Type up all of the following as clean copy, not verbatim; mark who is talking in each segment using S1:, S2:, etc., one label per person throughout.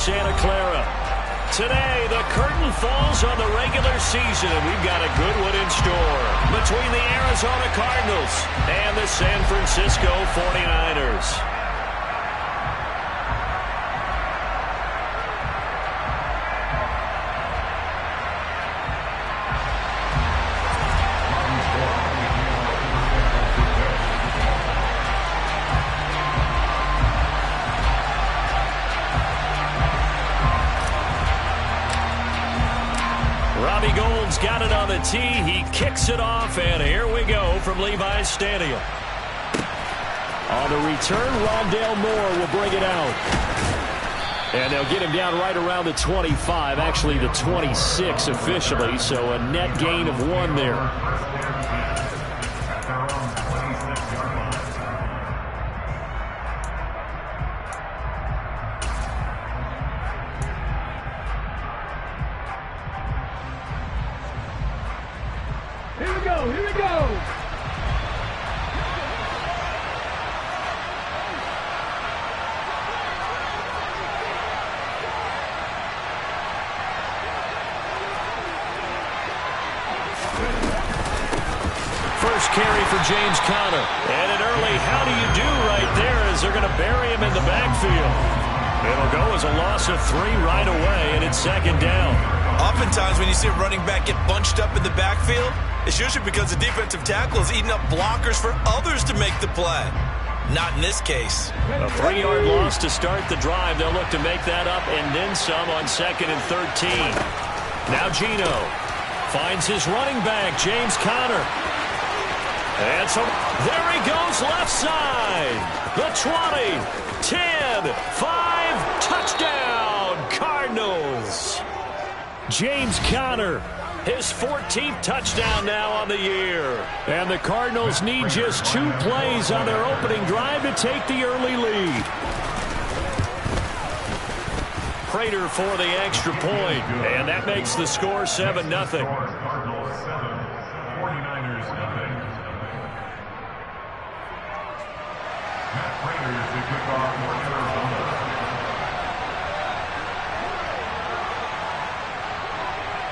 S1: Santa Clara. Today, the curtain falls on the regular season, and we've got a good one in store between the Arizona Cardinals and the San Francisco 49ers. Gold's got it on the tee. He kicks it off, and here we go from Levi's Stadium. On the return, Rondale Moore will bring it out. And they'll get him down right around the 25, actually the 26 officially, so a net gain of 1 there.
S2: Here we go.
S1: First carry for James Conner. And an early how do you do right there as they're going to bury him in the backfield. It'll go as a loss of 3 right away, and it's second down.
S3: Oftentimes when you see a running back get bunched up in the backfield, it's usually because the defensive tackle is eating up blockers for others to make the play. Not in this case.
S1: A 3-yard loss to start the drive. They'll look to make that up and then some on 2nd and 13. Now Gino finds his running back, James Conner. And so there he goes left side. The 20, 10, 5, touchdown, Cardinals. James Conner, his 14th touchdown now on the year. And the Cardinals need just 2 plays on their opening drive to take the early lead. Prater for the extra point, and that makes the score 7-0.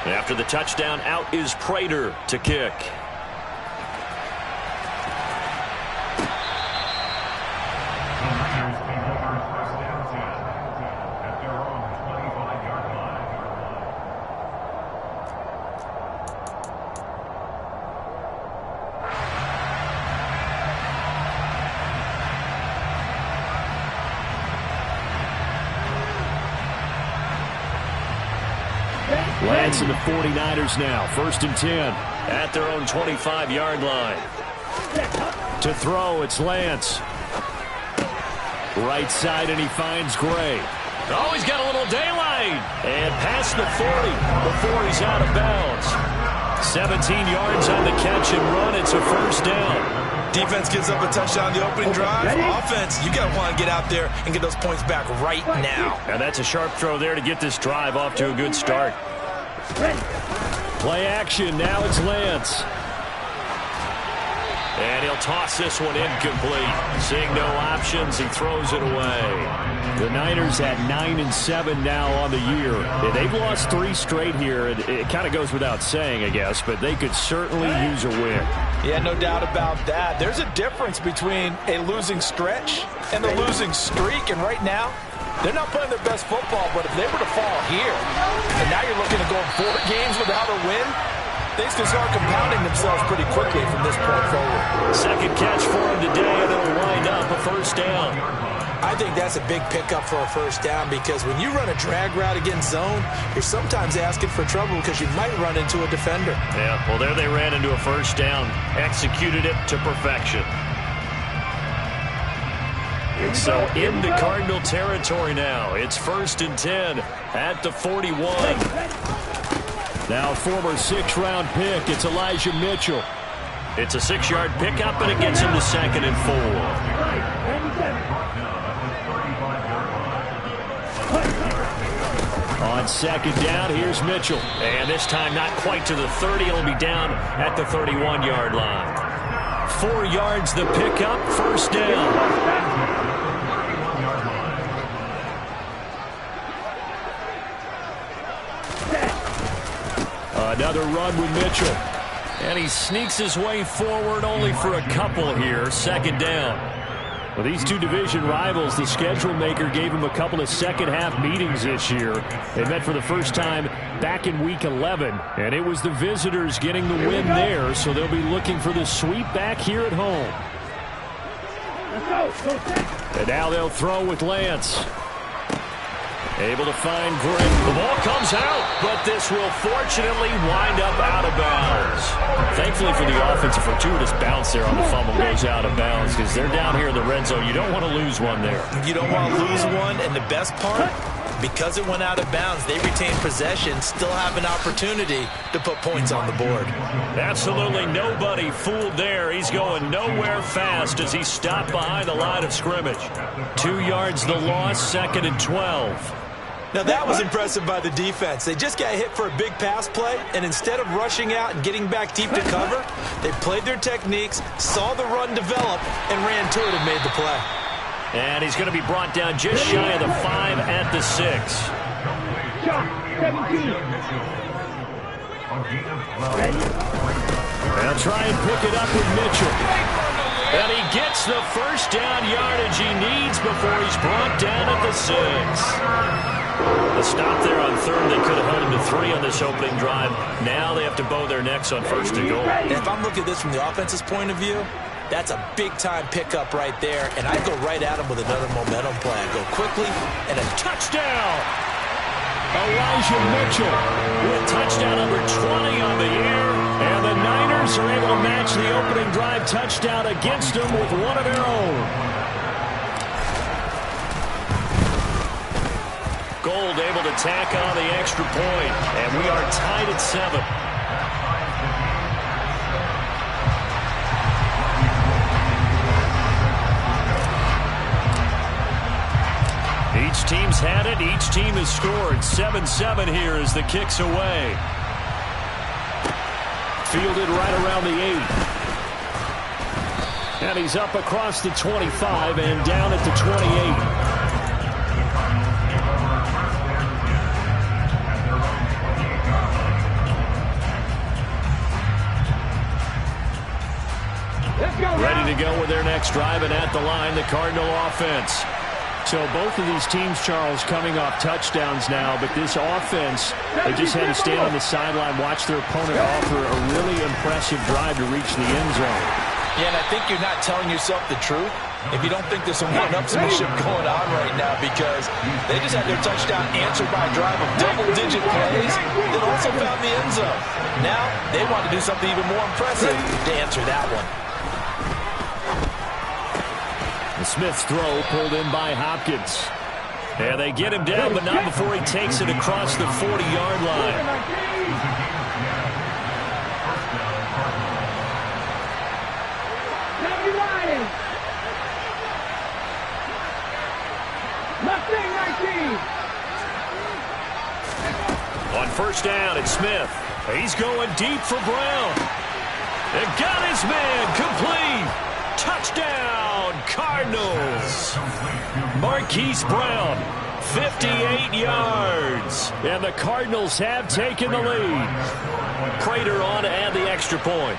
S1: After the touchdown, out is Prater to kick. Lance and the 49ers now, 1st and 10 at their own 25-yard line. To throw, it's Lance. Right side, and he finds Gray. Oh, he's got a little daylight. And past the 40 before he's out of bounds. 17 yards on the catch and run. It's a 1st down.
S3: Defense gives up a touchdown the opening drive. Offense, you got to want to get out there and get those points back right now.
S1: And that's a sharp throw there to get this drive off to a good start. Play action. Now it's Lance. And he'll toss this one incomplete. Seeing no options, he throws it away. The Niners at 9-7 now on the year. And they've lost 3 straight here. It kind of goes without saying, I guess, but they could certainly use a win.
S4: Yeah, no doubt about that. There's a difference between a losing stretch and the losing streak. And right now, they're not playing their best football, but if they were to fall here, and now you're looking to go 4 games without a win, things can start compounding themselves pretty quickly from this point forward.
S1: Second catch for him today, and it'll wind up a 1st down.
S3: I think that's a big pickup for a 1st down because when you run a drag route against zone, you're sometimes asking for trouble because you might run into a defender.
S1: Yeah, well, there they ran into a 1st down, executed it to perfection. And so into Cardinal territory now. It's 1st and 10 at the 41. Now former 6th-round pick, it's Elijah Mitchell. It's a 6-yard pickup, and it gets him to 2nd and 4. On 2nd down, here's Mitchell. And this time not quite to the 30. It'll be down at the 31-yard line. 4 yards the pickup, 1st down. Another run with Mitchell. And he sneaks his way forward only for a couple here. Second down. Well, these two division rivals, the schedule maker gave them a couple of second-half meetings this year. They met for the first time back in Week 11, and it was the visitors getting the win there, so they'll be looking for the sweep back here at home. And now they'll throw with Lance. Able to find Green. The ball comes out, but this will fortunately wind up out of bounds. Thankfully for the offense, a fortuitous bounce there on the fumble goes out of bounds because they're down here in the red zone. You don't want to lose one there.
S3: You don't want to lose one, and the best part, because it went out of bounds, they retain possession, still have an opportunity to put points on the board.
S1: Absolutely nobody fooled there. He's going nowhere fast as he stopped behind the line of scrimmage. 2 yards the loss, 2nd and 12.
S3: Now that was impressive by the defense. They just got hit for a big pass play, and instead of rushing out and getting back deep to cover, they played their techniques, saw the run develop, and ran to it and made the play.
S1: And he's going to be brought down just shy of the 5 at the 6. They'll try and pick it up with Mitchell. And he gets the first down yardage he needs before he's brought down at the 6. The stop there on 3rd, they could have held him to 3 on this opening drive. Now they have to bow their necks on 1st and goal.
S3: If I'm looking at this from the offense's point of view, that's a big-time pickup right there, and I go right at him with another momentum play. I go quickly, and a touchdown!
S1: Elijah Mitchell with touchdown number 20 on the year, and the Niners are able to match the opening drive touchdown against them with one of their own. Gold able to tack on the extra point, and we are tied at 7. Each team's had it. Each team has scored. 7-7 here as the kick's away. Fielded right around the 8. And he's up across the 25 and down at the 28. Ready to go with their next drive, and at the line, the Cardinal offense. So both of these teams, Charles, coming off touchdowns now, but this offense, they just had to stand on the sideline, watch their opponent offer a really impressive drive to reach the end zone.
S4: Yeah, and I think you're not telling yourself the truth if you don't think there's some one-upsmanship going on right now, because they just had their touchdown answered by a drive of double-digit plays that also found the end zone. Now they want to do something even more impressive to answer that one.
S1: The Smith's throw pulled in by Hopkins. And they get him down, but not before he takes it across the 40-yard line. On 1st down, it's Smith. He's going deep for Brown. They got his man complete. Touchdown, Cardinals. Marquise Brown, 58 yards. And the Cardinals have taken the lead. Prater on to add the extra point.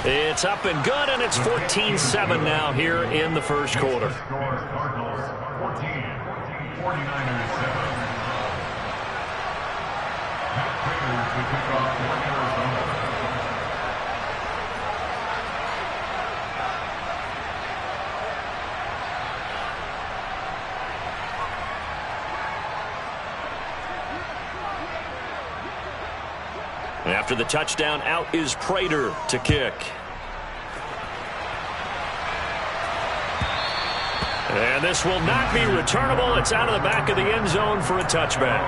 S1: It's up and good, and it's 14-7 now here in the first quarter. After the touchdown, out is Prater to kick. And this will not be returnable. It's out of the back of the end zone for a touchback.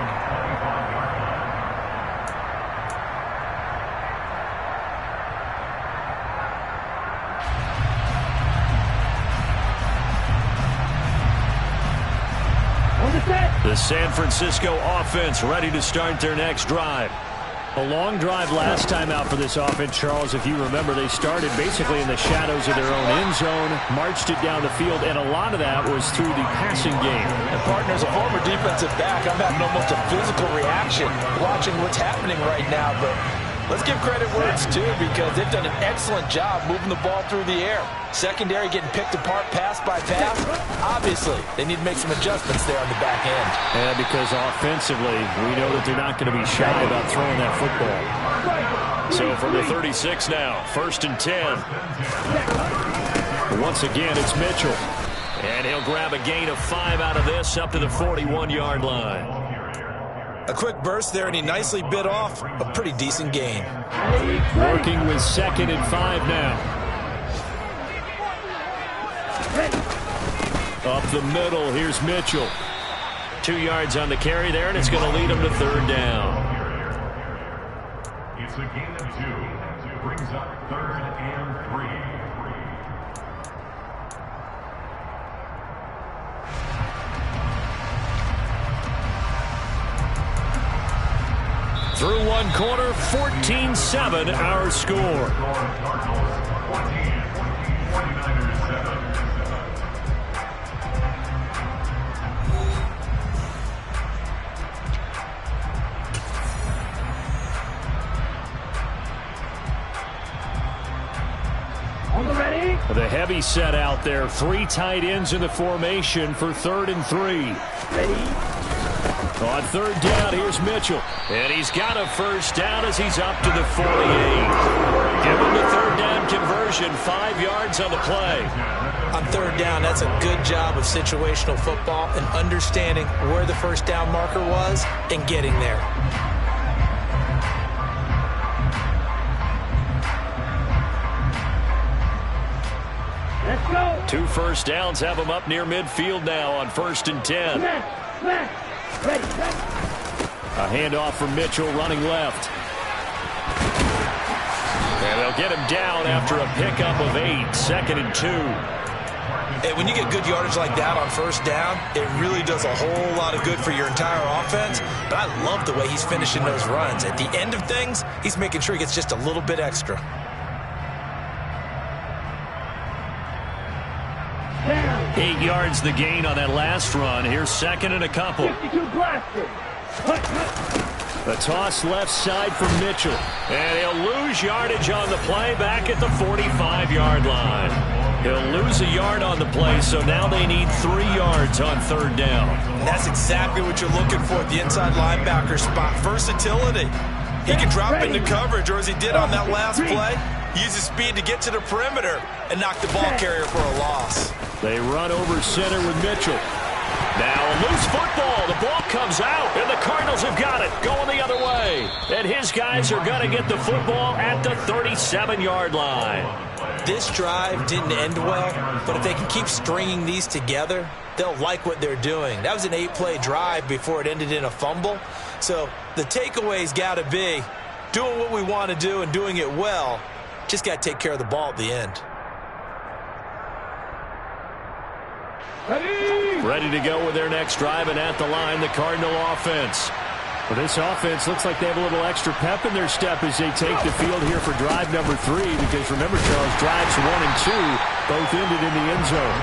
S1: The San Francisco offense ready to start their next drive. A long drive last time out for this offense, Charles. If you remember, they started basically in the shadows of their own end zone, marched it down the field, and a lot of that was through the passing game.
S4: And partners, a former defensive back, I'm having almost a physical reaction watching what's happening right now. But let's give credit where it's due, because they've done an excellent job moving the ball through the air. Secondary getting picked apart pass by pass. Obviously, they need to make some adjustments there on the back end.
S1: And because offensively, we know that they're not going to be shy about throwing that football. So from the 36 now, 1st and 10. Once again, it's Mitchell. And he'll grab a gain of 5 out of this up to the 41-yard line.
S3: A quick burst there, and he nicely bit off a pretty decent gain.
S1: Working with 2nd and 5 now. Up the middle, here's Mitchell. 2 yards on the carry there, and it's going to lead him to 3rd down.
S5: It's a gain of 2. Brings up 3rd and 3.
S1: Through one quarter, 14-7 our score. The heavy set out there. 3 tight ends in the formation for 3rd and 3. On 3rd down, here's Mitchell. And he's got a 1st down as he's up to the 48. Give him the 3rd down conversion, 5 yards on the play.
S3: On 3rd down, that's a good job of situational football and understanding where the 1st down marker was and getting there.
S2: Let's go.
S1: 2 first downs have him up near midfield now on 1st and 10.
S2: Ready.
S1: A handoff from Mitchell running left. And they'll get him down after a pickup of 8, 2nd and 2.
S3: Hey, when you get good yardage like that on 1st down, it really does a whole lot of good for your entire offense. But I love the way he's finishing those runs. At the end of things, he's making sure he gets just a little bit extra.
S1: 8 yards the gain on that last run. Here's 2nd and a couple.
S2: 52 blaster.
S1: The toss left side from Mitchell. And he'll lose yardage on the play back at the 45-yard line. He'll lose a yard on the play, so now they need 3 yards on 3rd down.
S3: And that's exactly what you're looking for at the inside linebacker spot. Versatility. He can drop into coverage, or as he did on that last play, use his speed to get to the perimeter and knock the ball carrier for a loss.
S1: They run over center with Mitchell. Now a loose football. The ball comes out, and the Cardinals have got it going the other way. And his guys are going to get the football at the 37-yard line.
S3: This drive didn't end well, but if they can keep stringing these together, they'll like what they're doing. That was an 8-play drive before it ended in a fumble. So the takeaway's got to be doing what we want to do and doing it well. Just got to take care of the ball at the end.
S1: Ready to go with their next drive, and at the line, the Cardinal offense. Well, this offense looks like they have a little extra pep in their step as they take the field here for drive number 3, because remember, Charles, drives 1 and 2 both ended in the end zone.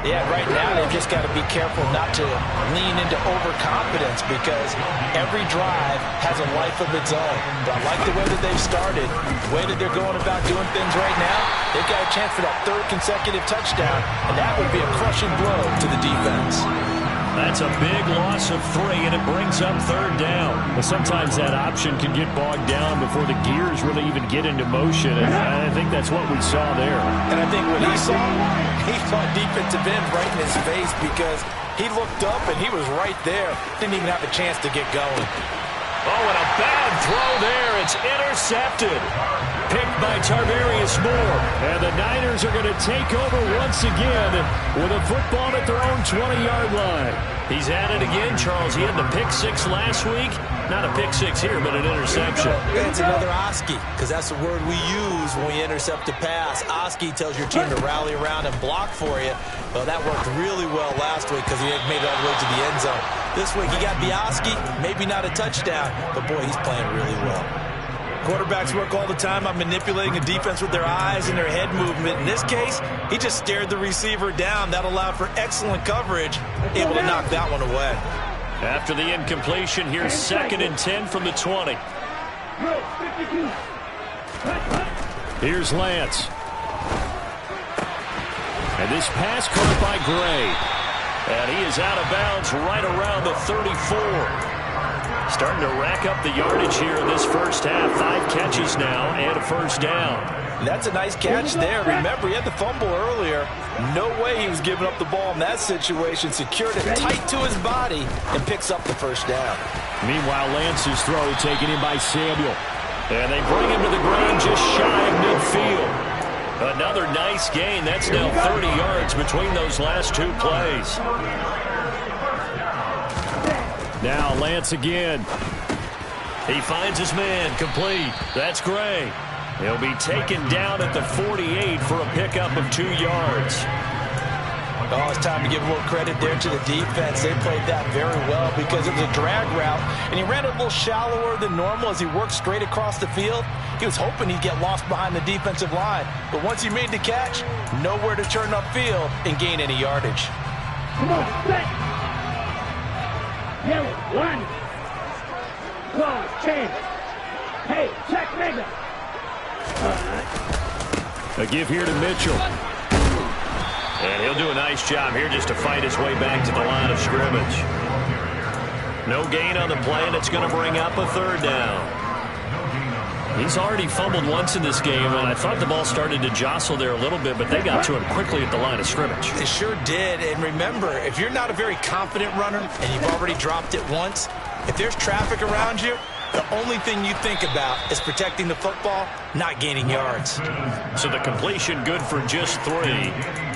S4: Yeah, right now they've just got to be careful not to lean into overconfidence, because every drive has a life of its own. But I like the way that they've started, the way that they're going about doing things right now. They've got a chance for that 3rd consecutive touchdown, and that would be a crushing blow to the defense.
S1: That's a big loss of 3, and it brings up 3rd down. But sometimes that option can get bogged down before the gears really even get into motion, and I think that's what we saw there.
S4: And I think what he saw defensive end right in his face, because he looked up and he was right there. Didn't even have a chance to get going.
S1: Oh, and a bad throw there. It's intercepted. Picked by Tarvarius Moore. And the Niners are going to take over once again with a football at their own 20-yard line. He's at it again, Charles. He had the pick 6 last week. Not a pick 6 here, but an interception.
S3: It's another Oski, because that's the word we use when we intercept a pass. Oski tells your team to rally around and block for you. Well, that worked really well last week because he had made it all the way to the end zone. This week he got Oski, maybe not a touchdown, but boy, he's playing really well. Quarterbacks work all the time on manipulating a defense with their eyes and their head movement. In this case, he just stared the receiver down. That allowed for excellent coverage, able to knock that one away.
S1: After the incompletion, here's 2nd and 10 from the 20. Here's Lance. And this pass caught by Gray. And he is out of bounds right around the 34. Starting to rack up the yardage here in this first half. 5 catches now and a first down.
S4: That's a nice catch there. Remember, he had the fumble earlier. No way he was giving up the ball in that situation. Secured it tight to his body and picks up the first down.
S1: Meanwhile, Lance's throw taken in by Samuel. And they bring him to the ground just shy of midfield. Another nice gain. That's now 30 yards between those last 2 plays. Now Lance again. He finds his man, complete. That's Gray. He'll be taken down at the 48 for a pickup of 2 yards.
S4: Oh, it's time to give a little credit there to the defense. They played that very well because it was a drag route, and he ran a little shallower than normal as he worked straight across the field. He was hoping he'd get lost behind the defensive line, but once he made the catch, nowhere to turn upfield and gain any yardage.
S2: Come on, set. Yellow, 1. Claw, change. Hey, check nigga.
S1: A give here to Mitchell. And he'll do a nice job here just to fight his way back to the line of scrimmage. No gain on the play, and it's going to bring up a 3rd down. He's already fumbled once in this game, and I thought the ball started to jostle there a little bit, but they got to him quickly at the line of scrimmage.
S3: They sure did. And remember, if you're not a very confident runner and you've already dropped it once, if there's traffic around you, the only thing you think about is protecting the football, not gaining yards.
S1: So the completion good for just 3.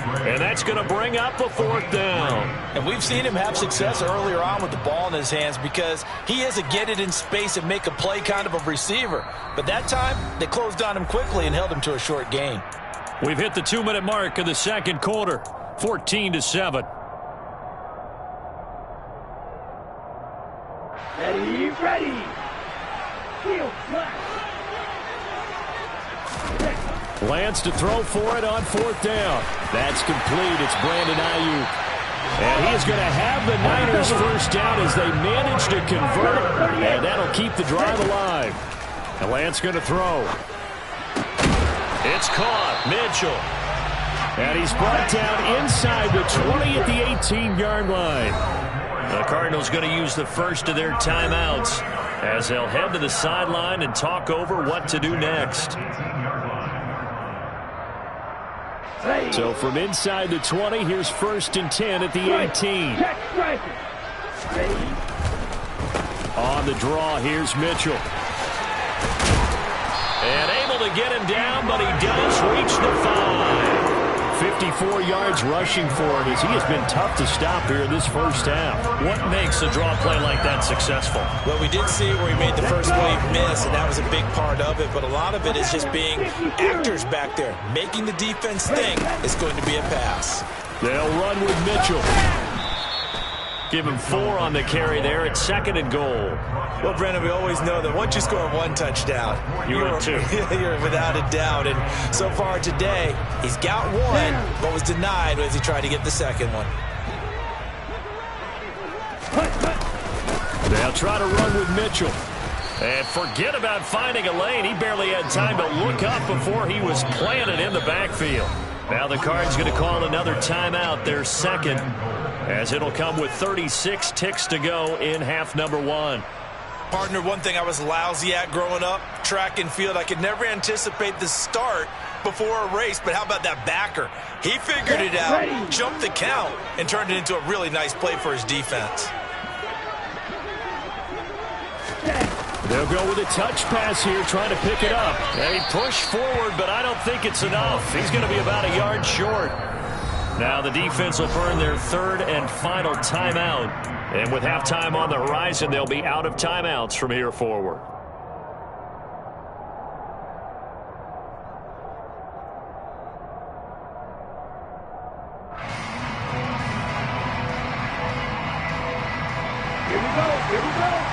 S1: And that's going to bring up a 4th down.
S4: And we've seen him have success earlier on with the ball in his hands because he is a get it in space and make a play kind of a receiver. But that time, they closed on him quickly and held him to a short gain.
S1: We've hit the 2-minute mark of the 2nd quarter, 14-7.
S2: Ready, ready. Field flat.
S1: Lance to throw for it on 4th down. That's complete. It's Brandon Ayuk. And he is going to have the Niners first down as they manage to convert. And that'll keep the drive alive. And Lance going to throw. It's caught. Mitchell. And he's brought down inside the 20 at the 18-yard line. The Cardinals going to use the first of their timeouts as they'll head to the sideline and talk over what to do next. So from inside the 20, here's 1st and 10 at the 18. On the draw, here's Mitchell. And able to get him down, but he does reach the 5. 54 yards rushing for him as he has been tough to stop here this first half. What makes a draw play like that successful?
S3: Well, we did see where he made the first wave miss, and that was a big part of it. But a lot of it is just being actors back there, making the defense think it's going to be a pass.
S1: They'll run with Mitchell. Give him 4 on the carry there at 2nd and goal.
S3: Well, Brendan, we always know that once you score 1 touchdown,
S1: you're 2.
S3: You're without a doubt. And so far today, he's got 1, but was denied as he tried to get the 2nd one.
S1: They'll try to run with Mitchell. And forget about finding a lane. He barely had time to look up before he was planted in the backfield. Now the Cards going to call another timeout, their 2nd, as it'll come with 36 ticks to go in half number 1.
S3: Partner, one thing I was lousy at growing up, track and field, I could never anticipate the start before a race, but how about that backer? He figured it out, jumped the count, and turned it into a really nice play for his defense.
S1: They'll go with a touch pass here, trying to pick it up. And he pushed forward, but I don't think it's enough. He's going to be about a yard short. Now the defense will burn their 3rd and final timeout. And with halftime on the horizon, they'll be out of timeouts from here forward.
S2: Here we go.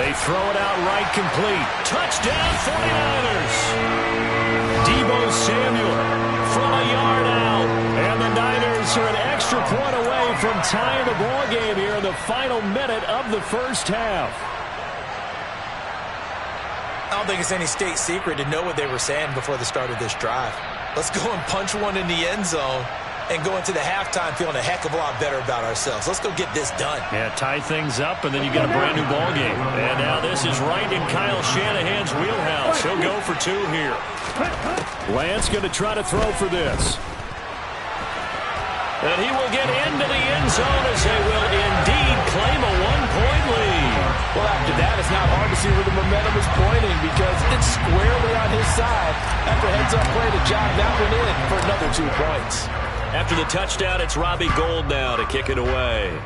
S1: They throw it out right complete. Touchdown 49ers. Deebo Samuel from a yard out. And the Niners are an extra point away from tying the ball game here in the final minute of the first half.
S3: I don't think it's any state secret to know what they were saying before the start of this drive. Let's go and punch one in the end zone and go into the halftime feeling a heck of a lot better about ourselves. Let's go get this done.
S1: Yeah, tie things up, and then you get a brand-new ball game. And now this is right in Kyle Shanahan's wheelhouse. He'll go for two here. Lance going to try to throw for this. And he will get into the end zone as they will indeed claim a one-point lead.
S4: Well, after that, it's not hard to see where the momentum is pointing because it's squarely on his side. After heads-up play to jog that one in for another 2 points.
S1: After the touchdown, it's Robbie Gould now to kick it away.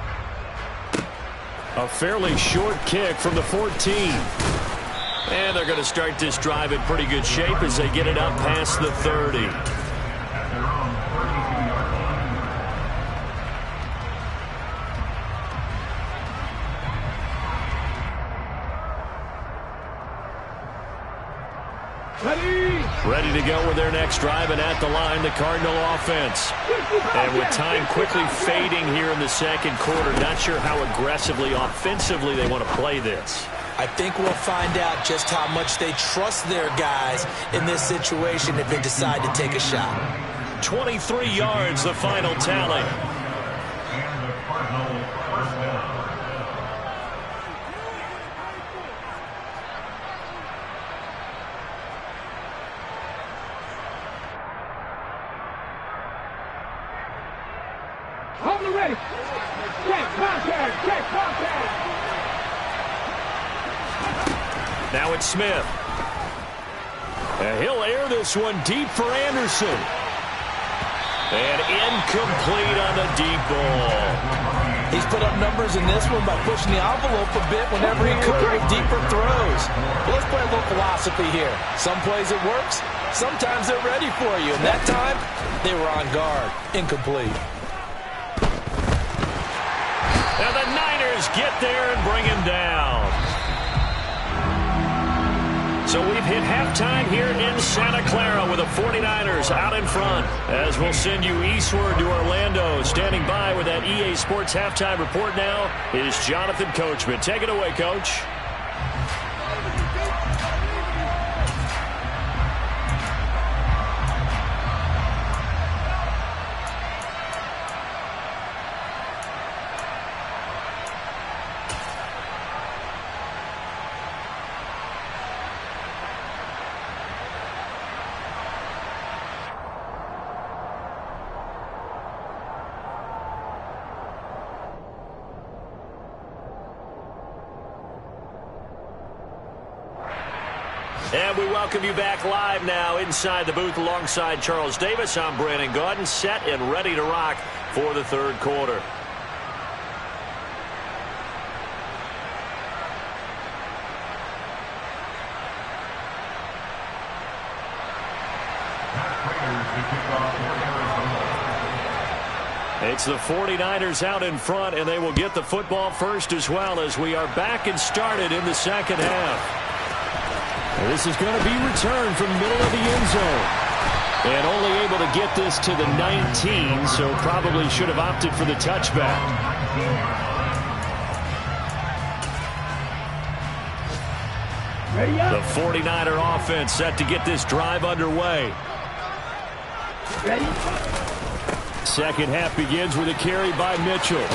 S1: A fairly short kick from the 14. And they're going to start this drive in pretty good shape as they get it up past the 30. Ready to go with their next drive, and at the line, the Cardinal offense. And with time quickly fading here in the second quarter, not sure how aggressively, offensively they want to play this.
S3: I think we'll find out just how much they trust their guys in this situation if they decide to take a shot.
S1: 23 yards, the final tally.
S5: And the Cardinals first down.
S2: Hold it ready. Check contact. Check contact.
S1: Now it's Smith. And he'll air this one deep for Anderson. And incomplete on the deep ball.
S4: He's put up numbers in this one by pushing the envelope a bit whenever he could with deeper throws. But let's play a little philosophy here. Some plays it works. Sometimes they're ready for you. And that time, they were on guard. Incomplete.
S1: And the Niners get there and bring him down. So we've hit halftime here in Santa Clara with the 49ers out in front. As we'll send you eastward to Orlando. Standing by with that EA Sports halftime report now is Jonathan Coachman. Take it away, Coach. And we welcome you back live now inside the booth alongside Charles Davis. I'm Brandon Gaudin, set and ready to rock for the third quarter. It's the 49ers out in front, and they will get the football first as well as we are back and started in the second half. This is going to be returned from the middle of the end zone. And only able to get this to the 19, so probably should have opted for the touchback. The 49er offense set to get this drive underway.
S2: Ready?
S1: Second half begins with a carry by Mitchell.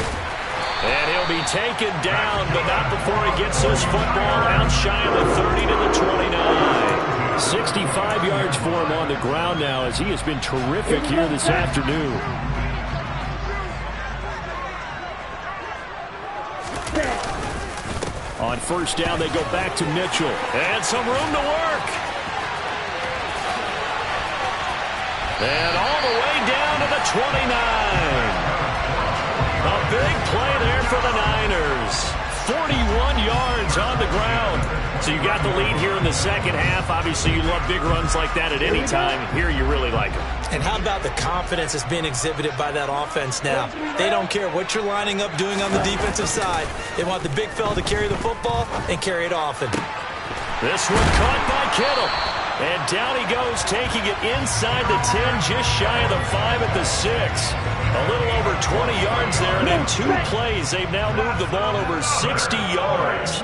S1: And he'll be taken down, but not before he gets this football out shy of the 30 to the 29. 65 yards for him on the ground now as he has been terrific here this afternoon. On first down, they go back to Mitchell. And some room to work. And all the way down to the 29. A big play there for the Niners. 41 yards on the ground. So you got the lead here in the second half. Obviously, you love big runs like that at any time. Here, you really like them.
S3: And how about the confidence that's being exhibited by that offense now? They don't care what you're lining up doing on the defensive side. They want the big fella to carry the football and carry it often.
S1: This one caught by Kittle. And down he goes, taking it inside the 10, just shy of the 5 at the 6. A little over 20 yards there, and in 2 plays, they've now moved the ball over 60 yards.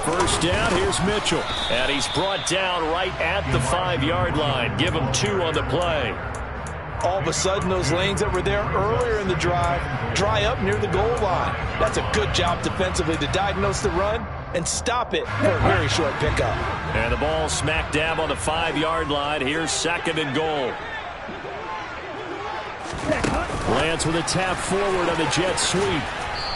S1: First down, here's Mitchell. And he's brought down right at the 5-yard line. Give him 2 on the play.
S4: All of a sudden, those lanes that were there earlier in the drive dry up near the goal line. That's a good job defensively to diagnose the run and stop it for a very short pickup.
S1: And the ball smack dab on the 5-yard line. Here's 2nd and goal. Lance with a tap forward on the jet sweep.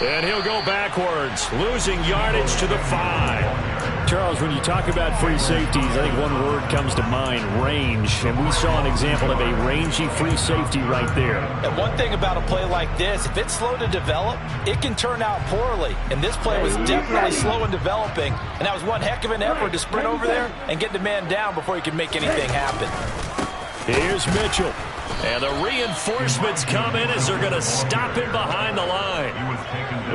S1: And he'll go backwards, losing yardage to the 5. Charles, when you talk about free safeties, I think one word comes to mind, range. And we saw an example of a rangy free safety right there.
S4: And one thing about a play like this, if it's slow to develop, it can turn out poorly. And this play was definitely slow in developing. And that was one heck of an effort to sprint over there and get the man down before he could make anything happen.
S1: Here's Mitchell. And the reinforcements come in as they're going to stop him behind the line.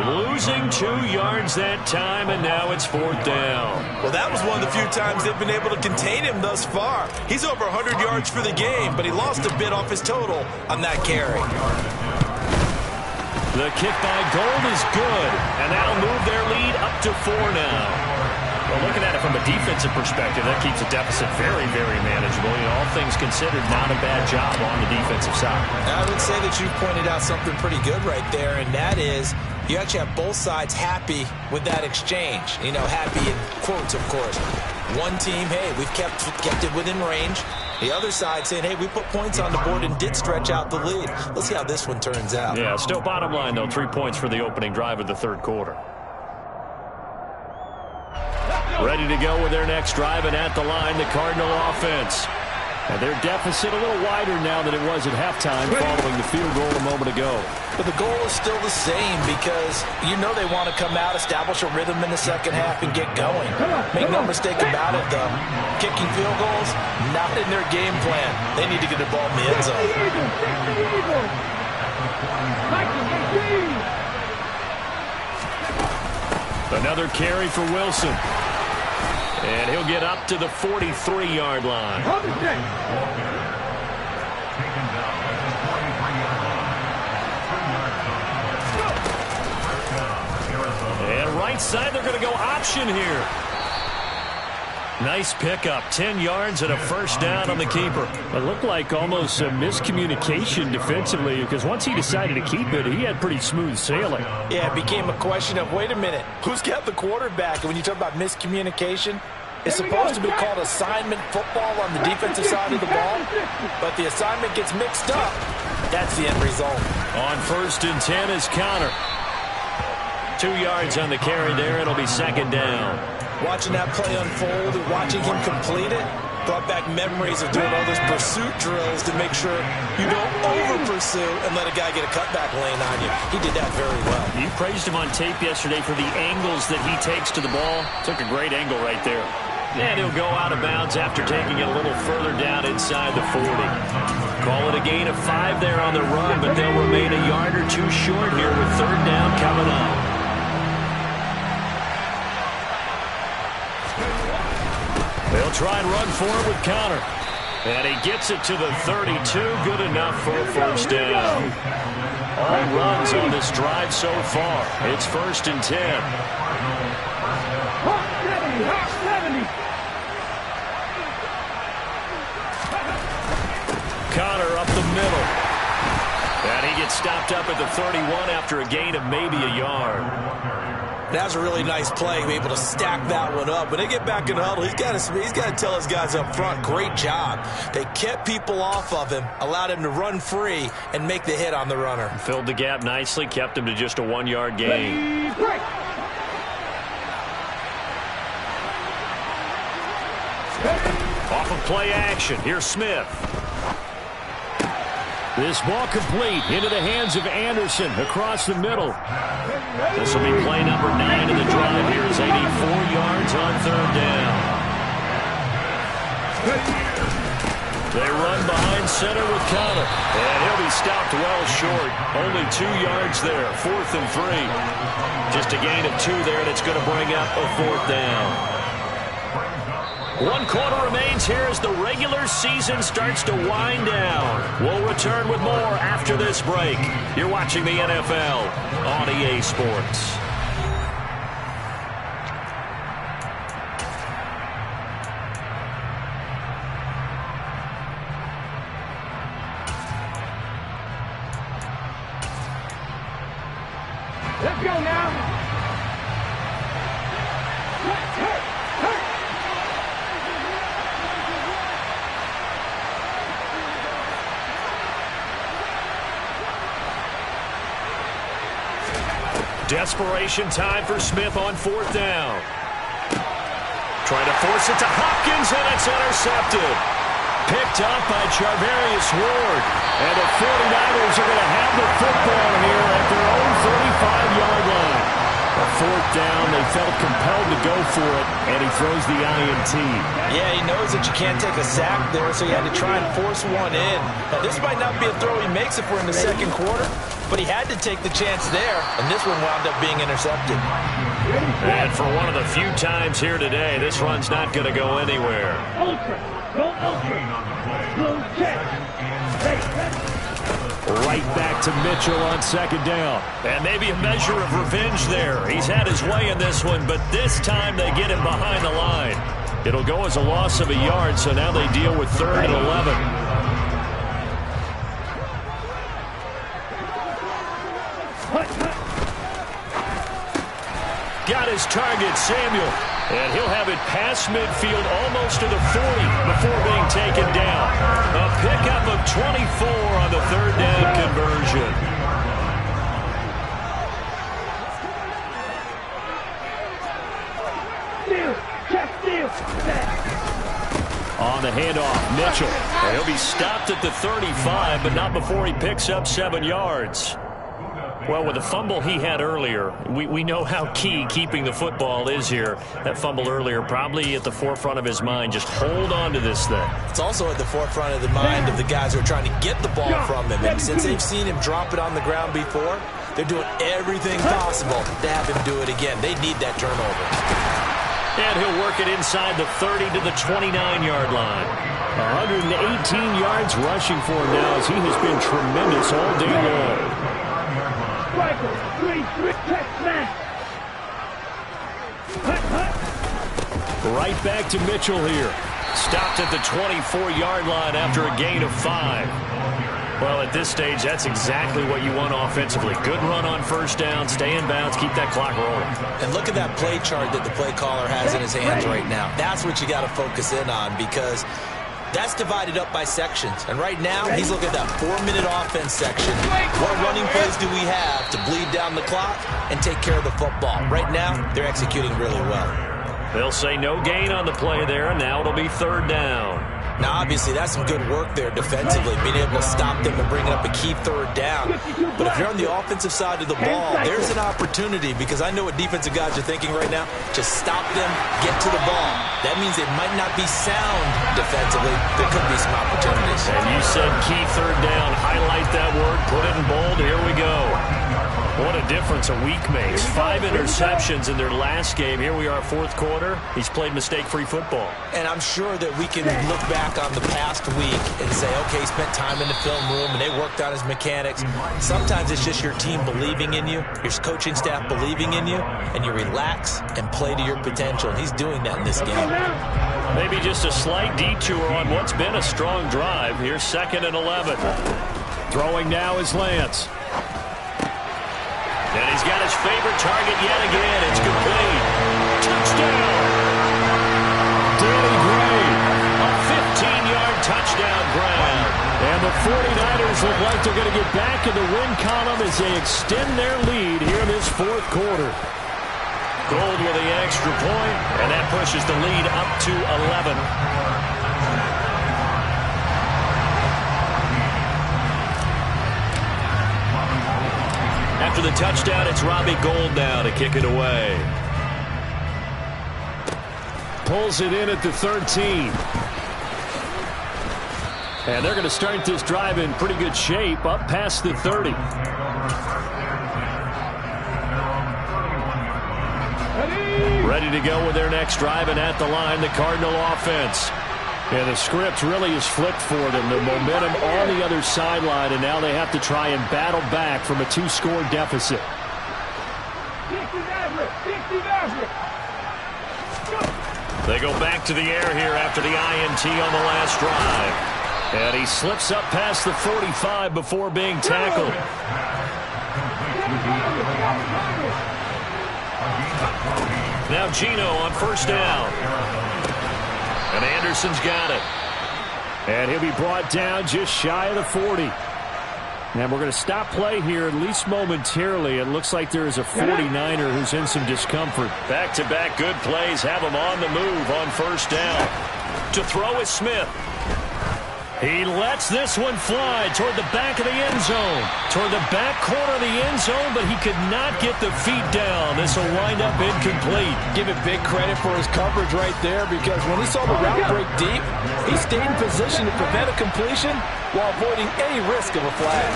S1: Losing 2 yards that time, and now it's 4th down.
S3: Well, that was one of the few times they've been able to contain him thus far. He's over 100 yards for the game, but he lost a bit off his total on that carry.
S1: The kick by Gold is good, and that'll move their lead up to 4 now. Well, looking at it from a defensive perspective, that keeps the deficit very, very manageable. You know, all things considered, not a bad job on the defensive side.
S3: I would say that you pointed out something pretty good right there, and that is you actually have both sides happy with that exchange. You know, happy in quotes, of course. One team, hey, we've kept it within range. The other side saying, hey, we put points on the board and did stretch out the lead. Let's see how this one turns out.
S1: Yeah, still bottom line, though, 3 points for the opening drive of the 3rd quarter. Ready to go with their next drive, and at the line, the Cardinal offense. And their deficit a little wider now than it was at halftime following the field goal a moment ago.
S4: But the goal is still the same because you know they want to come out, establish a rhythm in the second half, and get going. Make no mistake about it, though. Kicking field goals, not in their game plan. They need to get the ball in the end zone.
S1: Another carry for Wilson. And he'll get up to the 43-yard line. And right side, they're going to go option here. Nice pickup, 10 yards and a first down on the keeper. It looked like almost a miscommunication defensively because once he decided to keep it, he had pretty smooth sailing.
S4: Yeah, it became a question of, wait a minute, who's got the quarterback? And when you talk about miscommunication, it's supposed to be called assignment football on the defensive side of the ball, but the assignment gets mixed up. That's the end result.
S1: On 1st and 10 is Connor. 2 yards on the carry there. It'll be 2nd down.
S3: Watching that play unfold and watching him complete it brought back memories of doing all those pursuit drills to make sure you don't over-pursue and let a guy get a cutback lane on you. He did that very well.
S1: You praised him on tape yesterday for the angles that he takes to the ball. Took a great angle right there. And he'll go out of bounds after taking it a little further down inside the 40. Call it a gain of 5 there on the run, but they'll remain a yard or 2 short here with 3rd down coming up. They'll try and run forward with Connor. And he gets it to the 32. Good enough for a first down. All runs on this drive so far. It's 1st and 10. Connor up the middle. And he gets stopped up at the 31 after a gain of maybe a yard.
S3: That was a really nice play, to be able to stack that one up. When they get back in the huddle, he's got to tell his guys up front, great job. They kept people off of him, allowed him to run free, and make the hit on the runner.
S1: Filled the gap nicely, kept him to just a 1-yard gain. Off of play action, here's Smith. This ball complete into the hands of Anderson across the middle. This will be play number 9 in the drive here as they need 4 yards on third down. They run behind center with Connor, and he'll be stopped well short. Only 2 yards there, 4th and 3. Just a gain of 2 there, and it's going to bring up a 4th down. 1 quarter remains here as the regular season starts to wind down. We'll return with more after this break. You're watching the NFL on EA Sports.
S2: Let's go now.
S1: Desperation time for Smith on 4th down. Trying to force it to Hopkins, and it's intercepted. Picked up by Charvarius Ward. And the 49ers are going to have the football here at their own 35-yard line. A 4th down, they felt compelled to go for it, and he throws the INT.
S4: Yeah, he knows that you can't take a sack there, so he had to try and force one in. Now, this might not be a throw he makes if we're in the second quarter, but he had to take the chance there, and this one wound up being intercepted.
S1: And for one of the few times here today, this run's not going to go anywhere.
S2: Ultra. Go ultra. Blue check.
S1: Right back to Mitchell on 2nd down. And maybe a measure of revenge there. He's had his way in this one, but this time they get him behind the line. It'll go as a loss of a yard, so now they deal with 3rd and 11. Got his target, Samuel. And he'll have it past midfield almost to the 40 before being taken down. A pickup of 24 on the 3rd down conversion. On the handoff, Mitchell. And he'll be stopped at the 35, but not before he picks up 7 yards. Well, with the fumble he had earlier, we know how key keeping the football is here. That fumble earlier probably at the forefront of his mind. Just hold on to this thing.
S3: It's also at the forefront of the mind of the guys who are trying to get the ball from him. And since they've seen him drop it on the ground before, they're doing everything possible to have him do it again. They need that turnover.
S1: And he'll work it inside the 30 to the 29-yard line. 118 yards rushing for him now as he has been tremendous all day long. Right back to Mitchell here. Stopped at the 24-yard line after a gain of 5. Well, at this stage, that's exactly what you want offensively. Good run on 1st down, stay in bounds, keep that clock rolling.
S3: And look at that play chart that the play caller has in his hands right now. That's what you got to focus in on because that's divided up by sections. And right now, he's looking at that 4-minute offense section. What running plays do we have to bleed down the clock and take care of the football? Right now, they're executing really well.
S1: They'll say no gain on the play there, and now it'll be 3rd down.
S3: Now, obviously, that's some good work there defensively, being able to stop them and bringing up a key 3rd down. But if you're on the offensive side of the ball, there's an opportunity because I know what defensive guys are thinking right now. Just stop them, get to the ball. That means it might not be sound defensively. There could be some opportunities.
S1: And you said key 3rd down. Highlight that word, put it in bold. Here we go. What a difference a week makes. 5 interceptions in their last game. Here we are, 4th quarter. He's played mistake-free football.
S3: And I'm sure that we can look back on the past week and say, okay, he spent time in the film room and they worked on his mechanics. Sometimes it's just your team believing in you, your coaching staff believing in you, and you relax and play to your potential. And he's doing that in this game.
S1: Maybe just a slight detour on what's been a strong drive. Here's 2nd and 11. Throwing now is Lance. And he's got his favorite target yet again. It's complete. Touchdown. Danny Gray. A 15-yard touchdown grab. And the 49ers look like they're going to get back in the win column as they extend their lead here in this 4th quarter. Gold with the extra point, and that pushes the lead up to 11. After the touchdown, it's Robbie Gould now to kick it away. Pulls it in at the 13. And they're going to start this drive in pretty good shape up past the 30. Ready to go with their next drive, and at the line, the Cardinal offense. And the script really is flipped for them. The momentum on the other sideline, and now they have to try and battle back from a 2-score deficit. They go back to the air here after the INT on the last drive. And he slips up past the 45 before being tackled. Now Gino on first down. And Anderson's got it. And he'll be brought down just shy of the 40. And we're going to stop play here, at least momentarily. It looks like there is a 49er who's in some discomfort. Back-to-back good plays have him on the move on first down. To throw is Smith. He lets this one fly toward the back of the end zone. Toward the back corner of the end zone, but he could not get the feet down. This will wind up incomplete.
S4: Give it big credit for his coverage right there, because when he saw the route break deep, he stayed in position to prevent a completion while avoiding any risk of a flag.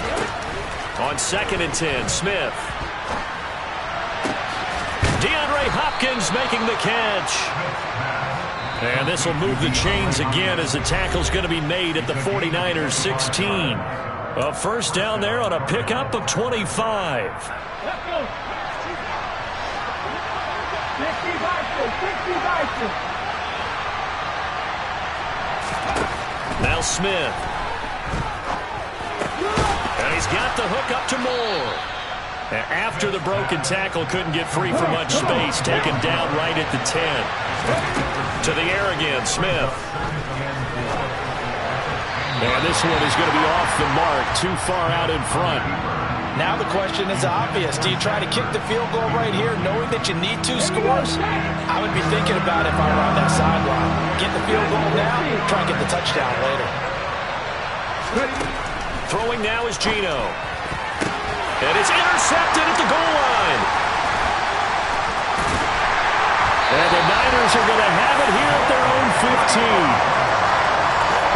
S1: On 2nd and 10, Smith. DeAndre Hopkins making the catch. And this will move the chains again as the tackle's going to be made at the 49ers 16. A first down there on a pickup of 25. Now Smith. And he's got the hook up to Moore. And after the broken tackle, couldn't get free for much space, taken down right at the 10. To the air again, Smith. And this one is going to be off the mark, too far out in front.
S4: Now the question is obvious. Do you try to kick the field goal right here, knowing that you need 2 scores? I would be thinking about it if I were on that sideline. Get the field goal now, try and get the touchdown later.
S1: Throwing now is Gino. And it's intercepted at the goal line. And the Niners are going to have it here at their own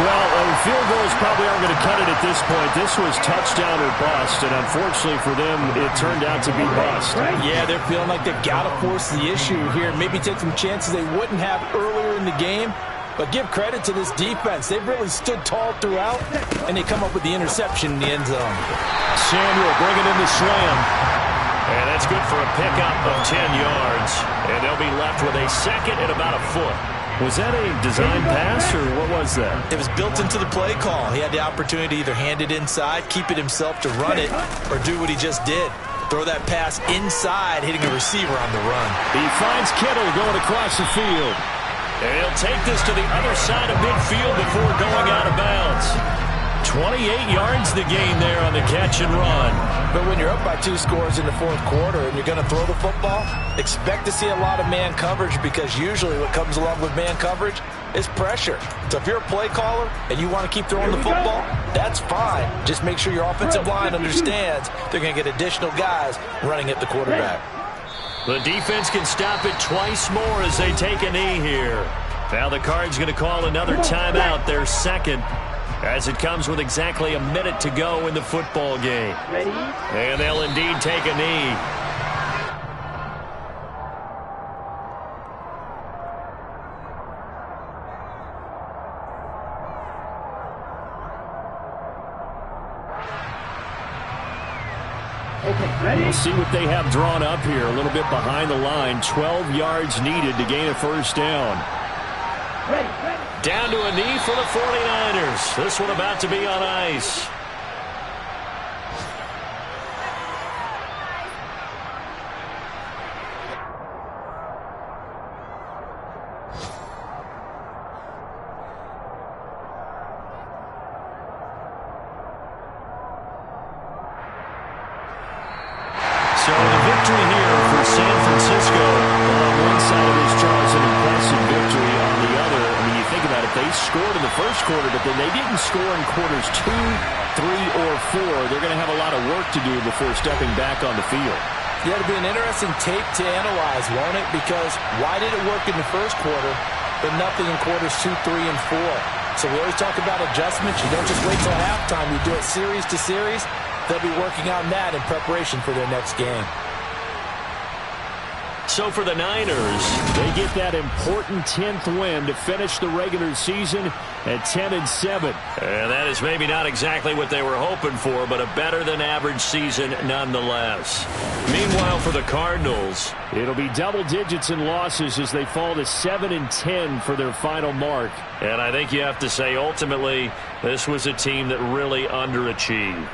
S1: 15. Well, field goals probably aren't going to cut it at this point. This was touchdown or bust, and unfortunately for them, it turned out to be bust.
S4: Yeah, they're feeling like they've got to force the issue here. Maybe take some chances they wouldn't have earlier in the game. But give credit to this defense. They've really stood tall throughout, and they come up with the interception in the end zone.
S1: Samuel bringing in the slam. And that's good for a pickup of 10 yards. And they'll be left with a second and about a foot. Was that a design pass, or what was that?
S3: It was built into the play call. He had the opportunity to either hand it inside, keep it himself to run it, or do what he just did. Throw that pass inside, hitting a receiver on the run.
S1: He finds Kittle going across the field. And he'll take this to the other side of midfield before going out of bounds. 28 yards the gain there on the catch and run.
S4: But when you're up by 2 scores in the 4th quarter and you're going to throw the football, expect to see a lot of man coverage, because usually what comes along with man coverage is pressure. So if you're a play caller and you want to keep throwing the football, that's fine. Just make sure your offensive line understands they're going to get additional guys running at the quarterback.
S1: The defense can stop it twice more as they take a knee here. Now the Cards going to call another timeout, their second, as it comes with exactly a minute to go in the football game. And they'll indeed take a knee. We'll see what they have drawn up here. A little bit behind the line. 12 yards needed to gain a first down. Down to a knee for the 49ers. This one about to be on ice. So the victory here for San Francisco. On one side of this chart is an impressive victory. On the other, I mean, you think about it, they scored in the first quarter, but then they didn't score in quarters 2, 3, or 4. They're going to have a lot of work to do before stepping back on the field.
S4: Yeah, it'll be an interesting tape to analyze, won't it? Because why did it work in the first quarter, but nothing in quarters 2, 3, and 4? So we always talk about adjustments. You don't just wait till halftime. You do it series to series. They'll be working on that in preparation for their next game.
S1: So for the Niners, they get that important 10th win to finish the regular season at 10-7. And that is maybe not exactly what they were hoping for, but a better-than-average season nonetheless. Meanwhile, for the Cardinals, it'll be double digits in losses as they fall to 7-10 for their final mark. And I think you have to say, ultimately, this was a team that really underachieved.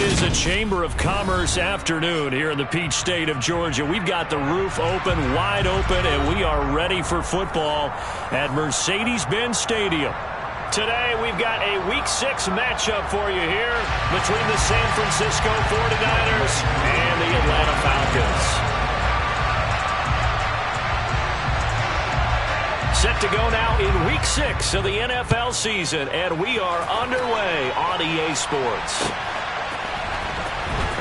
S1: is a Chamber of Commerce afternoon here in the Peach State of Georgia. We've got the roof open, wide open, and we are ready for football at Mercedes-Benz Stadium. Today, we've got a Week 6 matchup for you here between the San Francisco 49ers and the Atlanta Falcons. Set to go now in Week 6 of the NFL season, and we are underway on EA Sports.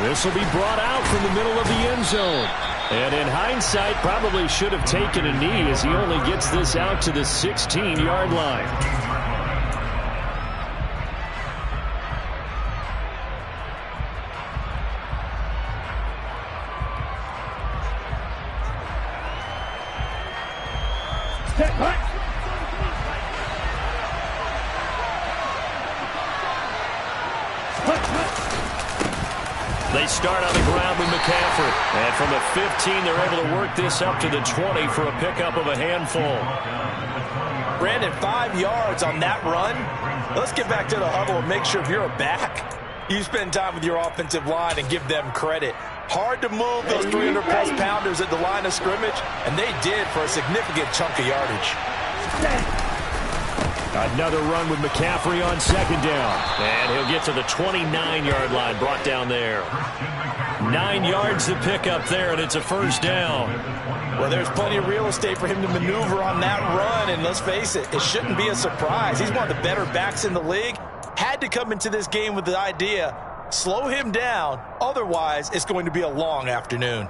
S1: This will be brought out from the middle of the end zone. And in hindsight, probably should have taken a knee as he only gets this out to the 16-yard line. They start on the ground with McCaffrey. And from the 15, they're able to work this up to the 20 for a pickup of a handful.
S4: Brandon, 5 yards on that run. Let's get back to the huddle and make sure if you're a back, you spend time with your offensive line and give them credit. Hard to move those 300-plus pounders at the line of scrimmage, and they did for a significant chunk of yardage.
S1: Another run with McCaffrey on second down. And he'll get to the 29-yard line, brought down there. 9 yards to pick up there, and it's a first down.
S4: Well, there's plenty of real estate for him to maneuver on that run, and let's face it, it shouldn't be a surprise. He's one of the better backs in the league. Had to come into this game with the idea, slow him down, otherwise it's going to be a long afternoon.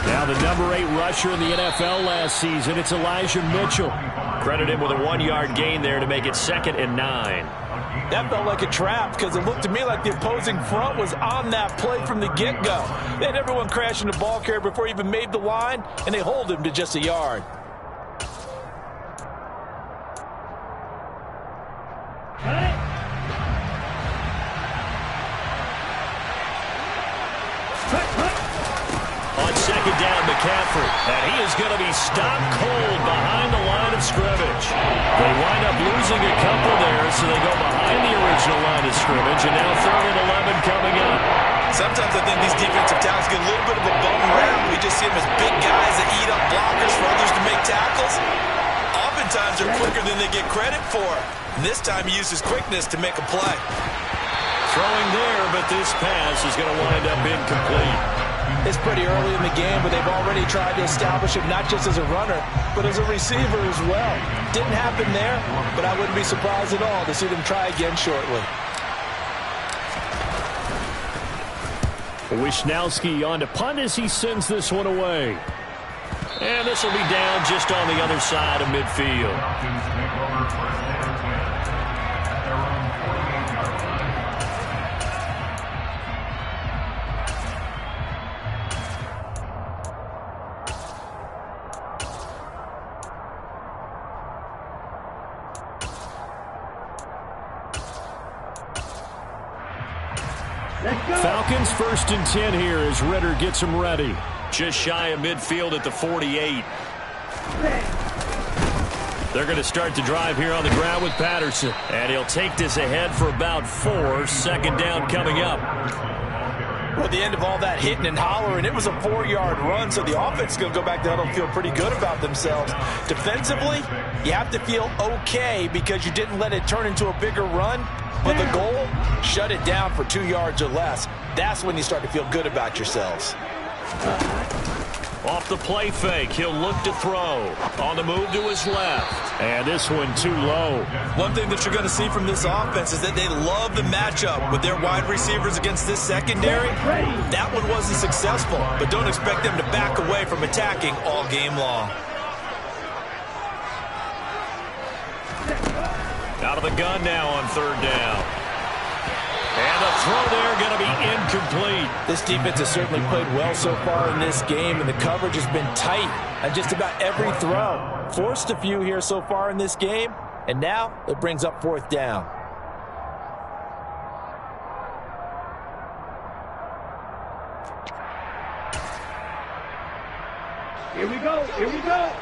S1: Now the number 8 rusher in the NFL last season, it's Elijah Mitchell. Credit him with a 1-yard gain there to make it 2nd and 9.
S4: That felt like a trap because it looked to me like the opposing front was on that play from the get-go. They had everyone crashing the ball carrier before he even made the line, and they hold him to just a yard.
S1: On second down, McCaffrey, and he is going to be stopped cold behind the line of scrimmage. They wind up losing a couple there, so they go behind the original line of scrimmage, and now 3rd and 11 coming up.
S3: Sometimes I think these defensive tackles get a little bit of a bum rap. We just see them as big guys that eat up blockers for others to make tackles. Oftentimes they're quicker than they get credit for. And this time he used his quickness to make a play.
S1: Throwing there, but this pass is going to wind up incomplete.
S4: It's pretty early in the game, but they've already tried to establish him not just as a runner, but as a receiver as well. Didn't happen there, but I wouldn't be surprised at all to see them try again shortly.
S1: Wishnowski on to punt as he sends this one away. And this will be down just on the other side of midfield. Falcons 1st and 10 here as Ritter gets them ready. Just shy of midfield at the 48. They're going to start the drive here on the ground with Patterson. And he'll take this ahead for about 4. 2nd down coming up.
S4: Well, at the end of all that hitting and hollering, it was a 4-yard run, so the offense is going to go back there and feel pretty good about themselves. Defensively, you have to feel okay because you didn't let it turn into a bigger run. But the goal, shut it down for 2 yards or less. That's when you start to feel good about yourselves.
S1: Off the play fake, he'll look to throw. On the move to his left. And this one too low.
S3: One thing that you're going to see from this offense is that they love the matchup with their wide receivers against this secondary. That one wasn't successful, but don't expect them to back away from attacking all game long.
S1: Out of the gun now on 3rd down. And the throw there going to be incomplete.
S4: This defense has certainly played well so far in this game, and the coverage has been tight on just about every throw. Forced a few here so far in this game, and now it brings up 4th down.
S2: Here we go. Here we go.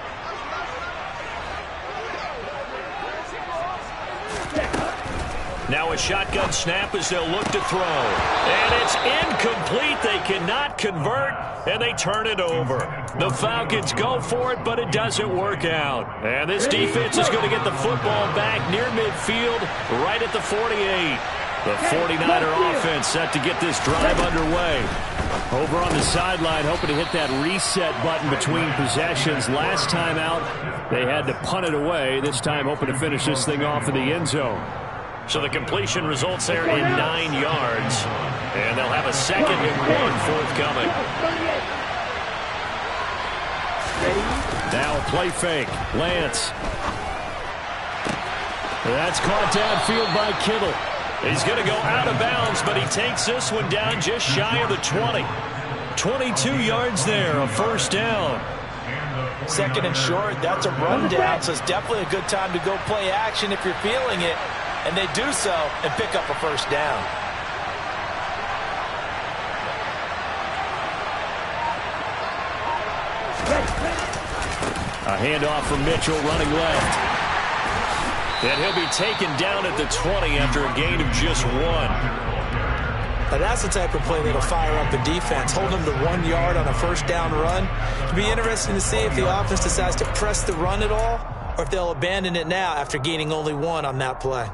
S1: Now a shotgun snap as they'll look to throw. And it's incomplete. They cannot convert, and they turn it over. The Falcons go for it, but it doesn't work out. And this defense is going to get the football back near midfield, right at the 48. The 49er offense set to get this drive underway. Over on the sideline, hoping to hit that reset button between possessions. Last time out, they had to punt it away. This time, hoping to finish this thing off in the end zone. So the completion results there in 9 yards. And they'll have a 2nd and 1 forthcoming. Now a play fake. Lance. That's caught downfield by Kittle. He's going to go out of bounds, but he takes this one down just shy of the 20. 22 yards there, a first down.
S4: 2nd and short, that's a rundown, so it's definitely a good time to go play action if you're feeling it. And they do so and pick up a first down.
S1: A handoff from Mitchell running left. And he'll be taken down at the 20 after a gain of just 1.
S3: Now that's the type of play that'll fire up the defense. Hold them to 1 yard on a first down run. It'll be interesting to see if the offense decides to press the run at all, or if they'll abandon it now after gaining only 1 on that play.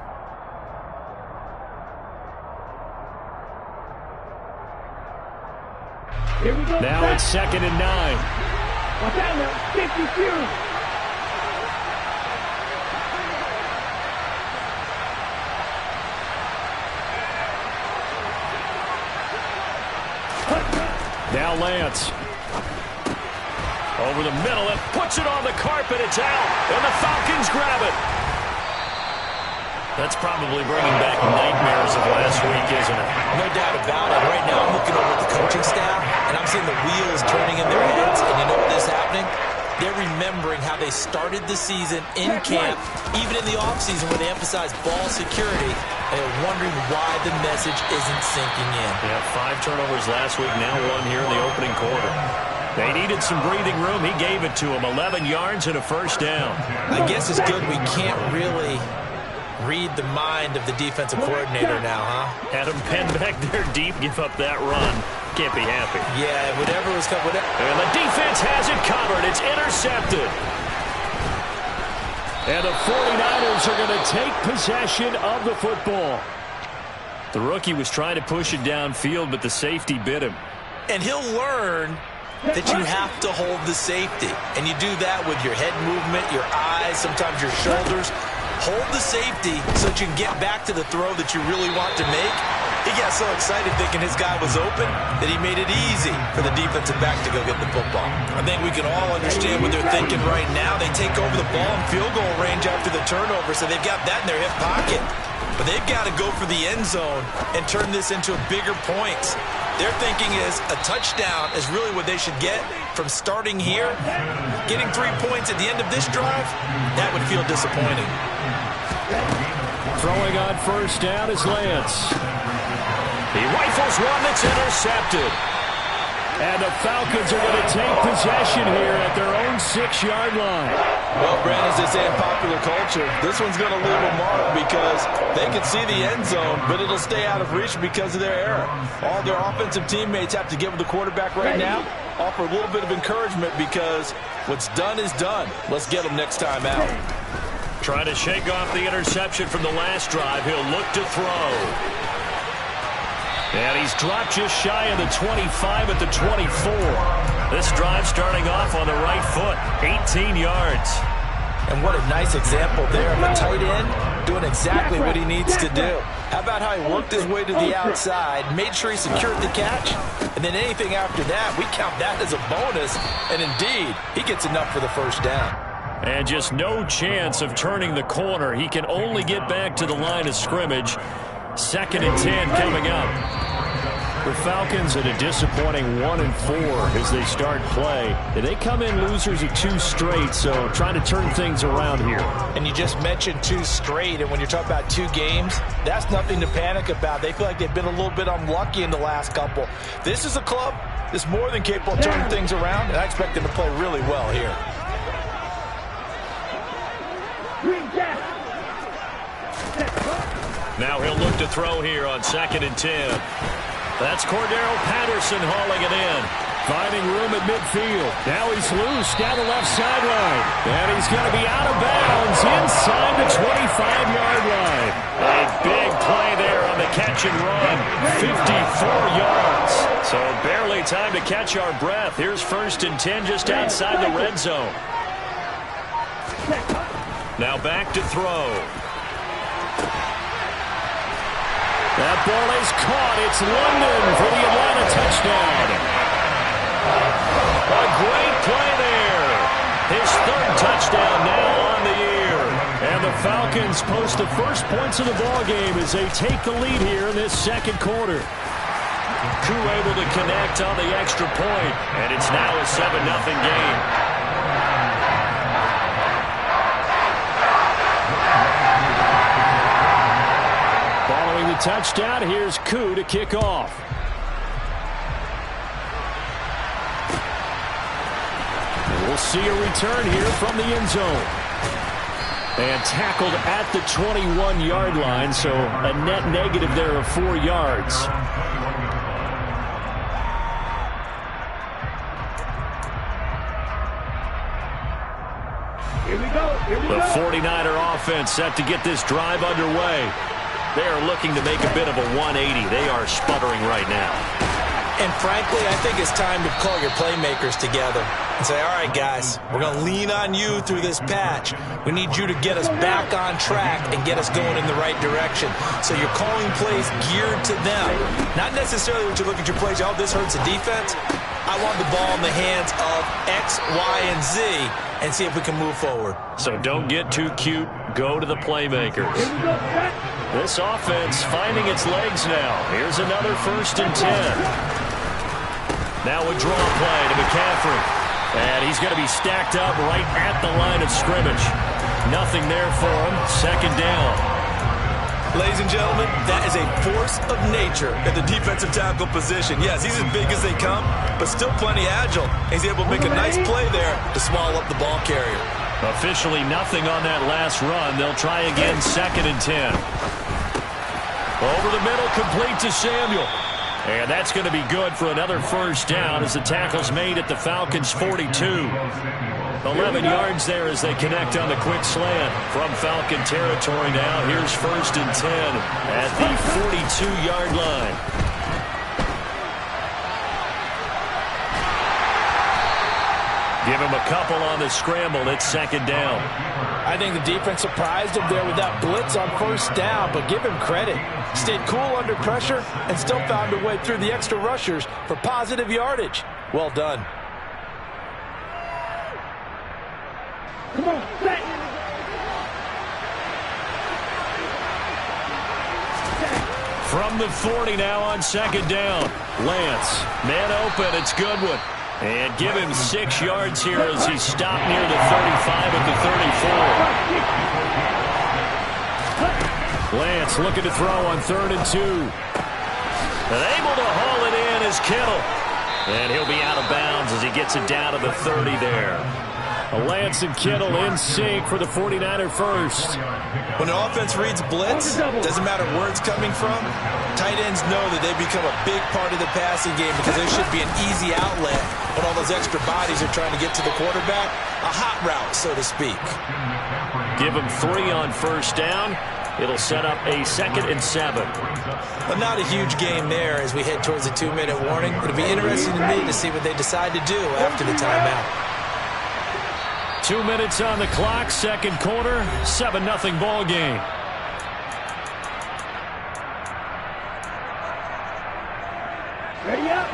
S1: Now it's 2nd and 9.
S2: Watch out now. 52.
S1: Now Lance. Over the middle and puts it on the carpet. It's out. And the Falcons grab it. That's probably bringing back nightmares of last week, isn't it?
S3: No doubt about it. Right now I'm looking over at the coaching staff, and I'm seeing the wheels turning in their heads. And you know what is happening? They're remembering how they started the season in camp, even in the offseason where they emphasized ball security, and they're wondering why the message isn't sinking in.
S1: Yeah, 5 turnovers last week, now 1 here in the opening quarter. They needed some breathing room. He gave it to them. 11 yards and a first down.
S3: I guess it's good we can't really read the mind of the defensive coordinator now, huh?
S1: Had him pinned back there deep, give up that run. Can't be happy.
S3: Yeah, whatever was coming.
S1: And the defense has it covered. It's intercepted. And the 49ers are going to take possession of the football. The rookie was trying to push it downfield, but the safety bit him.
S3: And he'll learn that you have to hold the safety. And you do that with your head movement, your eyes, sometimes your shoulders. Hold the safety so that you can get back to the throw that you really want to make. He got so excited thinking his guy was open that he made it easy for the defensive back to go get the football. I think we can all understand what they're thinking right now. They take over the ball in field goal range after the turnover, so they've got that in their hip pocket. But they've got to go for the end zone and turn this into bigger points. Their thinking is a touchdown is really what they should get from starting here. Getting 3 points at the end of this drive, that would feel disappointing.
S1: Throwing on first down is Lance. He rifles one that's intercepted. And the Falcons are going to take possession here at their own 6-yard line.
S4: Well, Brand, as they say in popular culture, this one's going to leave a mark because they can see the end zone, but it'll stay out of reach because of their error. All their offensive teammates have to give the quarterback right now, offer a little bit of encouragement because what's done is done. Let's get them next time out.
S1: Trying to shake off the interception from the last drive. He'll look to throw. And he's dropped just shy of the 25 at the 24. This drive starting off on the right foot, 18 yards.
S4: And what a nice example there of a tight end doing exactly what he needs to do. How about how he worked his way to the outside, made sure he secured the catch, and then anything after that, we count that as a bonus. And indeed, he gets enough for the first down.
S1: And just no chance of turning the corner. He can only get back to the line of scrimmage. 2nd and 10 coming up. The Falcons at a disappointing 1-4 as they start play. They come in losers of 2 straight, so trying to turn things around here.
S4: And you just mentioned 2 straight, and when you're talking about 2 games, that's nothing to panic about. They feel like they've been a little bit unlucky in the last couple. This is a club that's more than capable of turning things around, and I expect them to play really well here.
S1: Now he'll look to throw here on 2nd and 10. That's Cordero Patterson hauling it in. Finding room at midfield. Now he's loose down the left sideline. And he's going to be out of bounds inside the 25-yard line. A big play there on the catch and run. 54 yards. So barely time to catch our breath. Here's 1st and 10 just outside the red zone. Now back to throw. That ball is caught. It's London for the Atlanta touchdown. A great play there. His 3rd touchdown now on the year. And the Falcons post the first points of the ballgame as they take the lead here in this 2nd quarter. Koo able to connect on the extra point, and it's now a 7-0 game. Following the touchdown, here's Koo to kick off. We'll see a return here from the end zone. And tackled at the 21-yard line, so a net negative there of 4 yards.
S2: Here we go.
S1: The 49er offense set to get this drive underway. They are looking to make a bit of a 180. They are sputtering right now.
S3: And frankly, I think it's time to call your playmakers together and say, all right, guys, we're going to lean on you through this patch. We need you to get us back on track and get us going in the right direction. So you're calling plays geared to them. Not necessarily when you look at your plays, oh, this hurts the defense. I want the ball in the hands of X, Y, and Z and see if we can move forward.
S1: So don't get too cute. Go to the playmakers. This offense finding its legs now. Here's another 1st and 10. Now a draw play to McCaffrey. And he's going to be stacked up right at the line of scrimmage. Nothing there for him. 2nd down.
S3: Ladies and gentlemen, that is a force of nature at the defensive tackle position. Yes, he's as big as they come, but still plenty agile. He's able to make a nice play there to swallow up the ball carrier.
S1: Officially nothing on that last run. They'll try again 2nd and 10. Over the middle, complete to Samuel. And that's going to be good for another 1st down as the tackle's made at the Falcons' 42. 11 yards there as they connect on the quick slant from Falcon territory now. Here's 1st and 10 at the 42-yard line. Give him a couple on the scramble. It's 2nd down.
S4: I think the defense surprised him there with that blitz on 1st down, but give him credit. Stayed cool under pressure and still found a way through the extra rushers for positive yardage. Well done.
S2: Come on, set.
S1: From the 40 now on 2nd down. Lance, man open, it's Goodwin. And give him 6 yards here as he stopped near the 35 at the 34. Lance looking to throw on 3rd and 2. And able to haul it in is Kittle. And he'll be out of bounds as he gets it down to the 30 there. Lance and Kittle in sync for the 49er first.
S3: When an offense reads blitz, doesn't matter where it's coming from, tight ends know that they become a big part of the passing game because there should be an easy outlet when all those extra bodies are trying to get to the quarterback. A hot route, so to speak.
S1: Give him 3 on 1st down. It'll set up a 2nd and 7.
S3: But not a huge game there as we head towards the 2-minute warning. It'll be interesting to me to see what they decide to do after the timeout.
S1: 2 minutes on the clock, 2nd quarter, 7-0 ball game.
S2: Ready up.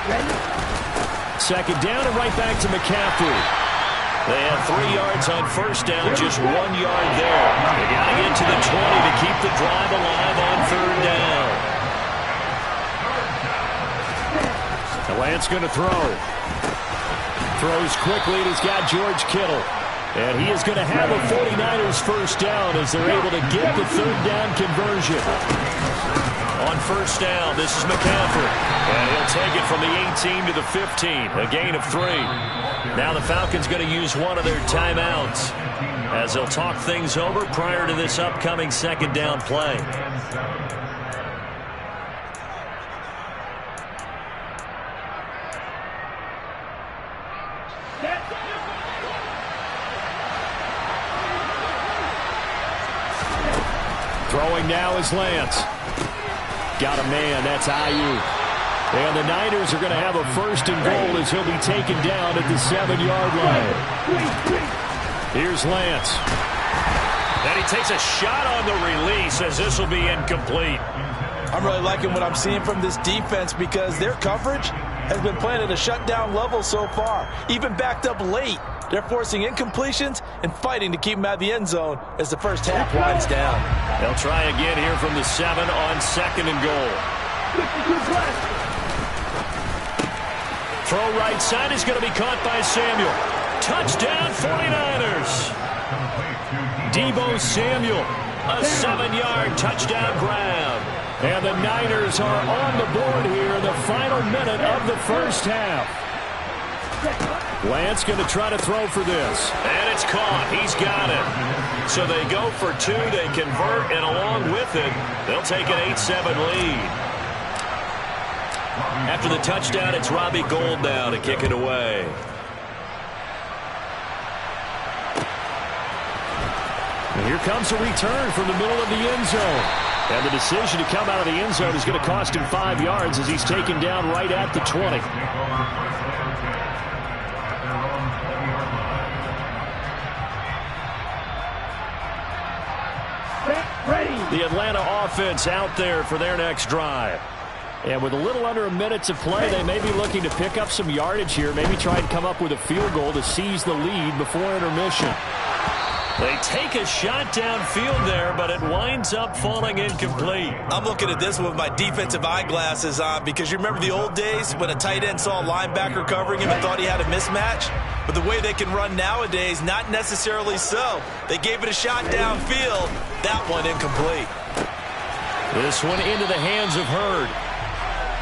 S1: Ready. 2nd down and right back to McCaffrey. They had 3 yards on first down, just 1 yard there. They got to get to the 20 to keep the drive alive on third down. Lance going to throw. Throws quickly, and he's got George Kittle. And he is going to have a 49ers first down as they're able to get the third down conversion. On first down, this is McCaffrey. And he'll take it from the 18 to the 15, a gain of 3. Now the Falcons going to use one of their timeouts as they'll talk things over prior to this upcoming second down play. Throwing now is Lance. Got a man, that's Ayuk. And the Niners are going to have a first and goal as he'll be taken down at the 7-yard line. Here's Lance. And he takes a shot on the release as this will be incomplete.
S4: I'm really liking what I'm seeing from this defense because their coverage has been playing at a shutdown level so far. Even backed up late. They're forcing incompletions and fighting to keep them out of the end zone as the first half winds down.
S1: They'll try again here from the 7 on second and goal. Throw right side is going to be caught by Samuel. Touchdown 49ers. Deebo Samuel, a 7-yard touchdown grab. And the Niners are on the board here in the final minute of the first half. Lance going to try to throw for this. And it's caught. He's got it. So they go for 2. They convert, and along with it, they'll take an 8-7 lead. After the touchdown, it's Robbie Gould now to kick it away. And here comes a return from the middle of the end zone. And the decision to come out of the end zone is going to cost him 5 yards as he's taken down right at the 20. The Atlanta offense out there for their next drive. And with a little under a minute to play, they may be looking to pick up some yardage here, maybe try and come up with a field goal to seize the lead before intermission. They take a shot downfield there, but it winds up falling incomplete.
S3: I'm looking at this with my defensive eyeglasses on because you remember the old days when a tight end saw a linebacker covering him and thought he had a mismatch? But the way they can run nowadays, not necessarily so. They gave it a shot downfield. That one incomplete.
S1: This one into the hands of Hurd.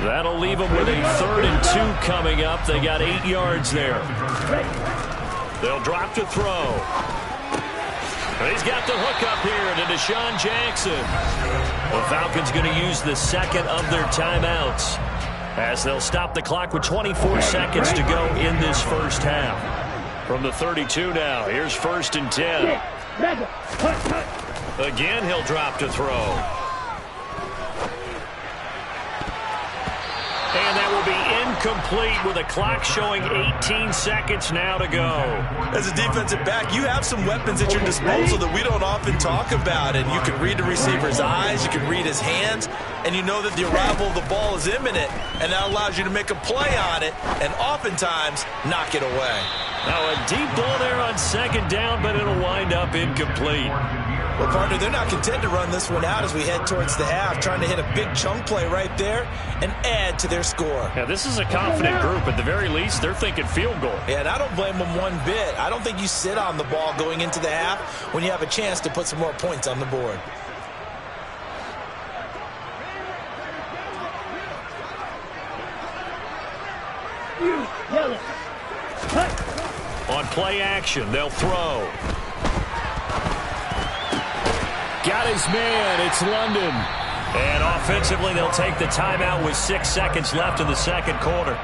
S1: That'll leave them with a 3rd and 2 coming up. They got 8 yards there. They'll drop to throw. He's got the hook up here to Deshaun Jackson. The Falcons going to use the second of their timeouts as they'll stop the clock with 24 seconds to go in this first half. From the 32 now, here's 1st and 10. Again, he'll drop to throw. And that will be incomplete with a clock showing 18 seconds now to go.
S3: As a defensive back, you have some weapons at your disposal that we don't often talk about. And you can read the receiver's eyes, you can read his hands, and you know that the arrival of the ball is imminent. And that allows you to make a play on it and oftentimes knock it away.
S1: Now a deep ball there on second down, but it'll wind up incomplete.
S3: Well, partner, they're not content to run this one out as we head towards the half, trying to hit a big chunk play right there and add to their score.
S1: Yeah, this is a confident group. At the very least, they're thinking field goal.
S3: Yeah, and I don't blame them one bit. I don't think you sit on the ball going into the half when you have a chance to put some more points on the board.
S1: On play action, they'll throw. Got his man. It's London. And offensively, they'll take the timeout with 6 seconds left in the second quarter.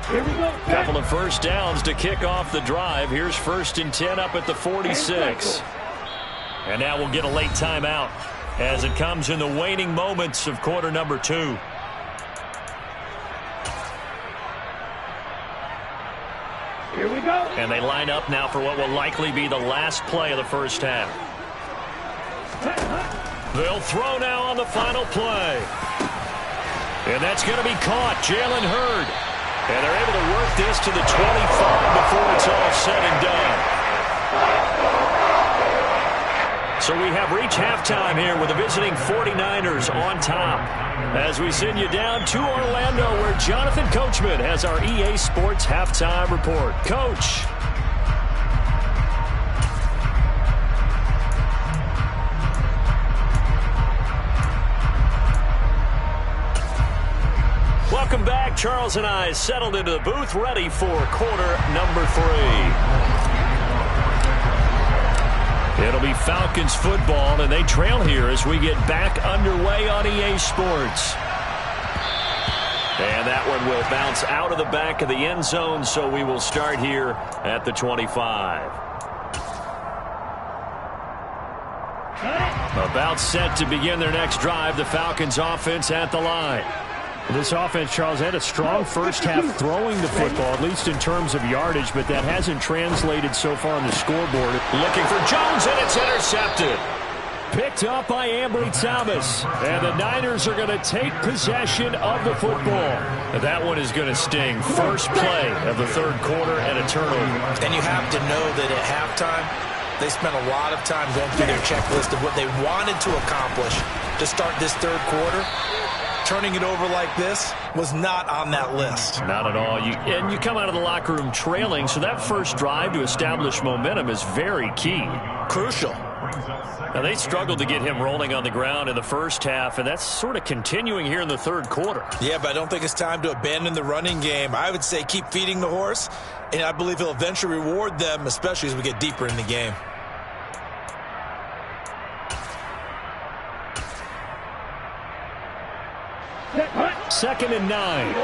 S2: Here we go.
S1: Couple of first downs to kick off the drive. Here's 1st and 10 up at the 46. And now we'll get a late timeout as it comes in the waning moments of quarter number 2.
S2: Here we go.
S1: And they line up now for what will likely be the last play of the first half. They'll throw now on the final play. And that's going to be caught. Jalen Hurd. And they're able to work this to the 25 before it's all said and done. So we have reached halftime here with the visiting 49ers on top. As we send you down to Orlando, where Jonathan Coachman has our EA Sports Halftime Report. Coach. Welcome back. Charles and I settled into the booth, ready for quarter number 3. It'll be Falcons football, and they trail here as we get back underway on EA Sports. And that one will bounce out of the back of the end zone, so we will start here at the 25. About set to begin their next drive, the Falcons offense at the line.
S6: This offense, Charles, had a strong first half throwing the football, at least in terms of yardage, but that hasn't translated so far on the scoreboard.
S1: Looking for Jones, and it's intercepted.
S6: Picked up by Ambry Thomas. And the Niners are going to take possession of the football.
S1: That one is going to sting. First play of the third quarter and a turnover.
S4: And you have to know that at halftime, they spent a lot of time going through their checklist of what they wanted to accomplish to start this third quarter. Turning it over like this was not on that list.
S1: Not at all. And you come out of the locker room trailing, so that first drive to establish momentum is very key.
S4: Crucial.
S1: Now, they struggled to get him rolling on the ground in the first half, and that's sort of continuing here in the third quarter.
S3: Yeah, but I don't think it's time to abandon the running game. I would say keep feeding the horse, and I believe he'll eventually reward them, especially as we get deeper in the game.
S6: Second and 9.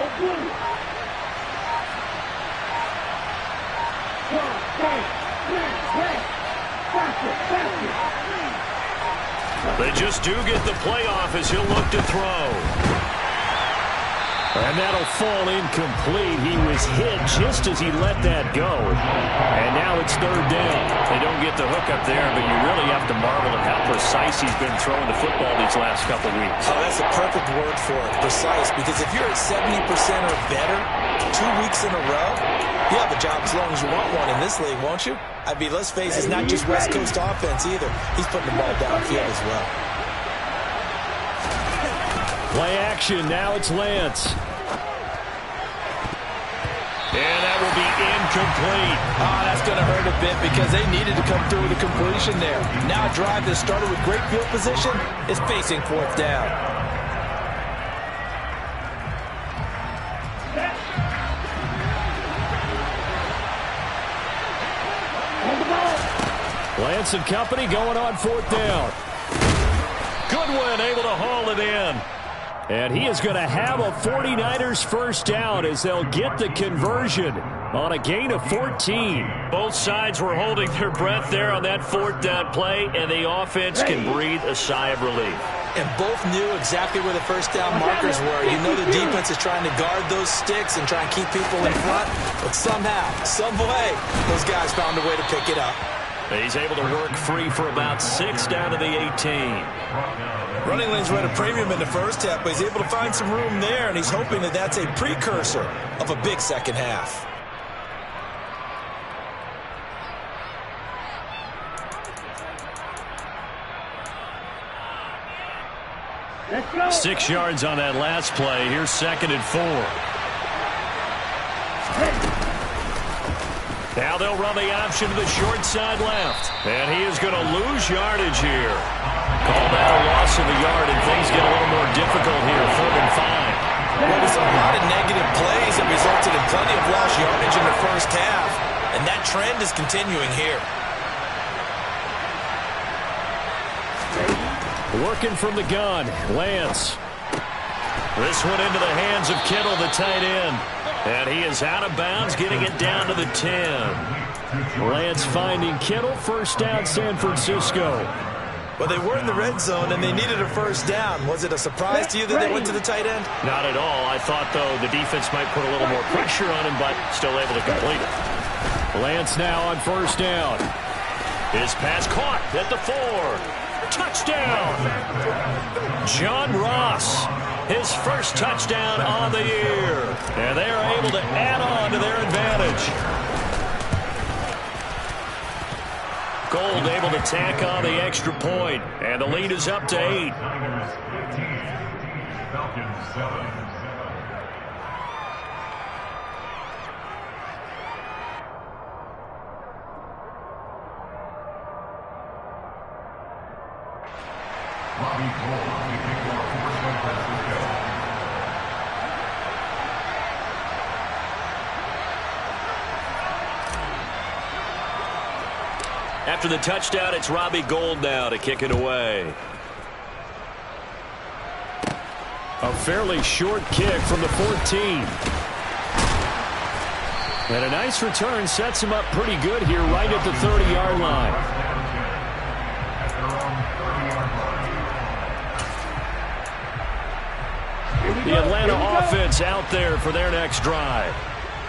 S1: They just do get the playoff as he'll look to throw.
S6: And that'll fall incomplete. He was hit just as he let that go. And now it's third down.
S1: They don't get the hook up there, but you really have to marvel at how precise he's been throwing the football these last couple weeks.
S3: Oh, that's a perfect word for it, precise, because if you're at 70% or better 2 weeks in a row, you have a job as long as you want one in this league, won't you? I mean, let's face it, it's not just West Coast offense either. He's putting the ball downfield as well.
S6: Play action. Now it's Lance.
S1: And that will be incomplete.
S4: Oh, that's going to hurt a bit because they needed to come through with a completion there. Now a drive that started with great field position is facing fourth down.
S6: Lance and company going on fourth down.
S1: Goodwin able to haul it in.
S6: And he is going to have a 49ers first down as they'll get the conversion on a gain of 14.
S1: Both sides were holding their breath there on that fourth down play, and the offense can breathe a sigh of relief.
S3: And both knew exactly where the first down markers were. You know the defense is trying to guard those sticks and try and keep people in front, but somehow, some way, those guys found a way to pick it up.
S1: He's able to work free for about 6 down to the 18.
S3: Running lanes were at a premium in the first half, but he's able to find some room there, and he's hoping that that's a precursor of a big second half.
S2: Let's go.
S1: 6 yards on that last play. Here's 2nd and 4. Now they'll run the option to the short side left. And he is going to lose yardage here. Call that a loss of a yard, and things get a little more difficult here. 3rd and 5.
S3: Well, there's a lot of negative plays that resulted in plenty of lost yardage in the first half. And that trend is continuing here.
S6: Working from the gun, Lance.
S1: This one into the hands of Kittle, the tight end. And he is out of bounds, getting it down to the 10.
S6: Lance finding Kittle, first down San Francisco.
S3: Well, they were in the red zone, and they needed a first down. Was it a surprise to you that they went to the tight end?
S1: Not at all. I thought, though, the defense might put a little more pressure on him, but still able to complete it.
S6: Lance now on first down.
S1: His pass caught at the 4. Touchdown! John Ross, his first touchdown on the year. And they are able to add on to their advantage. Gold able to tack on the extra point. And the lead is up to 8.
S5: Falcons 7.
S1: After the touchdown, it's Robbie Gould now to kick it away.
S6: A fairly short kick from the 14. And a nice return sets him up pretty good here right at the 30-yard line. The Atlanta offense out there for their next drive.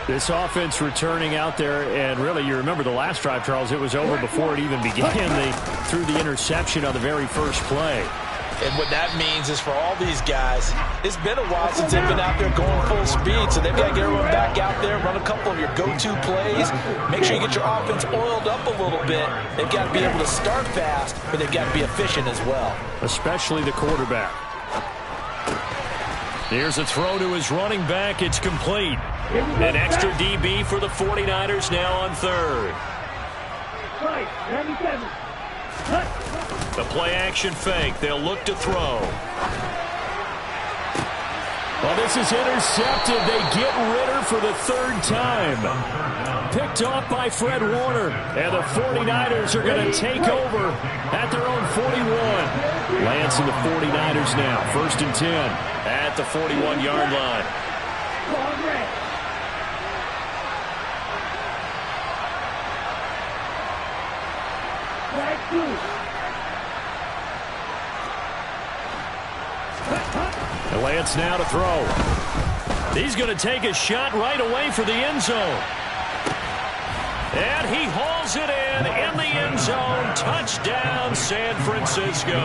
S6: This offense returning out there, and really, you remember the last drive, Charles, it was over before it even began. They threw the interception on the very first play.
S4: And what that means is for all these guys, it's been a while since they've been out there going full speed, so they've got to get everyone back out there, run a couple of your go-to plays, make sure you get your offense oiled up a little bit. They've got to be able to start fast, but they've got to be efficient as well.
S6: Especially the quarterback.
S1: Here's a throw to his running back. It's complete. An extra DB for the 49ers now on third. The play-action fake. They'll look to throw.
S6: Well, this is intercepted. They get Ritter for the third time. Picked off by Fred Warner. And the 49ers are going to take over at their own 41. Lance and the 49ers now. 1st and 10
S1: at the 41-yard line.
S6: And Lance now to throw.
S1: He's going to take a shot right away for the end zone. And he hauls it in the end zone. Touchdown, San Francisco.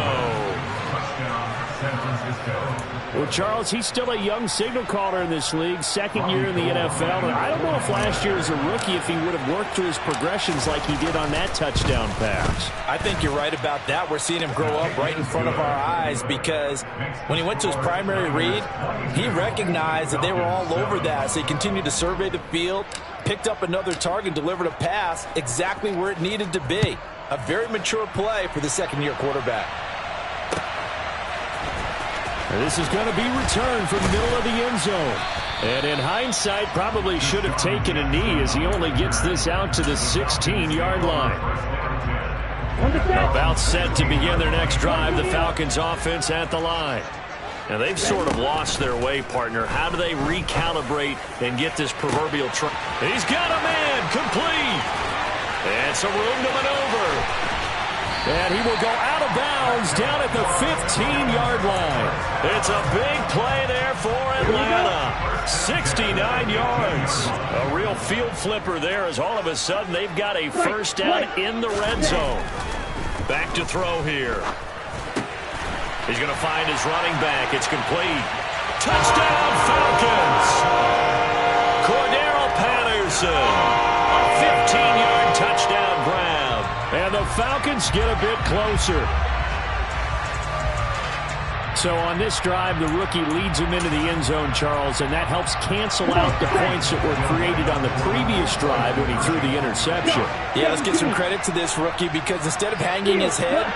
S6: Well, Charles, he's still a young signal caller in this league, 2nd year in the NFL. And I don't know if last year as a rookie if he would have worked through his progressions like he did on that touchdown pass.
S4: I think you're right about that. We're seeing him grow up right in front of our eyes because when he went to his primary read, he recognized that they were all over that. So he continued to survey the field, picked up another target, delivered a pass exactly where it needed to be. A very mature play for the 2nd-year quarterback.
S6: This is going to be returned from the middle of the end zone. And in hindsight, probably should have taken a knee as he only gets this out to the 16-yard line.
S1: About set to begin their next drive, the Falcons offense at the line. Now, they've sort of lost their way, partner. How do they recalibrate and get this proverbial truck? He's got a man, complete. And some room to maneuver.
S6: And he will go out of bounds down at the 15-yard line.
S1: It's a big play there for Atlanta. 69 yards. A real field flipper there as all of a sudden they've got a first down in the red zone. Back to throw here. He's going to find his running back. It's complete. Touchdown, Falcons. Cordero Patterson. A 15-yard touchdown grab.
S6: And the Falcons get a bit closer. So on this drive, the rookie leads him into the end zone, Charles, and that helps cancel out the points that were created on the previous drive when he threw the interception.
S4: Yeah, let's give some credit to this rookie because instead of hanging his head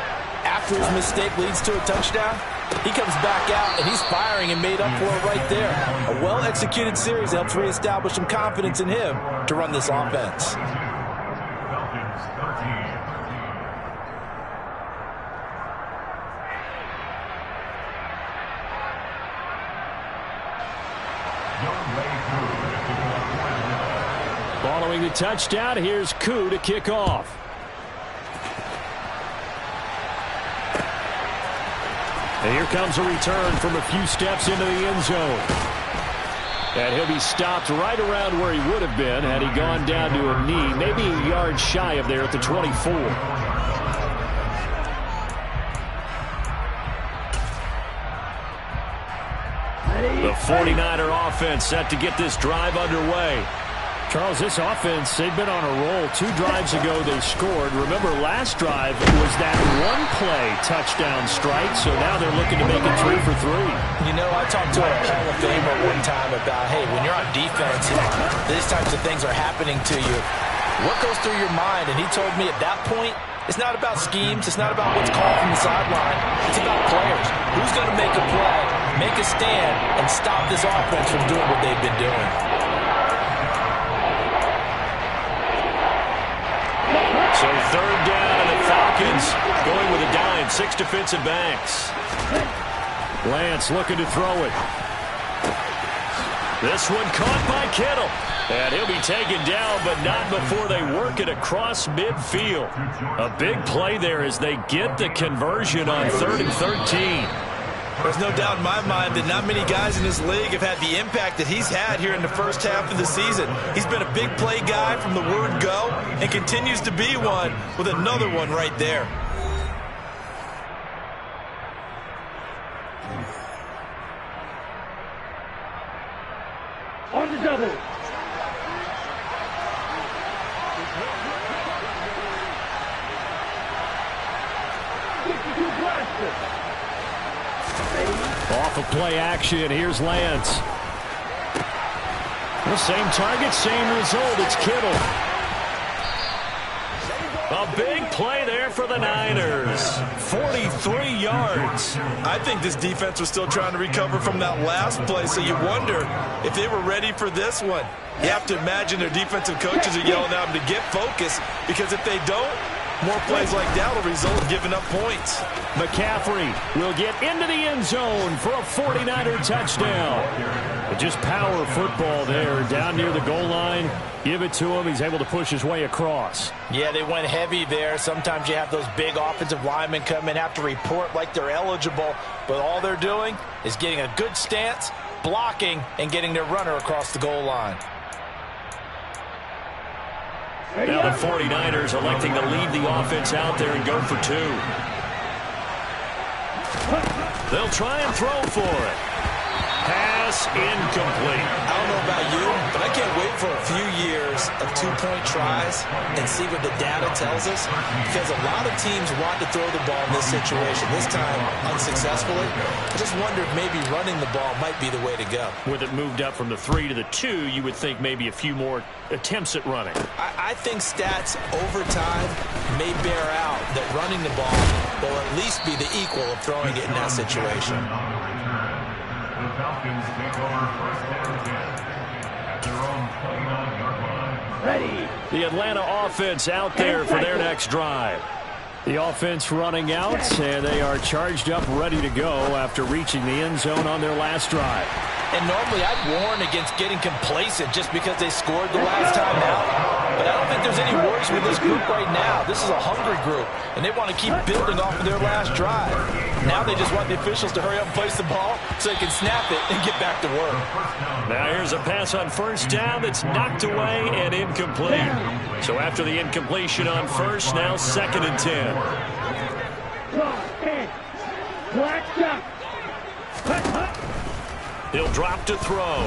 S4: after his mistake leads to a touchdown, he comes back out and he's firing and made up for it right there. A well-executed series helps reestablish some confidence in him to run this offense.
S6: Following the touchdown, here's Koo to kick off. And here comes a return from a few steps into the end zone. And he'll be stopped right around where he would have been had he gone down to a knee, maybe a yard shy of there at the 24.
S1: The 49er offense set to get this drive underway.
S6: Charles, this offense, they've been on a roll. 2 drives ago they scored. Remember, last drive was that one-play touchdown strike, so now they're looking to make it 3 for 3.
S4: You know, I talked to a Hall of Famer one time about, hey, when you're on defense, these types of things are happening to you. What goes through your mind? And he told me at that point, it's not about schemes. It's not about what's called from the sideline. It's about players. Who's going to make a play, make a stand, and stop this offense from doing what they've been doing?
S1: So 3rd down, and the Falcons going with a dime. 6 defensive backs.
S6: Lance looking to throw it.
S1: This one caught by Kittle. And he'll be taken down, but not before they work it across midfield. A big play there as they get the conversion on 3rd and 13.
S3: There's no doubt in my mind that not many guys in this league have had the impact that he's had here in the first half of the season. He's been a big play guy from the word go and continues to be one with another one right there.
S2: On the double.
S6: Off of play action, here's Lance. The same target, same result. It's Kittle.
S1: A big play there for the Niners. 43 yards.
S3: I think this defense was still trying to recover from that last play, so you wonder if they were ready for this one. You have to imagine their defensive coaches are yelling at them to get focused, because if they don't, more plays like that will result in giving up points.
S6: McCaffrey will get into the end zone for a 49er touchdown. But just power football there down near the goal line. Give it to him. He's able to push his way across.
S4: Yeah, they went heavy there. Sometimes you have those big offensive linemen come in, have to report like they're eligible. But all they're doing is getting a good stance, blocking, and getting their runner across the goal line.
S1: Now the 49ers electing to leave the offense out there and go for 2. They'll try and throw for it. Pass incomplete.
S3: I don't know about you, but I can't wait for a few years of 2-point tries and see what the data tells us, because a lot of teams want to throw the ball in this situation, this time unsuccessfully. I just wonder if maybe running the ball might be the way to go.
S1: With it moved up from the 3 to the 2, you would think maybe a few more attempts at running.
S3: I think stats over time may bear out that running the ball will at least be the equal of throwing it in that situation.
S5: The Falcons take over 1st and 10 at their own 29-yard line.
S2: Ready.
S6: The Atlanta offense out there for their next drive. The offense running out, and they are charged up, ready to go after reaching the end zone on their last drive.
S4: And normally I'd warn against getting complacent just because they scored the last time out. But I don't think there's any worries with this group right now. This is a hungry group, and they want to keep building off of their last drive. Now they just want the officials to hurry up and place the ball so they can snap it and get back to work.
S1: Now here's a pass on 1st down that's knocked away and incomplete. So after the incompletion on 1st, now 2nd and 10.
S2: Black shot.
S1: He'll drop to throw.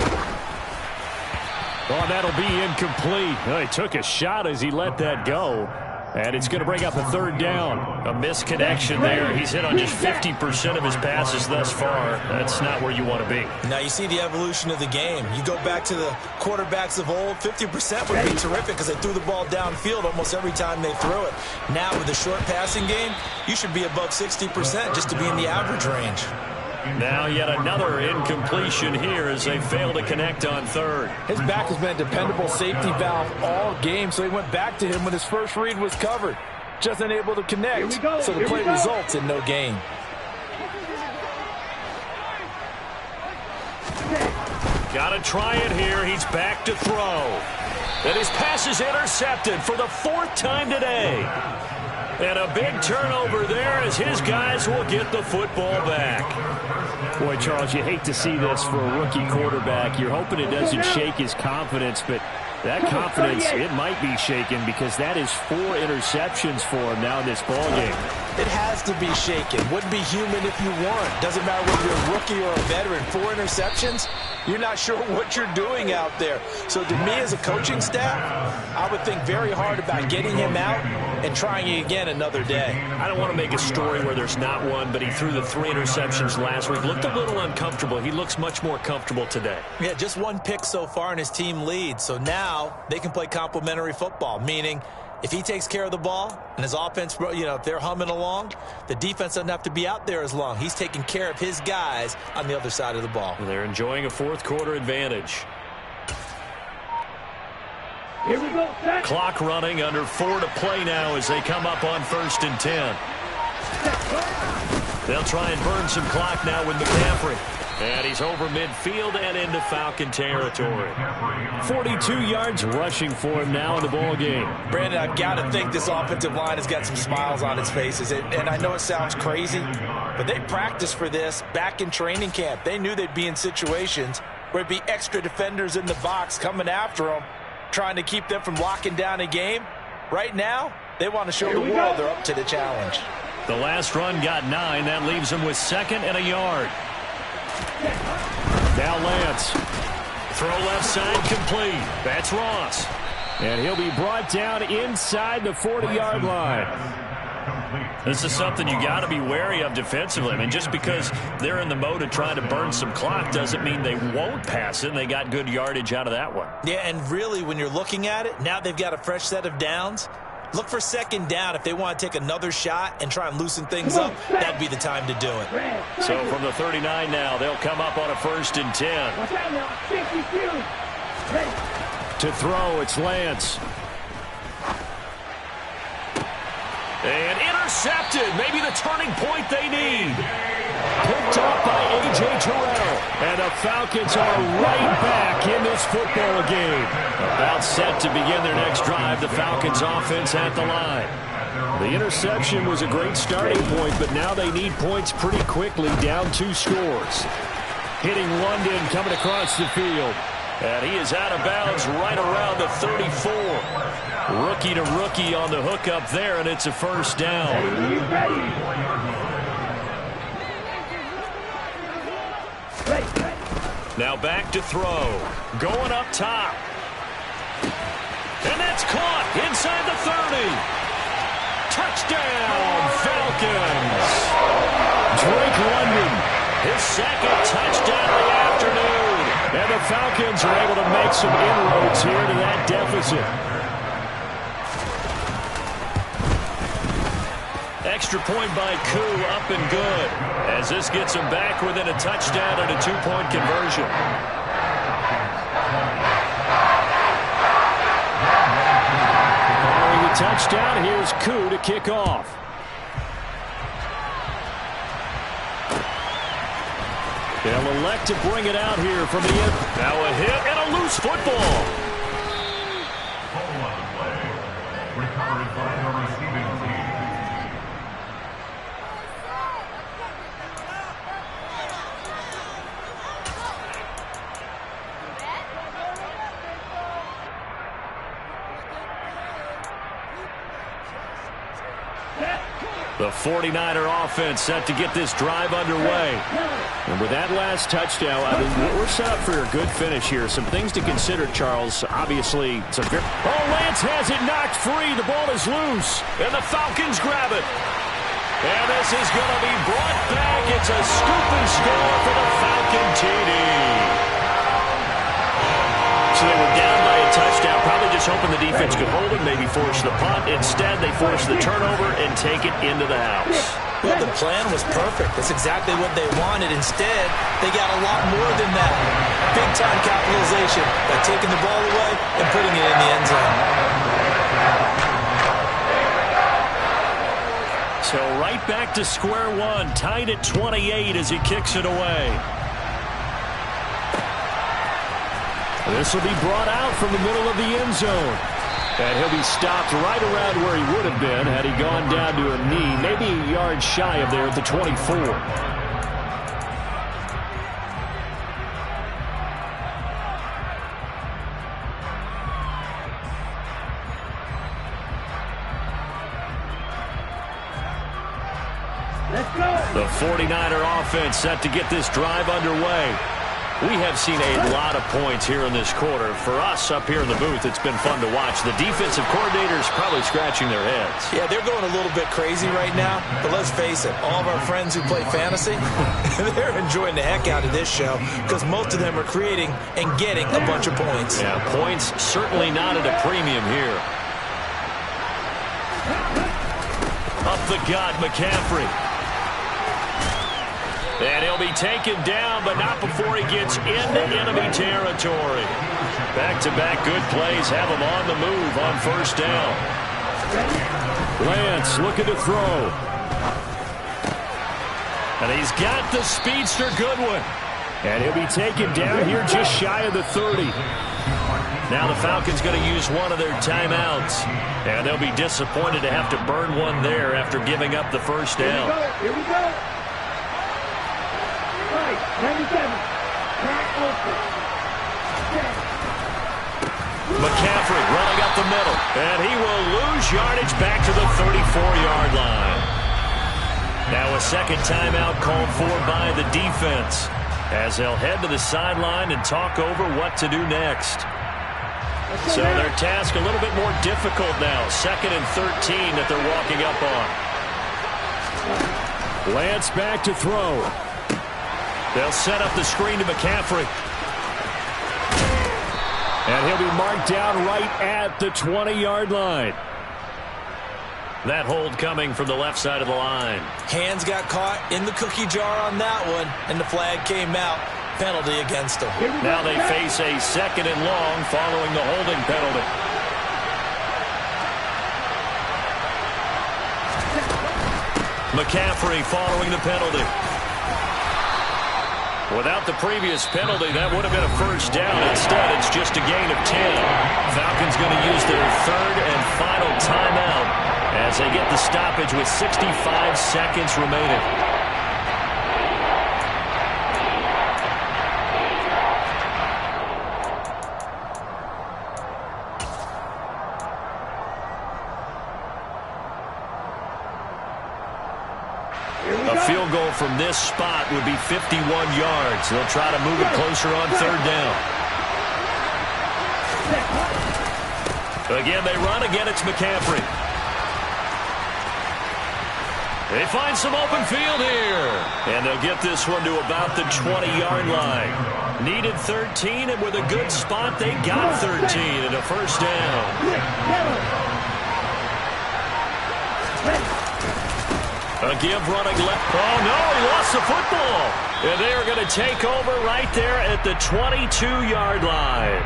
S6: Oh, that'll be incomplete. Oh, he took a shot as he let that go. And it's going to bring up a 3rd down.
S1: A misconnection there. He's hit on just 50% of his passes thus far. That's not where you want to be.
S3: Now you see the evolution of the game. You go back to the quarterbacks of old, 50% would be terrific because they threw the ball downfield almost every time they threw it. Now with the short passing game, you should be above 60% just to be in the average range.
S1: Now yet another incompletion here as they fail to connect on 3rd.
S4: His back has been a dependable safety valve all game, so he went back to him when his first read was covered. Just unable to connect, so the play results in no gain.
S1: Got to try it here. He's back to throw. And his pass is intercepted for the 4th time today. And a big turnover there as his guys will get the football back.
S6: Boy, Charles, you hate to see this for a rookie quarterback. You're hoping it doesn't shake his confidence, but That confidence, it might be shaken because that is 4 interceptions for him now in this ball game.
S3: It has to be shaken. Wouldn't be human if you weren't. Doesn't matter whether you're a rookie or a veteran. 4 interceptions, you're not sure what you're doing out there. So to me as a coaching staff, I would think very hard about getting him out and trying it again another day.
S1: I don't want to make a story where there's not one, but he threw the 3 interceptions last week. Looked a little uncomfortable. He looks much more comfortable today.
S3: Yeah, just 1 pick so far and his team leads. So now they can play complementary football, meaning if he takes care of the ball and his offense, if they're humming along, the defense doesn't have to be out there as long. He's taking care of his guys on the other side of the ball.
S1: They're enjoying a 4th quarter advantage.
S2: Here we go, set.
S1: Clock running, under 4 to play now as they come up on 1st and 10. They'll try and burn some clock now with McCaffrey. And he's over midfield and into Falcon territory.
S6: 42 yards rushing for him now in the ball game.
S3: Brandon, I've got to think this offensive line has got some smiles on its faces. And I know it sounds crazy, but they practiced for this back in training camp. They knew they'd be in situations where it'd be extra defenders in the box coming after them, trying to keep them from locking down a game. Right now, they want to show the world they're up to the challenge.
S1: The last run got 9. That leaves them with 2nd and a yard.
S6: Now Lance.
S1: Throw left side complete. That's Ross.
S6: And he'll be brought down inside the 40-yard line.
S1: This is something you got to be wary of defensively. I mean, just because they're in the mode of trying to burn some clock doesn't mean they won't pass it. And they got good yardage out of that one.
S3: Yeah, and really, when you're looking at it, now they've got a fresh set of downs. Look for 2nd down. If they want to take another shot and try and loosen things up, that'd be the time to do it.
S1: So from the 39 now, they'll come up on a 1st and 10.
S2: Watch out now, 52.
S6: To throw, it's Lance.
S1: And intercepted. Maybe the turning point they need.
S6: Picked off by A.J. Terrell. And the Falcons are right back in this football game.
S1: About set to begin their next drive. The Falcons offense at the line.
S6: The interception was a great starting point, but now they need points pretty quickly, down 2 scores. Hitting London coming across the field.
S1: And he is out of bounds right around the 34. Rookie to rookie on the hook up there, and it's a 1st down. Now back to throw. Going up top. And that's caught inside the 30. Touchdown, Falcons.
S6: Drake London.
S1: His 2nd touchdown of the afternoon.
S6: And the Falcons are able to make some inroads here to that deficit.
S1: Extra point by Koo, up and good. As this gets them back within a touchdown and a 2-point conversion.
S6: Following the touchdown, here's Koo to kick off. They'll elect to bring it out here from the end.
S1: Now a hit and a loose football.
S5: Hold on the play. Recovered by the receiving team.
S1: The 49er offense set to get this drive underway.
S6: And with that last touchdown, I mean, we're set up for a good finish here. Some things to consider, Charles. Obviously, it's a very...
S1: Oh, Lance has it knocked free. The ball is loose. And the Falcons grab it. And this is going to be brought back. It's a scoop and score for the Falcon TD. So they were down by a touchdown, probably just hoping the defense could hold it, maybe force the punt. Instead, they force the turnover and take it into the house.
S3: Well, the plan was perfect. That's exactly what they wanted. Instead, they got a lot more than that. Big-time capitalization by taking the ball away and putting it in the end zone.
S1: So right back to square one, tied at 28 as he kicks it away.
S6: This will be brought out from the middle of the end zone. And he'll be stopped right around where he would have been had he gone down to a knee, maybe a yard shy of there at the 24.
S1: The 49er offense set to get this drive underway. We have seen a lot of points here in this quarter. For us up here in the booth, it's been fun to watch. The defensive coordinators probably scratching their heads.
S3: Yeah, they're going a little bit crazy right now. But let's face it, all of our friends who play fantasy, they're enjoying the heck out of this show because most of them are creating and getting a bunch of points.
S1: Yeah, points certainly not at a premium here. Up the gut, McCaffrey. And he'll be taken down, but not before he gets into enemy territory. Back-to-back good plays have him on the move on first down.
S6: Lance looking to throw.
S1: And he's got the speedster Goodwin.
S6: And he'll be taken down here just shy of the 30.
S1: Now the Falcons going to use one of their timeouts. And they'll be disappointed to have to burn one there after giving up the first down.
S2: Here we go. Right, 97. Track open.
S1: McCaffrey running up the middle. And he will lose yardage back to the 34-yard line. Now a second timeout called for by the defense, as they'll head to the sideline and talk over what to do next. So their task a little bit more difficult now. 2nd and 13 that they're walking up on.
S6: Lance back to throw.
S1: They'll set up the screen to McCaffrey.
S6: And he'll be marked down right at the 20-yard line.
S1: That hold coming from the left side of the line.
S3: Hands got caught in the cookie jar on that one, and the flag came out. Penalty against them.
S1: Now they face a 2nd and long following the holding penalty. McCaffrey following the penalty. Without the previous penalty, that would have been a first down. Instead, it's just a gain of 10. Falcons going to use their 3rd and final timeout as they get the stoppage with 65 seconds remaining. A field goal from this spot would be 51 yards. They'll try to move it closer on 3rd down. Again, they run. Again, it's McCaffrey. They find some open field here. And they'll get this one to about the 20-yard line. Needed 13, and with a good spot, they got 13 and a first down. A give running left. Oh, no, he lost the football. And they are going to take over right there at the 22-yard line.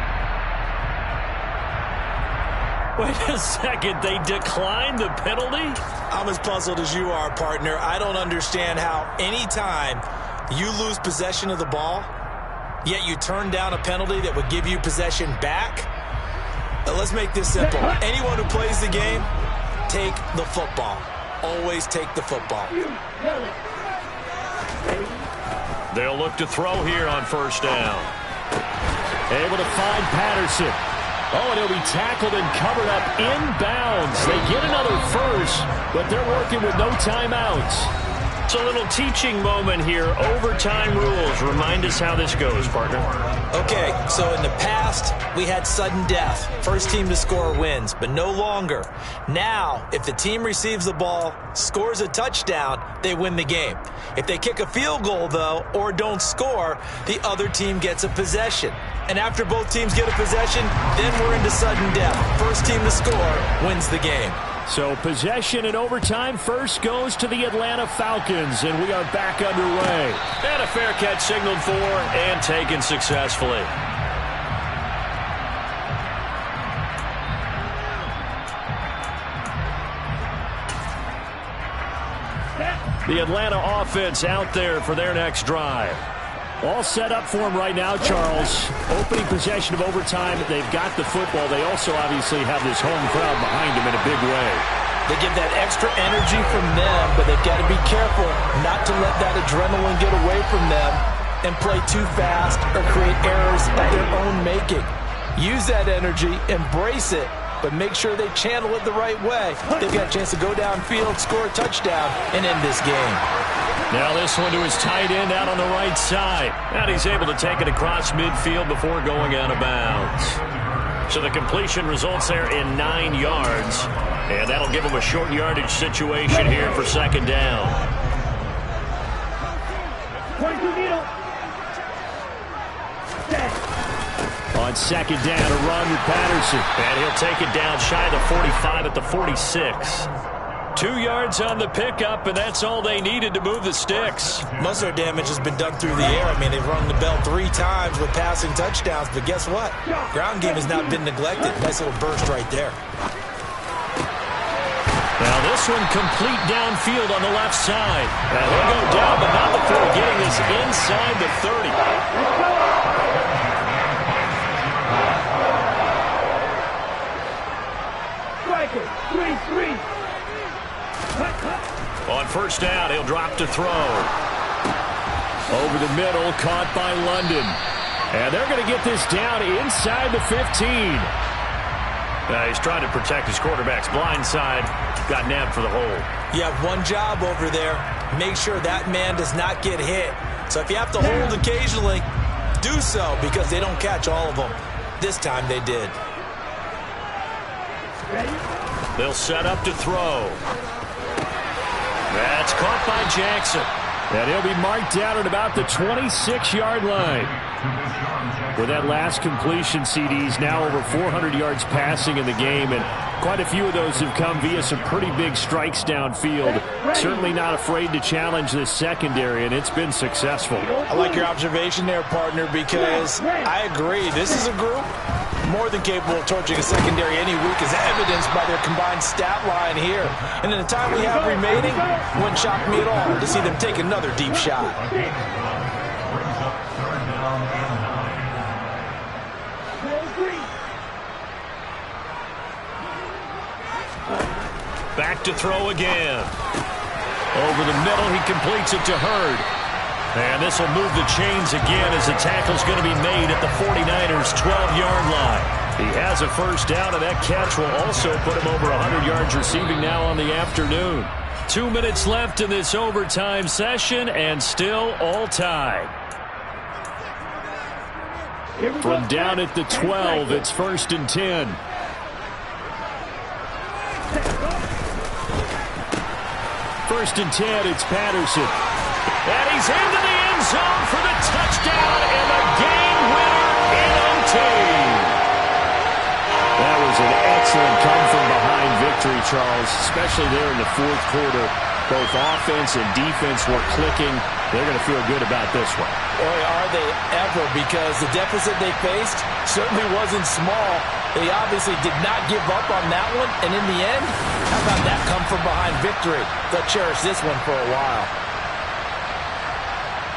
S1: Wait a second. They declined the penalty?
S3: I'm as puzzled as you are, partner. I don't understand how any time you lose possession of the ball, yet you turn down a penalty that would give you possession back. Let's make this simple. Anyone who plays the game, take the football. Always take the football.
S1: They'll look to throw here on first down.
S6: Able to find Patterson. Oh, and he'll be tackled and covered up inbounds. They get another first, but they're working with no timeouts.
S1: It's a little teaching moment here. Overtime rules. Remind us how this goes, partner.
S3: Okay, so in the past, we had sudden death. First team to score wins, but no longer. Now, if the team receives the ball, scores a touchdown, they win the game. If they kick a field goal, though, or don't score, the other team gets a possession. And after both teams get a possession, then we're into sudden death. First team to score wins the game.
S6: So possession in overtime first goes to the Atlanta Falcons, and we are back underway.
S1: And a fair catch signaled for and taken successfully. The Atlanta offense out there for their next drive.
S6: All set up for them right now, Charles. Opening possession of overtime. They've got the football. They also obviously have this home crowd behind them in a big way.
S3: They get that extra energy from them, but they've got to be careful not to let that adrenaline get away from them and play too fast or create errors of their own making. Use that energy, embrace it,
S4: but make sure they channel it the right way. They've got a chance to go downfield, score a touchdown, and end this game.
S1: Now this one to his tight end out on the right side. And he's able to take it across midfield before going out of bounds. So the completion results there in 9 yards. And that'll give him a short yardage situation here for second down.
S6: On second down, a run with Patterson.
S1: And he'll take it down shy of the 45 at the 46. 2 yards on the pickup, and that's all they needed to move the sticks.
S3: Most of their damage has been done through the air. I mean, they've rung the bell 3 times with passing touchdowns, but guess what? Ground game has not been neglected. Nice little burst right there.
S1: Now this one complete downfield on the left side. And he'll go down, but not before getting this inside the 30. On first down, he'll drop to throw.
S6: Over the middle, caught by London. And they're going to get this down inside the 15.
S1: He's trying to protect his quarterback's blind side. Got nabbed for the hold.
S3: You have one job over there. Make sure that man does not get hit. So if you have to hold occasionally, do so because they don't catch all of them. This time they did.
S1: They'll set up to throw. That's caught by Jackson.
S6: And he'll be marked down at about the 26-yard line. With that last completion, CD's now over 400 yards passing in the game, and quite a few of those have come via some pretty big strikes downfield. Certainly not afraid to challenge this secondary, and it's been successful.
S4: I like your observation there, partner, because I agree. This is a group more than capable of torching a secondary any week, as evidenced by their combined stat line here. And in the time we have remaining, wouldn't shock me at all to see them take another deep shot.
S1: Back to throw again. Over the middle, he completes it to Hurd. And this will move the chains again as the tackle's going to be made at the 49ers' 12-yard line. He has a first down, and that catch will also put him over 100 yards receiving now on the afternoon. 2 minutes left in this overtime session, and still all tied.
S6: From down at the 12, it's 1st and 10. First and 10, it's Patterson.
S1: And he's into the end zone for the touchdown and the game winner in OT.
S6: That was an excellent come-from-behind victory, Charles, especially there in the 4th quarter. Both offense and defense were clicking. They're going to feel good about this one.
S4: Boy, are they ever, because the deficit they faced certainly wasn't small. They obviously did not give up on that one, and in the end, how about that come-from-behind victory? They'll cherish this one for a while.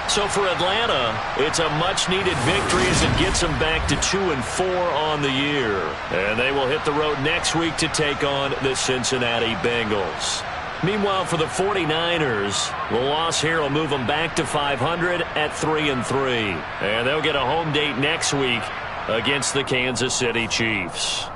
S1: So for Atlanta, it's a much-needed victory as it gets them back to 2-4 on the year. And they will hit the road next week to take on the Cincinnati Bengals. Meanwhile, for the 49ers, the loss here will move them back to 500 at 3-3. And they'll get a home date next week against the Kansas City Chiefs.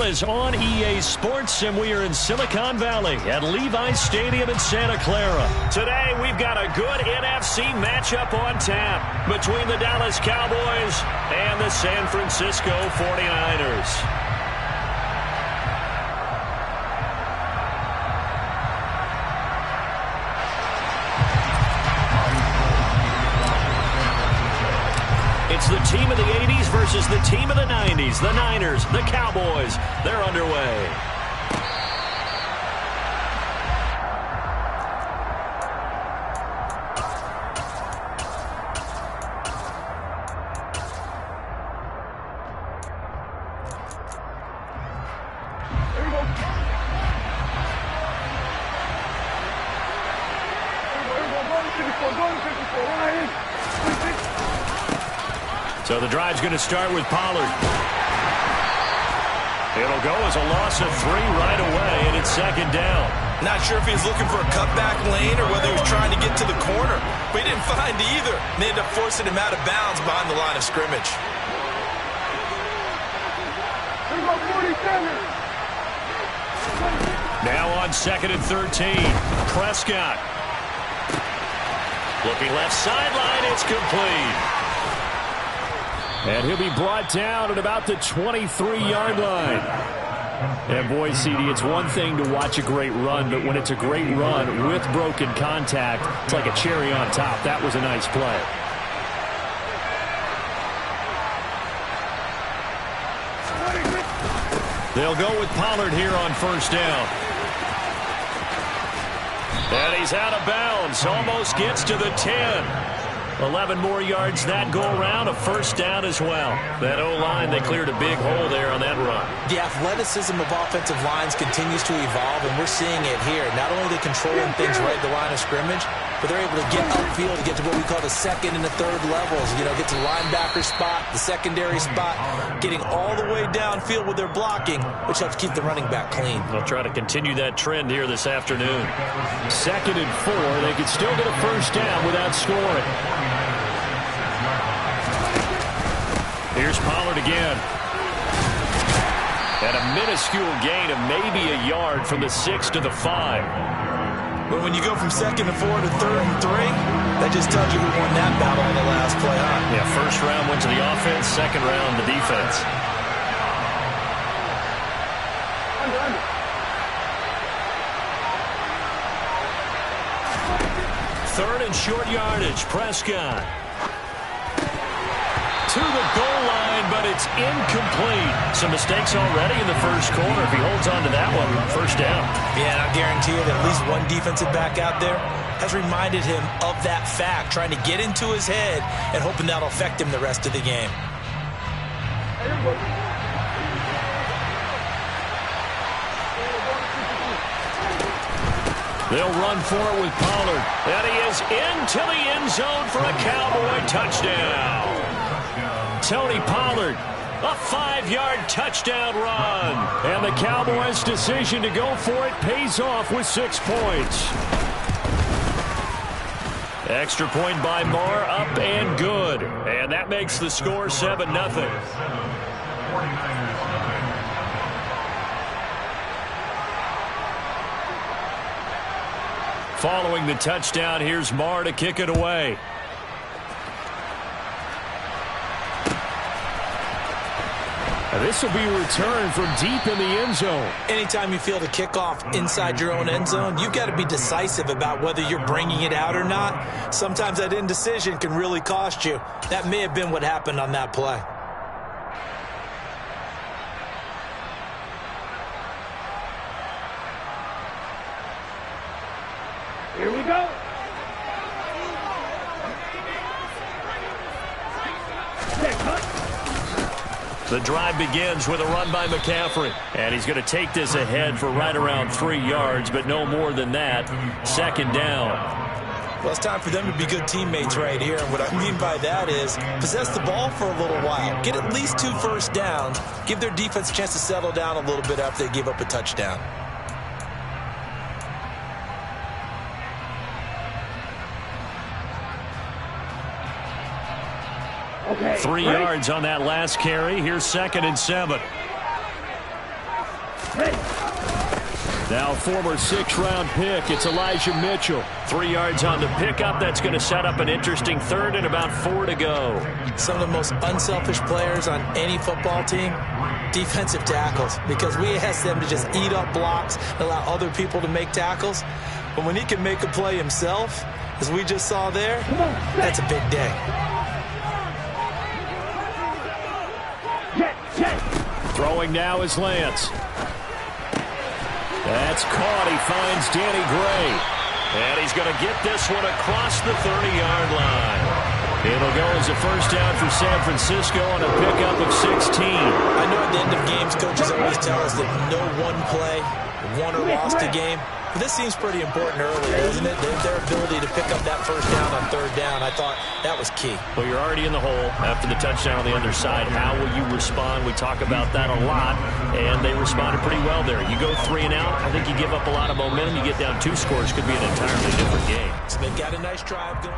S1: is on EA Sports, and we are in Silicon Valley at Levi's Stadium in Santa Clara. Today, we've got a good NFC matchup on tap between the Dallas Cowboys and the San Francisco 49ers. It's the team of the 80s versus the team of the 90s. The Niners, the Cowboys, they're underway. So the drive's going to start with Pollard. It'll go as a loss of 3 right away, and it's second down.
S3: Not sure if he was looking for a cutback lane or whether he was trying to get to the corner, but he didn't find either. And they ended up forcing him out of bounds behind the line of scrimmage.
S1: Now on 2nd and 13, Prescott. Looking left sideline, it's complete.
S6: And he'll be brought down at about the 23-yard line. And boy, CD, it's one thing to watch a great run, but when it's a great run with broken contact, it's like a cherry on top. That was a nice play.
S1: They'll go with Pollard here on first down. And he's out of bounds. Almost gets to the 10. 11 more yards that go around, a first down as well. That O-line, they cleared a big hole there on that run.
S3: The athleticism of offensive lines continues to evolve, and we're seeing it here. Not only are they controlling things right at the line of scrimmage, but they're able to get upfield to get to what we call the second and the third levels. You know, get to the linebacker spot, the secondary spot, getting all the way downfield with their blocking, which helps keep the running back clean.
S1: They'll try to continue that trend here this afternoon.
S6: 2nd and 4. They could still get a first down without scoring.
S1: Here's Pollard again. And a minuscule gain of maybe a yard from the 6 to the 5.
S3: But when you go from 2nd and 4 to 3rd and 3, that just tells you who won that battle on the last play, huh?
S1: Yeah, first round went to the offense, second round the defense. Third and short yardage, Prescott. To the goal line, but it's incomplete. Some mistakes already in the first quarter. If he holds on to that one, first down.
S3: Yeah, and I guarantee you that at least one defensive back out there has reminded him of that fact, trying to get into his head and hoping that'll affect him the rest of the game.
S1: They'll run for it with Pollard. And he is into the end zone for a Cowboy touchdown. Tony Pollard, a 5-yard touchdown run.
S6: And the Cowboys' decision to go for it pays off with 6 points.
S1: Extra point by Marr, up and good. And that makes the score 7-0. Following the touchdown, here's Marr to kick it away.
S6: This will be returned from deep in the end zone.
S3: Anytime you feel the kickoff inside your own end zone, you've got to be decisive about whether you're bringing it out or not. Sometimes that indecision can really cost you. That may have been what happened on that play.
S2: Here we go.
S1: The drive begins with a run by McCaffrey. And he's going to take this ahead for right around 3 yards, but no more than that. Second down.
S3: Well, it's time for them to be good teammates right here. And what I mean by that is possess the ball for a little while. Get at least 2 first downs. Give their defense a chance to settle down a little bit after they give up a touchdown.
S2: Okay.
S1: 3 yards on that last carry. Here's 2nd and 7.
S6: Now former 6th-round pick, it's Elijah Mitchell.
S1: 3 yards on the pickup. That's going to set up an interesting third and about 4 to go.
S3: Some of the most unselfish players on any football team, defensive tackles, because we ask them to just eat up blocks and allow other people to make tackles. But when he can make a play himself, as we just saw there, that's a big day.
S6: Throwing now is Lance. That's caught. He finds Danny Gray.
S1: And he's going to get this one across the 30-yard line. It'll go as a first down for San Francisco on a pickup of 16.
S3: I know at the end of games, coaches always tell us that no one play won or lost a game. But this seems pretty important early, doesn't it? Their ability to pick up that first down on 3rd down, I thought that was key.
S1: Well, you're already in the hole after the touchdown on the other side. How will you respond? We talk about that a lot, and they responded pretty well there. You go 3 and out, I think you give up a lot of momentum. You get down 2 scores, could be an entirely different game.
S3: So they've got a nice drive going.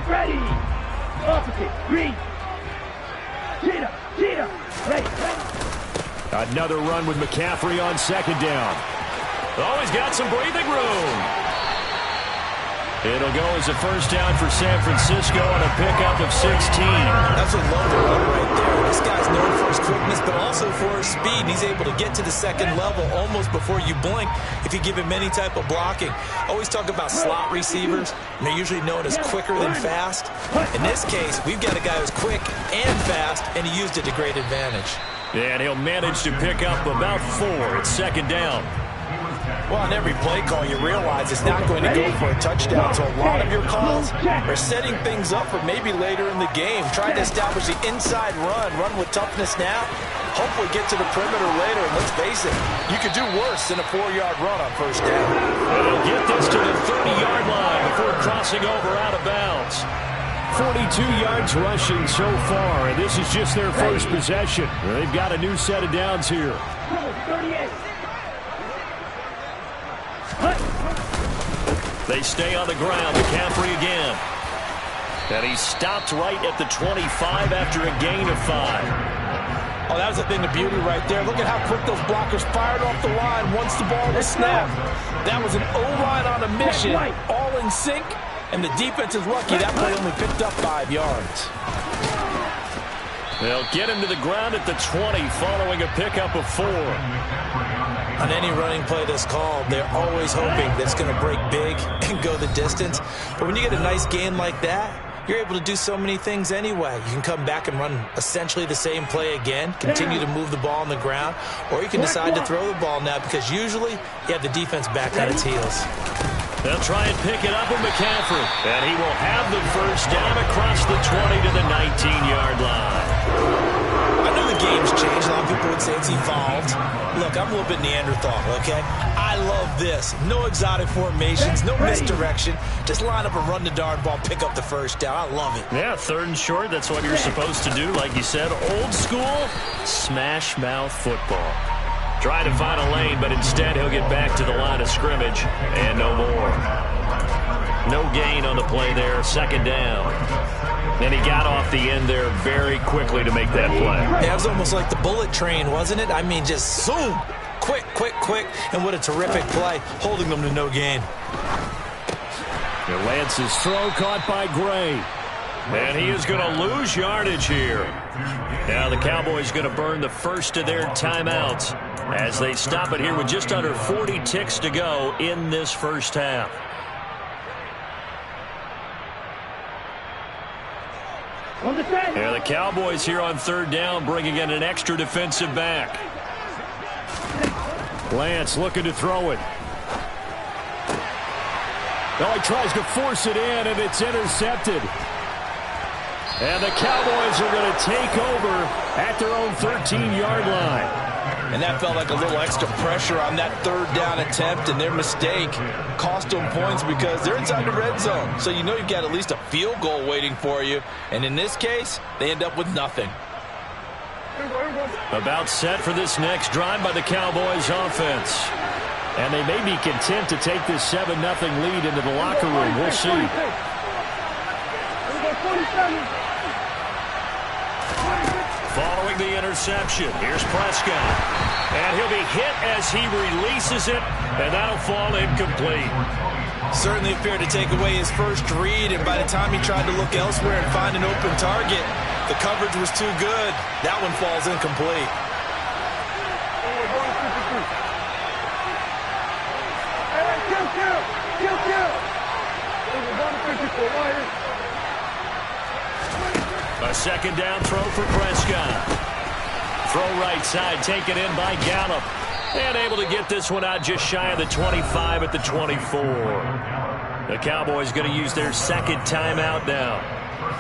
S2: Ready. Opposite, green. Cheetah, ready.
S6: Another run with McCaffrey on 2nd down.
S1: Oh, he's got some breathing room. It'll go as a first down for San Francisco on a pickup of 16.
S3: That's a lovely run right there. This guy's known for his quickness, but also for his speed. He's able to get to the 2nd level almost before you blink if you give him any type of blocking. I always talk about slot receivers, and they're usually known as quicker than fast. In this case, we've got a guy who's quick and fast, and he used it to great advantage.
S1: And he'll manage to pick up about 4. It's 2nd down.
S4: Well, on every play call, you realize it's not going to go for a touchdown. So a lot of your calls are setting things up for maybe later in the game, trying to establish the inside run with toughness now, hopefully get to the perimeter later. And let's face it, you could do worse than a 4-yard run on 1st down.
S1: They'll get this to the 30-yard line before crossing over out of bounds.
S6: 42 yards rushing so far, and this is just their first possession. They've got a new set of downs here.
S2: 38.
S1: They stay on the ground. McCaffrey again. And he stopped right at the 25 after a gain of 5.
S4: Oh, that was a thing of beauty right there. Look at how quick those blockers fired off the line once the ball was snapped. That was an O-line on a mission, all in sync, and the defense is lucky that play only picked up 5 yards.
S1: They'll get him to the ground at the 20 following a pickup of 4.
S3: On any running play that's called, they're always hoping that it's going to break big and go the distance. But when you get a nice gain like that, you're able to do so many things anyway. You can come back and run essentially the same play again, continue to move the ball on the ground, or you can decide to throw the ball now because usually you have the defense back on its heels.
S1: They'll try and pick it up with McCaffrey. And he will have the first down across the 20 to the 19-yard line.
S3: I know the game's changed. A lot of people would say it's evolved. Look, I'm a little bit Neanderthal, okay? I love this. No exotic formations, no misdirection. Just line up and run the darn ball, pick up the first down. I love it.
S1: Yeah, 3rd and short, that's what you're supposed to do. Like you said, old school, smash mouth football. Try to find a lane, but instead he'll get back to the line of scrimmage and no more. No gain on the play there, 2nd down. And he got off the end there very quickly to make that play.
S3: Yeah, it was almost like the bullet train, wasn't it? I mean, just zoom. Quick, and what a terrific play, holding them to no gain.
S6: Lance's throw caught by Gray.
S1: And he is going to lose yardage here. Now the Cowboys going to burn the first of their timeouts as they stop it here with just under 40 ticks to go in this first half. Yeah, the Cowboys here on 3rd down bringing in an extra defensive back.
S6: Lance looking to throw it. Oh, he tries to force it in, and it's intercepted. And the Cowboys are going to take over at their own 13-yard line.
S4: And that felt like a little extra pressure on that 3rd down attempt, and their mistake cost them points because they're inside the red zone. So you know you've got at least a field goal waiting for you. And in this case, they end up with nothing.
S1: About set for this next drive by the Cowboys offense.
S6: And they may be content to take this 7-0 lead into the locker room. We'll see.
S1: Following the interception, here's Prescott. And he'll be hit as he releases it, and that'll fall incomplete.
S3: Certainly appeared to take away his first read, and by the time he tried to look elsewhere and find an open target, the coverage was too good. That one falls incomplete.
S1: A second down throw for Prescott. Throw right side, taken in by Gallup. And able to get this one out just shy of the 25 at the 24. The Cowboys going to use their second timeout now,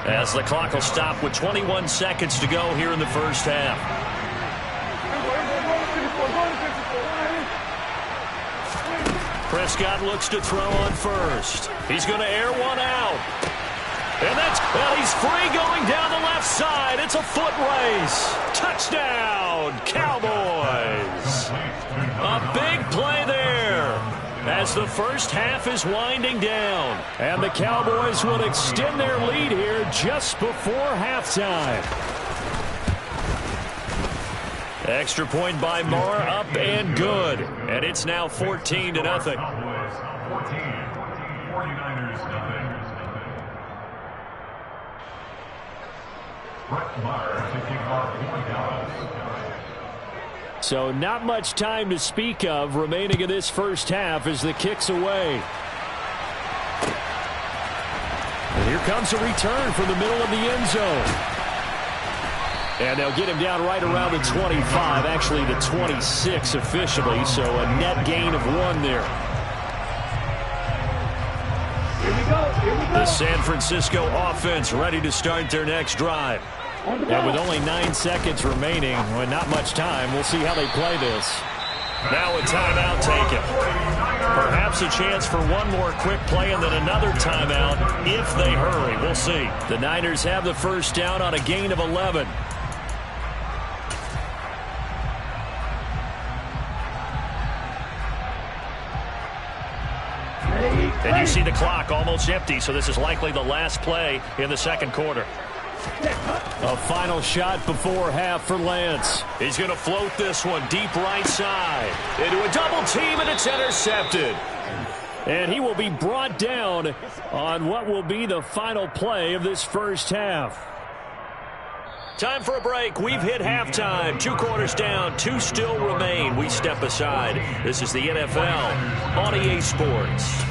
S1: as the clock will stop with 21 seconds to go here in the first half. Prescott looks to throw on first. He's going to air one out. And well, he's free going down the left side. It's a foot race. Touchdown, Cowboys. A big play there as the first half is winding down. And the Cowboys will extend their lead here just before halftime. Extra point by Moore, up and good. And it's now 14-0.
S5: Cowboys 14, 49ers nothing. Brett Maher to kick off for Dallas.
S6: So not much time to speak of remaining in this first half as the kick's away. And here comes a return from the middle of the end zone. And they'll get him down right around the 25, actually the 26 officially, so a net gain of 1 there.
S2: Here we go.
S1: The San Francisco offense ready to start their next drive.
S6: And with only 9 seconds remaining, well, not much time, we'll see how they play this.
S1: Now a timeout taken. Perhaps a chance for one more quick play and then another timeout if they hurry. We'll see. The Niners have the first down on a gain of 11. And you see the clock almost empty, so this is likely the last play in the second quarter.
S6: A final shot before half for Lance.
S1: He's going to float this one deep right side into a double team, and it's intercepted.
S6: And he will be brought down on what will be the final play of this first half.
S1: Time for a break. We've hit halftime. 2 quarters down, 2 still remain. We step aside. This is the NFL on EA Sports.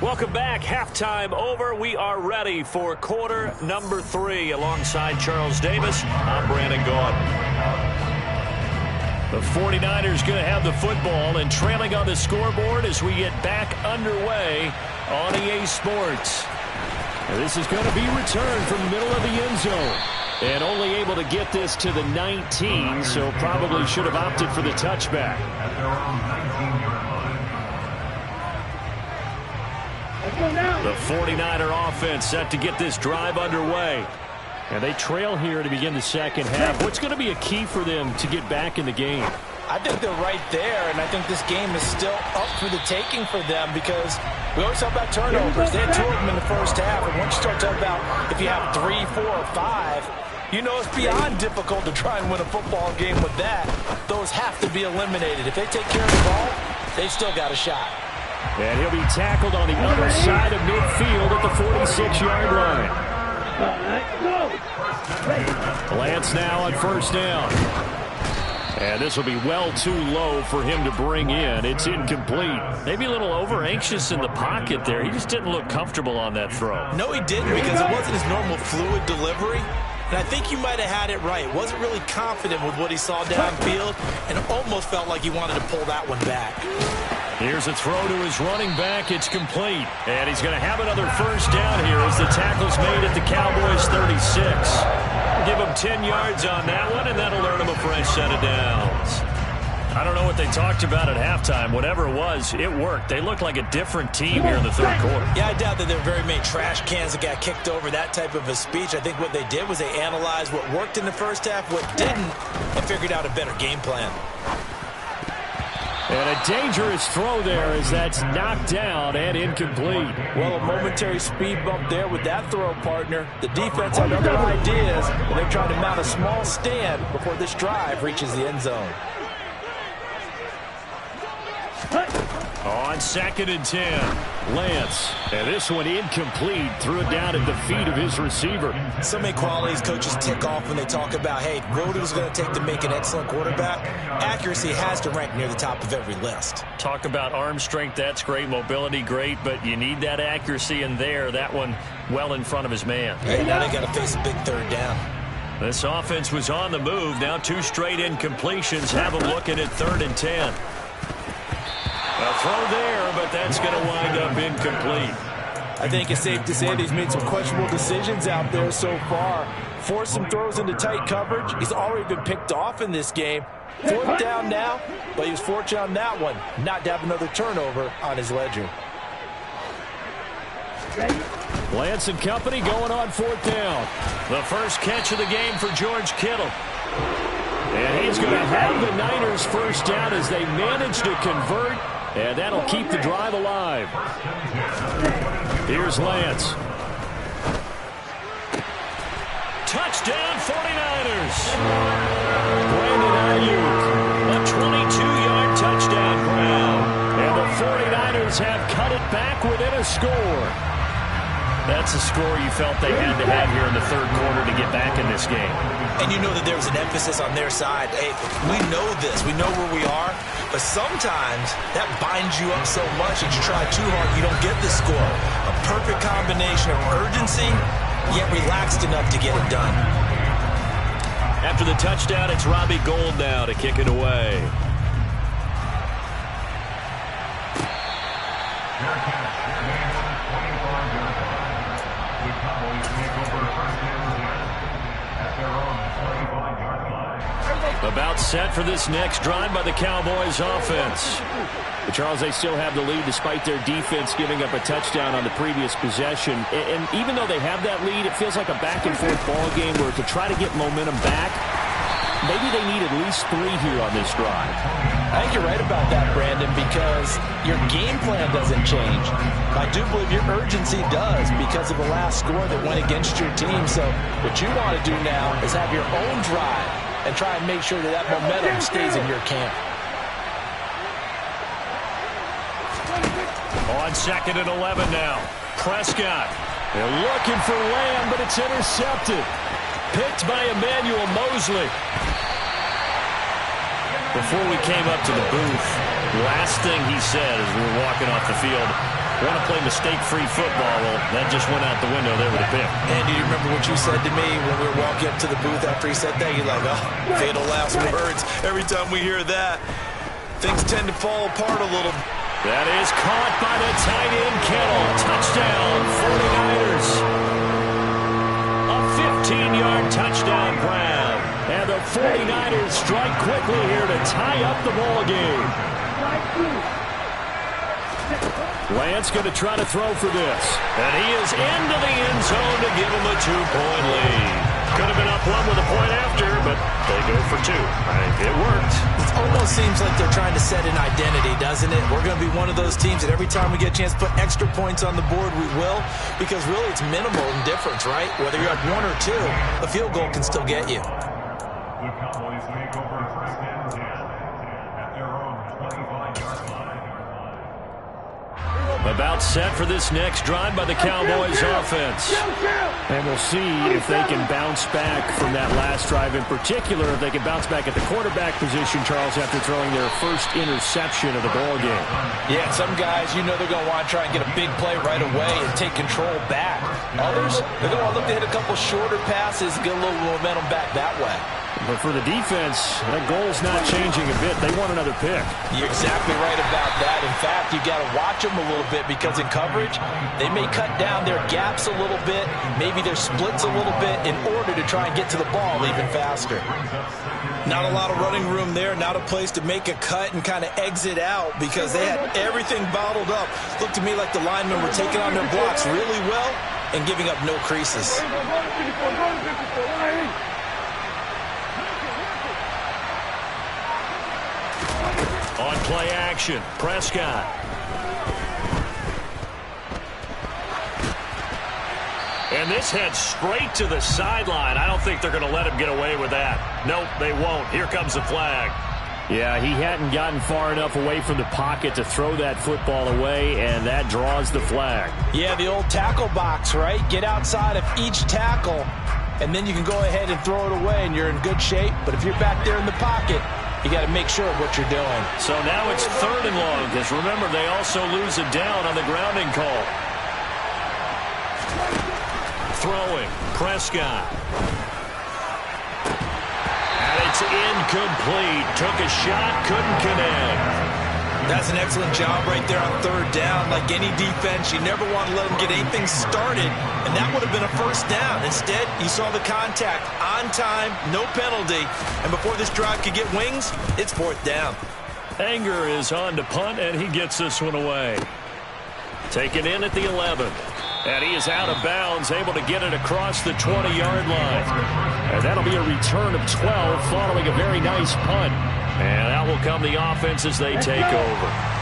S1: Welcome back. Halftime over. We are ready for quarter number 3. Alongside Charles Davis, I'm Brandon Gordon. The 49ers going to have the football and trailing on the scoreboard as we get back underway on EA Sports.
S6: And this is going to be returned from the middle of the end zone. And only able to get this to the 19, so probably should have opted for the touchback.
S5: At their own 19-yard line.
S1: The 49er offense set to get this drive underway.
S6: And they trail here to begin the second half. What's going to be a key for them to get back in the game?
S4: I think they're right there, and I think this game is still up for the taking for them because we always talk about turnovers. They had 2 of them in the first half, and once you start talking about if you have 3, 4, or 5, you know it's beyond difficult to try and win a football game with that. Those have to be eliminated. If they take care of the ball, they've still got a shot.
S6: And he'll be tackled on the other side of midfield at the 46-yard line. Lance now on first down. And this will be well too low for him to bring in. It's incomplete.
S1: Maybe a little over-anxious in the pocket there. He just didn't look comfortable on that throw.
S3: No, he didn't, because it wasn't his normal fluid delivery. And I think you might have had it right. Wasn't really confident with what he saw downfield and almost felt like he wanted to pull that one back.
S1: Here's a throw to his running back. It's complete. And he's going to have another first down here as the tackle's made at the Cowboys' 36. Give him 10 yards on that one, and that'll earn him a fresh set of downs. I don't know what they talked about at halftime. Whatever it was, it worked. They looked like a different team here in the third quarter.
S3: Yeah, I doubt that there were very many trash cans that got kicked over, that type of a speech. I think what they did was they analyzed what worked in the first half, what didn't, and figured out a better game plan.
S6: And a dangerous throw there as that's knocked down and incomplete.
S4: Well, a momentary speed bump there with that throw, partner. The defense had other ideas, and they're trying to mount a small stand before this drive reaches the end zone.
S6: On 2nd and 10, Lance. And this one incomplete. Threw it down at the feet of his receiver.
S3: So many qualities coaches tick off when they talk about, hey, what it was going to take to make an excellent quarterback. Accuracy has to rank near the top of every list.
S1: Talk about arm strength, that's great. Mobility, great. But you need that accuracy in there. That one well in front of his man.
S3: Hey, now they got to face a big third down.
S1: This offense was on the move. Now 2 straight incompletions have them looking at 3rd and 10. A throw there, but that's going to wind up incomplete.
S4: I think it's safe to say that he's made some questionable decisions out there so far. Forced some throws into tight coverage. He's already been picked off in this game. 4th down now, but he was fortunate on that one not to have another turnover on his ledger.
S6: Lance and company going on 4th down.
S1: The first catch of the game for George Kittle.
S6: And he's going to have the Niners first down as they manage to convert. And that'll keep the drive alive. Here's Lance.
S1: Touchdown 49ers. Brandon Ayuk. A 22-yard touchdown grab.
S6: And the 49ers have cut it back within a score.
S1: That's a score you felt they had to have here in the third quarter to get back in this game.
S3: And you know that there was an emphasis on their side. Hey, we know this. We know where we are. But sometimes that binds you up so much that you try too hard, you don't get the score. A perfect combination of urgency, yet relaxed enough to get it done.
S1: After the touchdown, it's Robbie Gould now to kick it away. About set for this next drive by the Cowboys offense.
S6: But Charles, they still have the lead despite their defense giving up a touchdown on the previous possession. And even though they have that lead, it feels like a back-and-forth ball game where to try to get momentum back, maybe they need at least 3 here on this drive.
S4: I think you're right about that, Brandon, because your game plan doesn't change. I do believe your urgency does because of the last score that went against your team. So what you want to do now is have your own drive and try and make sure that that momentum stays in your camp.
S1: On 2nd and 11 now. Prescott.
S6: They're looking for Lamb, but it's intercepted.
S1: Picked by Emmanuel Mosley. Before we came up to the booth, the last thing he said as we were walking off the field, want to play mistake-free football. Well, that just went out the window there with a pick.
S3: And do you remember what you said to me when we were walking up to the booth after he said that? You're like, oh, fatal last words. Every time we hear that, things tend to fall apart a little.
S1: That is caught by the tight end Kittle. Touchdown, 49ers. A 15-yard touchdown grab.
S6: And the 49ers strike quickly here to tie up the ball game. Lance going to try to throw for this.
S1: And he is into the end zone to give him a 2-point lead. Could have been up 1 with a point after, but they go for 2. It worked.
S3: It almost seems like they're trying to set an identity, doesn't it? We're going to be one of those teams that every time we get a chance to put extra points on the board, we will. Because really it's minimal in difference, right? Whether you're at 1 or 2, a field goal can still get you.
S5: The Cowboys take over 1st and 10 at their own 25-yard line.
S1: About set for this next drive by the Cowboys offense.
S6: And we'll see if they can bounce back from that last drive. In particular, if they can bounce back at the quarterback position, Charles, after throwing their first interception of the ball game.
S4: Yeah, some guys, you know they're going to want to try and get a big play right away and take control back. Others, they're going to look to hit a couple shorter passes, get a little momentum back that way.
S6: But for the defense, that goal's not changing a bit. They want another pick.
S4: You're exactly right about that. In fact, you got to watch them a little bit because in coverage, they may cut down their gaps a little bit, maybe their splits a little bit in order to try and get to the ball even faster.
S3: Not a lot of running room there, not a place to make a cut and kind of exit out because they had everything bottled up. Looked to me like the linemen were taking on their blocks really well and giving up no creases.
S1: On play action, Prescott. And this heads straight to the sideline. I don't think they're going to let him get away with that. Nope, they won't. Here comes the flag.
S6: Yeah, he hadn't gotten far enough away from the pocket to throw that football away, and that draws the flag.
S4: Yeah, the old tackle box, right? Get outside of each tackle, and then you can go ahead and throw it away, and you're in good shape. But if you're back there in the pocket, you got to make sure of what you're doing.
S1: So now it's 3rd and long, because remember, they also lose a down on the grounding call. Throwing, Prescott. And it's incomplete. Took a shot, couldn't connect.
S3: That's an excellent job right there on 3rd down. Like any defense, you never want to let them get anything started, and that would have been a 1st down. Instead, you saw the contact on time, no penalty, and before this drive could get wings, it's 4th down.
S1: Anger is on to punt, and he gets this one away. Taken in at the 11. And he is out of bounds, able to get it across the 20-yard line. And that'll be a return of 12 following a very nice punt. And out will come the offense as they take over.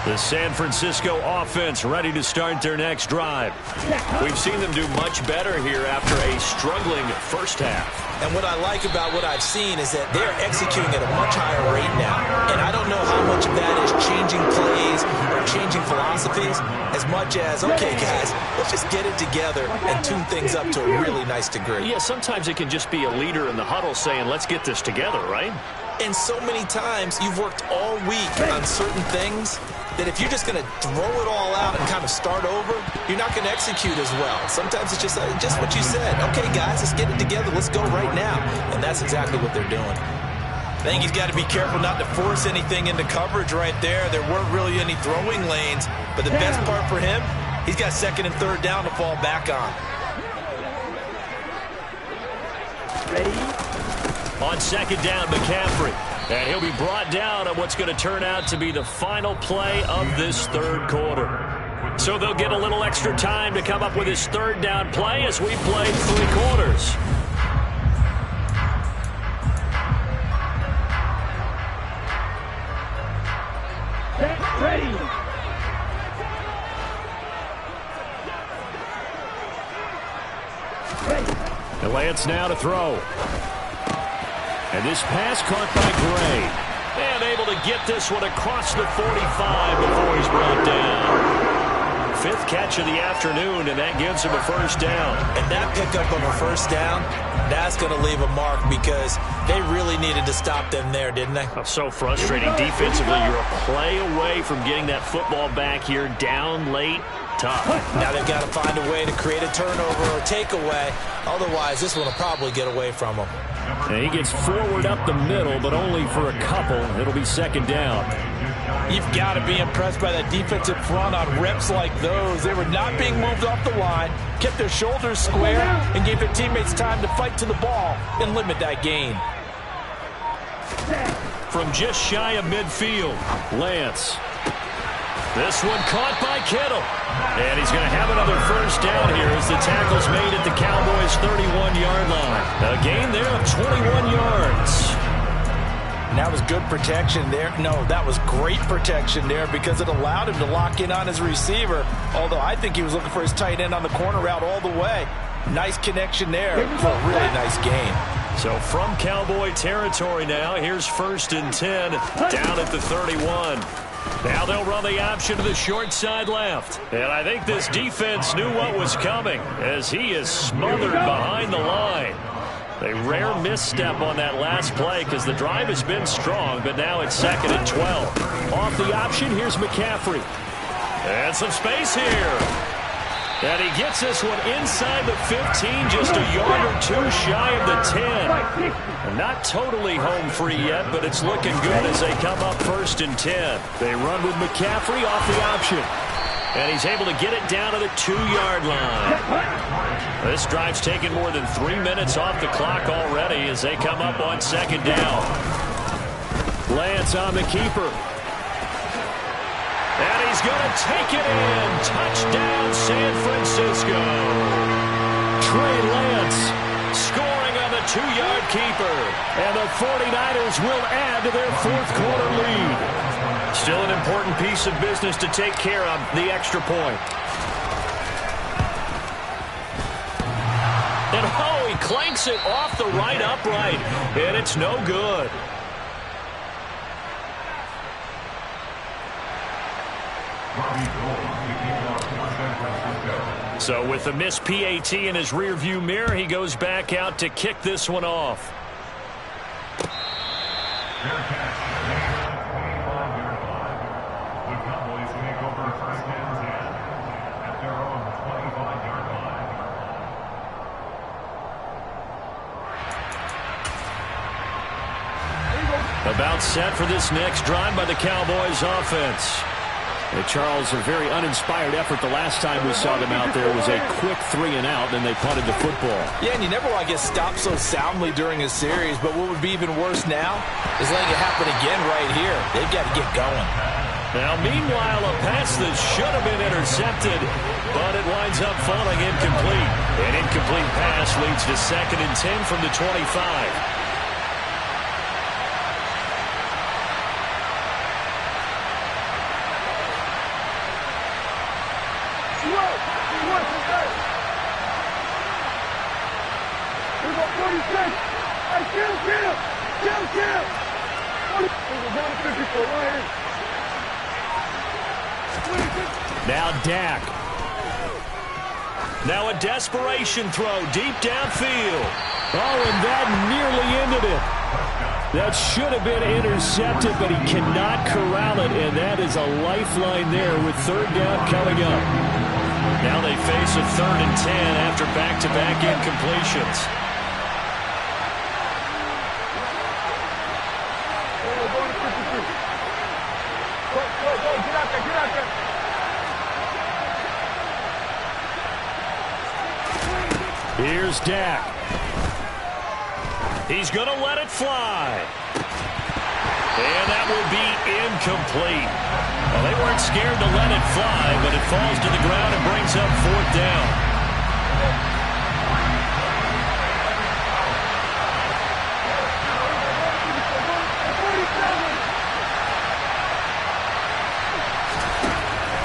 S1: The San Francisco offense ready to start their next drive. We've seen them do much better here after a struggling first half.
S3: And what I like about what I've seen is that they're executing at a much higher rate now. And I don't know how much of that is changing plays or changing philosophies as much as, okay, guys, let's just get it together and tune things up to a really nice degree.
S1: Yeah, sometimes it can just be a leader in the huddle saying, let's get this together, right?
S3: And so many times you've worked all week on certain things that if you're just going to throw it all out and kind of start over, you're not going to execute as well. Sometimes it's just what you said. Okay, guys, let's get it together. Let's go right now. And that's exactly what they're doing. I think he's got to be careful not to force anything into coverage right there. There weren't really any throwing lanes. But the best part for him, he's got 2nd and 3rd down to fall back on.
S1: On 2nd down, McCaffrey. And he'll be brought down on what's going to turn out to be the final play of this 3rd quarter. So they'll get a little extra time to come up with his 3rd down play as we play 3 quarters.
S2: Ready.
S6: The Lance now to throw. And this pass caught by Gray.
S1: And able to get this one across the 45 before he's brought down. 5th catch of the afternoon, and that gives him a 1st down.
S3: And that pickup of a 1st down, that's going to leave a mark because they really needed to stop them there, didn't they?
S1: Oh, so frustrating defensively. You're a play away from getting that football back here down late. Tough.
S3: Now they've got to find a way to create a turnover or takeaway. Otherwise, this one will probably get away from them.
S6: And he gets forward up the middle, but only for a couple. It'll be 2nd down.
S4: You've got to be impressed by that defensive front on reps like those. They were not being moved off the line, kept their shoulders square, and gave their teammates time to fight to the ball and limit that gain.
S1: From just shy of midfield,
S6: Lance.
S1: this one caught by Kittle. And he's going to have another 1st down here as the tackle's made at the Cowboys' 31-yard line. A gain there of 21 yards.
S4: And that was good protection there. No, that was great protection there because it allowed him to lock in on his receiver, although I think he was looking for his tight end on the corner route all the way. Nice connection there for a really nice gain.
S1: So from Cowboy territory now, here's 1st and 10 down at the 31. Now they'll run the option to the short side left. And I think this defense knew what was coming as he is smothered behind the line. A rare misstep on that last play because the drive has been strong, but now it's 2nd and 12.
S6: Off the option, here's McCaffrey.
S1: And some space here. And he gets this one inside the 15, just a yard or two shy of the 10. Not totally home free yet, but it's looking good as they come up 1st and 10.
S6: They run with McCaffrey off the option.
S1: And he's able to get it down to the 2-yard line. This drive's taken more than 3 minutes off the clock already as they come up on 2nd down.
S6: Lance on the keeper.
S1: And he's going to take it in. Touchdown, San Francisco.
S6: Trey Lance
S1: scoring on the 2-yard keeper.
S6: And the 49ers will add to their 4th quarter lead.
S1: Still an important piece of business to take care of, the extra point. And oh, he clanks it off the right upright. And it's no good. So with the missed PAT in his rearview mirror, he goes back out to kick this one off. About set for this next drive by the Cowboys offense.
S6: And Charles, a very uninspired effort the last time we saw them out there was a quick 3-and-out, and they punted the football.
S4: Yeah, and you never want to get stopped so soundly during a series, but what would be even worse now is letting it happen again right here. They've got to get going.
S1: Now, meanwhile, a pass that should have been intercepted, but it winds up falling incomplete. An incomplete pass leads to 2nd and 10 from the 25. Now Dak. Now a desperation throw deep downfield.
S6: Oh, and that nearly ended it. That should have been intercepted, but he cannot corral it, and that is a lifeline there with 3rd down coming up.
S1: Now they face a 3rd and 10 after back-to-back incompletions.
S6: Here's Dak.
S1: He's going to let it fly. And that will be incomplete. Well, they weren't scared to let it fly, but it falls to the ground and brings up 4th down.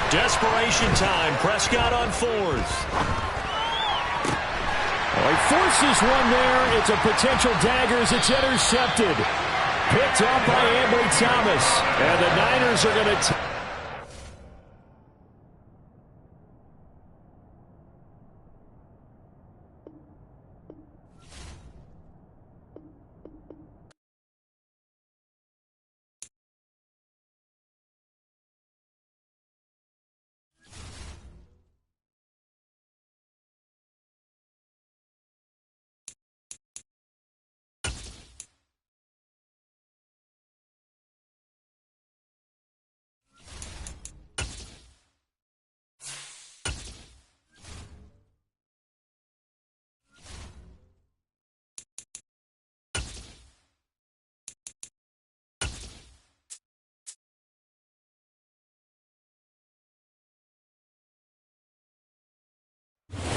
S1: Desperation time. Prescott on 4th.
S6: Well, he forces one there. It's a potential dagger as it's intercepted. Picked up by Ambry Thomas. And the Niners are going to...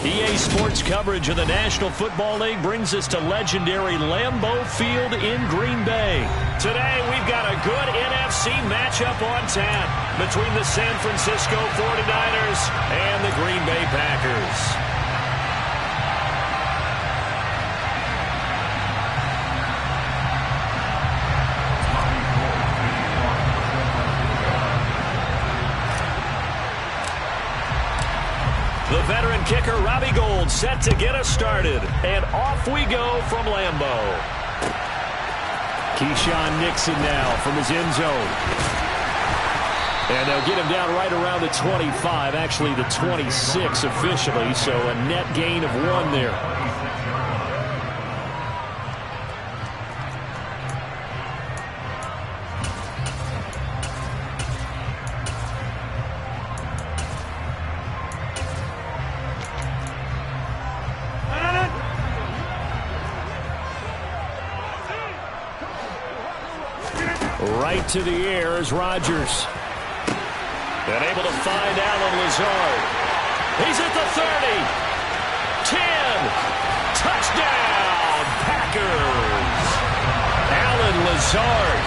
S1: EA Sports coverage of the National Football League brings us to legendary Lambeau Field in Green Bay. Today, we've got a good NFC matchup on tap between the San Francisco 49ers and the Green Bay Packers. The veteran kicker, Robbie Gould, set to get us started. And off we go from Lambeau.
S6: Keyshawn Nixon now from his end zone. And they'll get him down right around the 25, actually the 26 officially, so a net gain of 1 there. Right to the air is Rodgers. And able to find Alan Lazard. He's at the 30. 10. Touchdown, Packers. Alan Lazard,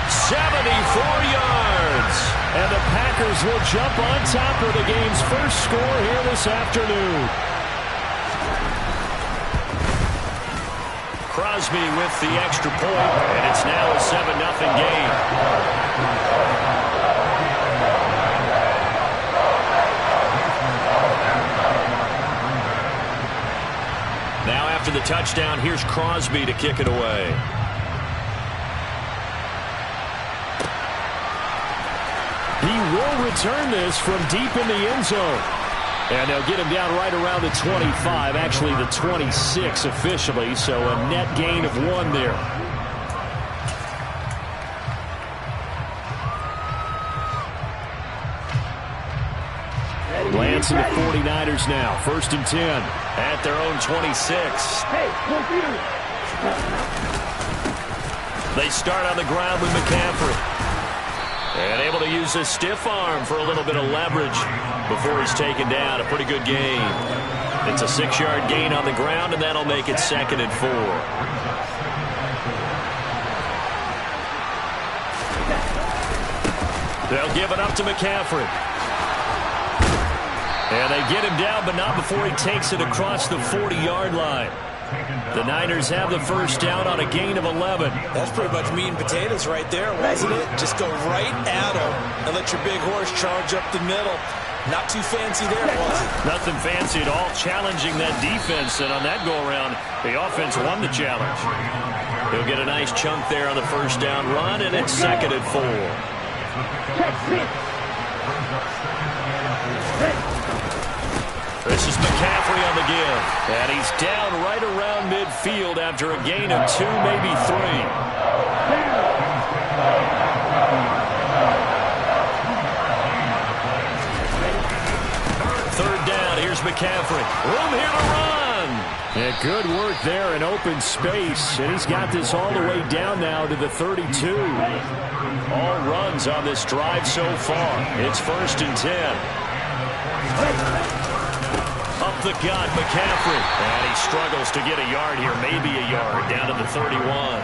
S6: 74 yards. And the Packers will jump on top of the game's first score here this afternoon. Crosby with the extra point, and it's now a 7-0 game. Now after the touchdown, here's Crosby to kick it away. He will return this from deep in the end zone. And they'll get him down right around the 25, actually the 26 officially, so a net gain of 1 there. Lance and the 49ers now, 1st and 10 at their own 26. They start on the ground with McCaffrey. And able to use his stiff arm for a little bit of leverage before he's taken down. A pretty good gain. It's a 6-yard gain on the ground, and that'll make it 2nd and 4. They'll give it up to McCaffrey. And they get him down, but not before he takes it across the 40-yard line. The Niners have the first down on a gain of 11.
S3: That's pretty much meat and potatoes right there, wasn't it? Just go right at them and let your big horse charge up the middle. Not too fancy there, was it?
S1: Nothing fancy at all, challenging that defense. And on that go-around, the offense won the challenge. He'll get a nice chunk there on the first down run, and it's 2nd and 4. This is McCaffrey on the give. And he's down right around midfield after a gain of 2, maybe 3. 3rd down, here's McCaffrey. Room here to run.
S6: Yeah, good work there in open space. And he's got this all the way down now to the 32. All runs on this drive so far. It's 1st and 10. Up the gut, McCaffrey. And he struggles to get a yard here, maybe a yard, down to the 31.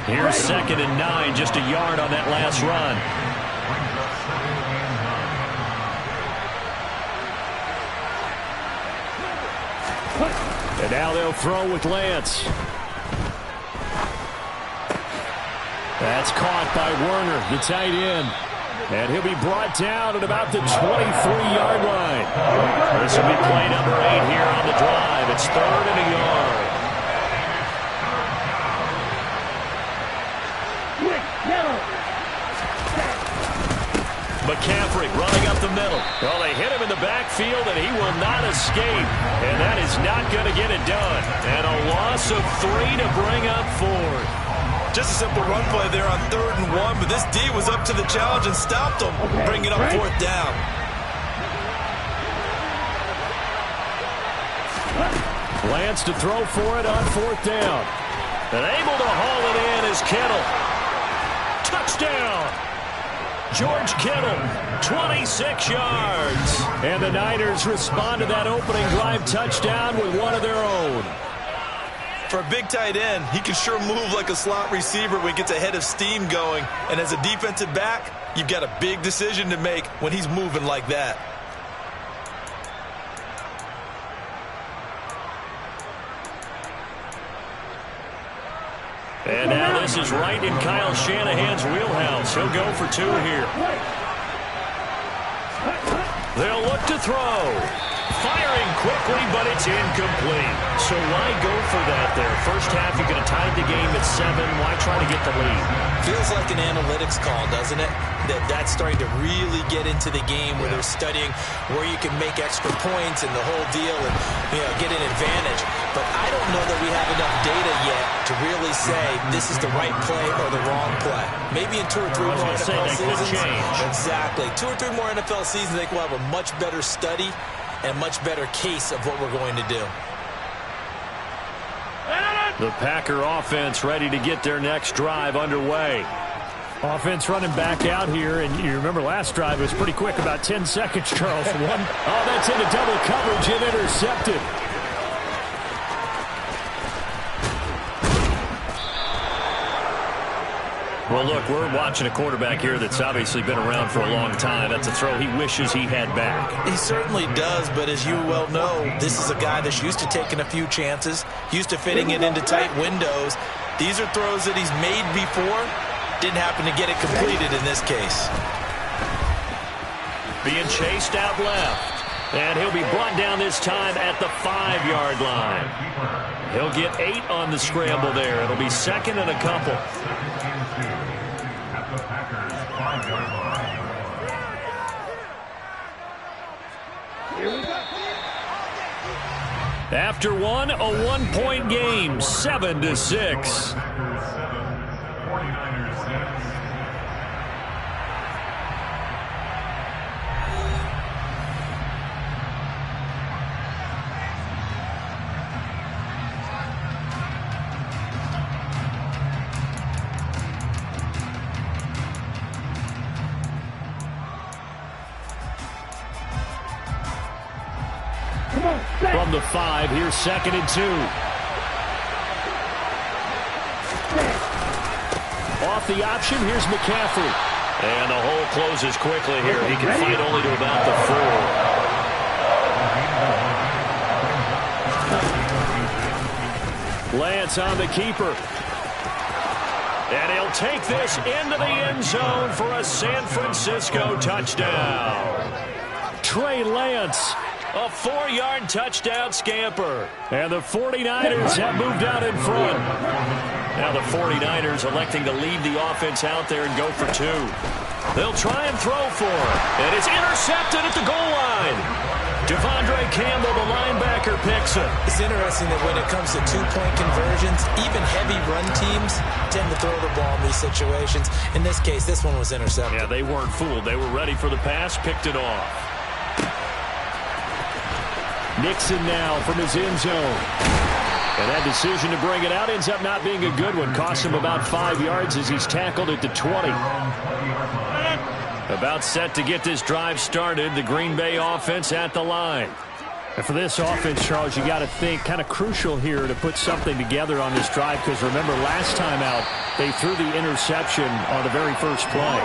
S6: Here's 2nd and 9, just a yard on that last run. And now they'll throw with Lance. That's caught by Werner, the tight end. And he'll be brought down at about the 23-yard line. This will be play number 8 here on the drive. It's 3rd and a yard. McCaffrey running up the middle. Well, they hit him in the backfield, and he will not escape. And that is not going to get it done. And a loss of 3 to bring up 4.
S3: Just a simple run play there on 3rd and 1, but this D was up to the challenge and stopped them, bringing up 4th down.
S6: Lance to throw for it on 4th down.
S1: And able to haul it in is Kittle. Touchdown! George Kittle, 26 yards.
S6: And the Niners respond to that opening drive touchdown with one of their own.
S3: For a big tight end, he can sure move like a slot receiver when he gets a head of steam going. And as a defensive back, you've got a big decision to make when he's moving like that.
S1: And now this is right in Kyle Shanahan's wheelhouse. He'll go for 2 here. They'll look to throw. firing quickly, but it's incomplete. So why go for that there? First half, you could have tied the game at 7. Why try to get the lead?
S3: Feels like an analytics call, doesn't it? That's starting to really get into the game where they're studying where you can make extra points and the whole deal and get an advantage. But I don't know that we have enough data yet to really say this is the right play or the wrong play. Maybe in 2 or 3 more NFL seasons. Exactly. 2 or 3 more NFL seasons, I think we'll have a much better study and much better case of what we're going to do.
S1: The Packer offense ready to get their next drive underway.
S6: Offense running back out here, and you remember last drive was pretty quick, about 10 seconds, Charles. That's into double coverage and intercepted.
S1: Well, look, we're watching a quarterback here that's obviously been around for a long time. That's a throw he wishes he had back.
S3: He certainly does, but as you well know, this is a guy that's used to taking a few chances, used to fitting it into tight windows. These are throws that he's made before. Didn't happen to get it completed in this case.
S1: Being chased out left. And he'll be brought down this time at the 5-yard line. He'll get 8 on the scramble there. It'll be second and a couple.
S5: At the Packers 5-yard line.
S1: After one, a 1-point game, 7-6.
S5: Packers 7, 49ers 6.
S6: From the 5, here's 2nd and 2. Off the option, here's McCaffrey.
S1: And the hole closes quickly here. He can fight only to about the
S6: 4. Lance on the keeper.
S1: And he'll take this into the end zone for a San Francisco touchdown.
S6: Trey Lance.
S1: A 4-yard touchdown scamper.
S6: And the 49ers have moved out in front.
S1: Now the 49ers electing to leave the offense out there and go for 2. They'll try and throw for it. And it's intercepted at the goal line. Devondre Campbell, the linebacker, picks it.
S3: It's interesting that when it comes to 2-point conversions, even heavy run teams tend to throw the ball in these situations. In this case, this one was intercepted.
S1: Yeah, they weren't fooled. They were ready for the pass, picked it off.
S6: Nixon now from his end zone. And that decision to bring it out ends up not being a good one. Cost him about 5 yards as he's tackled at the 20.
S1: About set to get this drive started. The Green Bay offense at the line.
S6: And for this offense, Charles, you got to think kind of crucial here to put something together on this drive, because remember last time out they threw the interception on the very first play.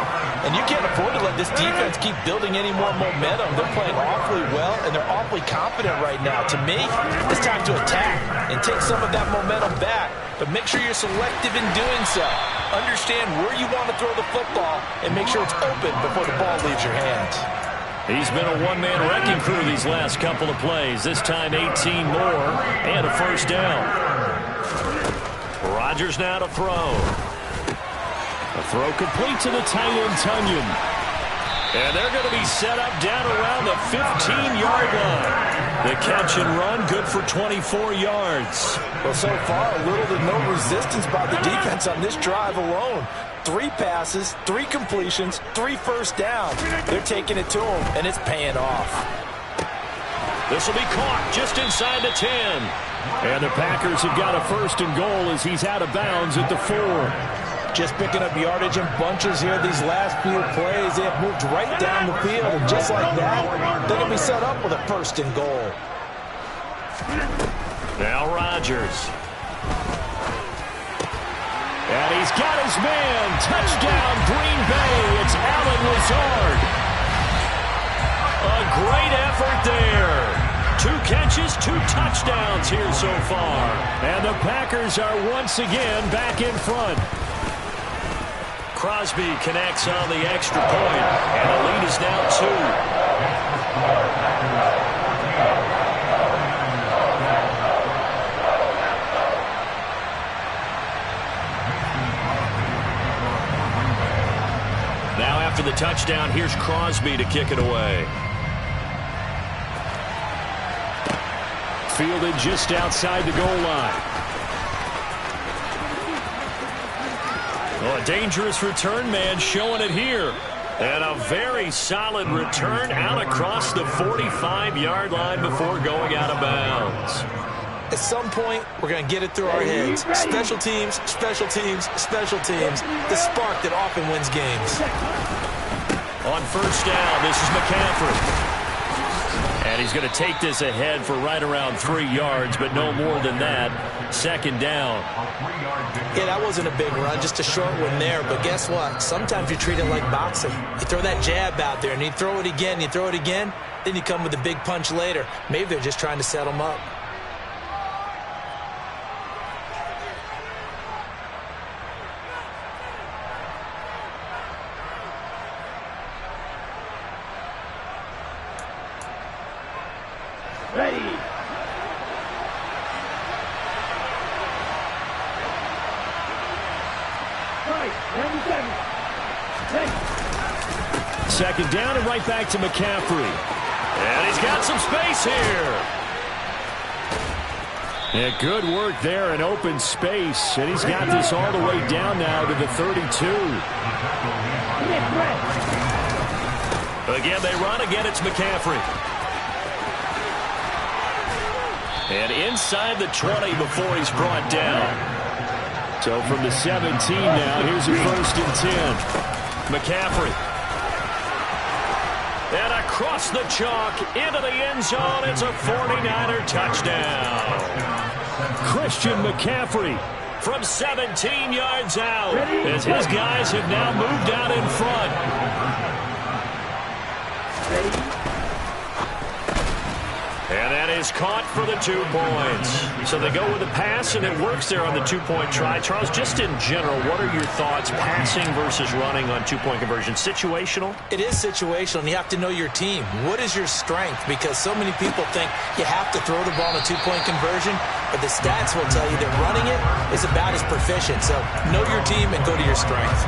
S4: And you can't afford to let this defense keep building any more momentum. They're playing awfully well, and they're awfully confident right now. To me, it's time to attack and take some of that momentum back, but make sure you're selective in doing so. Understand where you want to throw the football and make sure it's open before the ball leaves your hands.
S1: He's been a one-man wrecking crew these last couple of plays. This time 18 more and a first down. Rodgers now to throw.
S6: A throw complete to the tight end, Tunyon.
S1: And they're going to be set up down around the 15-yard line. The catch and run good for 24 yards.
S4: Well, so far, little to no resistance by the defense on this drive alone. 3 passes, 3 completions, 3 first downs. They're taking it to him, and it's paying off.
S1: This will be caught just inside the 10.
S6: And the Packers have got a first and goal as he's out of bounds at the 4.
S4: Just picking up yardage in bunches here these last few plays. They have moved right down the field, and just like that, they're going to be set up with a first and goal.
S1: Now Rodgers.
S6: And he's got his man. Touchdown, Green Bay. It's Allen Lazard.
S1: A great effort there. 2 catches, 2 touchdowns here so far.
S6: And the Packers are once again back in front.
S1: Crosby connects on the extra point, and the lead is now 2. Now after the touchdown, here's Crosby to kick it away.
S6: Fielded just outside the goal line.
S1: Well, a dangerous return man showing it here. And a very solid return out across the 45-yard line before going out of bounds.
S3: At some point, we're going to get it through our heads. Special teams, special teams, special teams. The spark that often wins games.
S1: On first down, this is McCaffrey. And he's going to take this ahead for right around 3 yards, but no more than that. Second down.
S3: Yeah, that wasn't a big run, just a short one there. But guess what? Sometimes you treat it like boxing. You throw that jab out there, and you throw it again, you throw it again, then you come with a big punch later. Maybe they're just trying to set them up.
S2: Ready. Right, 97.
S6: Second down and right back to McCaffrey.
S1: And he's got some space here.
S6: Yeah, good work there in open space. And he's got this all the way down now to the 32.
S1: Again, they run. Again, it's McCaffrey. And inside the 20 before he's brought down.
S6: So from the 17 now, here's a 1st and 10.
S1: McCaffrey. And across the chalk into the end zone. It's a 49er touchdown.
S6: Christian McCaffrey
S1: from 17 yards out as his guys have now moved out in front. And that is caught for the 2 points. So they go with the pass, and it works there on the 2-point try. Charles, just in general, what are your thoughts passing versus running on 2-point conversion? Situational?
S3: It is situational, and you have to know your team. What is your strength? Because so many people think you have to throw the ball on a 2-point conversion, but the stats will tell you that running it is about as proficient. So know your team and go to your strength.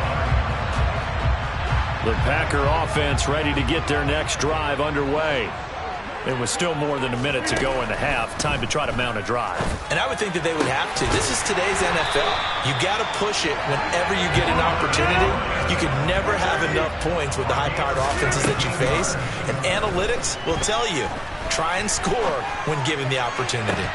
S1: The Packer offense ready to get their next drive underway. It was still more than a minute to go in the half. Time to try to mount a drive.
S3: And I would think that they would have to. This is today's NFL. You got to push it whenever you get an opportunity. You could never have enough points with the high-powered offenses that you face. And analytics will tell you, try and score when given the opportunity.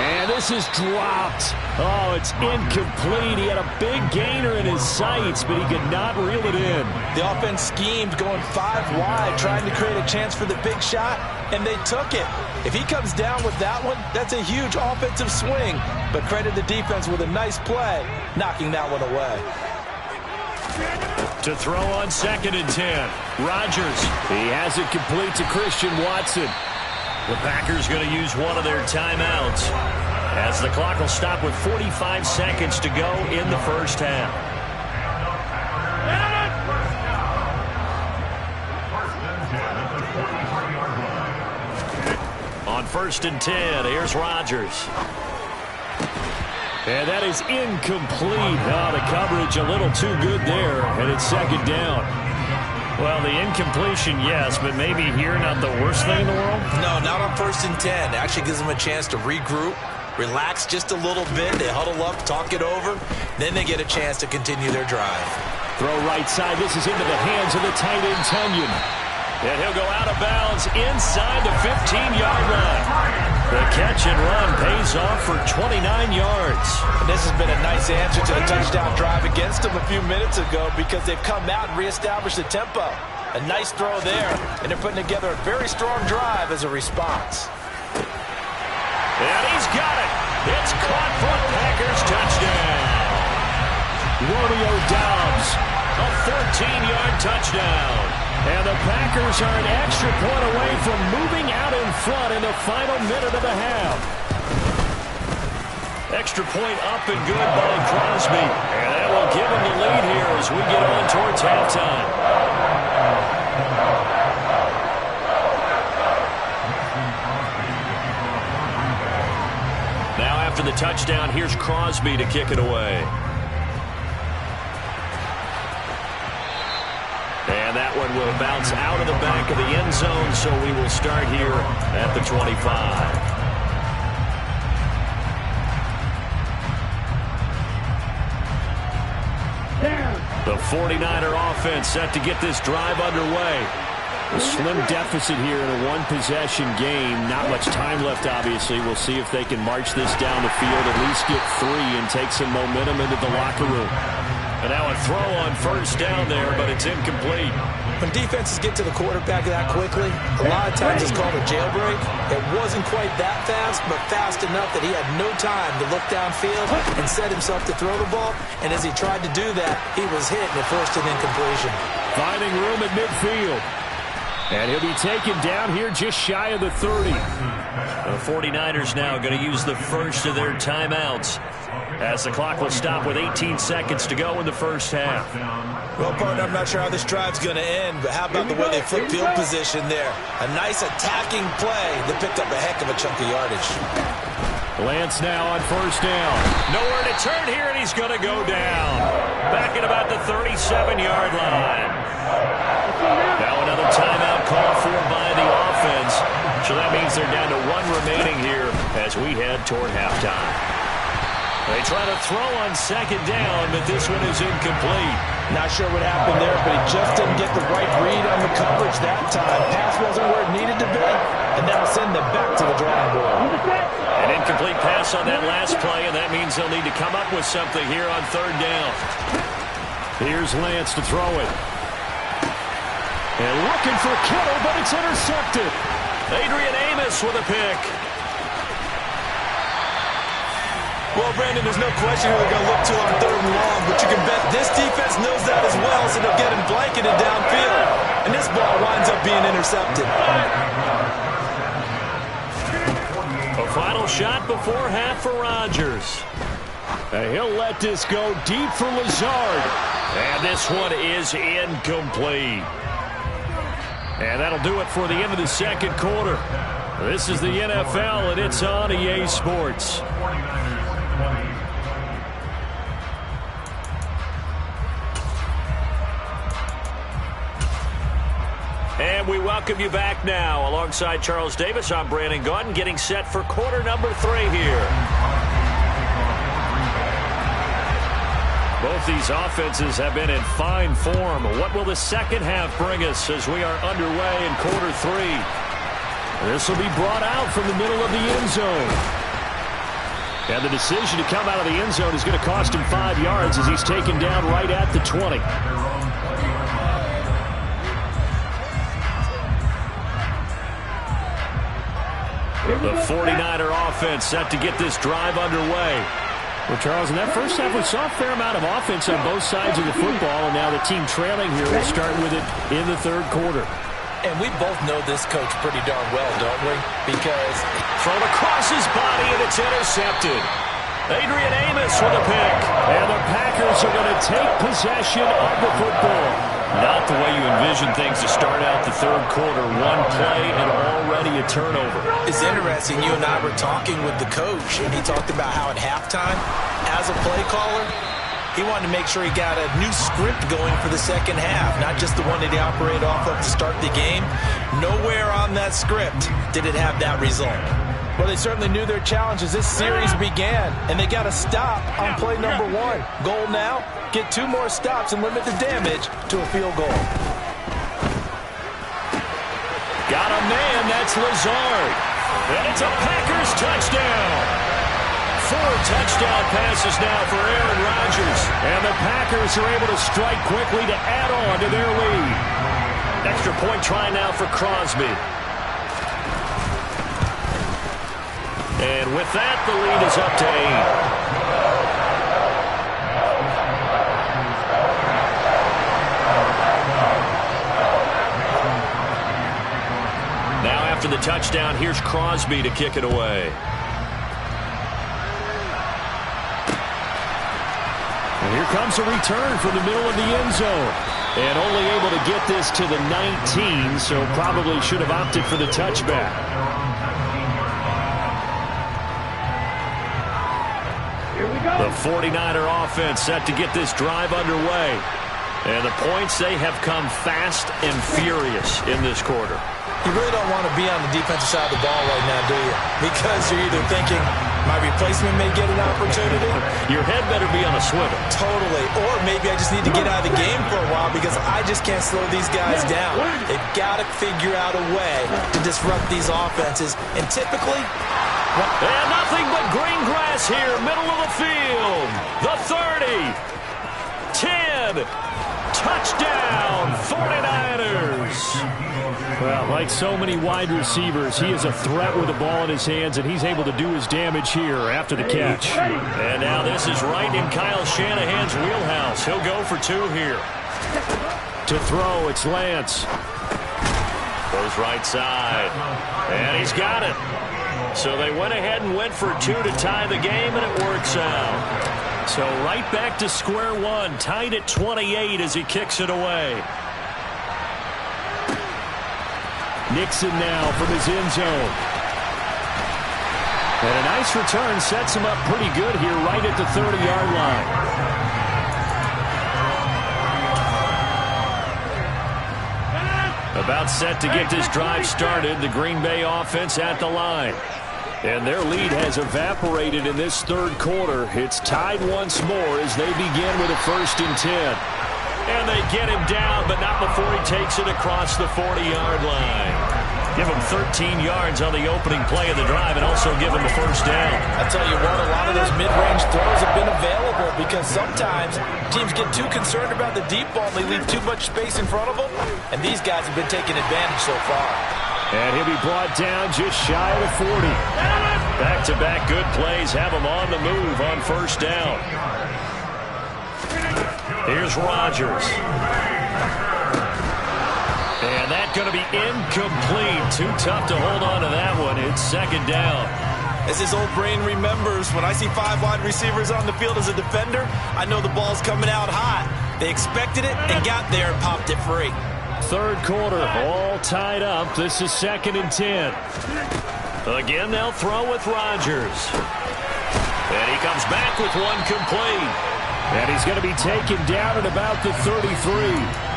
S6: And this is dropped. Oh, it's incomplete. He had a big gainer in his sights, but he could not reel it in.
S4: The offense schemed going 5 wide, trying to create a chance for the big shot, and they took it. If he comes down with that one, that's a huge offensive swing. But credit the defense with a nice play, knocking that one away.
S1: To throw on 2nd and 10. Rodgers.
S6: He has it complete to Christian Watson.
S1: The Packers going to use one of their timeouts as the clock will stop with 45 seconds to go in the first half. On 1st and 10, here's Rodgers.
S6: And that is incomplete. Oh, the coverage a little too good there, and it's 2nd down.
S1: Well, the incompletion, yes, but maybe here not the worst thing in the world?
S3: No, not on 1st and 10. It actually gives them a chance to regroup, relax just a little bit. They huddle up, talk it over. Then they get a chance to continue their drive.
S6: Throw right side. This is into the hands of the tight end, Tunyon.
S1: And he'll go out of bounds inside the 15-yard line. The catch and run pays off for 29 yards.
S4: And this has been a nice answer to the touchdown drive against them a few minutes ago because they've come out and reestablished the tempo. A nice throw there, and they're putting together a very strong drive as a response.
S1: And he's got it. It's caught for a Packers touchdown.
S6: Romeo Doubs.
S1: A 14-yard touchdown.
S6: And the Packers are an extra point away from moving out in front in the final minute of the half.
S1: Extra point up and good by Crosby. And that will give him the lead here as we get on towards halftime. Now after the touchdown, here's Crosby to kick it away. that one will bounce out of the back of the end zone, so we will start here at the 25. The 49er offense set to get this drive underway. A slim deficit here in a one-possession game. Not much time left, obviously. We'll see if they can march this down the field, at least get 3, and take some momentum into the locker room. And now a throw on first down there, but it's incomplete.
S3: When defenses get to the quarterback that quickly, a lot of times it's called a jailbreak. It wasn't quite that fast, but fast enough that he had no time to look downfield and set himself to throw the ball. And as he tried to do that, he was hit and it forced an incompletion.
S6: Finding room at midfield. And he'll be taken down here just shy of the 30.
S1: The 49ers now going to use the first of their timeouts, as the clock will stop with 18 seconds to go in the first half.
S3: Well, partner, I'm not sure how this drive's going to end, but how about the way they flip field position there? A nice attacking play that picked up a heck of a chunk of yardage.
S6: Lance now on first down.
S1: Nowhere to turn here, and he's going to go down. Back at about the 37-yard line. Now another timeout called for by the offense. So that means they're down to 1 remaining here as we head toward halftime. They try to throw on second down, but this one is incomplete.
S4: Not sure what happened there, but he just didn't get the right read on the coverage that time. Pass wasn't where it needed to be, and that'll send them back to the drawing board.
S1: An incomplete pass on that last play, and that means they'll need to come up with something here on third down.
S6: Here's Lance to throw it. And looking for Kittle, but it's intercepted.
S1: Adrian Amos with a pick.
S3: Well, Brandon, there's no question who they're going to look to on third and long, but you can bet this defense knows that as well, so they'll get him blanketed downfield. And this ball winds up being intercepted.
S1: A final shot before half for Rodgers.
S6: And he'll let this go deep for Lazard.
S1: And this one is incomplete. And that'll do it for the end of the second quarter. This is the NFL, and it's on EA Sports. And we welcome you back now. Alongside Charles Davis, I'm Brandon Gaudin, getting set for quarter number 3 here. Both these offenses have been in fine form. What will the second half bring us as we are underway in quarter 3?
S6: This will be brought out from the middle of the end zone. And the decision to come out of the end zone is going to cost him 5 yards as he's taken down right at the 20.
S1: The 49er offense set to get this drive underway.
S6: Well, Charles, in that first half, we saw a fair amount of offense on both sides of the football, and now the team trailing here will start with it in the third quarter.
S4: And we both know this coach pretty darn well, don't we? Because
S1: thrown across his body, and it's intercepted. Adrian Amos with a pick.
S6: And the Packers are going to take possession of the football.
S1: Not the way you envision things to start out the third quarter. One play and already a turnover.
S3: It's interesting. You and I were talking with the coach, and he talked about how at halftime, as a play caller, he wanted to make sure he got a new script going for the second half, not just the one that he operated off of to start the game. Nowhere on that script did it have that result.
S4: Well, they certainly knew their challenge as this series began, and they got to stop on play number 1. Goal now, get 2 more stops and limit the damage to a field goal.
S1: Got a man, that's Lazard. And it's a Packers touchdown. 4 touchdown passes now for Aaron Rodgers.
S6: And the Packers are able to strike quickly to add on to their lead.
S1: Extra point try now for Crosby. And with that, the lead is up to 8. Now after the touchdown, here's Crosby to kick it away.
S6: And here comes a return from the middle of the end zone. And only able to get this to the 19, so probably should have opted for the touchback.
S1: The 49er offense set to get this drive underway. And the points, they have come fast and furious in this quarter.
S3: You really don't want to be on the defensive side of the ball right now, do you? Because you're either thinking, my replacement may get an opportunity.
S1: Your head better be on a swivel.
S3: Totally. Or maybe I just need to get out of the game for a while because I just can't slow these guys down. They've got to figure out a way to disrupt these offenses. And typically...
S1: And nothing but green grass here, middle of the field. The 30. 10. Touchdown, 49ers.
S6: Well, like so many wide receivers, he is a threat with the ball in his hands, and he's able to do his damage here after the catch.
S1: And now this is right in Kyle Shanahan's wheelhouse. He'll go for 2 here.
S6: To throw, it's Lance.
S1: Goes right side. And he's got it. So they went ahead and went for 2 to tie the game, and it works out. So right back to square one, tied at 28 as he kicks it away.
S6: Nixon now from his end zone. And a nice return sets him up pretty good here right at the 30-yard line.
S1: About set to get this drive started, the Green Bay offense at the line. And their lead has evaporated in this third quarter. It's tied once more as they begin with a 1st and 10. And they get him down, but not before he takes it across the 40-yard line. Give him 13 yards on the opening play of the drive and also give him a 1st down.
S4: I'll tell you what, a lot of those mid-range throws have been available because sometimes teams get too concerned about the deep ball and they leave too much space in front of them. And these guys have been taking advantage so far.
S6: And he'll be brought down just shy of the 40.
S1: Back-to-back good plays have him on the move on 1st down. Here's Rodgers. And that's going to be incomplete. Too tough to hold on to that one. It's 2nd down.
S3: As his old brain remembers, when I see 5 wide receivers on the field as a defender, I know the ball's coming out hot. They expected it and got there and popped it free.
S6: Third quarter, all tied up. This is 2nd and 10.
S1: Again, they'll throw with Rodgers. And he comes back with one complete.
S6: And he's going to be taken down at about the 33.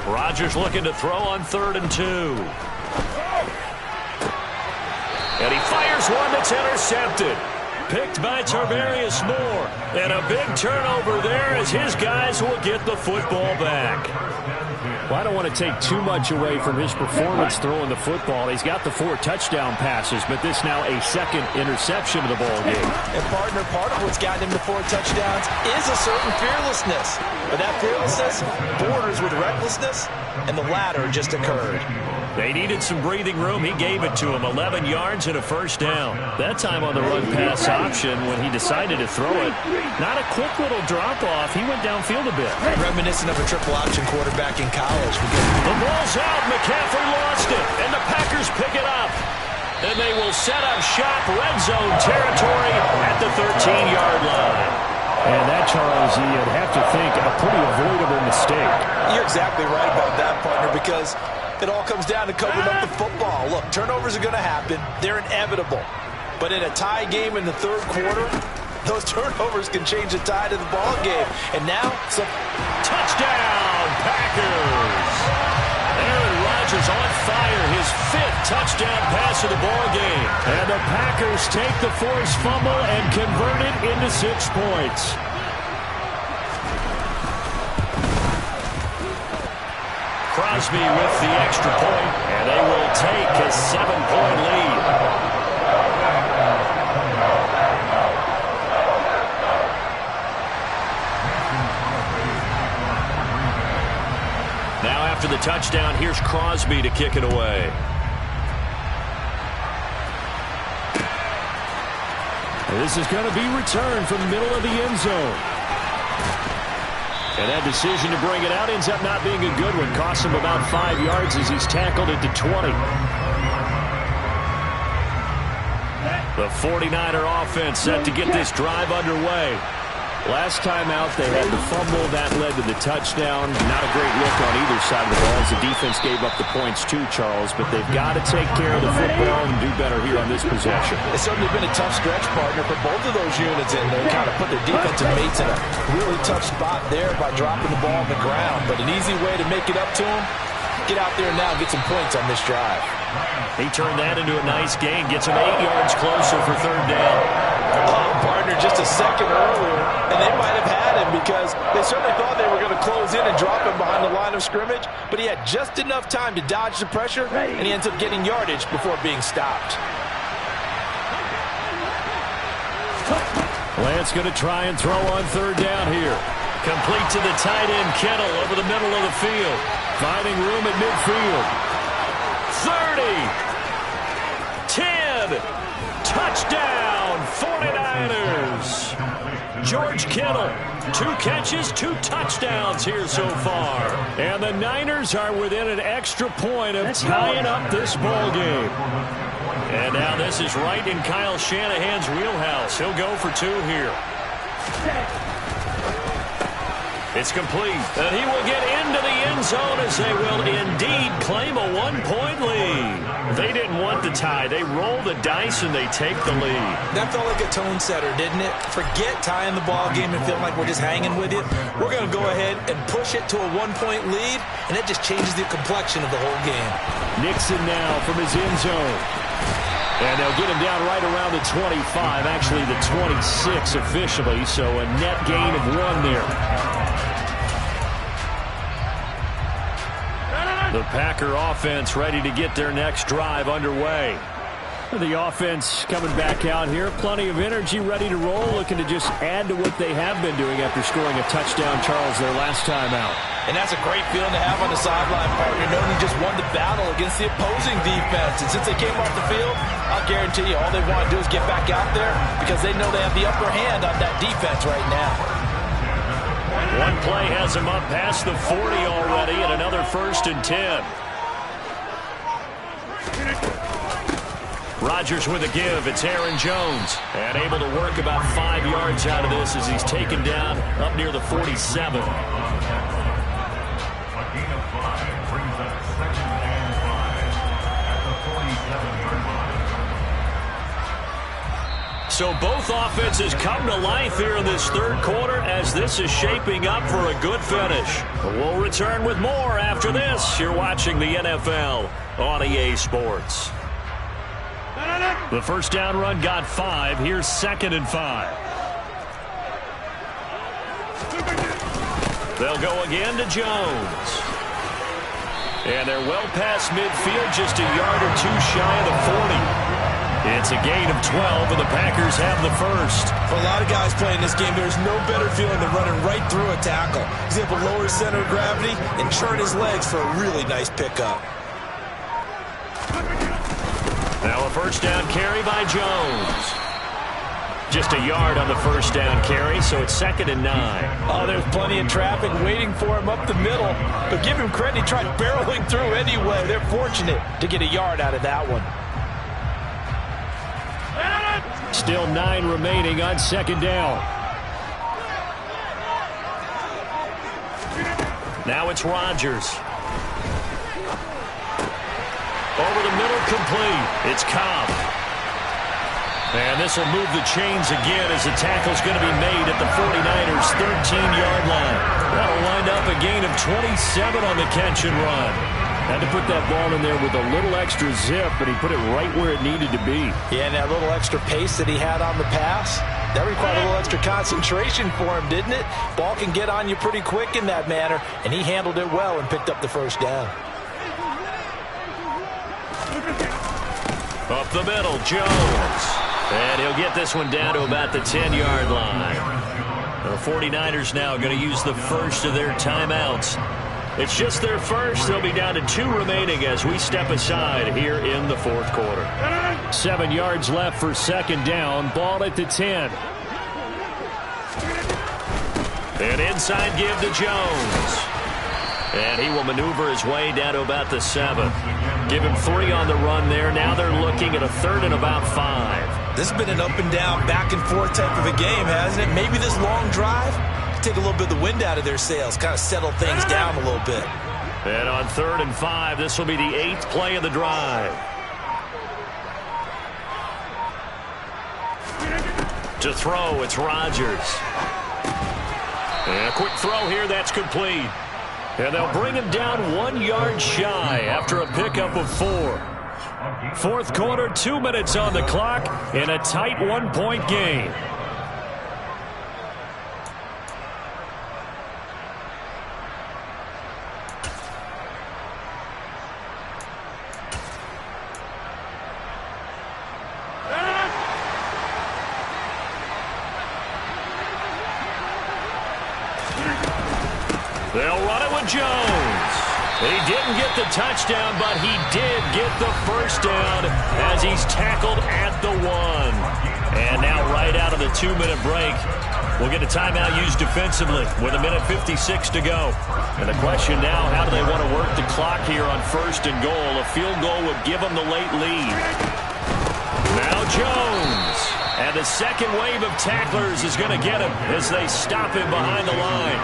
S1: Rodgers looking to throw on 3rd and 2. And he fires one that's intercepted. Picked by Tarvarius Moore. And a big turnover there as his guys will get the football back.
S6: Well, I don't want to take too much away from his performance throwing the football. He's got the 4 touchdown passes, but this now a 2nd interception of the ball game.
S3: And partner, part of what's gotten him to 4 touchdowns is a certain fearlessness. But that fearlessness borders with recklessness, and the latter just occurred.
S1: They needed some breathing room. He gave it to him. 11 yards and a 1st down. That time on the run-pass option when he decided to throw it. Not a quick little drop-off. He went downfield a bit.
S3: Reminiscent of a triple option quarterback in college.
S1: The ball's out. McCaffrey lost it. And the Packers pick it up. And they will set up shop red zone territory at the 13-yard line.
S6: And that, Charles, you'd have to think a pretty avoidable mistake.
S3: You're exactly right about that, partner, because it all comes down to covering up the football. Look, turnovers are going to happen. They're inevitable. But in a tie game in the third quarter, those turnovers can change the tide of the ball game. And now,
S1: touchdown, Packers! Aaron Rodgers on fire, his 5th touchdown pass of the ball game.
S6: And the Packers take the forced fumble and convert it into 6 points.
S1: Crosby with the extra point, and they will take a 7-point lead. Now after the touchdown, here's Crosby to kick it away.
S6: This is going to be returned from the middle of the end zone. And that decision to bring it out ends up not being a good one. Costs him about 5 yards as he's tackled at the 20.
S1: The 49er offense set to get this drive underway.
S6: Last time out, they had the fumble. That led to the touchdown. Not a great look on either side of the ball as the defense gave up the points too, Charles. But they've got to take care of the football and do better here on this possession.
S4: It's certainly been a tough stretch, partner, for both of those units. And they kind of put their defensive mates in a really tough spot there by dropping the ball on the ground. But an easy way to make it up to them, get out there now and get some points on this drive.
S1: He turned that into a nice gain. Gets him 8 yards closer for third down.
S3: Oh, partner, just a second earlier, and they might have had him because they certainly thought they were going to close in and drop him behind the line of scrimmage, but he had just enough time to dodge the pressure, and he ends up getting yardage before being stopped.
S6: Lance going to try and throw on third down here.
S1: Complete to the tight end, Kittle, over the middle of the field.
S6: Finding room at midfield.
S1: 30. 10. Touchdown, 49ers. George Kittle, 2 catches, 2 touchdowns here so far.
S6: And the Niners are within an extra point of tying up this ball game.
S1: And now this is right in Kyle Shanahan's wheelhouse. He'll go for 2 here. It's complete, and he will get into the end zone as they will indeed claim a 1-point lead. They didn't want the tie. They roll the dice, and they take the lead.
S3: That felt like a tone setter, didn't it? Forget tying the ball game and feeling like we're just hanging with you. We're going to go ahead and push it to a 1-point lead, and it just changes the complexion of the whole game.
S6: Nixon now from his end zone. And they'll get him down right around the 25, actually the 26 officially, so a net gain of 1 there. The Packer offense ready to get their next drive underway. The offense coming back out here. Plenty of energy, ready to roll, looking to just add to what they have been doing after scoring a touchdown, Charles, their last time out.
S4: And that's a great feeling to have on the sideline, partner, knowing you just won the battle against the opposing defense. And since they came off the field, I'll guarantee you all they want to do is get back out there because they know they have the upper hand on that defense right now.
S1: One play has him up past the 40 already, and another 1st and 10. Rodgers with a give. It's Aaron Jones. And able to work about 5 yards out of this as he's taken down up near the 47.
S5: A gain of 5 brings up 2nd and 5 at the 47-yard line.
S1: So both offenses come to life here in this third quarter as this is shaping up for a good finish. We'll return with more after this. You're watching the NFL on EA Sports. The first down run got 5. Here's 2nd and 5. They'll go again to Jones. And they're well past midfield, just a yard or 2 shy of the 40. It's a gain of 12, and the Packers have the first.
S3: For a lot of guys playing this game, there's no better feeling than running right through a tackle. He's able to lower his center of gravity and churn his legs for a really nice pickup.
S1: Now a first down carry by Jones. Just a yard on the first down carry, so it's 2nd and 9.
S4: Oh, there's plenty of traffic waiting for him up the middle. But give him credit, he tried barreling through anyway. They're fortunate to get a yard out of that one.
S6: Still 9 remaining on 2nd down.
S1: Now it's Rodgers. Over the middle, complete. It's Cobb. And this will move the chains again as the tackle's going to be made at the 49ers' 13-yard line. That'll wind up a gain of 27 on the catch and run. Had to put that ball in there with a little extra zip, but he put it right where it needed to be.
S4: Yeah, and that little extra pace that he had on the pass, that required a little extra concentration for him, didn't it? Ball can get on you pretty quick in that manner, and he handled it well and picked up the first down.
S1: Up the middle, Jones. And he'll get this one down to about the 10-yard line. The 49ers now going to use the first of their timeouts. It's just their first. They'll be down to 2 remaining as we step aside here in the fourth quarter.
S6: 7 yards left for 2nd down. Ball at the 10.
S1: An inside give to Jones. And he will maneuver his way down to about the 7. Give him 3 on the run there. Now they're looking at a 3rd and about 5.
S3: This has been an up and down, back and forth type of a game, hasn't it? Maybe this long drive take a little bit of the wind out of their sails, kind of settle things down a little bit.
S1: And on 3rd and 5, this will be the 8th play of the drive. To throw, it's Rodgers. And a quick throw here, that's complete. And they'll bring him down 1 yard shy after a pickup of 4. Fourth quarter, 2 minutes on the clock in a tight 1-point game. They'll run it with Jones. He didn't get the touchdown, but he did get the first down as he's tackled at the 1. And now right out of the 2-minute break, we'll get a timeout used defensively with 1:56 to go. And the question now, how do they want to work the clock here on 1st and goal? A field goal would give them the late lead. Now Jones. And the second wave of tacklers is going to get him as they stop him behind the line.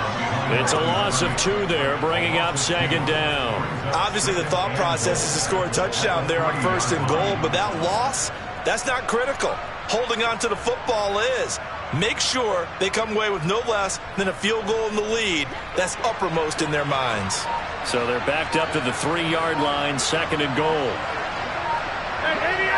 S1: It's a loss of 2 there, bringing up 2nd down.
S3: Obviously, the thought process is to score a touchdown there on 1st and goal, but that loss, that's not critical. Holding on to the football is. Make sure they come away with no less than a field goal in the lead. That's uppermost in their minds.
S1: So they're backed up to the 3-yard line, 2nd and goal.
S2: 88.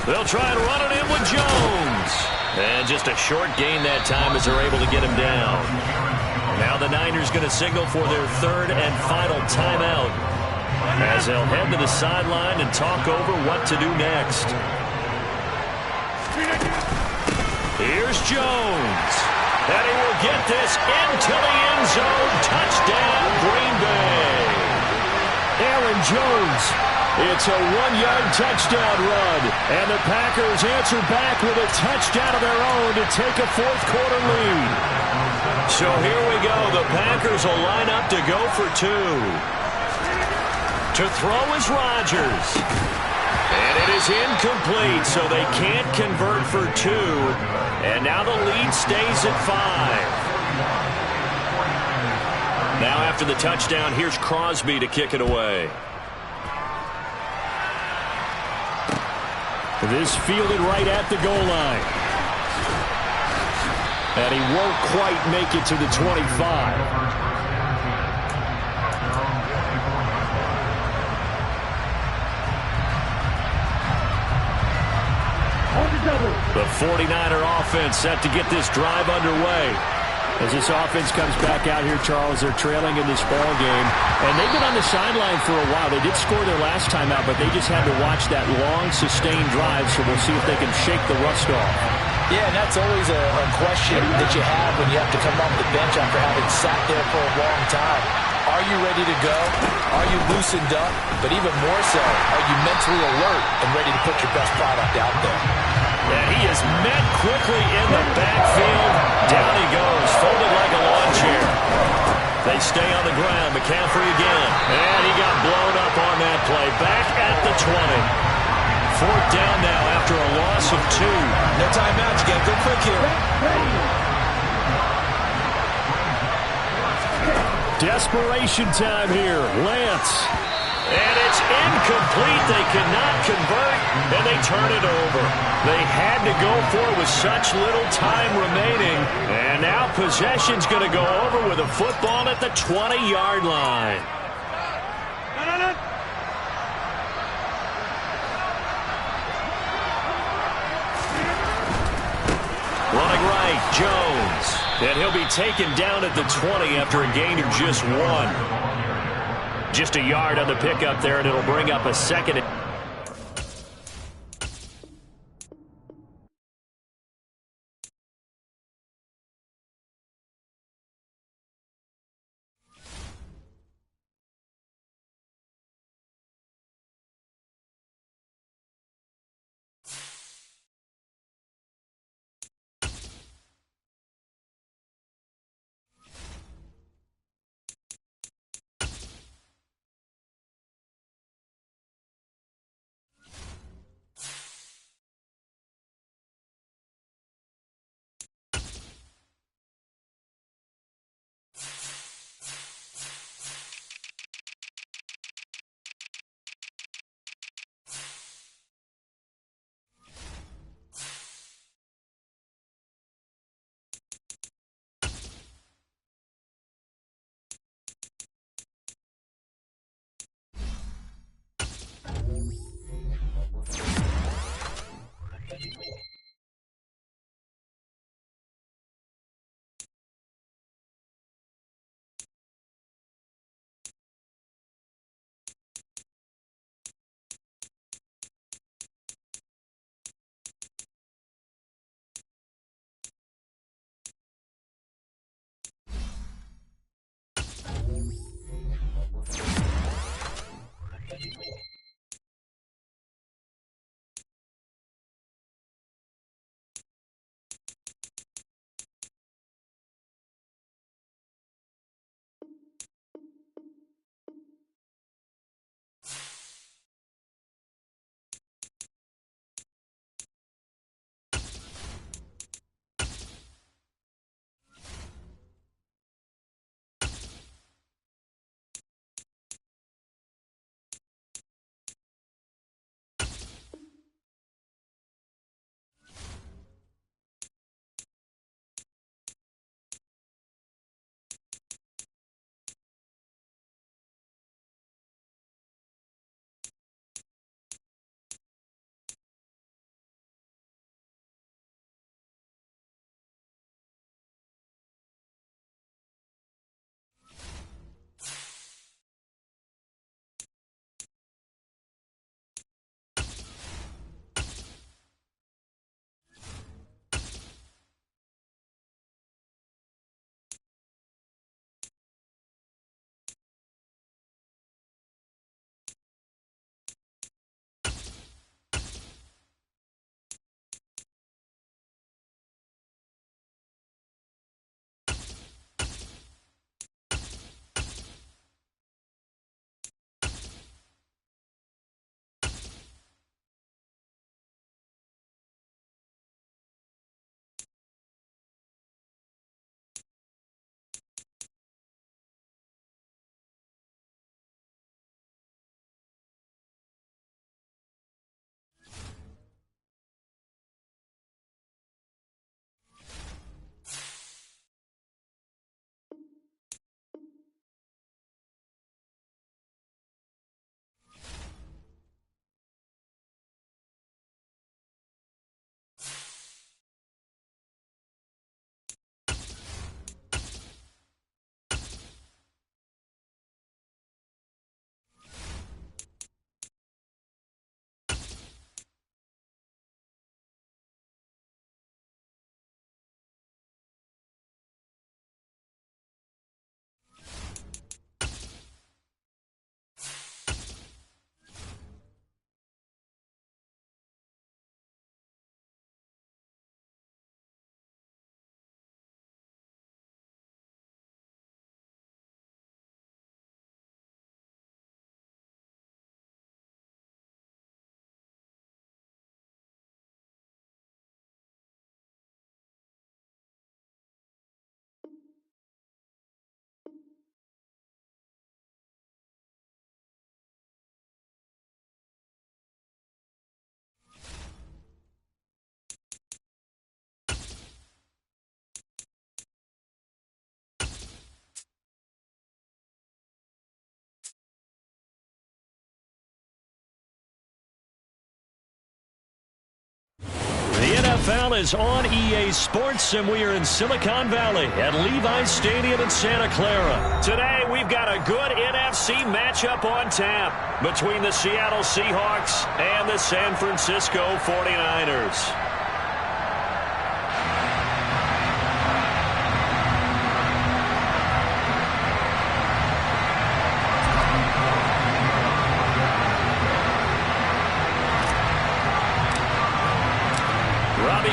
S1: They'll try and run it in with Jones. And just a short gain that time as they're able to get him down. Now the Niners going to signal for their 3rd and final timeout as they'll head to the sideline and talk over what to do next. Here's Jones. And he will get this into the end zone. Touchdown, Green Bay.
S6: Aaron Jones. It's a 1-yard touchdown run. And the Packers answer back with a touchdown of their own to take a 4th quarter lead.
S1: So here we go. The Packers will line up to go for 2. To throw is Rodgers. And it is incomplete, so they can't convert for 2. And now the lead stays at 5. Now after the touchdown, here's Crosby to kick it away.
S6: This fielded right at the goal line. And he won't quite make it to the 25.
S1: The 49er offense set to get this drive underway.
S6: As this offense comes back out here, Charles, they're trailing in this ball game. And they've been on the sideline for a while. They did score their last time out, but they just had to watch that long, sustained drive, so we'll see if they can shake the rust off.
S4: Yeah, and that's always a question that you have when you have to come off the bench after having sat there for a long time. Are you ready to go? Are you loosened up? But even more so, are you mentally alert and ready to put your best product out there?
S1: And he is met quickly in the backfield. Down he goes, folded like a lawn chair. They stay on the ground. McCaffrey again. And he got blown up on that play. Back at the 20. 4th down now after a loss of 2.
S3: No timeout. You got to go quick here.
S6: Desperation time here. Lance.
S1: And it's incomplete. They cannot convert, and they turn it over. They had to go for it with such little time remaining. And now possession's going to go over with a football at the 20-yard line. Running right, Jones. And he'll be taken down at the 20 after a gain of just 1. Just a yard on the pickup there, and it'll bring up a 2nd. NFL is on EA Sports, and we are in Silicon Valley at Levi's Stadium in Santa Clara. Today, we've got a good NFC matchup on tap between the Seattle Seahawks and the San Francisco 49ers.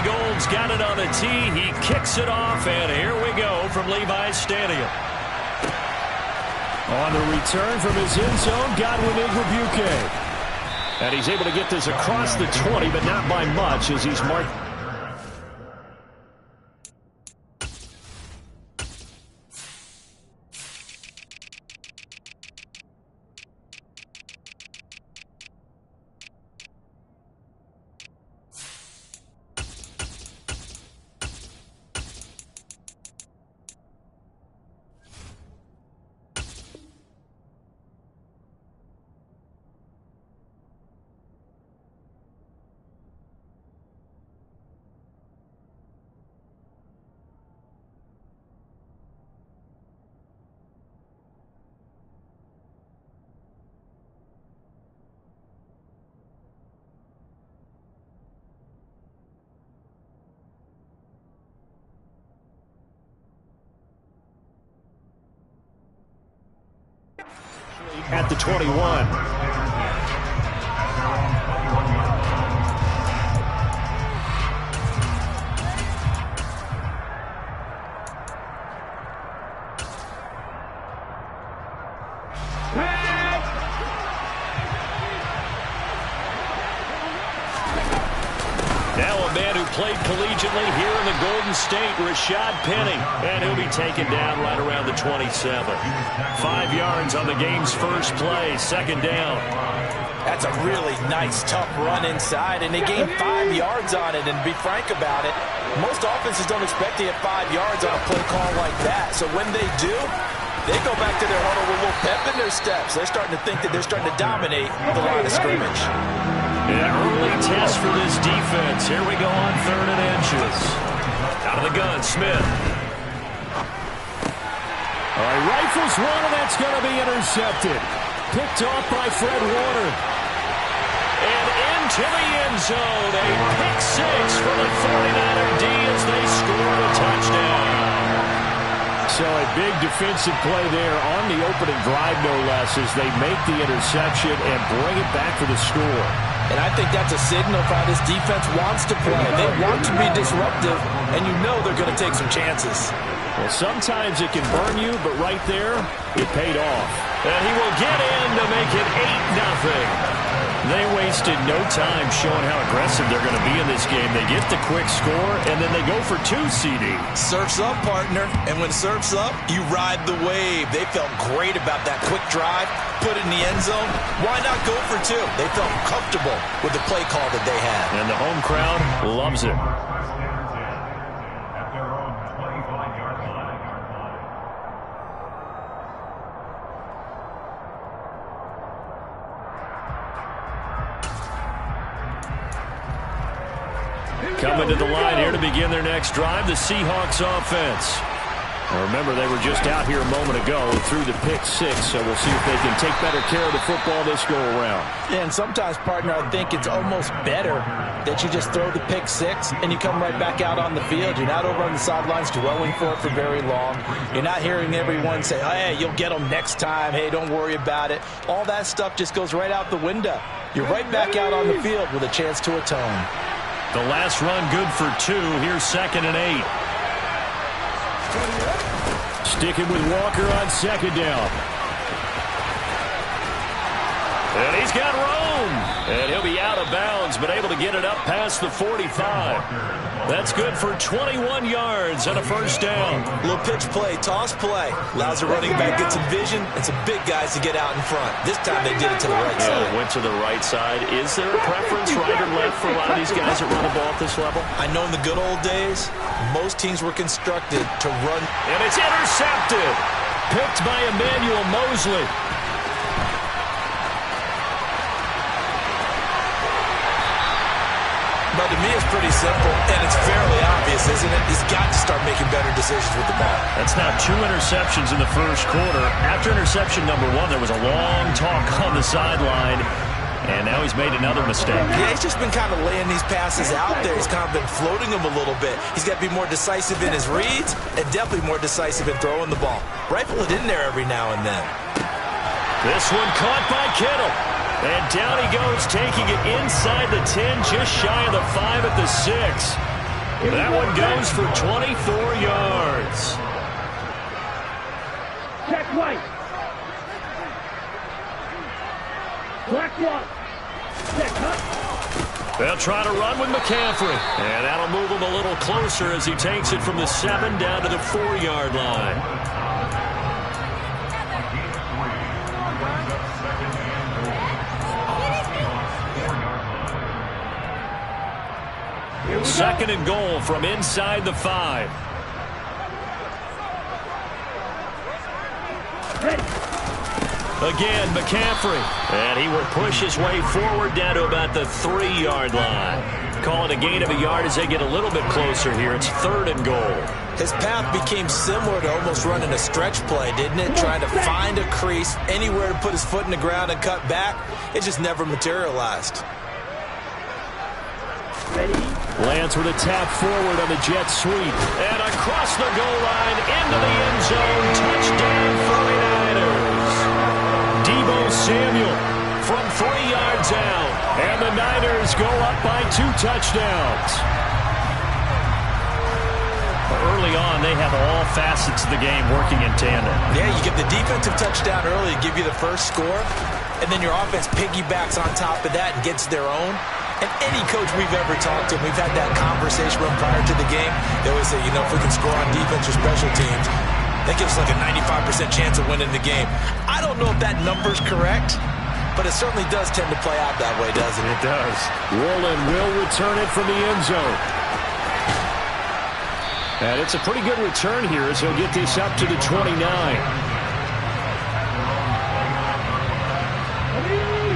S1: Gold's got it on the tee. He kicks it off, and here we go from Levi's Stadium.
S6: On the return from his end zone, Godwin Igwebuike. And he's able to get this across the 20, but not by much as he's marked. At the 21.
S1: Now a man who played collegiately here in the Golden State, Rashad Penny. And he'll be taken down right around the 27. 5 yards on the game's first play, second down.
S4: That's a really nice, tough run inside, and they gained 5 yards on it. And to be frank about it, most offenses don't expect to get 5 yards on a play call like that. So when they do, they go back to their huddle with a little pep in their steps. They're starting to think that they're starting to dominate the line of scrimmage.
S1: Yeah, early test for this defense. Here we go on 3rd and inches. Out of the gun, Smith.
S6: All right, rifles one, and that's going to be intercepted. Picked off by Fred Warner.
S1: And into the end zone. A pick six for the 49er D as they score a touchdown.
S6: So a big defensive play there on the opening drive, no less, as they make the interception and bring it back for the score.
S4: And I think that's a signal of how this defense wants to play. They want to be disruptive, and you know they're going to take some chances.
S6: Well, sometimes it can burn you, but right there, it paid off.
S1: And he will get in to make it 8-0. They wasted no time showing how aggressive they're going to be in this game. They get the quick score, and then they go for 2, CD.
S3: Surf's up, partner. And when surf's up, you ride the wave. They felt great about that quick drive, put it in the end zone. Why not go for 2? They felt comfortable with the play call that they had.
S1: And the home crowd loves it. Coming to the line here to begin their next drive, the Seahawks offense. Now remember, they were just out here a moment ago through the pick six, so we'll see if they can take better care of the football this go-around.
S4: Yeah, and sometimes, partner, I think it's almost better that you just throw the pick six and you come right back out on the field. You're not over on the sidelines dwelling for it for very long. You're not hearing everyone say, oh, hey, you'll get them next time. Hey, don't worry about it. All that stuff just goes right out the window. You're right back out on the field with a chance to atone.
S1: The last run good for 2. Here's 2nd and 8.
S6: Sticking with Walker on 2nd down.
S1: And he's got room. And he'll be out of bounds, but able to get it up past the 45. That's good for 21 yards and a first down.
S3: Little pitch play, toss play. Allows the running back to get some vision and some big guys to get out in front. This time they did it to the right side.
S1: Went to the right side. Is there a preference, right or left, for a lot of these guys that run the ball at this level?
S3: I know in the good old days, most teams were constructed to run.
S1: And it's intercepted. Picked by Emmanuel Mosley.
S3: But to me, it's pretty simple, and it's fairly obvious, isn't it? He's got to start making better decisions with the ball.
S1: That's now 2 interceptions in the first quarter. After interception number 1, there was a long talk on the sideline, and now he's made another mistake.
S3: Yeah, he's just been kind of laying these passes out there. He's kind of been floating them a little bit. He's got to be more decisive in his reads and definitely more decisive in throwing the ball. Rifle it in there every now and then.
S1: This one caught by Kittle. And down he goes, taking it inside the 10, just shy of the 5 at the 6. That one goes for 24 yards.
S2: Check right. Black one. Check cut.
S1: They'll try to run with McCaffrey. And that'll move him a little closer as he takes it from the 7 down to the 4-yard line. Second and goal from inside the 5. Again, McCaffrey. And he will push his way forward down to about the 3-yard line. Call it a gain of a yard as they get a little bit closer here. It's 3rd and goal.
S3: His path became similar to almost running a stretch play, didn't it? Trying to find a crease, anywhere to put his foot in the ground and cut back. It just never materialized.
S1: Lance with a tap forward on the jet sweep. And across the goal line into the end zone. Touchdown 49ers. Deebo Samuel from 3 yards out. And the Niners go up by 2 touchdowns. Early on, they have all facets of the game working in tandem.
S3: Yeah, you get the defensive touchdown early to give you the first score. And then your offense piggybacks on top of that and gets their own. And any coach we've ever talked to, we've had that conversation with them prior to the game. They always say, you know, if we can score on defense or special teams, that gives us like a 95% chance of winning the game. I don't know if that number's correct, but it certainly does tend to play out that way, doesn't it?
S1: It does. Woolen will return it from the end zone. And it's a pretty good return here as he'll get this up to the 29.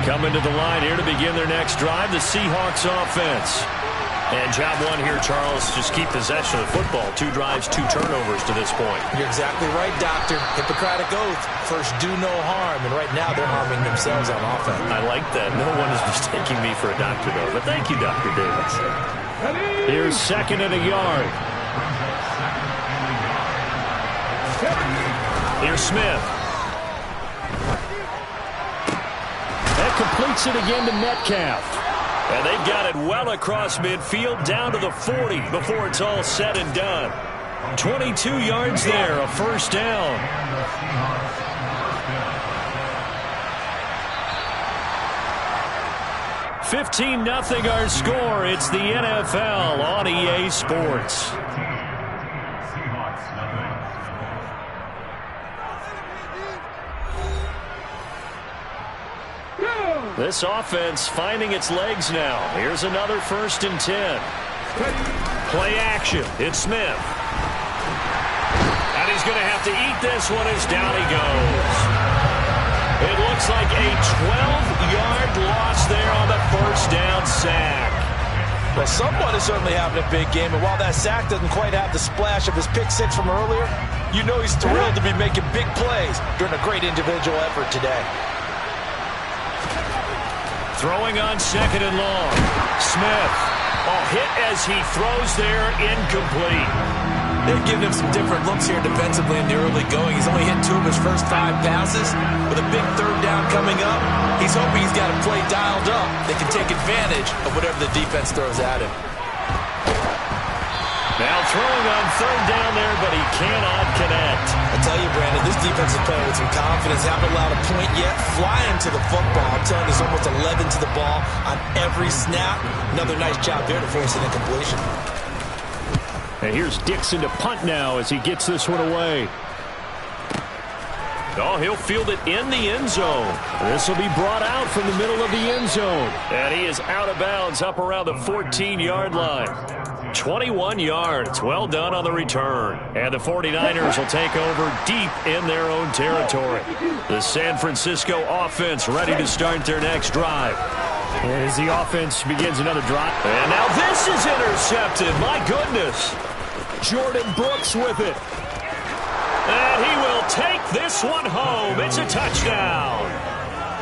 S1: Coming to the line here to begin their next drive, the Seahawks offense. And job 1 here, Charles, just keep possession of the football. 2 drives, 2 turnovers to this point.
S3: You're exactly right, Doctor. Hippocratic oath. First, do no harm. And right now, they're harming themselves on offense.
S1: I like that. No one is mistaking me for a doctor, though. But thank you, Dr. Davis. Here's 2nd and a yard. Here's Smith. That completes it again to Metcalf. And they've got it well across midfield down to the 40 before it's all said and done. 22 yards there, a first down. 15-0 our score. It's the NFL on EA Sports. This offense finding its legs now. Here's another 1st and 10. Play action. It's Smith. And he's going to have to eat this one as down he goes. It looks like a 12-yard loss there on the first down sack.
S4: Well, someone is certainly having a big game, and while that sack doesn't quite have the splash of his pick 6 from earlier, you know he's thrilled to be making big plays during a great individual effort today.
S1: Throwing on 2nd and long. Smith. Hit as he throws there, incomplete.
S3: They've given him some different looks here defensively in the early going. He's only hit 2 of his first 5 passes. With a big 3rd down coming up, he's hoping he's got a play dialed up that can take advantage of whatever the defense throws at him.
S1: Now throwing on 3rd down there, but he cannot connect.
S3: I tell you, Brandon, this defense is playing with some confidence. Haven't allowed a point yet. Flying to the football. I'm telling you, there's almost 11 to the ball on every snap. Another nice job there to force an incompletion.
S1: And here's Dixon to punt now as he gets this one away. Oh, he'll field it in the end zone. This will be brought out from the middle of the end zone. And he is out of bounds up around the 14-yard line. 21 yards. Well done on the return. And the 49ers will take over deep in their own territory. The San Francisco offense ready to start their next drive.
S6: As the offense begins another drive.
S1: And now this is intercepted. My goodness.
S6: Jordan Brooks with it.
S1: And he will take this one home. It's a touchdown.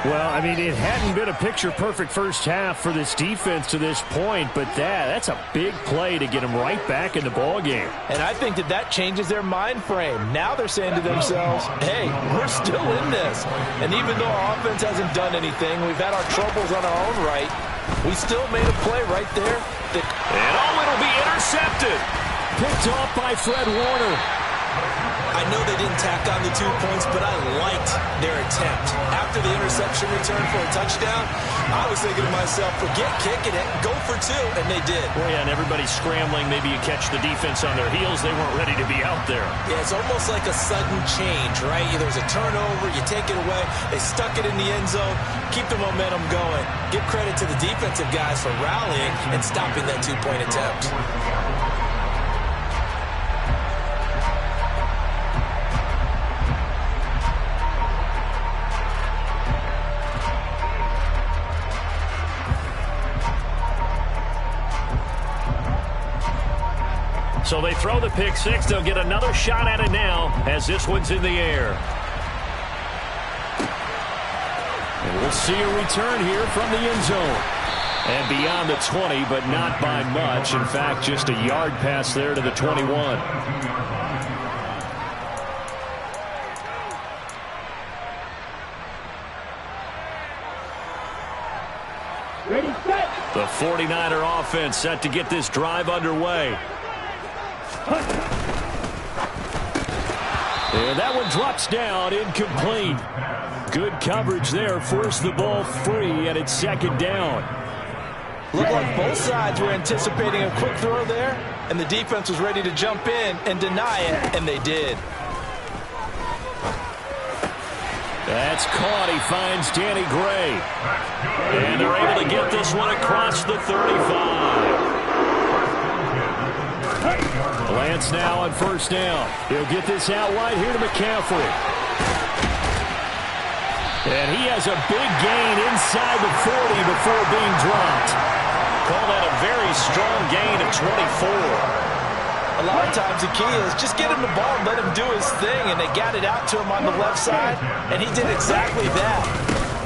S6: Well, I mean, it hadn't been a picture-perfect first half for this defense to this point, but that's a big play to get them right back in the ballgame.
S4: And I think that changes their mind frame. Now they're saying to themselves, hey, we're still in this. And even though our offense hasn't done anything, we've had our troubles on our own right, we still made a play right there.
S1: And it'll be intercepted.
S6: Picked off by Fred Warner.
S3: I know they didn't tack on the 2 points, but I liked their attempt. After the interception return for a touchdown, I was thinking to myself, forget kicking it, go for 2, and they did.
S1: Well, yeah, and everybody's scrambling. Maybe you catch the defense on their heels. They weren't ready to be out there.
S3: Yeah, it's almost like a sudden change, right? There's a turnover, you take it away, they stuck it in the end zone, keep the momentum going. Give credit to the defensive guys for rallying and stopping that 2-point attempt.
S1: So they throw the pick six. They'll get another shot at it now as this one's in the air. And we'll see a return here from the end zone. And beyond the 20, but not by much. In fact, just a yard pass there to the 21.
S2: Ready, set.
S1: The 49er offense set to get this drive underway. And that one drops down, incomplete. Good coverage there, forced the ball free, and it's second down.
S4: Looked like both sides were anticipating a quick throw there, and the defense was ready to jump in and deny it, and they did.
S1: That's caught. He finds Danny Gray. And they're able to get this one across the 35. Lance now on first down. He'll get this out wide here to McCaffrey. And he has a big gain inside the 40 before being dropped. Call that a very strong gain of 24.
S4: A lot of times the key is just get him the ball and let him do his thing, and they got it out to him on the left side, and he did exactly that.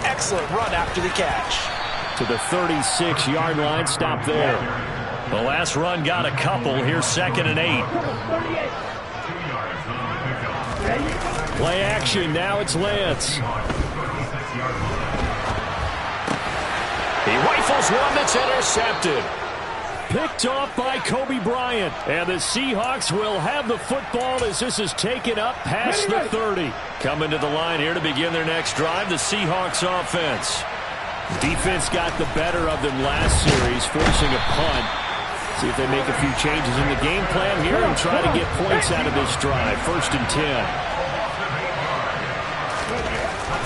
S4: Excellent run after the catch.
S1: To the 36-yard line, stop there. The last run got a couple. Here's 2nd and 8. Play action. Now it's Lance. He rifles one that's intercepted. Picked off by Kobe Bryant. And the Seahawks will have the football as this is taken up past the 30. Coming to the line here to begin their next drive, the Seahawks offense. Defense got the better of them last series, forcing a punt. See if they make a few changes in the game plan here and try to get points out of this drive. 1st and 10.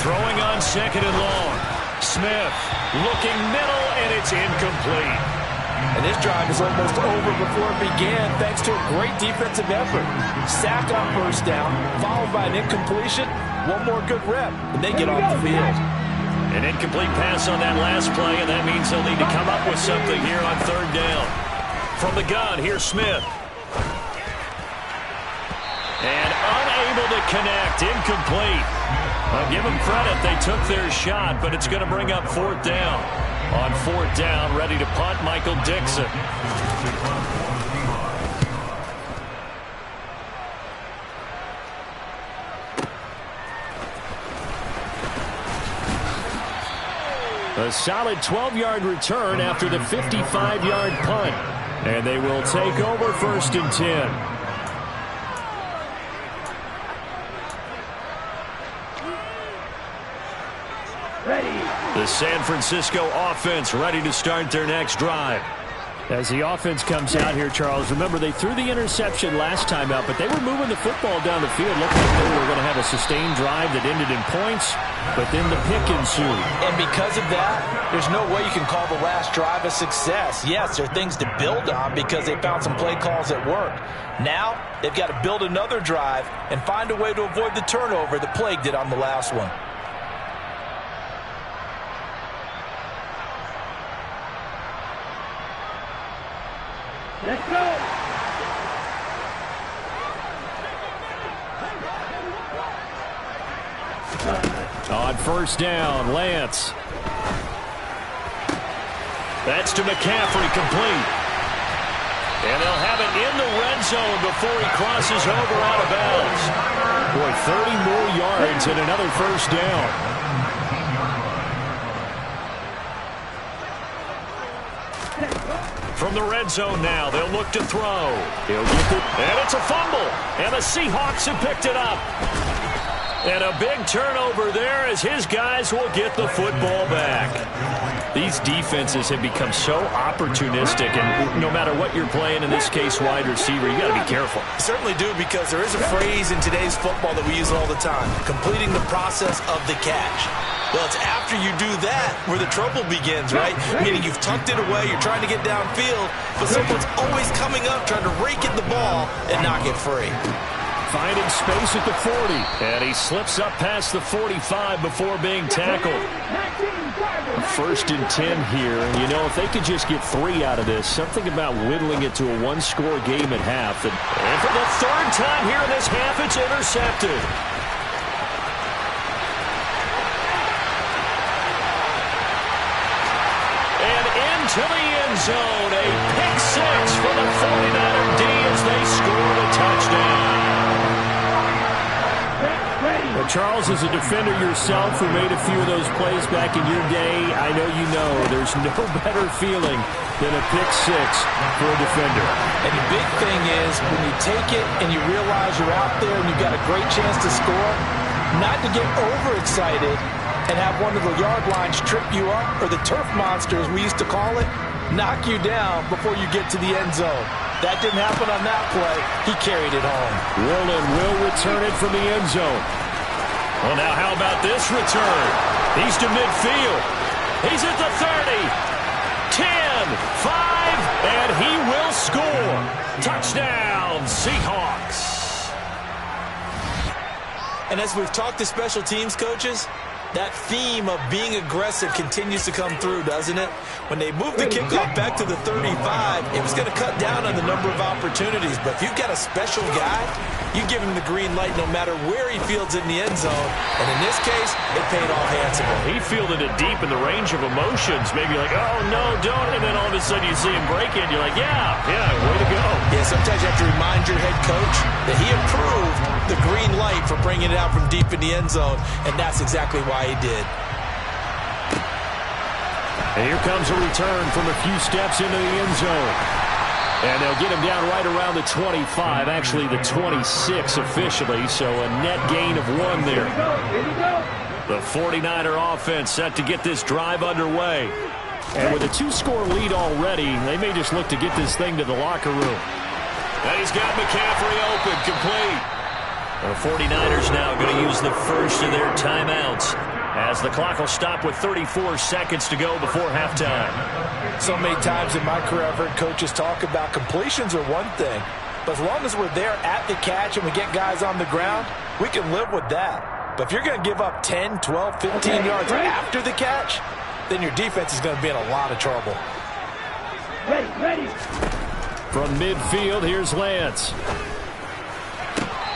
S1: Throwing on 2nd and long. Smith looking middle, and it's incomplete.
S4: And this drive is almost over before it began thanks to a great defensive effort. Sack on first down, followed by an incompletion. One more good rep, and they get off the field.
S1: An incomplete pass on that last play, and that means they'll need to come up with something here on 3rd down. From the gun, here's Smith. And unable to connect, incomplete. I'll give them credit, they took their shot, but it's going to bring up 4th down. On 4th down, ready to punt, Michael Dixon. A solid 12-yard return after the 55-yard punt. And they will take over 1st and 10. The San Francisco offense ready to start their next drive. As the offense comes out here, Charles, remember they threw the interception last time out, but they were moving the football down the field. Looked like they were going to have a sustained drive that ended in points, but then the pick ensued.
S4: And because of that, there's no way you can call the last drive a success. Yes, there are things to build on because they found some play calls that work. Now, they've got to build another drive and find a way to avoid the turnover that plagued it on the last one.
S2: Let's go.
S6: On first down, Lance.
S1: That's to McCaffrey, complete. And they'll have it in the red zone before he crosses over out of bounds.
S6: Boy, 30 more yards and another first down.
S1: From the red zone now, they'll look to throw. He'll get it, and it's a fumble. And the Seahawks have picked it up. And a big turnover there as his guys will get the football back.
S6: These defenses have become so opportunistic, and no matter what you're playing, in this case wide receiver, you got to be careful.
S3: You certainly do, because there is a phrase in today's football that we use all the time: completing the process of the catch. Well, it's after you do that where the trouble begins, right? Meaning you've tucked it away, you're trying to get downfield, but someone's always coming up trying to rake at the ball and knock it free.
S6: Finding space at the 40.
S1: And he slips up past the 45 before being tackled.
S6: First and 10 here. And, you know, if they could just get 3 out of this, something about whittling it to a one-score game at half.
S1: And for the third time here in this half, it's intercepted. And into the end zone, a pick six for the 49er D as they score the touchdown.
S6: Well, Charles, as a defender yourself who made a few of those plays back in your day, I know you know there's no better feeling than a pick six for a defender.
S4: And the big thing is when you take it and you realize you're out there and you've got a great chance to score, not to get overexcited and have one of the yard lines trip you up, or the turf monster, as we used to call it, knock you down before you get to the end zone. That didn't happen on that play. He carried it home.
S6: Woolen will return it from the end zone.
S1: Well, now how about this return? He's to midfield. He's at the 30. 10, 5, and he will score. Touchdown, Seahawks.
S3: And as we've talked to special teams coaches, that theme of being aggressive continues to come through, doesn't it? When they moved the kickoff back to the 35, it was going to cut down on the number of opportunities. But if you've got a special guy, you give him the green light no matter where he fields it in the end zone. And in this case, it paid off handsomely.
S1: He fielded it deep in the range of emotions. Maybe like, oh, no, don't. And then all of a sudden you see him break it. You're like, yeah, way to go.
S3: Yeah, sometimes you have to remind your head coach that he approved the green light for bringing it out from deep in the end zone. And that's exactly why he did.
S6: And here comes a return from a few steps into the end zone. And they'll get him down right around the 25, actually the 26 officially, so a net gain of 1 there.
S1: The 49er offense set to get this drive underway.
S6: And with a 2-score lead already, they may just look to get this thing to the locker room.
S1: And he's got McCaffrey open, complete. The 49ers now going to use the first of their timeouts, as the clock will stop with 34 seconds to go before halftime.
S4: So many times in my career, I've heard coaches talk about completions are one thing, but as long as we're there at the catch and we get guys on the ground, we can live with that. But if you're going to give up 10, 12, 15 yards after the catch, then your defense is going to be in a lot of trouble.
S2: Ready.
S6: From midfield, here's Lance.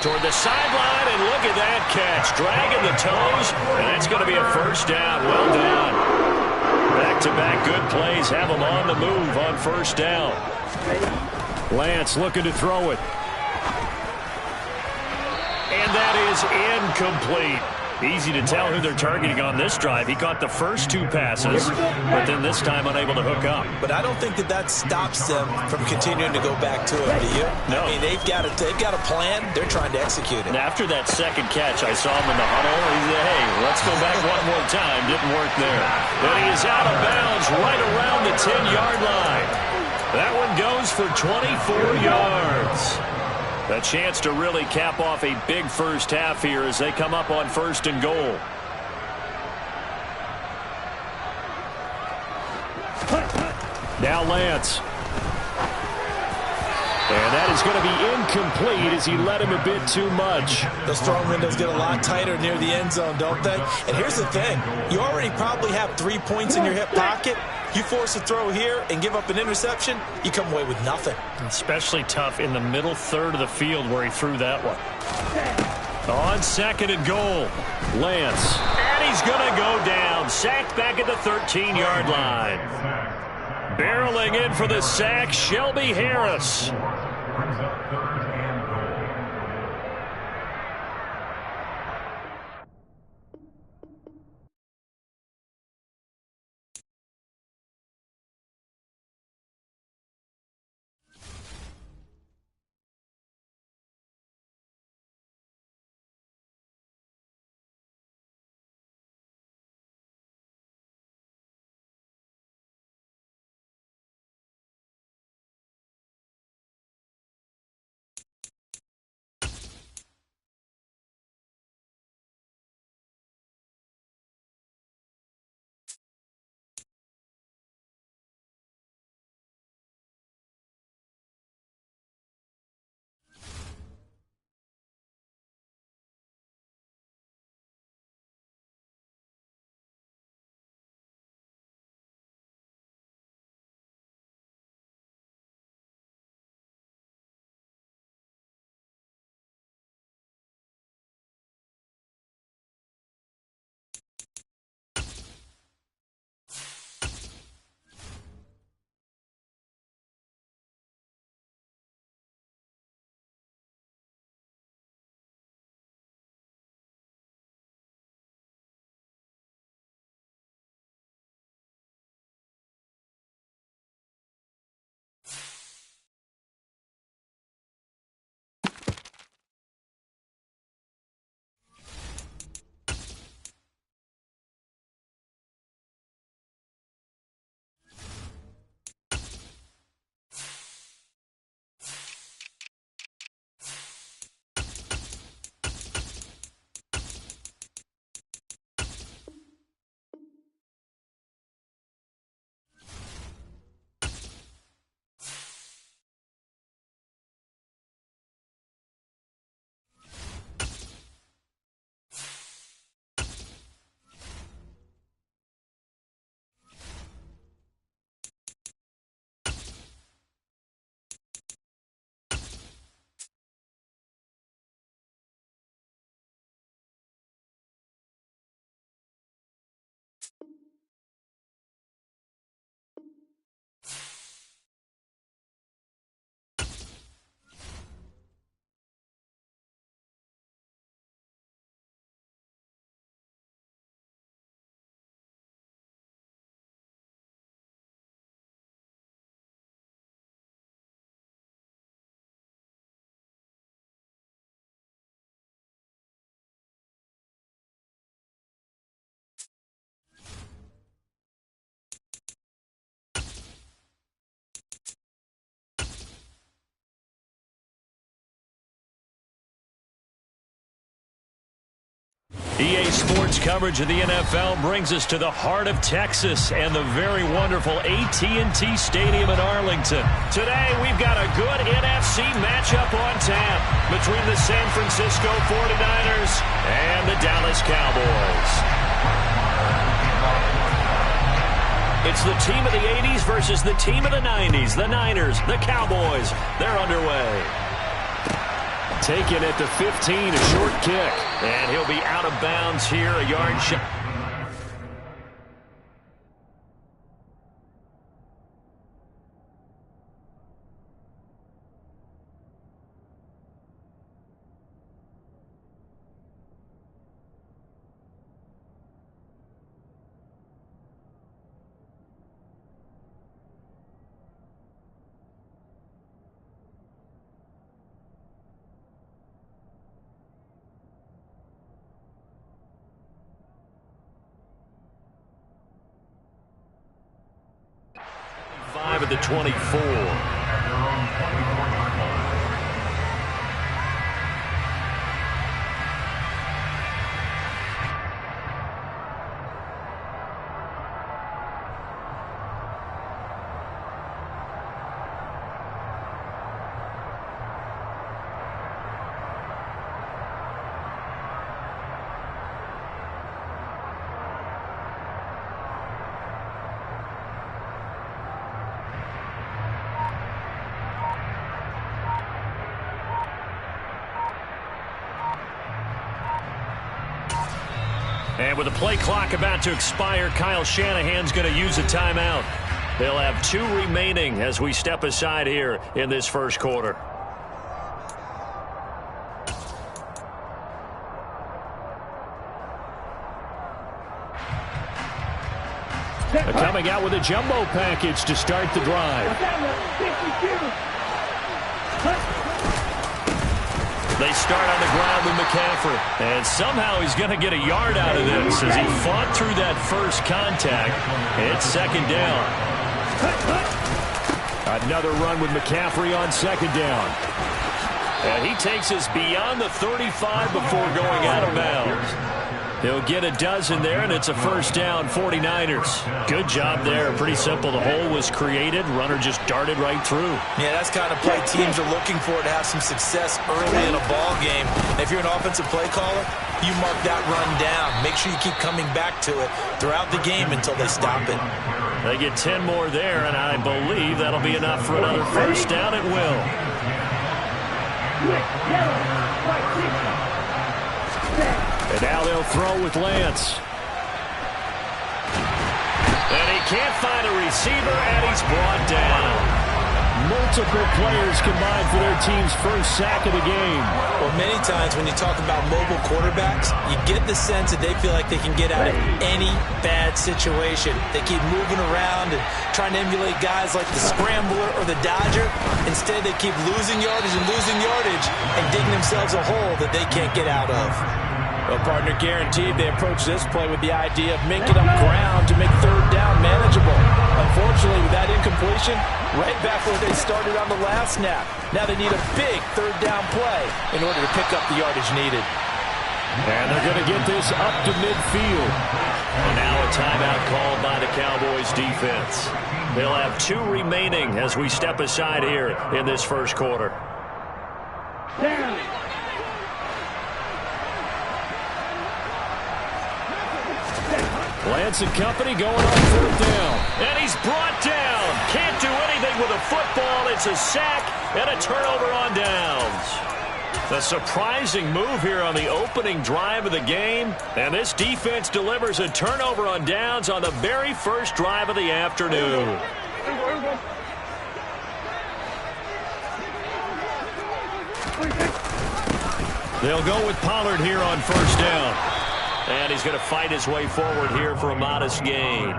S1: Toward the sideline, and look at that catch. Dragging the toes, and that's going to be a first down. Well done. Back-to-back good plays have them on the move on first down.
S6: Lance looking to throw it.
S1: And that is incomplete. Easy to tell who they're targeting on this drive. He caught the first 2 passes, but then this time unable to hook up.
S3: But I don't think that stops them from continuing to go back to it, do you?
S1: No.
S3: I mean, they've got a plan. They're trying to execute it.
S1: And after that second catch, I saw him in the huddle. He said, hey, let's go back one more time. Didn't work there. But he is out of bounds right around the 10-yard line. That one goes for 24 yards. A chance to really cap off a big first half here as they come up on 1st and goal.
S6: Now Lance. And that is going to be incomplete as he led him a bit too much.
S3: Those throwing windows get a lot tighter near the end zone, don't they? And here's the thing. You already probably have 3 points in your hip pocket. You force a throw here and give up an interception, you come away with nothing.
S6: Especially tough in the middle third of the field where he threw that one. On second and goal, Lance.
S1: And he's going to go down. Sacked back at the 13-yard line. Barreling in for the sack, Shelby Harris.
S5: Brings up third and goal.
S1: EA Sports coverage of the NFL brings us to the heart of Texas and the very wonderful AT&T Stadium in Arlington. Today, we've got a good NFC matchup on tap between the San Francisco 49ers and the Dallas Cowboys. It's the team of the 80s versus the team of the 90s. The Niners, the Cowboys, they're underway.
S6: Taken at the 15, a short kick.
S1: And he'll be out of bounds here, a yard shot. At the 24. And with the play clock about to expire, Kyle Shanahan's going to use a timeout. They'll have 2 remaining as we step aside here in this first quarter.
S6: Coming out with a jumbo package to start the drive.
S1: They start on the ground with McCaffrey. And somehow he's going to get a yard out of this as he fought through that first contact. It's second down.
S6: Another run with McCaffrey on second down.
S1: And he takes us beyond the 35 before going out of bounds. He'll get a dozen there, and it's a first down, 49ers. Good job there. Pretty simple. The hole was created. Runner just darted right through.
S3: Yeah, that's kind of play teams are looking for to have some success early in a ball game. If you're an offensive play caller, you mark that run down. Make sure you keep coming back to it throughout the game until they stop it.
S1: They get 10 more there, and I believe that'll be enough for another first down. It will.
S6: And now they'll throw with Lance.
S1: And he can't find a receiver, and he's brought down.
S6: Multiple players combined for their team's first sack of the game.
S3: Well, many times when you talk about mobile quarterbacks, you get the sense that they feel like they can get out of any bad situation. They keep moving around and trying to emulate guys like the Scrambler or the Dodger. Instead, they keep losing yardage and digging themselves a hole that they can't get out of.
S4: Well, partner, guaranteed they approach this play with the idea of making up ground to make third down manageable. Unfortunately, with that incompletion, right back where they started on the last snap. Now they need a big third down play in order to pick up the yardage needed.
S6: And they're going to get this up to midfield.
S1: And now a timeout called by the Cowboys defense. They'll have 2 remaining as we step aside here in this first quarter.
S6: Lance and company going on fourth down.
S1: And he's brought down. Can't do anything with a football. It's a sack and a turnover on downs. A surprising move here on the opening drive of the game. And this defense delivers a turnover on downs on the very first drive of the afternoon.
S6: They'll go with Pollard here on first down.
S1: And he's going to fight his way forward here for a modest gain.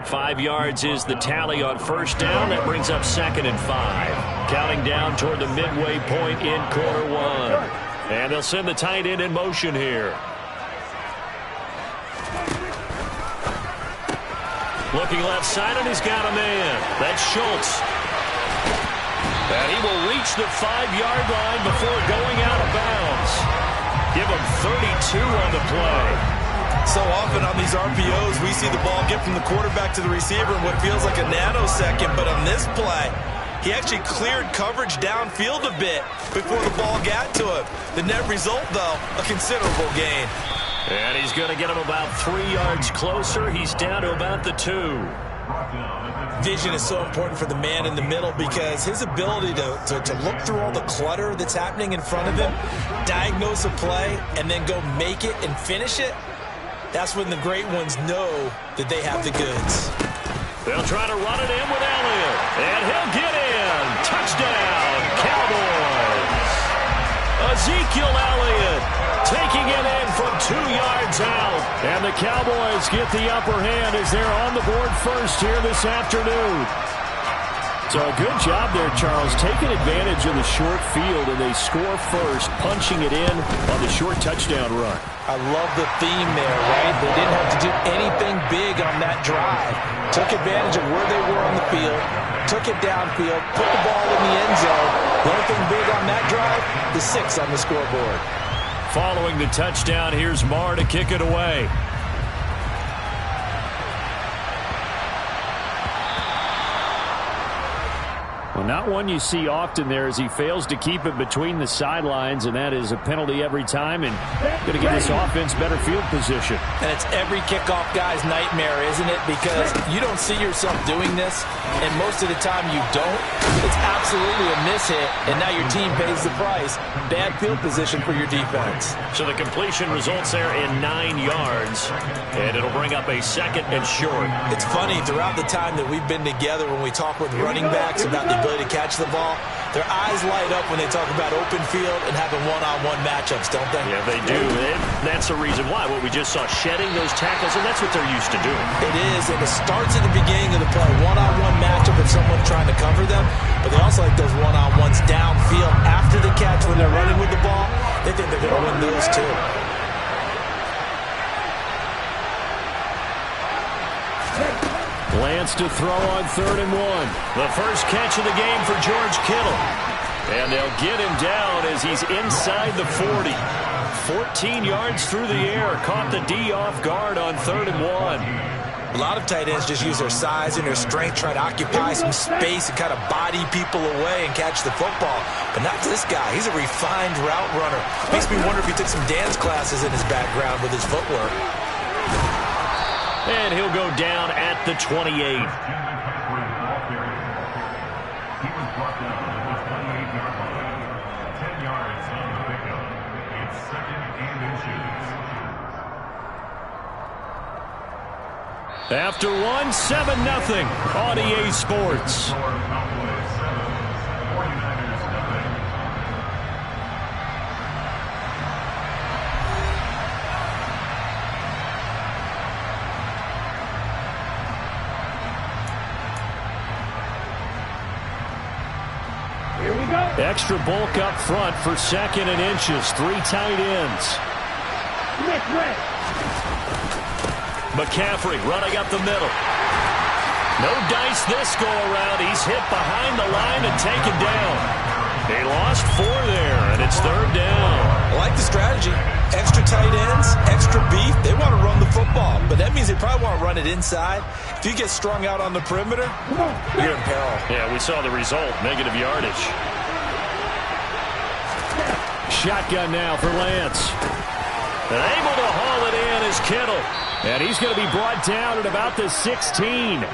S1: 5 yards is the tally on first down. That brings up second and 5. Counting down toward the midway point in quarter 1. And they'll send the tight end in motion here. Looking left side, and he's got a man. That's Schultz. And he will reach the 5-yard line before going out of bounds. Give him 32 on the play.
S3: So often on these RPOs, we see the ball get from the quarterback to the receiver in what feels like a nanosecond. But on this play, he actually cleared coverage downfield a bit before the ball got to him. The net result, though, a considerable gain.
S1: And he's going to get him about 3 yards closer. He's down to about the 2.
S3: Vision is so important for the man in the middle because his ability to look through all the clutter that's happening in front of him, diagnose a play, and then go make it and finish it, that's when the great ones know that they have the goods.
S1: They'll try to run it in with Elliott, and he'll get in. Touchdown, Cowboys. Ezekiel Elliott taking it in from 2 yards out.
S6: And the Cowboys get the upper hand as they're on the board first here this afternoon. So a good job there, Charles, taking advantage of the short field, and they score first, punching it in on the short touchdown run.
S4: I love the theme there, right? They didn't have to do anything big on that drive. Took advantage of where they were on the field, took it downfield, put the ball in the end zone. The only thing big on that drive, the 6 on the scoreboard.
S1: Following the touchdown, here's Marr to kick it away.
S6: Well, not one you see often there as he fails to keep it between the sidelines, and that is a penalty every time and going to give this offense better field position.
S4: And it's every kickoff guy's nightmare, isn't it? Because you don't see yourself doing this, and most of the time you don't. It's absolutely a mishit, and now your team pays the price. Bad field position for your defense.
S1: So the completion results there in 9 yards, and it'll bring up a 2nd and short.
S3: It's funny, throughout the time that we've been together, when we talk with running backs about the ability to catch the ball, their eyes light up when they talk about open field and having one-on-one matchups, don't they?
S1: Yeah, they do. That's the reason why. What we just saw, shedding those tackles, and that's what they're used to doing.
S3: It is, and it starts at the beginning of the play. One-on-one matchup with someone trying to cover them, but they also like those one-on-ones downfield after the catch when they're running with the ball. They think they're going to win those too.
S6: Lance to throw on 3rd and 1.
S1: The first catch of the game for George Kittle. And they'll get him down as he's inside the 40. 14 yards through the air. Caught the D off guard on 3rd and 1.
S3: A lot of tight ends just use their size and their strength, try to occupy some space and kind of body people away and catch the football. But not this guy. He's a refined route runner. Makes me wonder if he took some dance classes in his background with his footwork.
S1: And he'll go down at the 28.
S5: He was brought down at the 28-yard line. 10 yards on the pickup. It's 2nd and inches.
S6: After 1, 7-0 on EA Sports. Extra bulk up front for 2nd and inches. 3 tight ends. McCaffrey running up the middle. No dice this go around. He's hit behind the line and taken down. They lost 4 there, and it's 3rd down.
S3: I like the strategy. Extra tight ends, extra beef. They want to run the football, but that means they probably want to run it inside. If you get strung out on the perimeter, you're in peril.
S1: Yeah, we saw the result. Negative yardage.
S6: Shotgun now for Lance.
S1: And able to haul it in is Kittle.
S6: And he's going to be brought down at about the 16.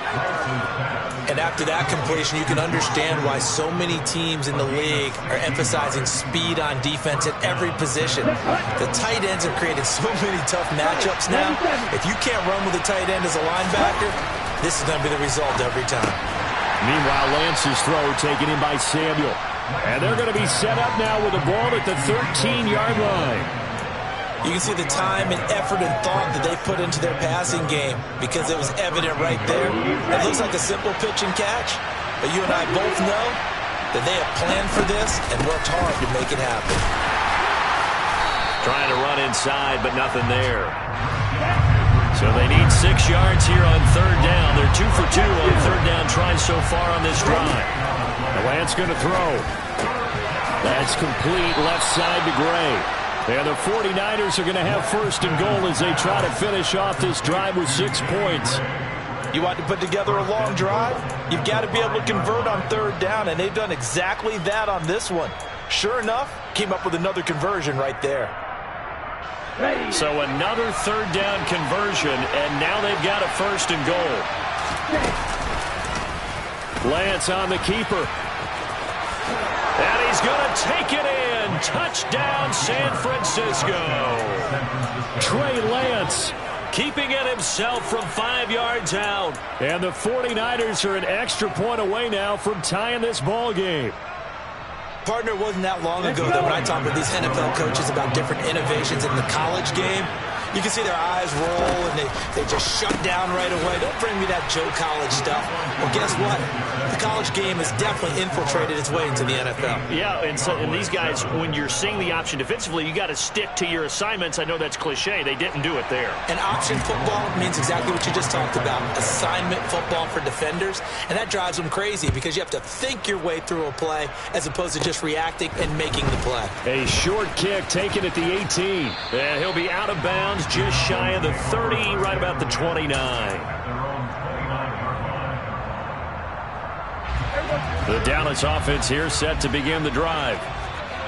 S3: And after that completion, you can understand why so many teams in the league are emphasizing speed on defense at every position. The tight ends have created so many tough matchups now. If you can't run with a tight end as a linebacker, this is going to be the result every time.
S6: Meanwhile, Lance's throw taken in by Samuel. And they're going to be set up now with the ball at the 13-yard line.
S3: You can see the time and effort and thought that they put into their passing game because it was evident right there. It looks like a simple pitch and catch, but you and I both know that they have planned for this and worked hard to make it happen.
S1: Trying to run inside, but nothing there. So they need 6 yards here on 3rd down. They're 2 for 2 on 3rd down tries so far on this drive.
S6: Lance going to throw. That's complete left side to Gray. And the 49ers are going to have 1st and goal as they try to finish off this drive with 6 points.
S4: You want to put together a long drive? You've got to be able to convert on 3rd down, and they've done exactly that on this one. Sure enough, came up with another conversion right there.
S1: So another 3rd down conversion, and now they've got a 1st and goal.
S6: Lance on the keeper.
S1: And he's going to take it in. Touchdown, San Francisco.
S6: Trey Lance
S1: keeping it himself from 5 yards out.
S6: And the 49ers are an extra point away now from tying this ball game.
S3: Partner, it wasn't that long ago that when I talked with these NFL coaches about different innovations in the college game, you can see their eyes roll and they just shut down right away. Don't bring me that Joe College stuff. Well, guess what? The college game has definitely infiltrated its way into the NFL.
S1: Yeah, and these guys, when you're seeing the option defensively, you got to stick to your assignments. I know that's cliche. They didn't do it there.
S3: And option football means exactly what you just talked about. Assignment football for defenders. And that drives them crazy because you have to think your way through a play as opposed to just reacting and making the play.
S6: A short kick taken at the 18.
S1: And he'll be out of bounds just shy of the 30, right about the 29. The The Dallas offense here set to begin the drive.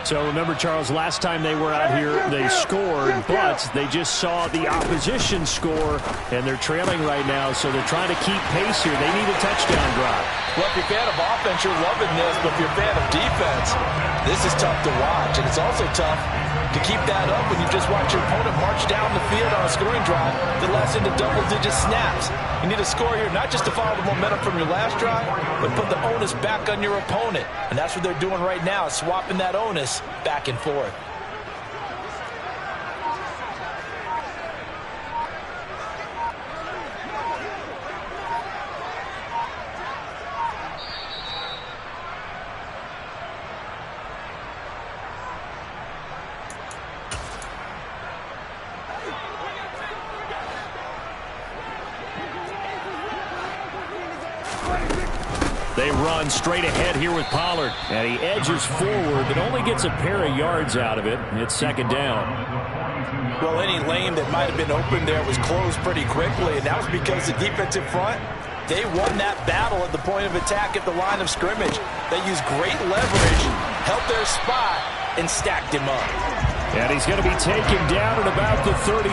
S6: So remember, Charles, last time they were out here, they scored, but they just saw the opposition score, and they're trailing right now, so they're trying to keep pace here. They need a touchdown drive.
S4: Well, if you're a fan of offense, you're loving this, but if you're a fan of defense, this is tough to watch, and it's also tough to keep that up when you just watch your opponent march down the field on a scoring drive that lasts into double-digit snaps. You need a score here, not just to follow the momentum from your last drive, but put the onus back on your opponent. And that's what they're doing right now, swapping that onus back and forth.
S1: They run straight ahead here with Pollard.
S6: And he edges forward, but only gets a pair of yards out of it. It's second down.
S4: Well, any lane that might have been open there was closed pretty quickly, and that was because the defensive front, they won that battle at the point of attack at the line of scrimmage. They used great leverage, held their spot, and stacked him up.
S6: And he's going to be taken down at about the 33.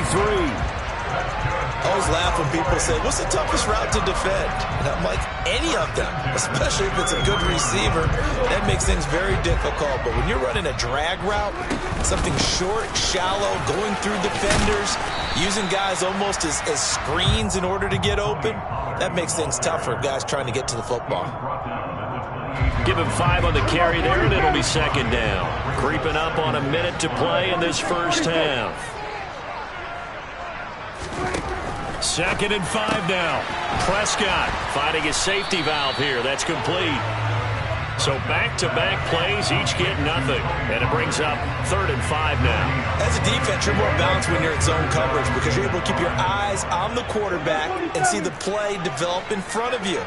S3: I always laugh when people say, what's the toughest route to defend? And I'm like, any of them, especially if it's a good receiver. That makes things very difficult. But when you're running a drag route, something short, shallow, going through defenders, using guys almost as screens in order to get open, that makes things tough for guys trying to get to the football.
S1: Give him 5 on the carry there, and it'll be second down. Creeping up on a minute to play in this first half. Second and 5 now. Prescott finding his safety valve here. That's complete. So back-to-back plays, each get nothing. And it brings up 3rd and 5 now.
S3: As a defense, you're more balanced when you're in zone coverage because you're able to keep your eyes on the quarterback and see the play develop in front of you.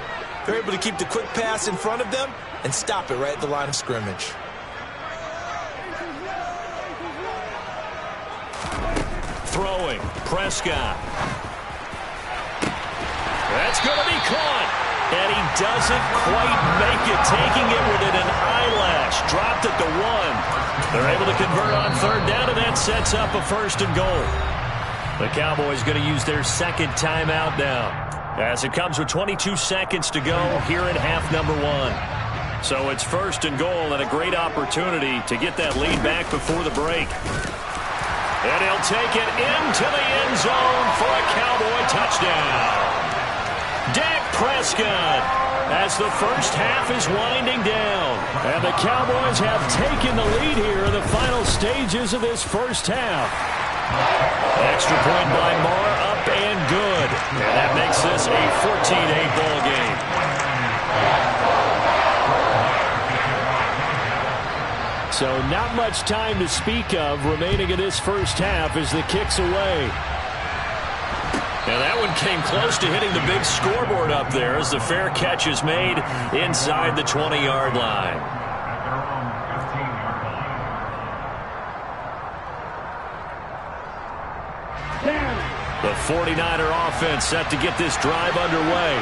S3: They're able to keep the quick pass in front of them and stop it right at the line of scrimmage.
S1: Throwing, Prescott. That's going to be caught. And he doesn't quite make it, taking it within an eyelash. Dropped at the 1. They're able to convert on 3rd down, and that sets up a 1st and goal. The Cowboys going to use their second timeout now, as it comes with 22 seconds to go here in half number 1. So it's 1st and goal, and a great opportunity to get that lead back before the break. And he'll take it into the end zone for a Cowboy touchdown. Dak Prescott, as the first half is winding down.
S6: And the Cowboys have taken the lead here in the final stages of this first half.
S1: Extra point by Marr, up and good. And that makes this a 14-8 ball game.
S6: So not much time to speak of remaining in this first half as the kick's away.
S1: And that one came close to hitting the big scoreboard up there as the fair catch is made inside the 20-yard line. The 49er offense set to get this drive underway.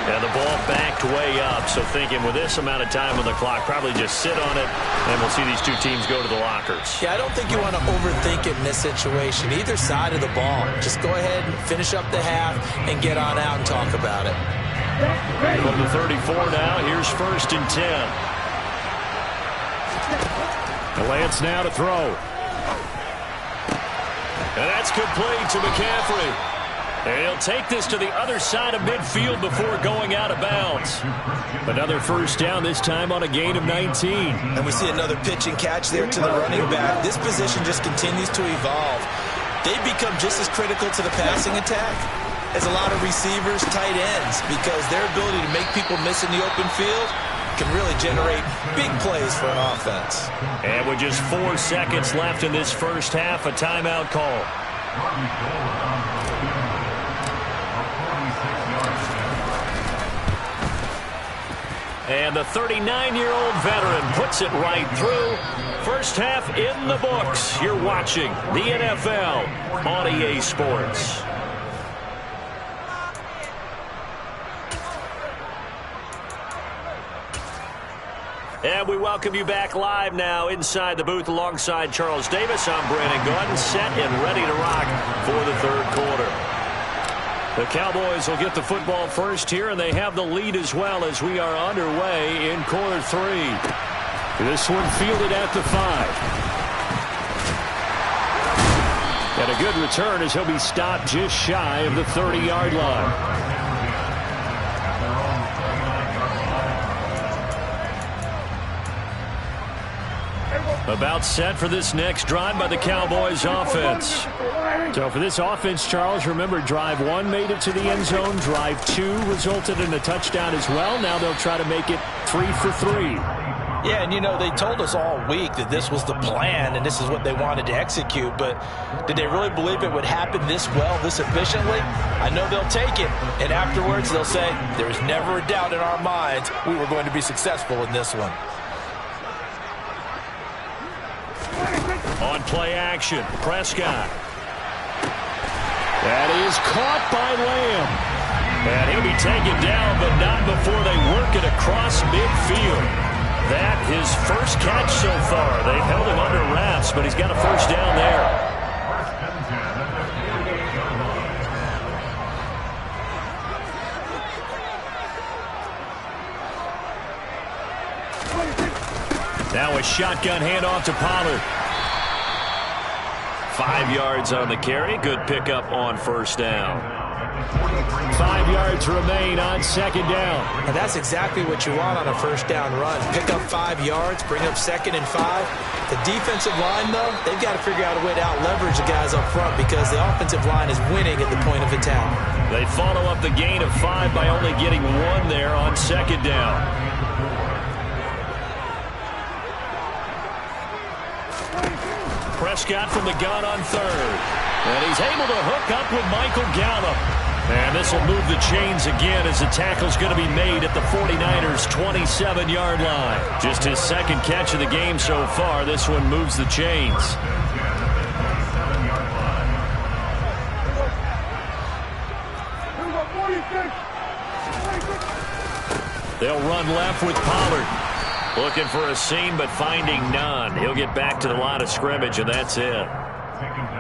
S1: And the ball backed way up, so thinking with this amount of time on the clock, probably just sit on it, and we'll see these two teams go to the lockers.
S3: Yeah, I don't think you want to overthink it in this situation. Either side of the ball. Just go ahead and finish up the half and get on out and talk about it.
S1: From the 34 now, here's 1st and 10.
S6: Lance now to throw.
S1: And that's complete to McCaffrey. And he'll take this to the other side of midfield before going out of bounds.
S6: Another first down, this time on a gain of 19.
S3: And we see another pitch and catch there to the running back. This position just continues to evolve. They become just as critical to the passing attack as a lot of receivers, tight ends, because their ability to make people miss in the open field can really generate big plays for an offense.
S1: And with just 4 seconds left in this first half, a timeout call. And the 39-year-old veteran puts it right through. First half in the books. You're watching the NFL on EA Sports. And we welcome you back live now inside the booth alongside Charles Davis. I'm Brandon Gordon, set and ready to rock for the third quarter. The Cowboys will get the football first here, and they have the lead as well as we are underway in quarter three. This one fielded at the 5. And a good return as he'll be stopped just shy of the 30-yard line. About set for this next drive by the Cowboys offense. So for this offense, Charles, remember drive 1 made it to the end zone. Drive 2 resulted in a touchdown as well. Now they'll try to make it 3 for 3.
S4: Yeah, and you know, they told us all week that this was the plan and this is what they wanted to execute, but did they really believe it would happen this well, this efficiently? I know they'll take it, and afterwards they'll say, there's never a doubt in our minds we were going to be successful in this one.
S1: On play action, Prescott. That is caught by Lamb. And he'll be taken down, but not before they work it across midfield. That his first catch so far. They've held him under wraps, but he's got a first down there. Now a shotgun handoff to Pollard. 5 yards on the carry. Good pickup on first down.
S6: 5 yards remain on second down.
S3: And that's exactly what you want on a first down run. Pick up 5 yards, bring up 2nd and 5. The defensive line, though, they've got to figure out a way to out-leverage the guys up front because the offensive line is winning at the point of attack.
S1: They follow up the gain of 5 by only getting 1 there on second down. Prescott from the gun on third. And he's able to hook up with Michael Gallup. And this will move the chains again as the tackle's going to be made at the 49ers' 27-yard line. Just his second catch of the game so far. This one moves the chains. They'll run left with Pollard. Looking for a seam, but finding none. He'll get back to the line of scrimmage, and that's it.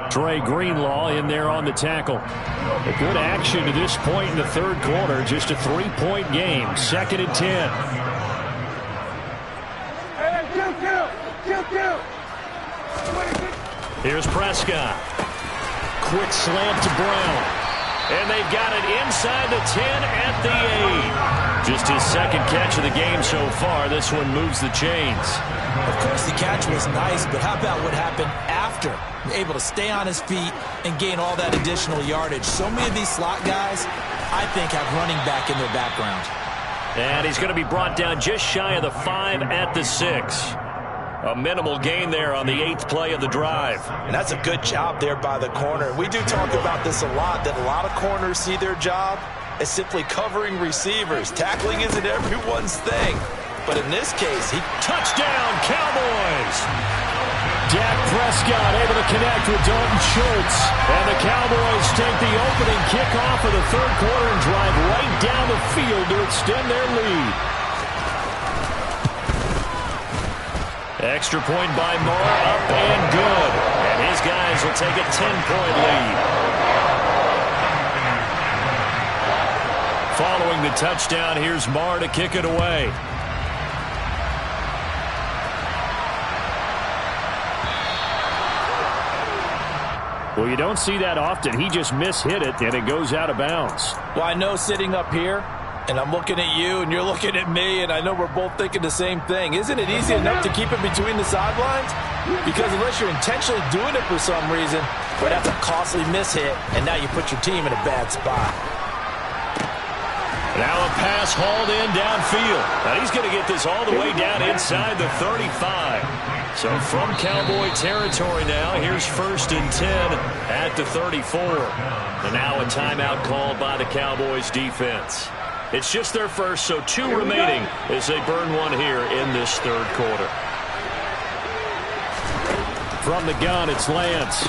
S6: Trey Greenlaw in there on the tackle. A good action to this point in the third quarter. Just a 3-point game. 2nd and 10.
S1: Here's Prescott. Quick slant to Brown. And they've got it inside the 10 at the 8. Just his second catch of the game so far. This one moves the chains.
S3: Of course, the catch was nice, but how about what happened after? Able to stay on his feet and gain all that additional yardage. So many of these slot guys, I think, have running back in their background.
S1: And he's going to be brought down just shy of the 5 at the 6. A minimal gain there on the 8th play of the drive.
S4: And that's a good job there by the corner. We do talk about this a lot, that a lot of corners see their job as simply covering receivers. Tackling isn't everyone's thing. But in this case,
S1: touchdown, Cowboys!
S6: Dak Prescott able to connect with Dalton Schultz. And the Cowboys take the opening kickoff of the third quarter and drive right down the field to extend their lead.
S1: Extra point by Moore, up and good. And his guys will take a 10-point lead. Following the touchdown, here's Moore to kick it away.
S6: Well, you don't see that often. He just mishit it, and it goes out of bounds.
S4: Well, I know sitting up here, and I'm looking at you, and you're looking at me, and I know we're both thinking the same thing. Isn't it easy enough to keep it between the sidelines? Because unless you're intentionally doing it for some reason, well, that's a costly mishit, and now you put your team in a bad spot.
S1: Now a pass hauled in downfield. Now he's going to get this all the way down inside the 35. So from Cowboy territory now, here's 1st and 10 at the 34. And now a timeout called by the Cowboys defense. It's just their first, so 2 remaining as they burn one here in this third quarter.
S6: From the gun, it's Lance.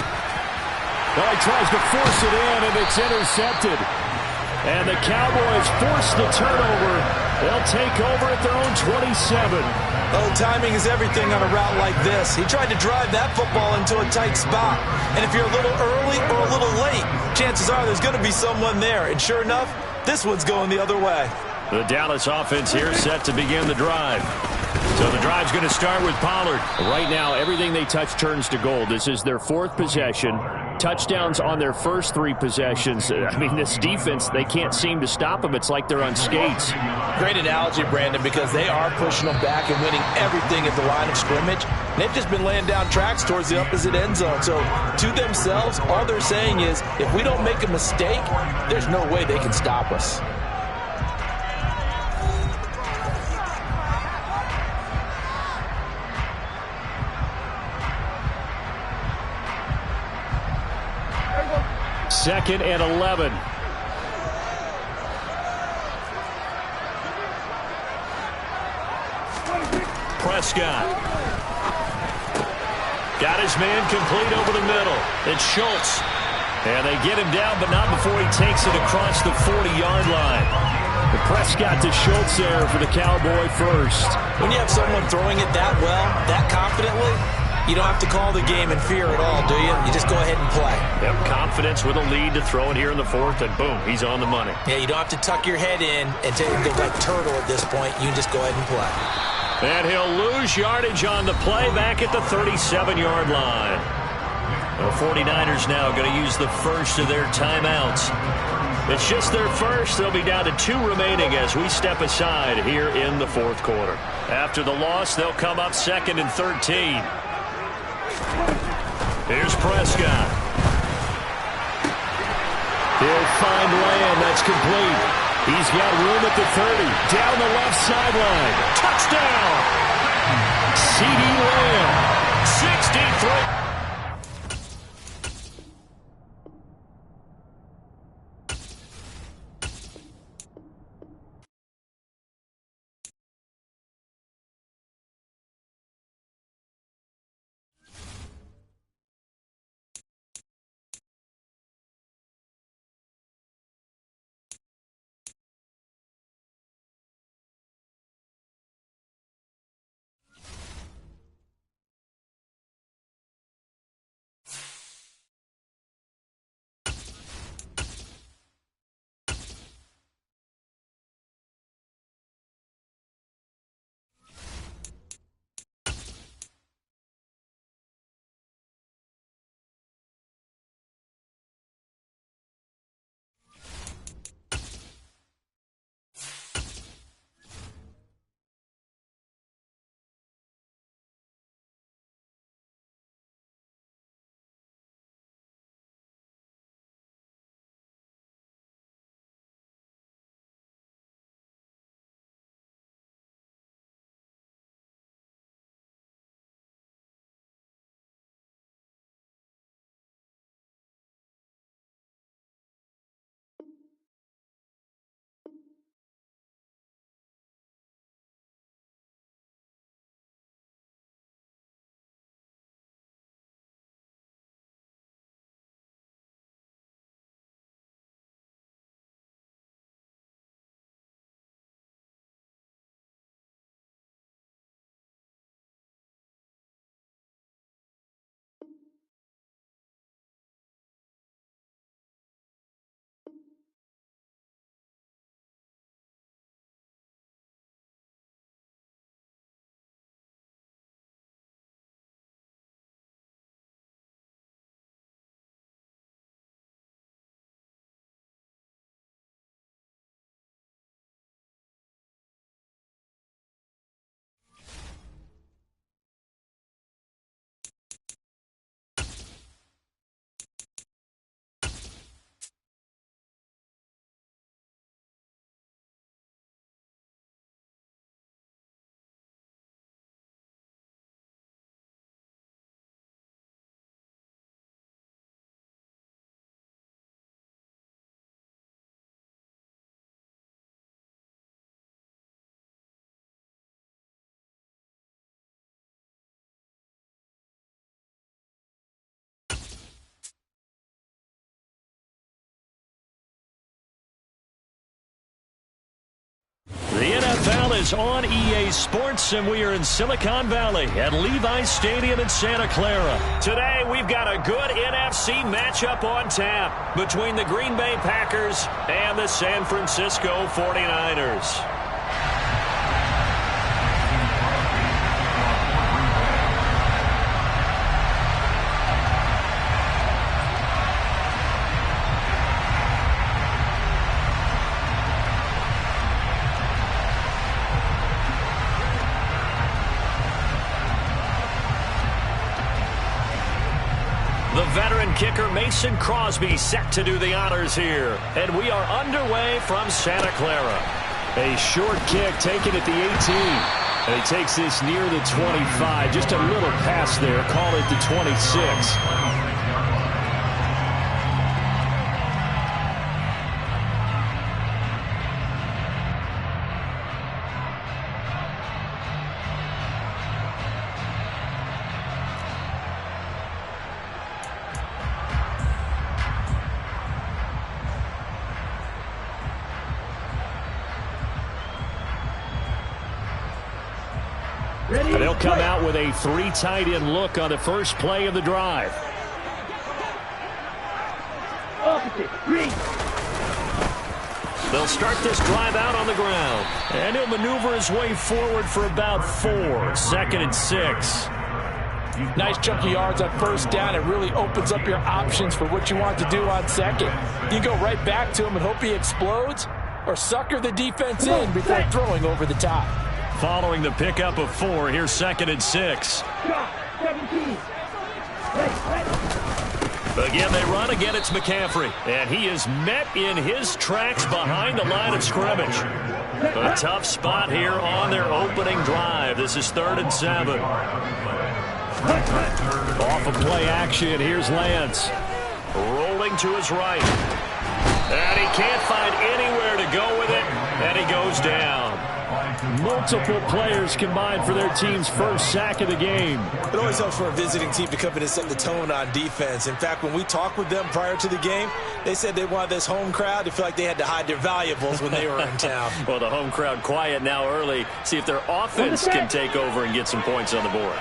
S6: Well, he tries to force it in, and it's intercepted. And the Cowboys force the turnover They'll take over at their own 27.
S3: Oh, timing is everything on a route like this. He tried to drive that football into a tight spot. And if you're a little early or a little late, chances are there's going to be someone there. And sure enough, this one's going the other way.
S1: The Dallas offense here set to begin the drive. So the drive's going to start with Pollard.
S6: Right now, everything they touch turns to gold. This is their fourth possession. Touchdowns on their first three possessions. I mean, this defense, they can't seem to stop them. It's like they're on skates.
S4: Great analogy, Brandon, because they are pushing them back and winning everything at the line of scrimmage. They've just been laying down tracks towards the opposite end zone. So to themselves, all they're saying is, if we don't make a mistake, there's no way they can stop us.
S6: Second and 11.
S1: Prescott. Got his man complete over the middle. It's Schultz. And they get him down, but not before he takes it across the 40-yard line.
S6: The Prescott to Schultz there for the Cowboy first.
S3: When you have someone throwing it that well, that confidently, you don't have to call the game in fear at all, do you? You just go ahead and play.
S1: Yep, confidence with a lead to throw it here in the fourth, and boom, he's on the money.
S3: Yeah, you don't have to tuck your head in and go like turtle at this point. You can just go ahead and play.
S1: And he'll lose yardage on the play back at the 37-yard line. The 49ers now going to use the first of their timeouts. It's just their first. They'll be down to 2 remaining as we step aside here in the fourth quarter. After the loss, they'll come up second and 13. Here's Prescott.
S6: He'll find Lamb. That's complete. He's got room at the 30. Down the left sideline.
S1: Touchdown!
S6: CeeDee Lamb.
S1: 63. NFL is on EA Sports, and we are in Silicon Valley at Levi's Stadium in Santa Clara. Today, we've got a good NFC matchup on tap between the Green Bay Packers and the San Francisco 49ers. The veteran kicker Mason Crosby set to do the honors here. And we are underway from Santa Clara.
S6: A short kick taken at the 18. And he takes this near the 25. Just a little pass there. Call it the 26. They'll come out with a 3 tight end look on the first play of the drive.
S1: They'll start this drive out on the ground. And he'll maneuver his way forward for about 4. 2nd and 6.
S4: Nice chunk of yards on first down. It really opens up your options for what you want to do on second. You go right back to him and hope he explodes, or sucker the defense in before throwing over the top.
S1: Following the pickup of 4, here's 2nd and 6. Again, they run. Again, it's McCaffrey. And he is met in his tracks behind the line of scrimmage. A tough spot here on their opening drive. This is 3rd and 7.
S6: Off of play action, here's Lance.
S1: Rolling to his right. And he can't find anywhere to go with it. And he goes down.
S6: Multiple players combined for their team's first sack of the game.
S3: It always helps for a visiting team to come in and set the tone on defense. In fact, when we talked with them prior to the game, they said they wanted this home crowd to feel like they had to hide their valuables when they were in town.
S1: Well, the home crowd quiet now early. See if their offense can take over and get some points on the board.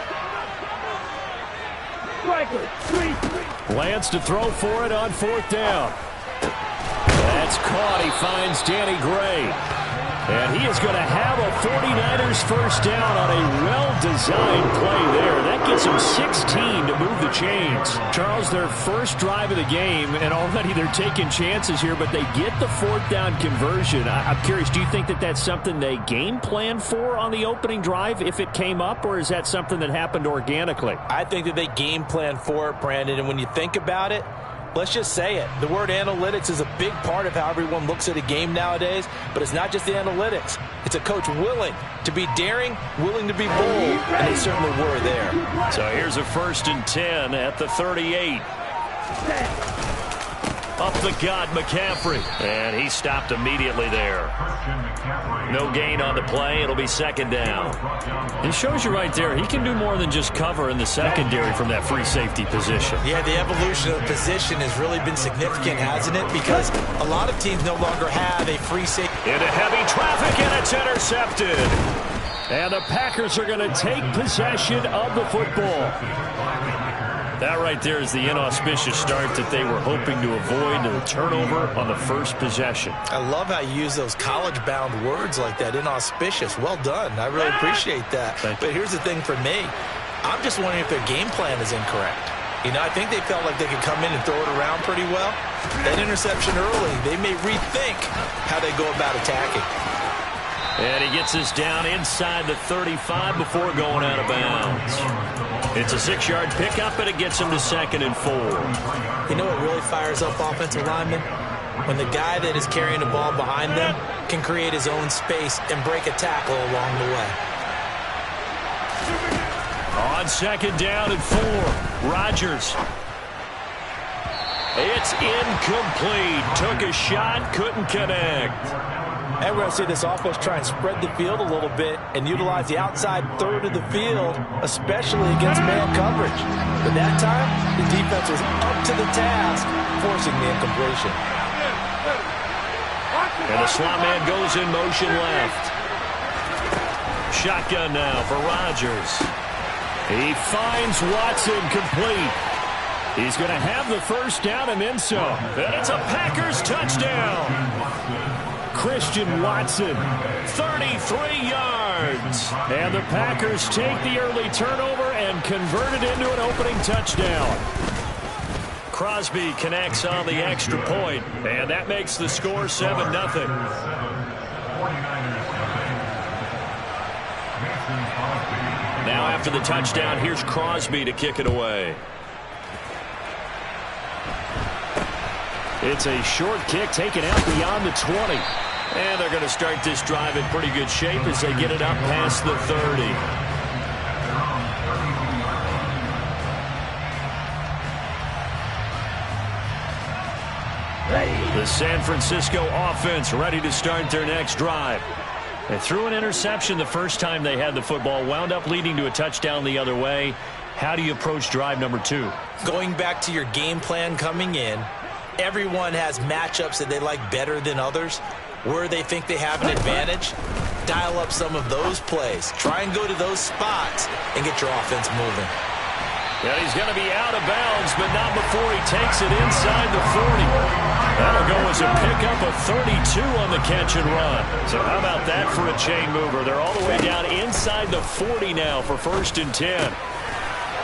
S6: Lance to throw for it on 4th down. That's caught. He finds Danny Gray. And he is going to have a 49ers first down on a well-designed play there. That gets them 16 to move the chains. Charles, their first drive of the game, and already they're taking chances here, but they get the 4th down conversion. I'm curious, do you think that that's something they game plan for on the opening drive if it came up, or is that something that happened organically?
S4: I think that they game plan for it, Brandon, and when you think about it, let's just say it. The word analytics is a big part of how everyone looks at a game nowadays, but it's not just the analytics. It's a coach willing to be daring, willing to be bold, and they certainly were there.
S1: So here's a 1st and 10 at the 38. Up the gut, McCaffrey. And he stopped immediately there. No gain on the play. It'll be 2nd down. It shows you right there, he can do more than just cover in the secondary from that free safety position.
S3: Yeah, the evolution of the position has really been significant, hasn't it? Because a lot of teams no longer have a free safety.
S1: Into heavy traffic, and it's intercepted.
S6: And the Packers are going to take possession of the football.
S1: That right there is the inauspicious start that they were hoping to avoid, the turnover on the first possession.
S3: I love how you use those college-bound words like that, inauspicious. Well done. I really appreciate that. But here's the thing for me. I'm just wondering if their game plan is incorrect. You know, I think they felt like they could come in and throw it around pretty well. That interception early, they may rethink how they go about attacking.
S1: And he gets us down inside the 35 before going out of bounds. It's a 6-yard pickup, and it gets him to 2nd and 4.
S3: You know what really fires up offensive linemen? When the guy that is carrying the ball behind them can create his own space and break a tackle along the way.
S1: On 2nd down and 4, Rodgers. It's incomplete. Took a shot, couldn't connect.
S4: And we're going to see this offense try and spread the field a little bit and utilize the outside third of the field, especially against man coverage. But that time, the defense was up to the task, forcing the incompletion.
S1: And the slot man goes in motion left. shotgun now for Rodgers.
S6: He finds Watson complete. He's going to have the first down and then some.
S1: And it's a Packers touchdown.
S6: Christian Watson.
S1: 33 yards.
S6: And the Packers take the early turnover and convert it into an opening touchdown.
S1: Crosby connects on the extra point, and that makes the score 7-0. Now after the touchdown, here's Crosby to kick it away.
S6: It's a short kick taken out beyond the 20.
S1: And they're going to start this drive in pretty good shape as they get it up past the 30. The San Francisco offense ready to start their next drive. They threw an interception the first time they had the football, wound up leading to a touchdown the other way. How do you approach drive number 2?
S3: Going back to your game plan coming in, everyone has matchups that they like better than others. Where they think they have an advantage, dial up some of those plays. Try and go to those spots and get your offense moving.
S1: And he's going to be out of bounds, but not before he takes it inside the 40. That'll go as a pickup of 32 on the catch and run. So how about that for a chain mover? They're all the way down inside the 40 now for 1st and 10.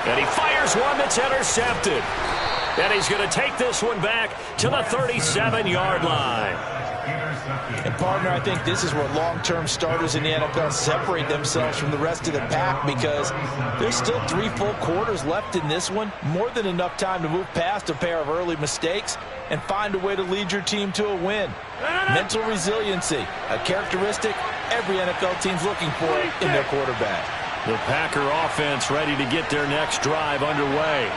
S1: And he fires one that's intercepted. And he's going to take this one back to the 37-yard line.
S4: And, partner, I think this is where long-term starters in the NFL separate themselves from the rest of the pack, because there's still 3 full quarters left in this one. More than enough time to move past a pair of early mistakes and find a way to lead your team to a win. Mental resiliency, a characteristic every NFL team's looking for in their quarterback.
S1: The Packer offense ready to get their next drive underway.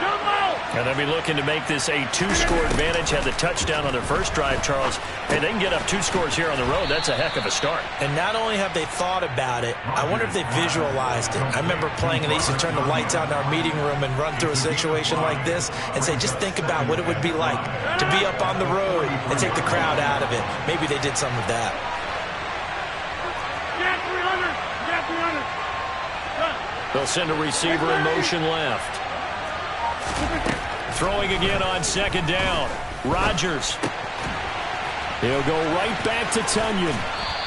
S1: And they'll be looking to make this a 2-score advantage. Had the touchdown on their first drive, Charles. Hey, they can get up 2 scores here on the road. That's a heck of a start.
S3: And not only have they thought about it, I wonder if they visualized it. I remember playing, and they used to turn the lights out in our meeting room and run through a situation like this and say, just think about what it would be like to be up on the road and take the crowd out of it. Maybe they did some of that.
S1: They'll send a receiver in motion left. Throwing again on 2nd down. Rodgers.
S6: He'll go right back to Tunyon.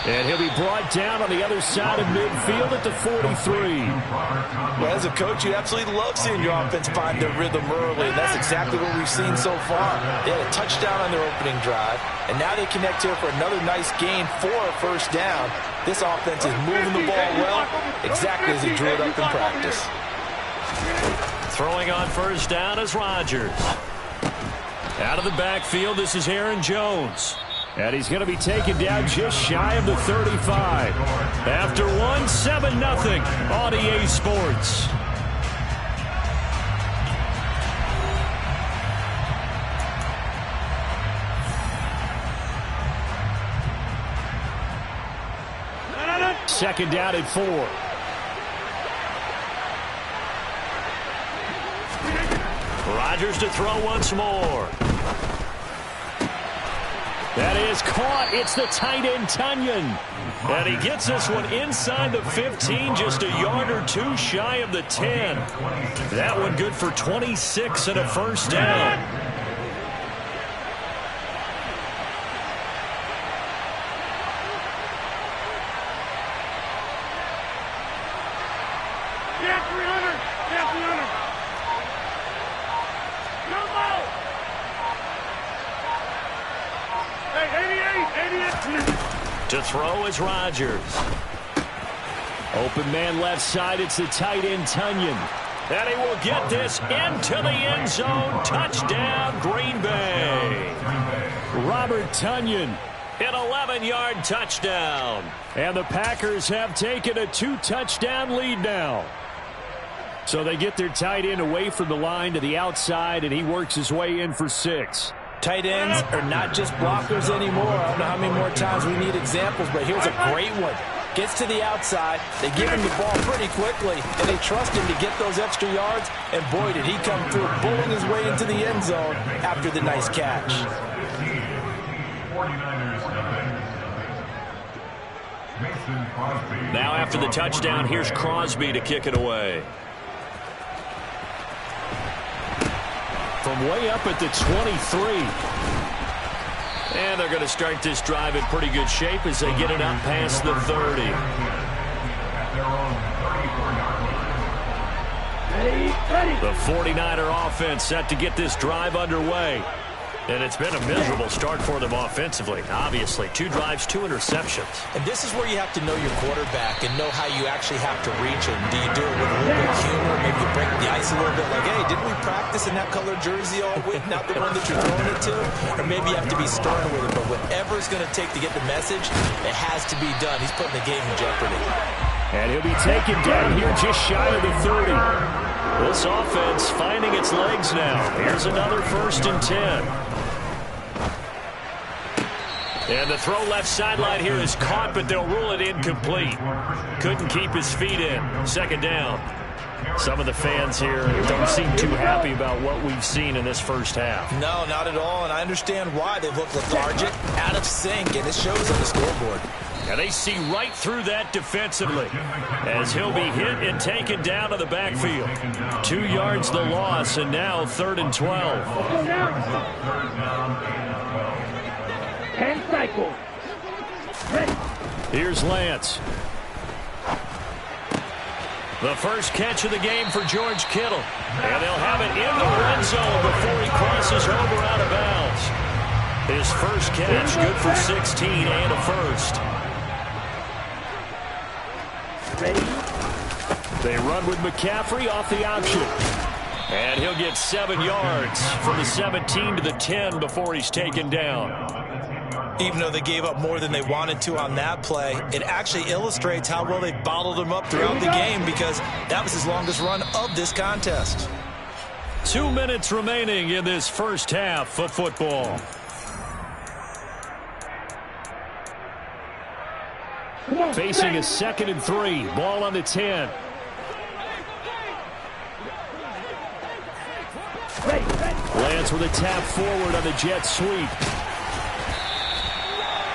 S6: And he'll be brought down on the other side of midfield at the 43.
S4: Well, as a coach, you absolutely love seeing your offense find their rhythm early, and that's exactly what we've seen so far. They had a touchdown on their opening drive, and now they connect here for another nice gain for a 1st down. This offense is moving the ball well, exactly as he drew it up in practice.
S1: Throwing on 1st down is Rodgers. Out of the backfield, this is Aaron Jones.
S6: And he's going to be taken down just shy of the 35.
S1: After one, 7-0 on EA Sports.
S6: Second down at 4.
S1: Rodgers to throw once more.
S6: That is caught. It's the tight end, Tunyon.
S1: And he gets this one inside the 15, just a yard or 2 shy of the 10. That one good for 26 and a 1st down. To throw is Rodgers.
S6: Open man left side. It's the tight end, Tunyon.
S1: And he will get this into the end zone. Touchdown, Green Bay.
S6: Robert Tunyon.
S1: An 11-yard touchdown.
S6: And the Packers have taken a 2-touchdown lead now. So they get their tight end away from the line to the outside, and he works his way in for 6.
S4: Tight ends are not just blockers anymore. I don't know how many more times we need examples, but here's a great one. Gets to the outside, they give him the ball pretty quickly, and they trust him to get those extra yards, and boy, did he come through, bowling his way into the end zone after the nice catch.
S1: Now after the touchdown, here's Crosby to kick it away.
S6: From way up at the 23.
S1: And they're going to start this drive in pretty good shape as they get it up past the 30. The 49er offense set to get this drive underway. And it's been a miserable start for them offensively. Obviously, 2 drives, 2 interceptions.
S3: And this is where you have to know your quarterback and know how you actually have to reach him. Do you do it with a little bit of humor? Maybe you break the ice a little bit like, hey, didn't we practice in that color jersey all week, not the one that you're throwing it to? Or maybe you have to be stern with it. But whatever it's going to take to get the message, it has to be done. He's putting the game in jeopardy.
S6: And he'll be taken down here just shy of the 30.
S1: This offense finding its legs now. Here's another 1st and 10. And the throw left sideline here is caught, but they'll rule it incomplete. Couldn't keep his feet in. 2nd down. Some of the fans here don't seem too happy about what we've seen in this first half.
S3: No, not at all, and I understand why. They've looked lethargic, out of sync, and it shows on the scoreboard.
S1: And they see right through that defensively as he'll be hit and taken down to the backfield. 2 yards the loss, and now 3rd and 12.
S2: 10 cycles.
S1: Here's Lance. The first catch of the game for George Kittle. And they'll have it in the red zone before he crosses over out of bounds. His first catch, good for 16 and a first.
S6: They run with McCaffrey off the option.
S1: And he'll get 7 yards from the 17 to the 10 before he's taken down.
S3: Even though they gave up more than they wanted to on that play, it actually illustrates how well they bottled him up throughout the game because that was his longest run of this contest.
S1: 2 minutes remaining in this first half of football.
S6: Facing a 2nd and 3. Ball on the 10. Lance with a tap forward on the jet sweep.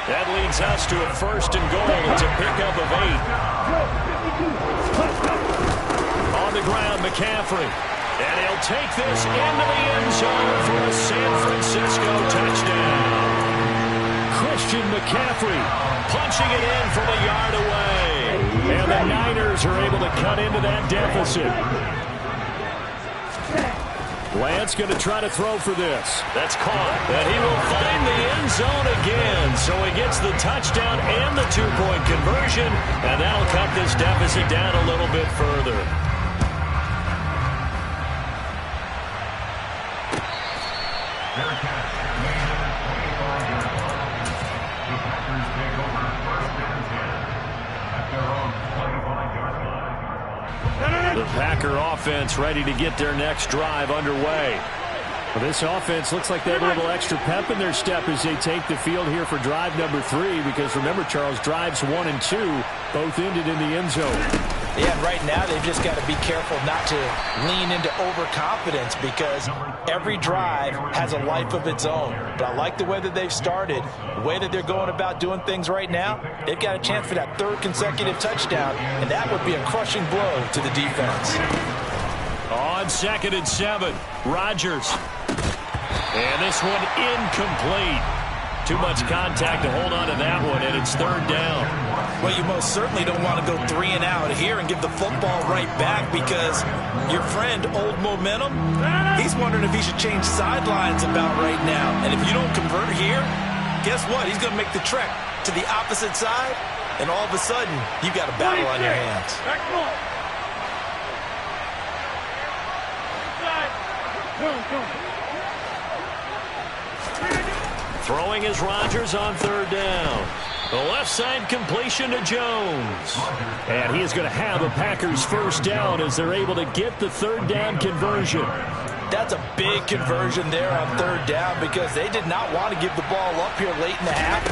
S1: That leads us to a 1st and goal. It's a pickup of 8. On the ground, McCaffrey. And he'll take this into the end zone for a San Francisco touchdown.
S6: Christian McCaffrey
S1: Punching it in from a yard away.
S6: And the Niners are able to cut into that deficit. Lance going to try to throw for this.
S1: That's caught. And he will find the end zone again. So he gets the touchdown and the 2-point conversion. And that'll cut this deficit down a little bit further. The Packer offense ready to get their next drive underway.
S6: Well, this offense looks like they have a little extra pep in their step as they take the field here for drive number 3. Because remember, Charles, drives 1 and 2 both ended in the end zone.
S3: Yeah, and right now they've just got to be careful not to lean into overconfidence because every drive has a life of its own. But I like the way that they've started, the way that they're going about doing things right now. They've got a chance for that 3rd consecutive touchdown, and that would be a crushing blow to the defense.
S1: On 2nd and 7, Rodgers. And this one incomplete. Too much contact to hold on to that one, and it's 3rd down.
S3: Well, you most certainly don't want to go 3 and out here and give the football right back because your friend, Old Momentum, he's wondering if he should change sidelines about right now. And if you don't convert here, guess what? He's going to make the trek to the opposite side, and all of a sudden, you've got a battle on your hands.
S1: Throwing is Rodgers on 3rd down. The left side completion to Jones.
S6: And he is going to have a Packers 1st down as they're able to get the 3rd down conversion.
S3: That's a big conversion there on 3rd down because they did not want to give the ball up here late in the half.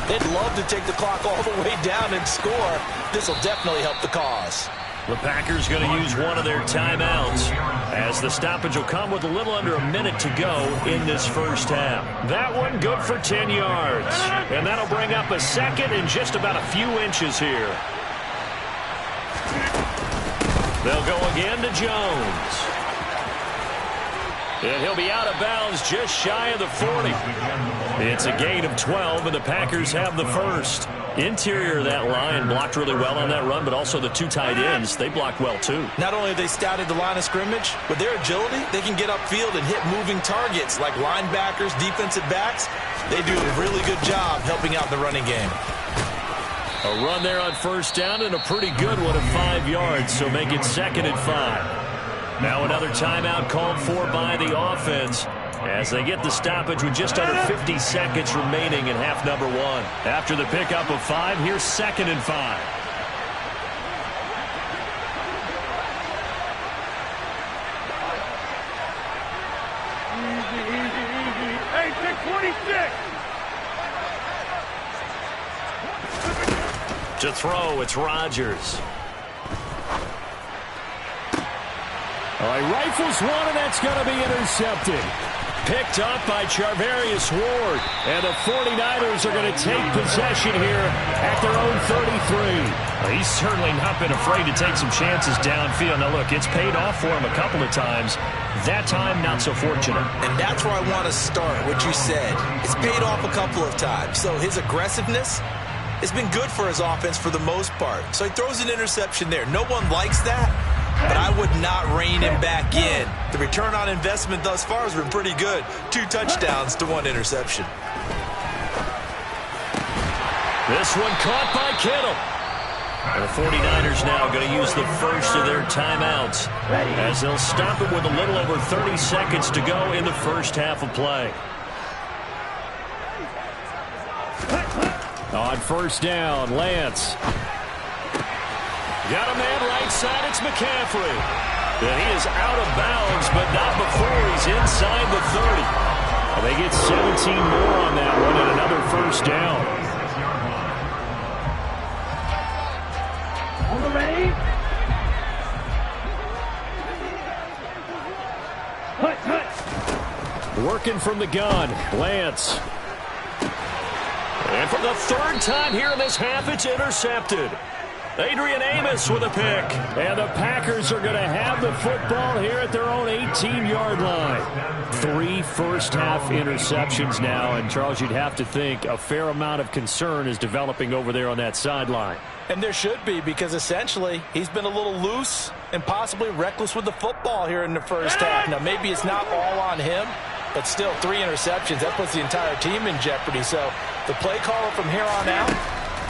S3: They'd love to take the clock all the way down and score. This will definitely help the cause.
S1: The Packers going to use one of their timeouts as the stoppage will come with a little under a minute to go in this first half. That one good for 10 yards. And that'll bring up a second and just about a few inches here. They'll go again to Jones. And he'll be out of bounds just shy of the 40. It's a gain of 12, and the Packers have the first. Interior of that line blocked really well on that run, but also the two tight ends, they blocked well too.
S3: Not only have they scouted the line of scrimmage, with their agility, they can get upfield and hit moving targets like linebackers, defensive backs. They do a really good job helping out the running game.
S1: A run there on first down and a pretty good one of 5 yards, so make it 2nd and 5. Now another timeout called for by the offense as they get the stoppage with just under 50 seconds remaining in half number 1. After the pickup of 5, here's 2nd and 5.
S2: Easy. Hey, 626.
S1: To throw, it's Rodgers.
S6: All right, rifles one, and that's going to be intercepted.
S1: Picked up by Charvarius Ward. And the 49ers are going to take possession here at their own 33.
S6: Well, he's certainly not been afraid to take some chances downfield. Now, look, it's paid off for him a couple of times. That time, not so fortunate.
S3: And that's where I want to start, what you said. It's paid off a couple of times. So his aggressiveness has been good for his offense for the most part. So he throws an interception there. No one likes that. But I would not rein him back in. The return on investment thus far has been pretty good. 2 touchdowns to 1 interception.
S1: This one caught by Kittle. And the 49ers now going to use the first of their timeouts as they'll stop it with a little over 30 seconds to go in the first half of play.
S6: On first down, Lance.
S1: Got a man right side, it's McCaffrey. And he is out of bounds, but not before he's inside the 30.
S6: And they get 17 more on that one and another first down.
S2: On the ready. Hut.
S6: Working from the gun, Lance.
S1: And for the 3rd time here in this half, it's intercepted. Adrian Amos with a pick.
S6: And the Packers are going to have the football here at their own 18-yard line. 3 first-half interceptions now, and Charles, you'd have to think a fair amount of concern is developing over there on that sideline.
S4: And there should be, because essentially he's been a little loose and possibly reckless with the football here in the first half. Now, maybe it's not all on him, but still 3 interceptions. That puts the entire team in jeopardy. So the play caller from here on out,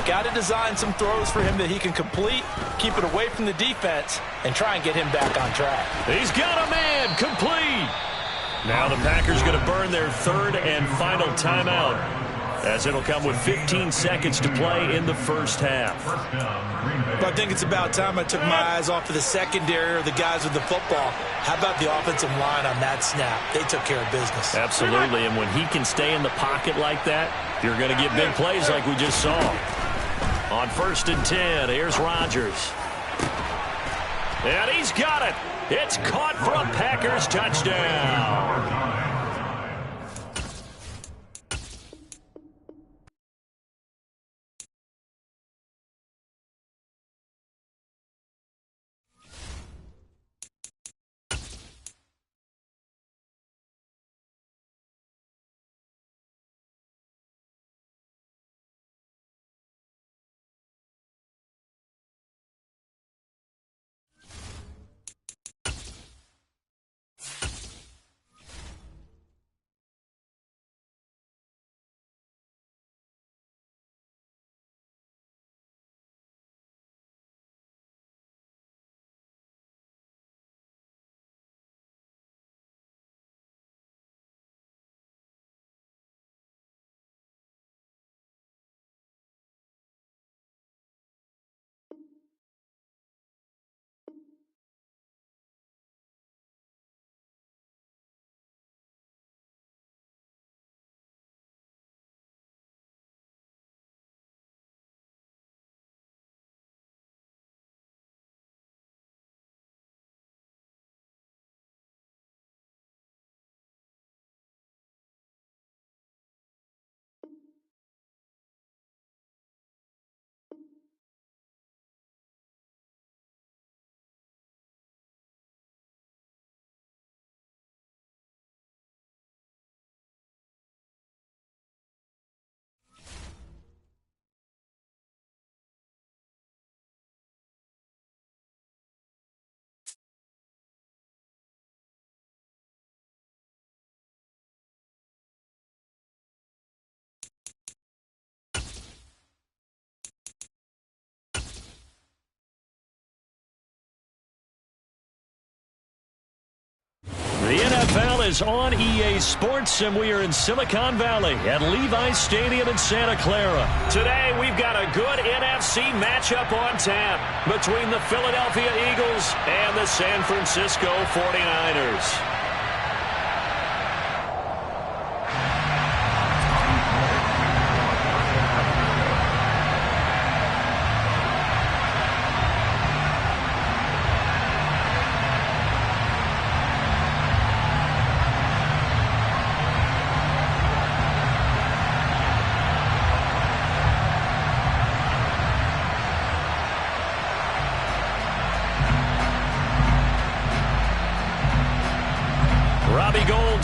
S4: got to design some throws for him that he can complete, keep it away from the defense, and try and get him back on track.
S1: He's got a man complete. Now the Packers going to burn their 3rd and final timeout as it'll come with 15 seconds to play in the first half.
S3: I think it's about time I took my eyes off of the secondary or the guys with the football. How about the offensive line on that snap? They took care of business.
S1: Absolutely, and when he can stay in the pocket like that, you're going to get big plays like we just saw. On 1st and 10, here's Rodgers. And he's got it. It's caught for a Packers touchdown. NFL is on EA Sports, and we are in Silicon Valley at Levi's Stadium in Santa Clara. Today, we've got a good NFC matchup on tap between the Philadelphia Eagles and the San Francisco 49ers.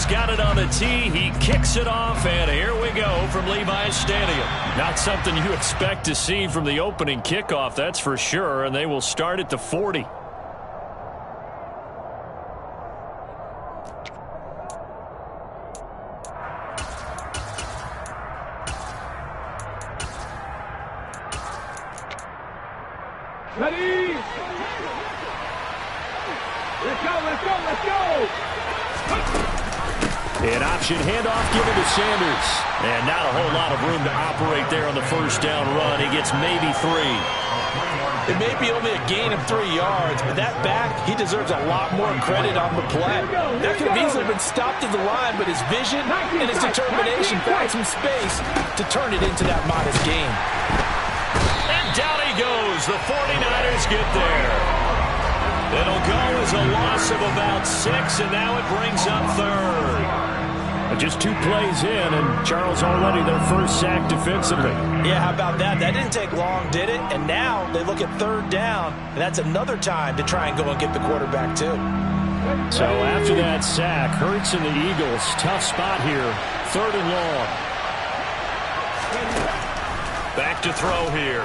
S1: Got it on the tee. He kicks it off, and here we go from Levi's Stadium. Not something you expect to see from the opening kickoff, that's for sure, and they will start at the 40.
S2: Ready? Let's go, let's go, let's go!
S1: An option handoff given to Sanders. And not a whole lot of room to operate there on the first down run. He gets maybe 3.
S4: It may be only a gain of 3 yards, but that back, he deserves a lot more credit on the play. That could have easily been stopped at the line, but his vision and his determination found some space to turn it into that modest gain.
S1: And down he goes. The 49ers get there. It'll go as a loss of about 6, and now it brings up 3rd.
S6: Just 2 plays in, and Charles already their first sack defensively.
S4: Yeah, how about that? That didn't take long, did it? And now they look at 3rd down, and that's another time to try and go and get the quarterback, too.
S6: So after that sack, Hurts and the Eagles, tough spot here. 3rd and long.
S1: Back to throw here.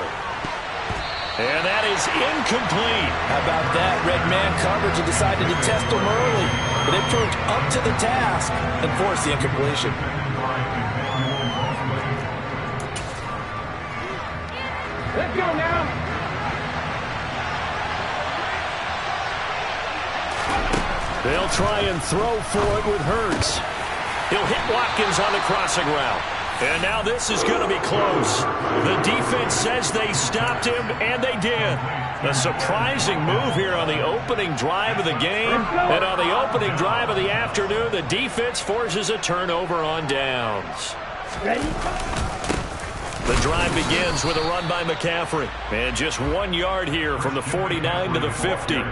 S1: And that is incomplete.
S4: How about that? Red man coverage and decided to test them early. But they proved up to the task and forced the incompletion.
S2: Let's go now!
S1: They'll try and throw for it with Hurts. He'll hit Watkins on the crossing route. And now this is going to be close. The defense says they stopped him, and they did. A surprising move here on the opening drive of the game. And on the opening drive of the afternoon, the defense forces a turnover on downs.
S2: Ready?
S1: The drive begins with a run by McCaffrey. And just 1 yard here from the 49 to the 50.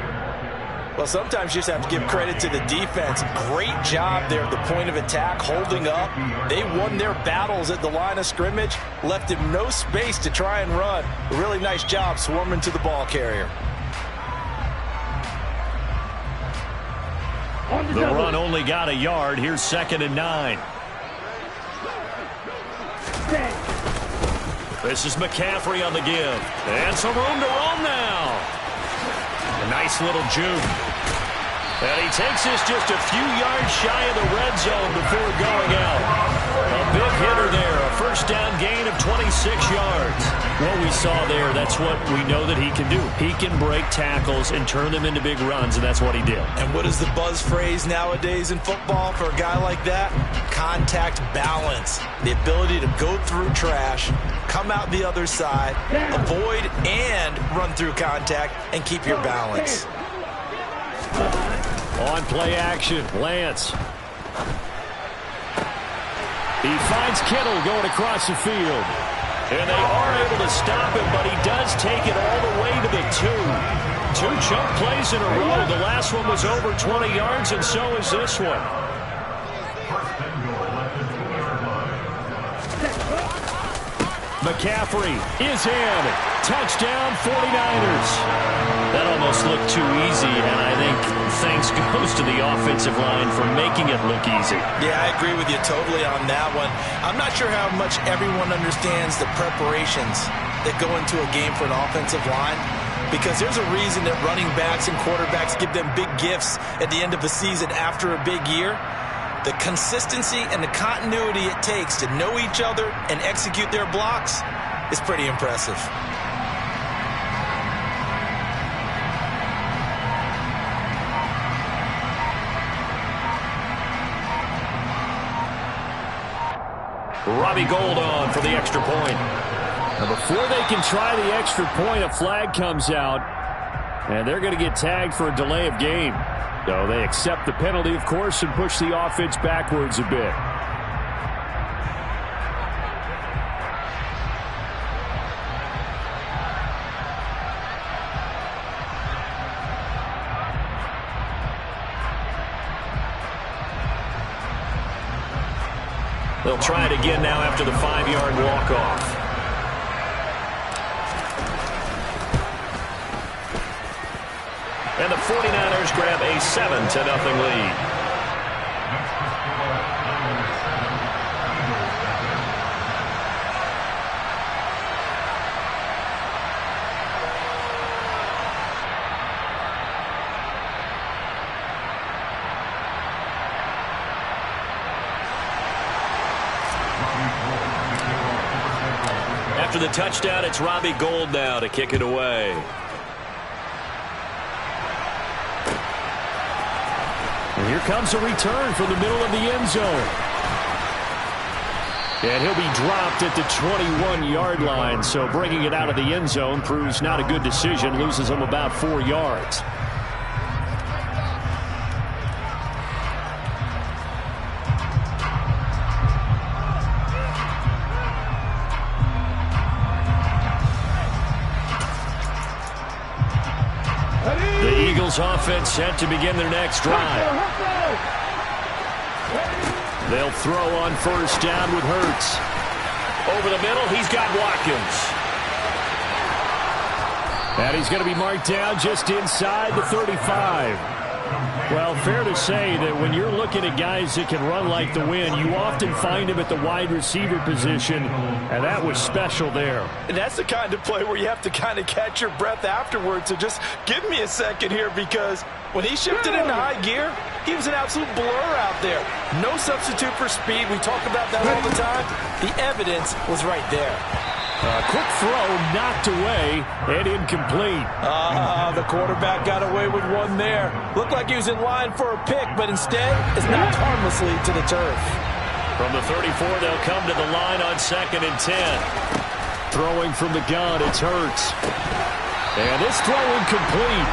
S4: Well, sometimes you just have to give credit to the defense. Great job there at the point of attack, holding up. They won their battles at the line of scrimmage, left him no space to try and run. A really nice job swarming to the ball carrier.
S1: The run only got a yard. Here's 2nd and 9. This is McCaffrey on the give. And some room to roam now. A nice little juke. And he takes this just a few yards shy of the red zone before going out. A big hitter there. A first down gain of 26 yards. What we saw there, that's what we know that he can do. He can break tackles and turn them into big runs, and that's what he did.
S4: And what is the buzz phrase nowadays in football for a guy like that? Contact balance. The ability to go through trash, come out the other side, avoid and run through contact, and keep your balance.
S1: On play action, Lance. He finds Kittle going across the field. And they are able to stop him, but he does take it all the way to the 2. 2 chunk plays in a row. The last one was over 20 yards, and so is this one. McCaffrey is in. Touchdown, 49ers. That almost looked too easy, and I think thanks goes to the offensive line for making it look easy.
S4: Yeah, I agree with you totally on that one. I'm not sure how much everyone understands the preparations that go into a game for an offensive line, because there's a reason that running backs and quarterbacks give them big gifts at the end of the season after a big year. The consistency and the continuity it takes to know each other and execute their blocks is pretty impressive.
S1: Robbie Gould on for the extra point.
S6: Now before they can try the extra point, a flag comes out, and they're going to get tagged for a delay of game. So they accept the penalty, of course, and push the offense backwards a bit.
S1: They'll try it again now after the 5-yard walk-off. And the 49ers grab a 7-0 lead. After the touchdown, it's Robbie Gould now to kick it away.
S6: And here comes a return from the middle of the end zone. And he'll be dropped at the 21-yard line, so bringing it out of the end zone proves not a good decision, loses him about 4 yards.
S1: The Eagles offense set to begin their next drive. They'll throw on first down with Hurts. Over the middle, he's got Watkins.
S6: And he's going to be marked down just inside the 35. Well, fair to say that when you're looking at guys that can run like the wind, you often find them at the wide receiver position, and that was special there.
S4: And that's the kind of play where you have to kind of catch your breath afterwards. So just give me a second here, because when he shifted into high gear, he was an absolute blur out there. No substitute for speed. We talk about that all the time. The evidence was right there.
S6: Quick throw knocked away and incomplete.
S4: The quarterback got away with one there. Looked like he was in line for a pick, but instead is knocked harmlessly to the turf.
S1: From the 34, they'll come to the line on 2nd and 10.
S6: Throwing from the gun, it's Hurts. And this throw incomplete.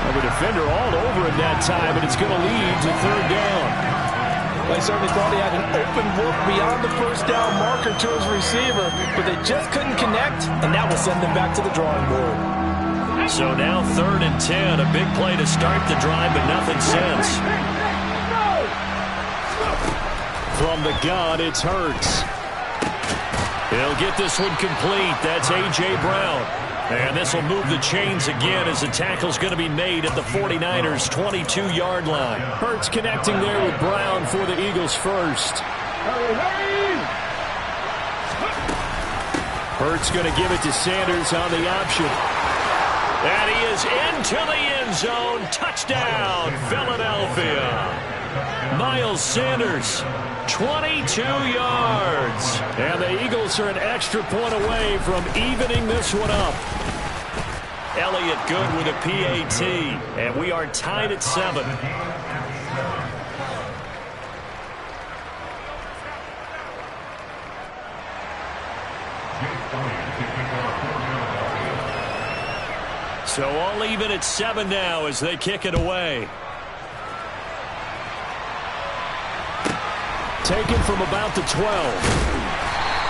S6: Well, the defender all over him that time, but it's going to lead to 3rd down.
S4: They certainly thought he had an open look beyond the first down marker to his receiver, but they just couldn't connect, and that will send them back to the drawing board.
S1: So now 3rd and 10, a big play to start the drive, but nothing since.
S6: From the gun, it's Hurts.
S1: He'll get this one complete. That's A.J. Brown. And this will move the chains again as the tackle's going to be made at the 49ers' 22-yard line.
S6: Hurts connecting there with Brown for the Eagles first. Hurts going to give it to Sanders on the option.
S1: And he is into the end zone. Touchdown, Philadelphia. Miles Sanders, 22 yards.
S6: And the Eagles are an extra point away from evening this one up.
S1: Elliott good with a PAT. And we are tied at 7. So all even at 7 now as they kick it away.
S6: Taken from about the 12.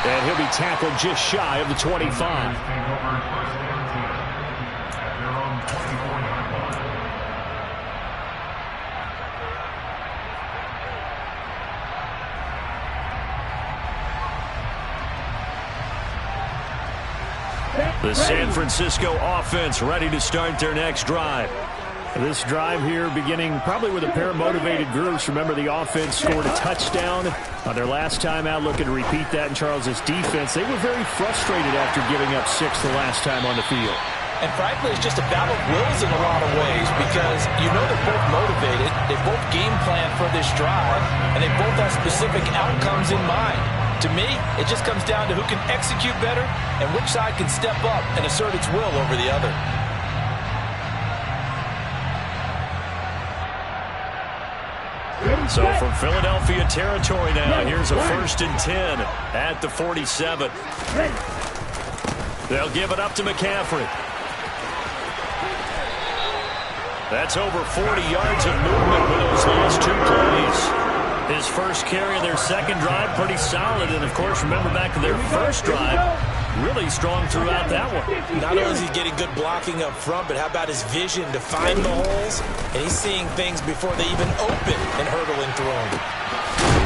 S6: And he'll be tackled just shy of the 25.
S1: The San Francisco offense ready to start their next drive.
S6: This drive here beginning probably with a pair of motivated groups. Remember, the offense scored a touchdown on their last time out, looking to repeat that in Charles' defense. They were very frustrated after giving up 6 the last time on the field.
S4: And frankly, it's just a battle of wills in a lot of ways, because you know they're both motivated, they both game plan for this drive, and they both have specific outcomes in mind. To me, it just comes down to who can execute better and which side can step up and assert its will over the other.
S1: So from Philadelphia territory now, here's a 1st and 10 at the 47. They'll give it up to McCaffrey. That's over 40 yards of movement with those last 2 plays. His first carry of their second drive, pretty solid. And, of course, remember back to their first drive, really strong throughout that one.
S3: Not only is he getting good blocking up front, but how about his vision to find the holes? And he's seeing things before they even open and hurdling through them.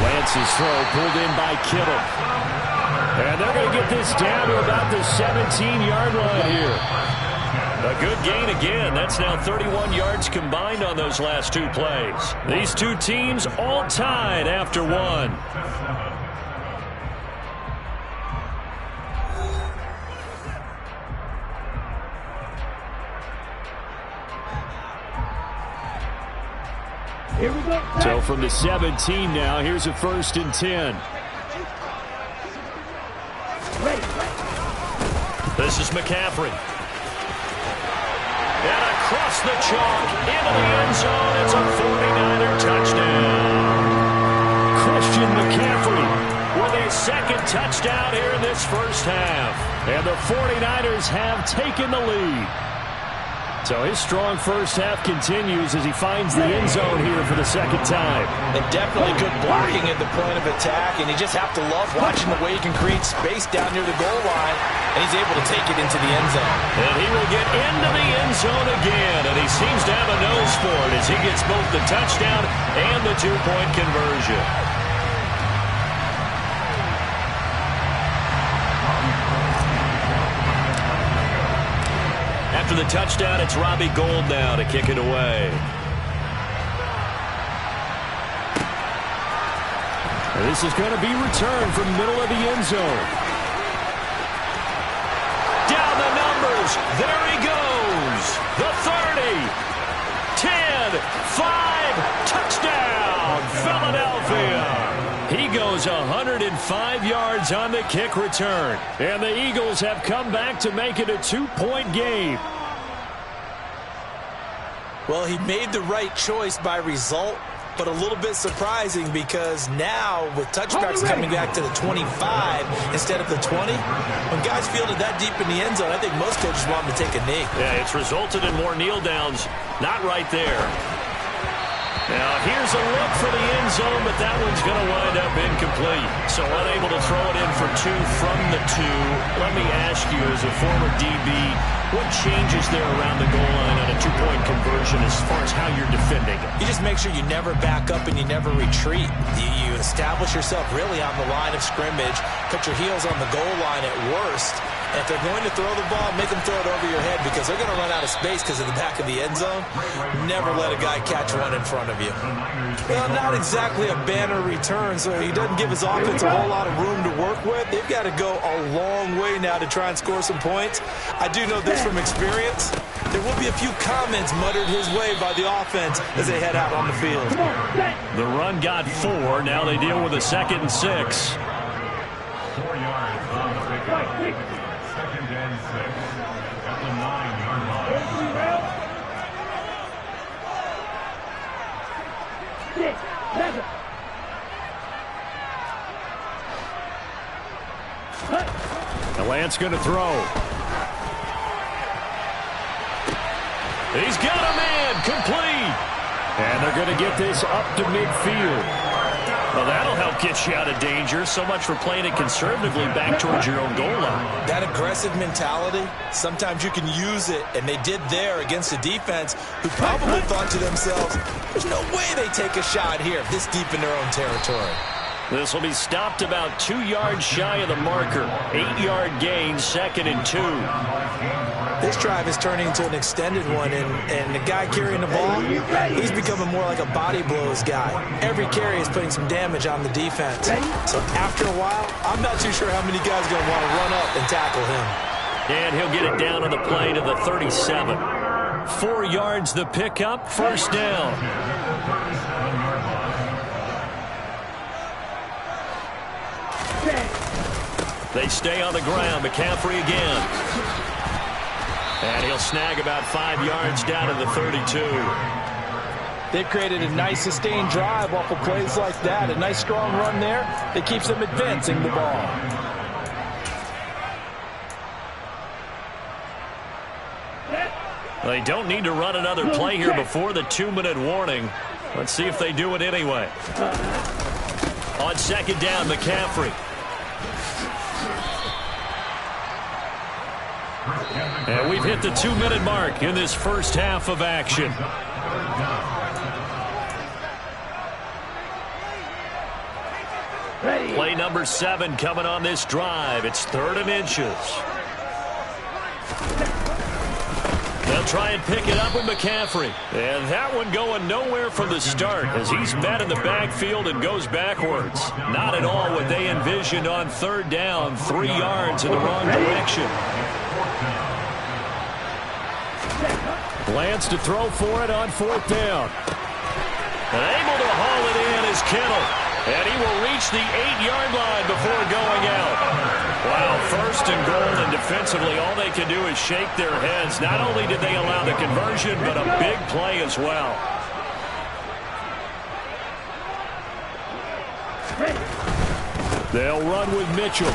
S6: Lance's throw pulled in by Kittle. And they're going to get this down to about the 17-yard line here. A good gain again. That's now 31 yards combined on those last 2 plays. These 2 teams all tied after 1.
S2: Here we go.
S6: So from the 17 now, here's a 1st and 10.
S1: This is McCaffrey. And across the chalk, into the end zone. It's a 49er touchdown.
S6: Christian McCaffrey
S1: With his second touchdown here in this first half.
S6: And the 49ers have taken the lead. So his strong first half continues as he finds the end zone here for the second time.
S3: And definitely good blocking at the point of attack, and you just have to love watching the way he can create space down near the goal line, and he's able to take it into the end zone.
S1: And he will get into the end zone again, and he seems to have a nose for it as he gets both the touchdown and the 2-point conversion. After the touchdown, it's Robbie Gould now to kick it away.
S6: This is going to be returned from middle of the end zone.
S1: Down the numbers. There he goes. The 30, 10, 5, touchdown, Philadelphia. He goes 105 yards on the kick return.
S6: And the Eagles have come back to make it a 2-point game.
S3: Well, he made the right choice by result, but a little bit surprising because now with touchbacks coming back to the 25 instead of the 20, when guys fielded that deep in the end zone, I think most coaches want them to take a knee.
S1: Yeah, it's resulted in more kneel downs. Not right there. Now, here's a look for the end zone, but that one's going to wind up incomplete. So unable to throw it in for 2 from the 2. Let me ask you, as a former DB, what changes there around the goal line on a 2-point conversion as far as how you're defending it?
S3: You just make sure you never back up and you never retreat. You establish yourself really on the line of scrimmage, put your heels on the goal line at worst. And if they're going to throw the ball, make them throw it over your head because they're going to run out of space because of the back of the end zone. Never let a guy catch one in front of you. Well, not exactly a banner return, so he doesn't give his offense a whole lot of room to work with. They've got to go a long way now to try and score some points. I do know this from experience. There will be a few comments muttered his way by the offense as they head out on the field.
S1: The run got 4. Now they deal with a 2nd and 6.
S5: 4 yards on the pickup. 2nd and 6 at the 9-yard line.
S2: 6, 7.
S6: And Lance going to throw.
S1: He's got a man, complete.
S6: And they're going to get this up to midfield.
S1: Well, that'll help get you out of danger. So much for playing it conservatively back towards your own goal line.
S3: That aggressive mentality, sometimes you can use it, and they did there against a defense who probably thought to themselves, there's no way they take a shot here this deep in their own territory.
S1: This will be stopped about 2 yards shy of the marker. 8-yard gain, 2nd and 2.
S3: This drive is turning into an extended one, and the guy carrying the ball, he's becoming more like a body blows guy. Every carry is putting some damage on the defense. So after a while, I'm not too sure how many guys are going to want to run up and tackle him.
S1: And he'll get it down on the play to the 37. 4 yards the pickup, 1st down. They stay on the ground. McCaffrey again. And he'll snag about 5 yards down to the 32.
S4: They've created a nice sustained drive off of plays like that. A nice strong run there that keeps them advancing the ball.
S1: They don't need to run another play here before the 2-minute warning. Let's see if they do it anyway. On second down, McCaffrey. And we've hit the 2-minute mark in this first half of action. Play number 7 coming on this drive. It's 3rd and inches. They'll try and pick it up with McCaffrey. And that one going nowhere from the start as he's met in the backfield and goes backwards. Not at all what they envisioned on 3rd down. 3 yards in the wrong direction. Plans to throw for it on 4th down. And able to haul it in is Kittle. And he will reach the 8-yard line before going out. Wow, 1st and goal, and defensively all they can do is shake their heads. Not only did they allow the conversion, but a big play as well. They'll run with Mitchell.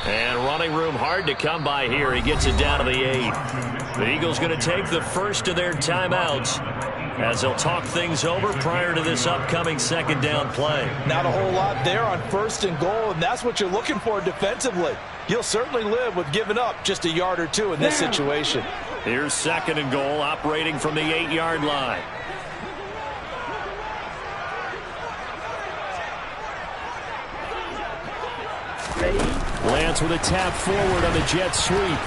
S1: And running room hard to come by here. He gets it down to the 8. The Eagles going to take the first of their timeouts as they'll talk things over prior to this upcoming 2nd down play.
S4: Not a whole lot there on 1st and goal, and that's what you're looking for defensively. You'll certainly live with giving up just a yard or 2 in this situation.
S1: Here's 2nd and goal, operating from the 8-yard line. Lance with a tap forward on the jet sweep.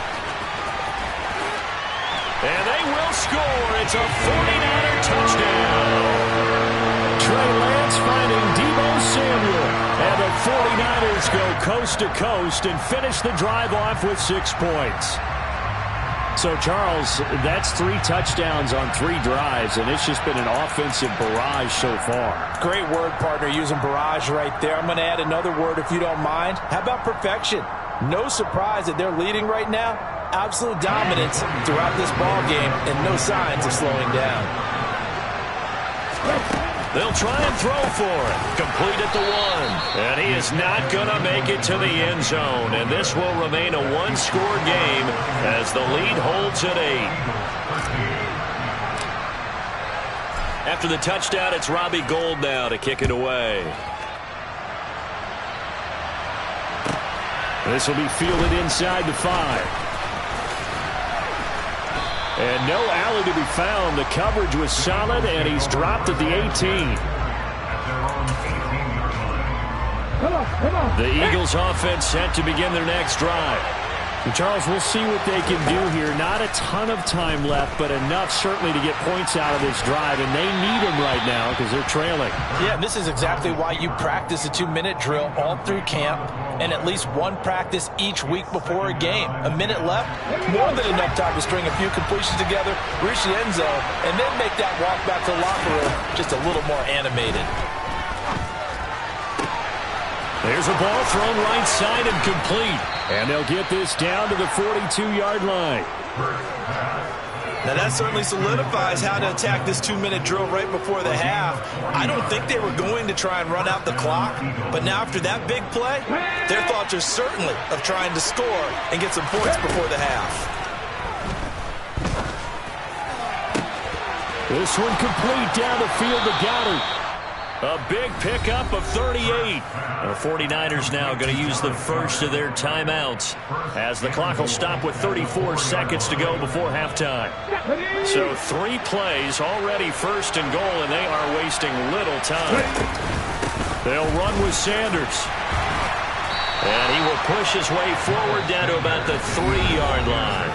S1: And they will score. It's a 49er touchdown. Trey Lance finding Deebo Samuel. And the 49ers go coast to coast and finish the drive off with 6 points. So, Charles, that's 3 touchdowns on 3 drives, and it's just been an offensive barrage so far.
S4: Great word, partner, using barrage right there. I'm going to add another word if you don't mind. How about perfection? No surprise that they're leading right now. Absolute dominance throughout this ball game and no signs of slowing down.
S1: They'll try and throw for it. Complete at the 1. And he is not going to make it to the end zone. And this will remain a 1-score game as the lead holds at 8. After the touchdown, it's Robbie Gould now to kick it away. This will be fielded inside the 5. And no alley to be found. The coverage was solid, and he's dropped at the 18. The Eagles offense set to begin their next drive.
S6: And Charles, we'll see what they can do here. Not a ton of time left, but enough certainly to get points out of this drive, and they need them right now because they're trailing.
S4: Yeah, and this is exactly why you practice a 2-minute drill all through camp and at least 1 practice each week before a game. A minute left, more than enough time to string a few completions together, reach the end zone, and then make that walk back to the locker room just a little more animated.
S1: There's a ball thrown right side and complete. And they'll get this down to the 42-yard line.
S3: Now that certainly solidifies how to attack this 2-minute drill right before the half. I don't think they were going to try and run out the clock, but now after that big play, their thoughts are certainly of trying to score and get some points before the half.
S6: This one complete down the field to Goddard.
S1: A big pickup of 38. The 49ers now going to use the first of their timeouts as the clock will stop with 34 seconds to go before halftime. So 3 plays, already 1st and goal, and they are wasting little time. They'll run with Sanders. And he will push his way forward down to about the 3-yard line.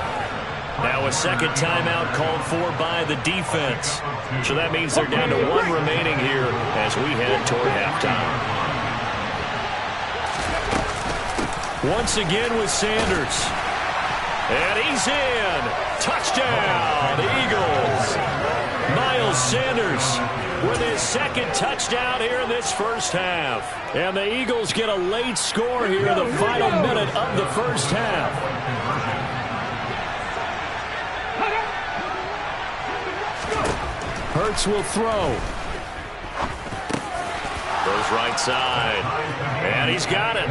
S1: Now a second timeout called for by the defense. So that means they're down to 1 remaining here as we head toward halftime. Once again with Sanders. And he's in. Touchdown, Eagles. Miles Sanders with his 2nd touchdown here in this first half.
S6: And the Eagles get a late score here in the final minute of the first half. Hurts will throw.
S1: Goes right side. And he's got it.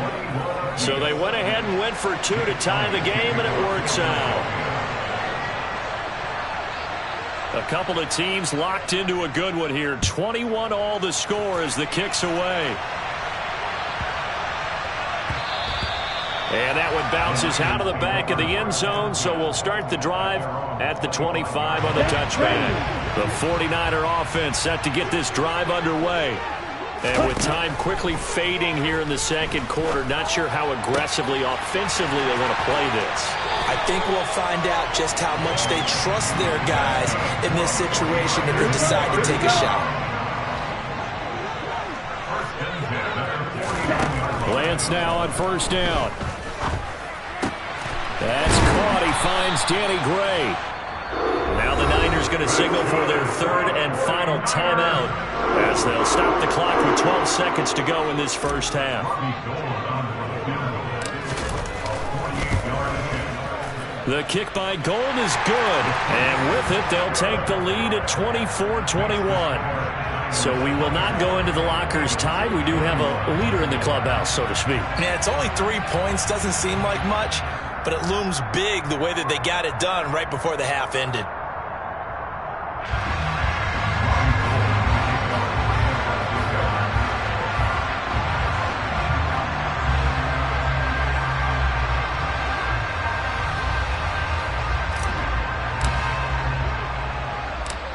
S1: So they went ahead and went for 2 to tie the game, and it works out. A couple of teams locked into a good one here. 21 all the score as the kick's away. And that one bounces out of the back of the end zone, so we'll start the drive at the 25 on the touchback. The 49er offense set to get this drive underway. And with time quickly fading here in the second quarter, not sure how aggressively, offensively they want to play this.
S3: I think we'll find out just how much they trust their guys in this situation if they decide to take a shot.
S6: Lance now on first down. That's caught. He finds Danny Gray. Now the Niners going to signal for their third and final timeout as they'll stop the clock with 12 seconds to go in this first half. The kick by Gold is good, and with it they'll take the lead at 24-21. So we will not go into the lockers tied. We do have a leader in the clubhouse, so to speak.
S3: Yeah, it's only 3 points. Doesn't seem like much, but it looms big the way that they got it done right before the half ended.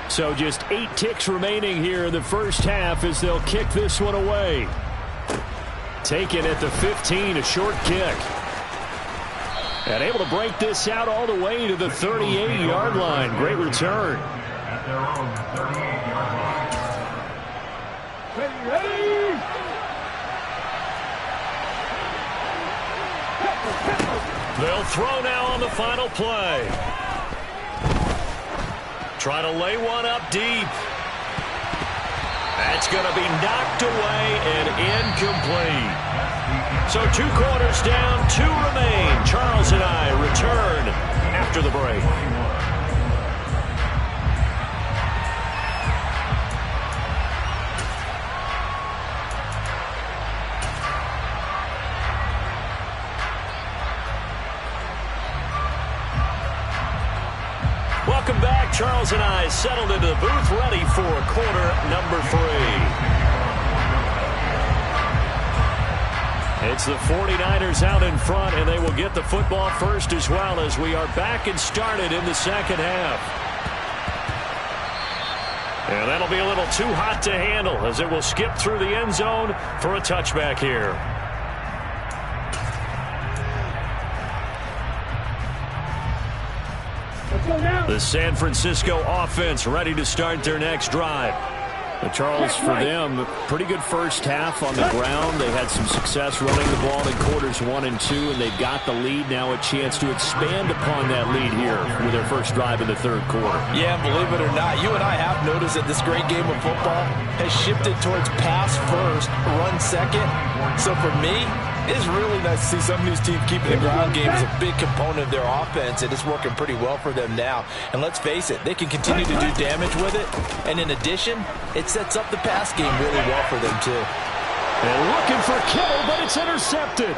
S6: So just 8 ticks remaining here in the first half as they'll kick this one away. Taken at the 15, a short kick. And able to break this out all the way to the 38-yard line. Great return.
S5: At their own 38-yard line.
S1: They'll throw now on the final play. Try to lay one up deep. That's going to be knocked away and incomplete. So 2 quarters down, 2 remain. Charles and I return after the break. Welcome back. Charles and I settled into the booth, ready for quarter number 3. It's the 49ers out in front, and they will get the football first as well as we are back and started in the second half. And that'll be a little too hot to handle as it will skip through the end zone for a touchback here. The San Francisco offense ready to start their next drive. But Charles, for them, pretty good first half on the ground. They had some success running the ball in quarters 1 and 2, and they've got the lead now, a chance to expand upon that lead here with their first drive in the third quarter.
S4: Yeah, believe it or not, you and I have noticed that this great game of football has shifted towards pass first, run second. So for me, it's really nice to see some of these teams keeping the ground game as a big component of their offense, and it's working pretty well for them now. And let's face it, they can continue to do damage with it. And in addition, it sets up the pass game really well for them, too.
S6: They're looking for Kittle, but it's intercepted.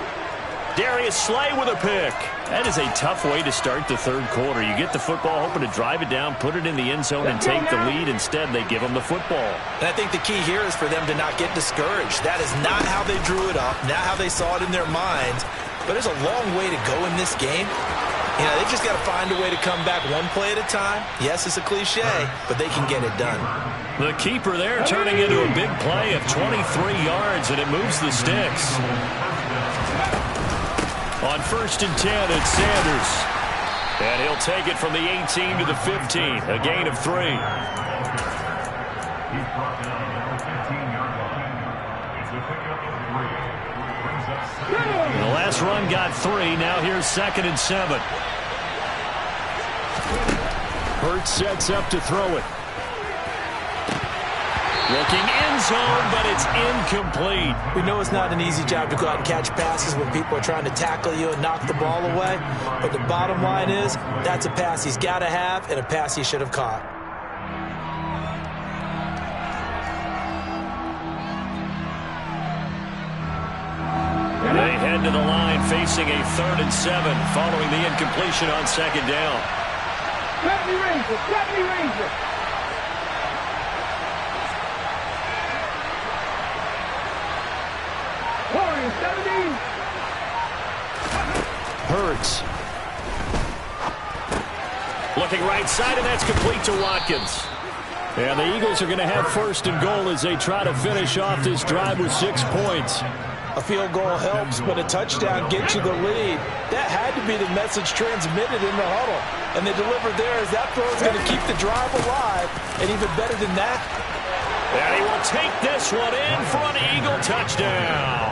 S1: Darius Slay with a pick. That is a tough way to start the third quarter. You get the football, hoping to drive it down, put it in the end zone, and take the lead. Instead, they give them the football.
S3: And I think the key here is for them to not get discouraged. That is not how they drew it up, not how they saw it in their minds. But there's a long way to go in this game. You know, they've just got to find a way to come back one play at a time. Yes, it's a cliche, but they can get it done.
S1: The keeper there turning into a big play of 23 yards, and it moves the sticks. On first and 10, it's Sanders. And he'll take it from the 18 to the 15, a gain of 3.
S5: He's brought down at the 15-yard line. It's a pickup of 3. Brings up second.
S1: The last run got 3. Now here's 2nd and 7.
S6: Hurts sets up to throw it.
S1: Looking end zone, but it's incomplete.
S3: We know it's not an easy job to go out and catch passes when people are trying to tackle you and knock the ball away. But the bottom line is, that's a pass he's got to have and a pass he should have caught.
S1: head to the line facing a 3rd and 7 following the incompletion on 2nd down.
S2: 70 Rangers, 70 Rangers. Warriors, 70.
S6: Hurts.
S1: Looking right side, and that's complete to Watkins.
S6: And the Eagles are going to have 1st and goal as they try to finish off this drive with 6 points.
S4: A field goal helps, but a touchdown gets you the lead. That had to be the message transmitted in the huddle. And they delivered there as that throw is going to keep the drive alive. And even better than that.
S1: And he will take this one in for an Eagle touchdown.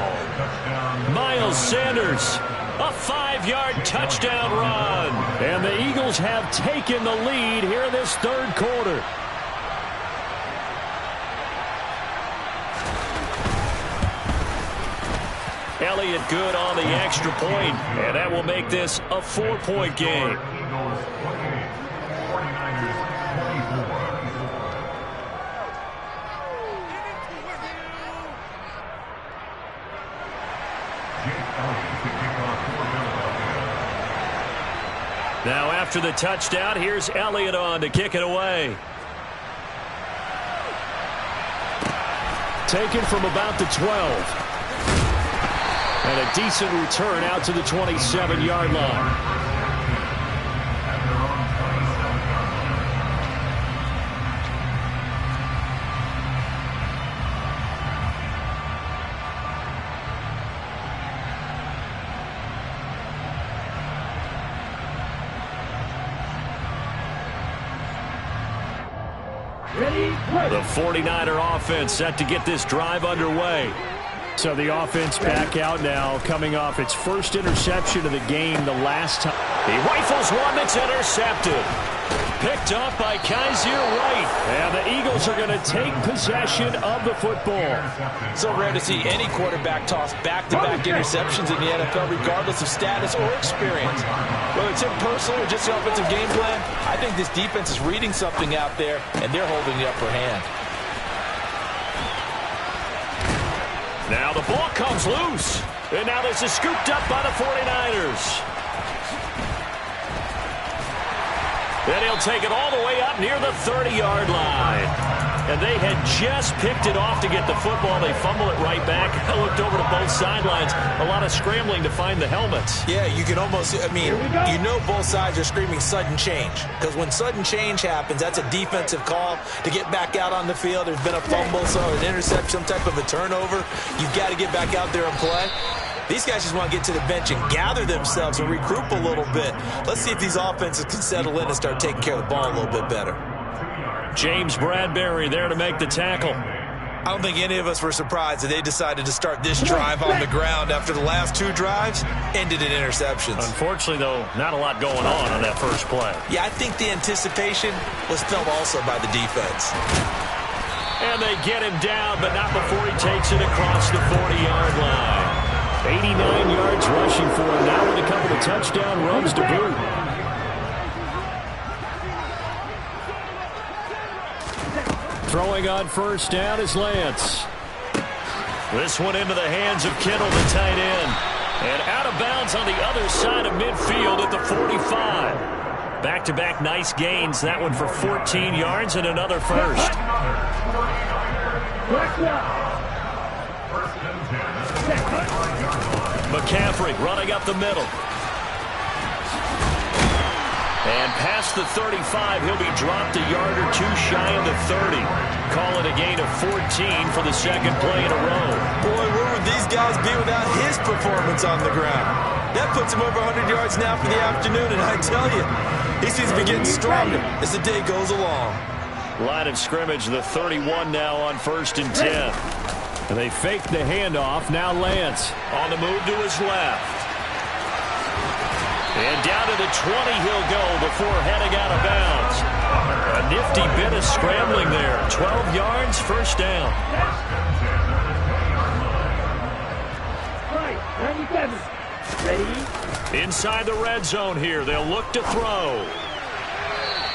S1: Miles Sanders, a 5-yard touchdown run.
S6: And the Eagles have taken the lead here in this 3rd quarter.
S1: Elliott good on the extra point, and that will make this a 4-point game.
S5: Eagles 28, 49ers 24.
S1: Now after the touchdown, here's Elliott on to kick it away.
S6: Taken from about the 12. And a decent return out to the 27-yard line.
S1: The 49er offense set to get this drive underway.
S6: So the offense back out now, coming off its 1st interception of the game the last time.
S1: He rifles one that's intercepted. Picked up by Kaiser White.
S6: And the Eagles are going to take possession of the football.
S4: So rare to see any quarterback toss back-to-back interceptions in the NFL, regardless of status or experience. Whether it's him personally or just the offensive game plan, I think this defense is reading something out there, and they're holding the upper hand.
S1: Now the ball comes loose. And now this is scooped up by the 49ers. Then he'll take it all the way up near the 30-yard line. And they had just picked it off to get the football. They fumble it right back. I looked over to both sidelines. A lot of scrambling to find the helmets.
S3: Yeah, you can almost, you know both sides are screaming sudden change. Because when sudden change happens, that's a defensive call to get back out on the field. There's been a fumble, so an interception, some type of a turnover. You've got to get back out there and play. These guys just want to get to the bench and gather themselves and regroup a little bit. Let's see if these offenses can settle in and start taking care of the ball a little bit better.
S1: James Bradbury there to make the tackle.
S3: I don't think any of us were surprised that they decided to start this drive on the ground after the last 2 drives ended in interceptions.
S1: Unfortunately, though, not a lot going on that first play.
S3: Yeah, I think the anticipation was felt also by the defense.
S1: And they get him down, but not before he takes it across the 40-yard line.
S6: 89 yards rushing for him now with a couple of touchdown runs to boot. Throwing on 1st down is Lance.
S1: This one into the hands of Kittle, the tight end. And out of bounds on the other side of midfield at the 45. Back-to-back nice gains. That one for 14 yards and another first. McCaffrey running up the middle. And past the 35, he'll be dropped a yard or 2 shy of the 30. Call it a gain of 14 for the 2nd play in a row.
S3: Boy, where would these guys be without his performance on the ground? That puts him over 100 yards now for the afternoon, and I tell you, he seems to be getting stronger as the day goes along.
S1: Line of scrimmage, the 31 now on 1st and 10.
S6: And they fake the handoff. Now Lance
S1: on the move to his left. And down to the 20 he'll go before heading out of bounds. A nifty bit of scrambling there. 12 yards, 1st down.
S2: Right, 97. Ready?
S1: Inside the red zone here. They'll look to throw.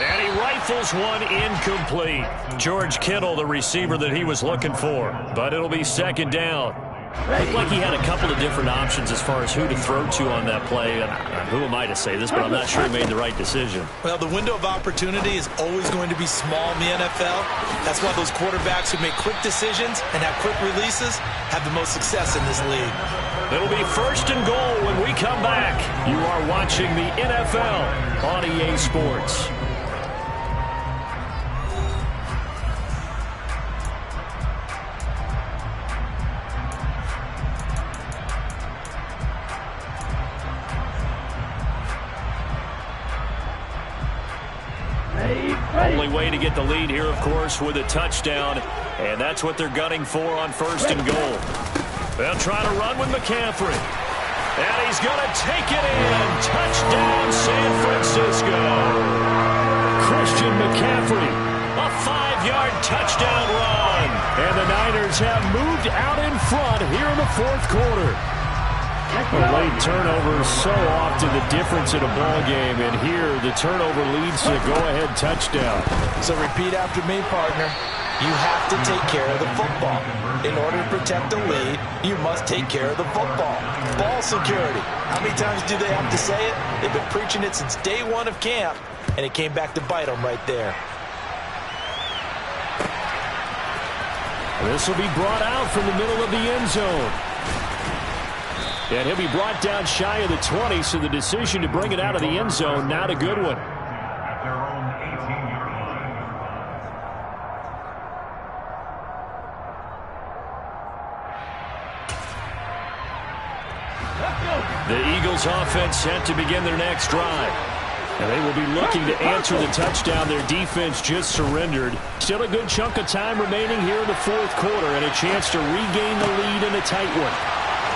S1: And he rifles one incomplete. George Kittle, the receiver that he was looking for. But it'll be 2nd down. Looked like he had a couple of different options as far as who to throw to on that play. And who am I to say this, but I'm not sure he made the right decision.
S3: Well, the window of opportunity is always going to be small in the NFL. That's why those quarterbacks who make quick decisions and have quick releases have the most success in this league.
S1: It'll be 1st and goal when we come back. You are watching the NFL on EA Sports. Only way to get the lead here, of course, with a touchdown, and that's what they're gunning for on 1st and goal. They'll try to run with McCaffrey, and he's going to take it in. Touchdown, San Francisco. Christian McCaffrey, a 5-yard touchdown run, and the Niners have moved out in front here in the 4th quarter. A late turnover is so often the difference in a ball game, and here the turnover leads to a go-ahead touchdown.
S3: So repeat after me, partner. You have to take care of the football. In order to protect the lead, you must take care of the football. Ball security. How many times do they have to say it? They've been preaching it since day 1 of camp, and it came back to bite them right there.
S6: This will be brought out from the middle of the end zone. And he'll be brought down shy of the 20, so the decision to bring it out of the end zone, not a good one.
S5: At their own 18-yard line.
S1: The Eagles offense set to begin their next drive. And they will be looking to answer the touchdown their defense just surrendered. Still a good chunk of time remaining here in the 4th quarter and a chance to regain the lead in a tight one.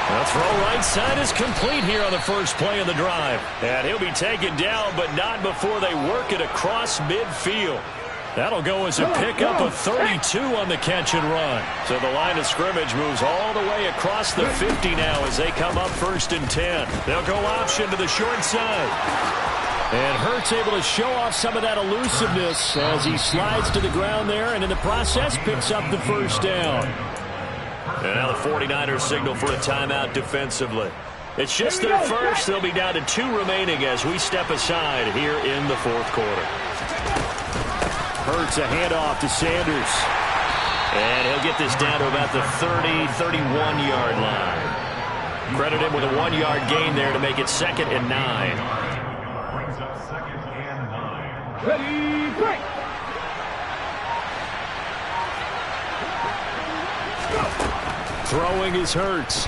S1: The throw right side is complete here on the first play of the drive. And he'll be taken down, but not before they work it across midfield. That'll go as a pickup of 32 on the catch and run. So the line of scrimmage moves all the way across the 50 now as they come up 1st and 10. They'll go option to the short side. And Hurts able to show off some of that elusiveness as he slides to the ground there and in the process picks up the 1st down. And now the 49ers signal for a timeout defensively. It's just their first. They'll be down to 2 remaining as we step aside here in the 4th quarter.
S6: Hurts a handoff to Sanders.
S1: And he'll get this down to about the 30, 31-yard line. Credit him with a 1-yard gain there to make it 2nd and 9.
S5: Brings up 2nd and 9.
S2: Ready, break.
S6: Throwing is Hurts.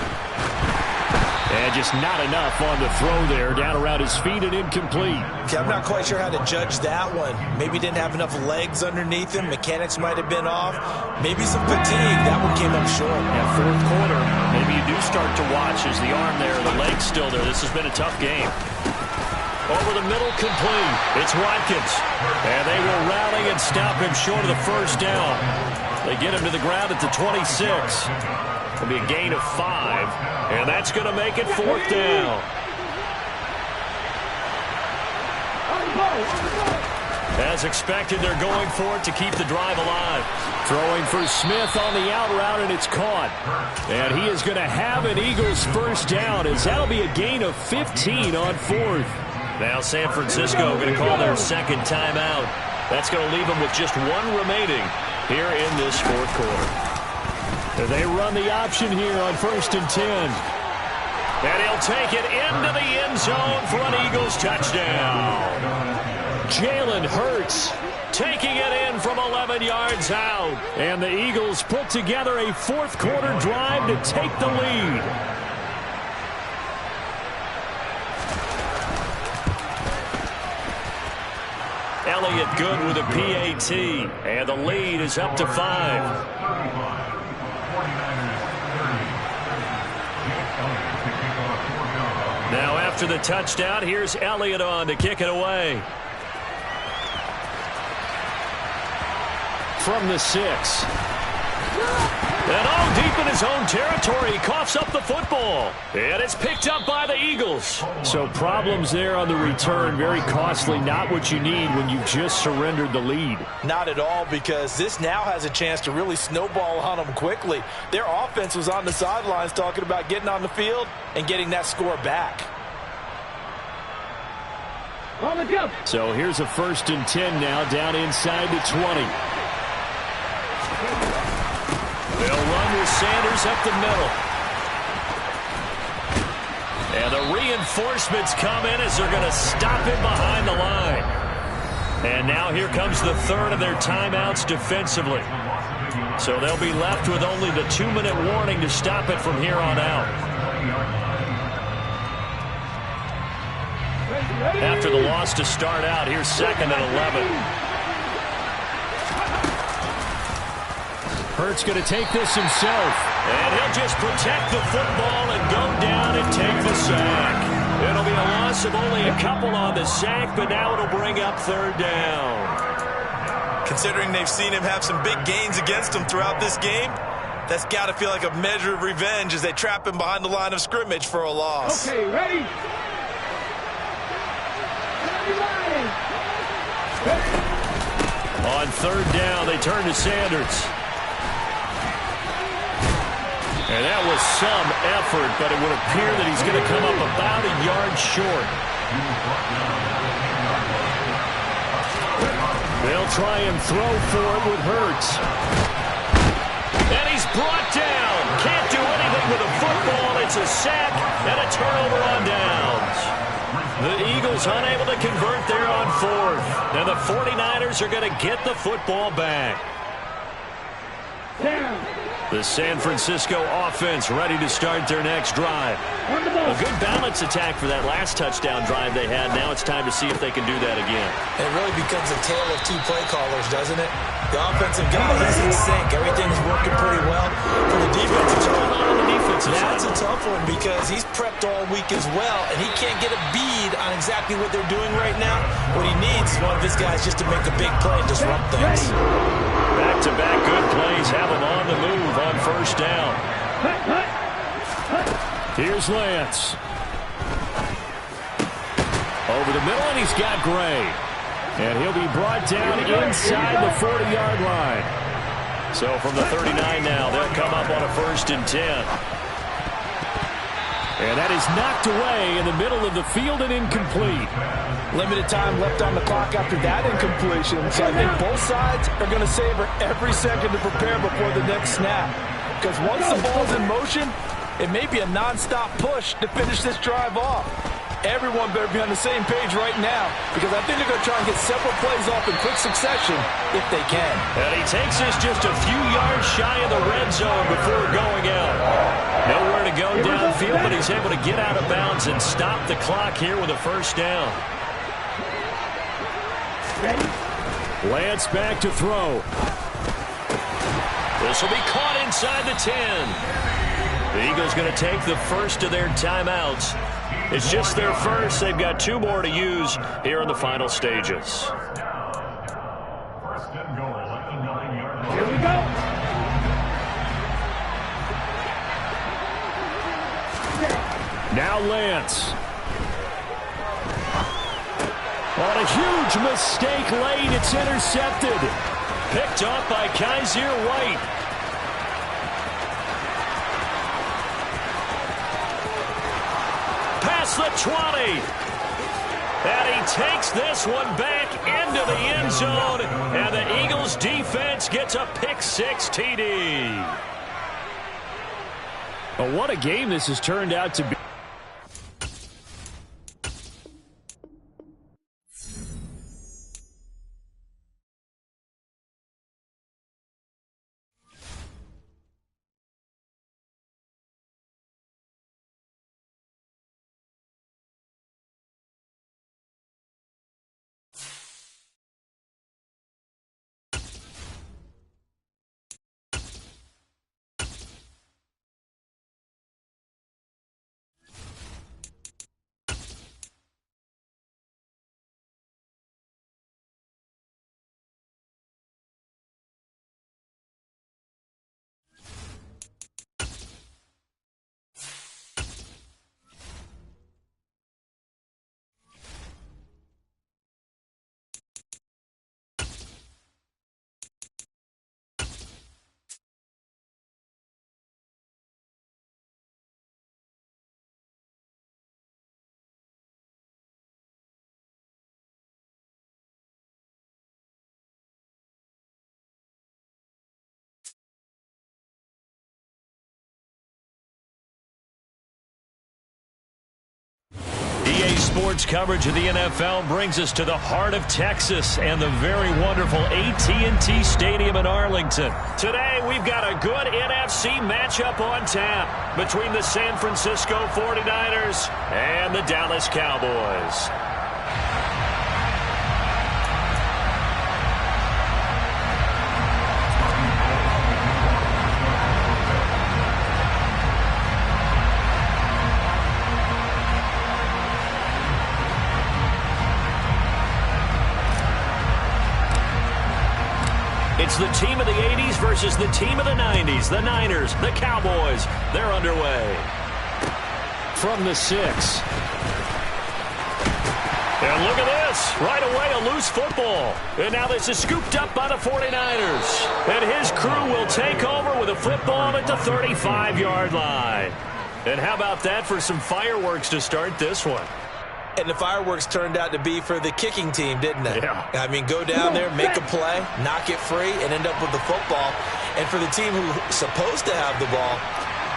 S6: And just not enough on the throw there. Down around his feet and incomplete.
S3: Okay, I'm not quite sure how to judge that one. Maybe didn't have enough legs underneath him. Mechanics might have been off. Maybe some fatigue. That one came up short.
S1: Yeah, 4th quarter. Maybe you do start to watch as the arm there, the leg's still there. This has been a tough game. Over the middle, complete. It's Watkins. And they will rally and stop him short of the 1st down. They get him to the ground at the 26. It'll be a gain of 5. And that's going to make it 4th down. As expected, they're going for it to keep the drive alive.
S6: Throwing for Smith on the out route, and it's caught. And he is going to have an Eagles 1st down, as that'll be a gain of 15 on 4th.
S1: Now San Francisco going to call their 2nd timeout. That's going to leave them with just 1 remaining here in this 4th quarter.
S6: They run the option here on 1st and 10.
S1: And he'll take it into the end zone for an Eagles touchdown.
S6: Jalen Hurts
S1: taking it in from 11 yards out.
S6: And the Eagles put together a 4th quarter drive to take the lead.
S1: Elliott good with a PAT. And the lead is up to 5. Now after the touchdown, here's Elliott on to kick it away.
S6: From the 6.
S1: And all deep in his own territory, he coughs up the football. And it's picked up by the Eagles.
S6: So problems there on the return. Very costly. Not what you need when you've just surrendered the lead.
S4: Not at all, because this now has a chance to really snowball on them quickly. Their offense was on the sidelines talking about getting on the field and getting that score back.
S6: So here's a 1st and 10 now, down inside the 20.
S1: They'll run with Sanders up the middle. And the reinforcements come in as they're going to stop him behind the line. And now here comes the 3rd of their timeouts defensively. So they'll be left with only the 2-minute warning to stop it from here on out. After the loss to start out, here's 2nd and 11.
S6: Hurts going to take this himself.
S1: And he'll just protect the football and go down and take the sack. It'll be a loss of only a couple on the sack, but now it'll bring up 3rd down.
S3: Considering they've seen him have some big gains against them throughout this game, that's got to feel like a measure of revenge as they trap him behind the line of scrimmage for a loss.
S2: Okay, ready?
S1: On 3rd down, they turn to Sanders. And that was some effort, but it would appear that he's going to come up about a yard short.
S6: They'll try and throw for it with Hurts.
S1: And he's brought down. Can't do anything with the football. It's a sack and a turnover on downs. The Eagles unable to convert there on 4th. And the 49ers are going to get the football back. The San Francisco offense ready to start their next drive. A good balance attack for that last touchdown drive they had. Now it's time to see if they can do that again.
S3: It really becomes a tale of 2 play callers, doesn't it? The offensive guy, he's in sync. Everything's working pretty well. For the defensive side, that's a tough one because he's prepped all week as well, and he can't get a bead on exactly what they're doing right now. What he needs is one of his guys just to make a big play and disrupt things.
S1: Back-to-back good plays have him on the move on 1st down.
S6: Here's Lance. Over the middle, and he's got Gray. And he'll be brought down inside the 40-yard line.
S1: So from the 39 now, they'll come up on a 1st and 10.
S6: And that is knocked away in the middle of the field and incomplete.
S4: Limited time left on the clock after that incompletion, so I think both sides are going to savor every second to prepare before the next snap. Because once the ball's in motion, it may be a non-stop push to finish this drive off. Everyone better be on the same page right now, because I think they're going to try and get several plays off in quick succession if they can.
S1: And he takes this just a few yards shy of the red zone before going out. Nowhere to go downfield, but he's able to get out of bounds and stop the clock here with a 1st down.
S6: Lance back to throw.
S1: This will be caught inside the 10. The Eagles going to take the 1st of their timeouts. It's just their 1st. They've got 2 more to use here in the final stages.
S5: 1st and goal at the 9-yard line.
S2: Here we go.
S6: Now Lance. On a huge mistake late, it's intercepted.
S1: Picked off by Kaiser White. Past the 20. And he takes this one back into the end zone. And the Eagles defense gets a pick-6 TD.
S6: Well, what a game this has turned out to be.
S1: EA Sports coverage of the NFL brings us to the heart of Texas and the very wonderful AT&T Stadium in Arlington. Today, we've got a good NFC matchup on tap between the San Francisco 49ers and the Dallas Cowboys. It's the team of the 80s versus the team of the 90s. The Niners, the Cowboys, they're underway.
S6: From the 6.
S1: And look at this. Right away, a loose football. And now this is scooped up by the 49ers. And his crew will take over with a football at the 35-yard line. And how about that for some fireworks to start this one?
S3: And the fireworks turned out to be for the kicking team, didn't they?
S1: Yeah.
S3: I mean, go down there, make a play, knock it free, and end up with the football. And for the team who's supposed to have the ball,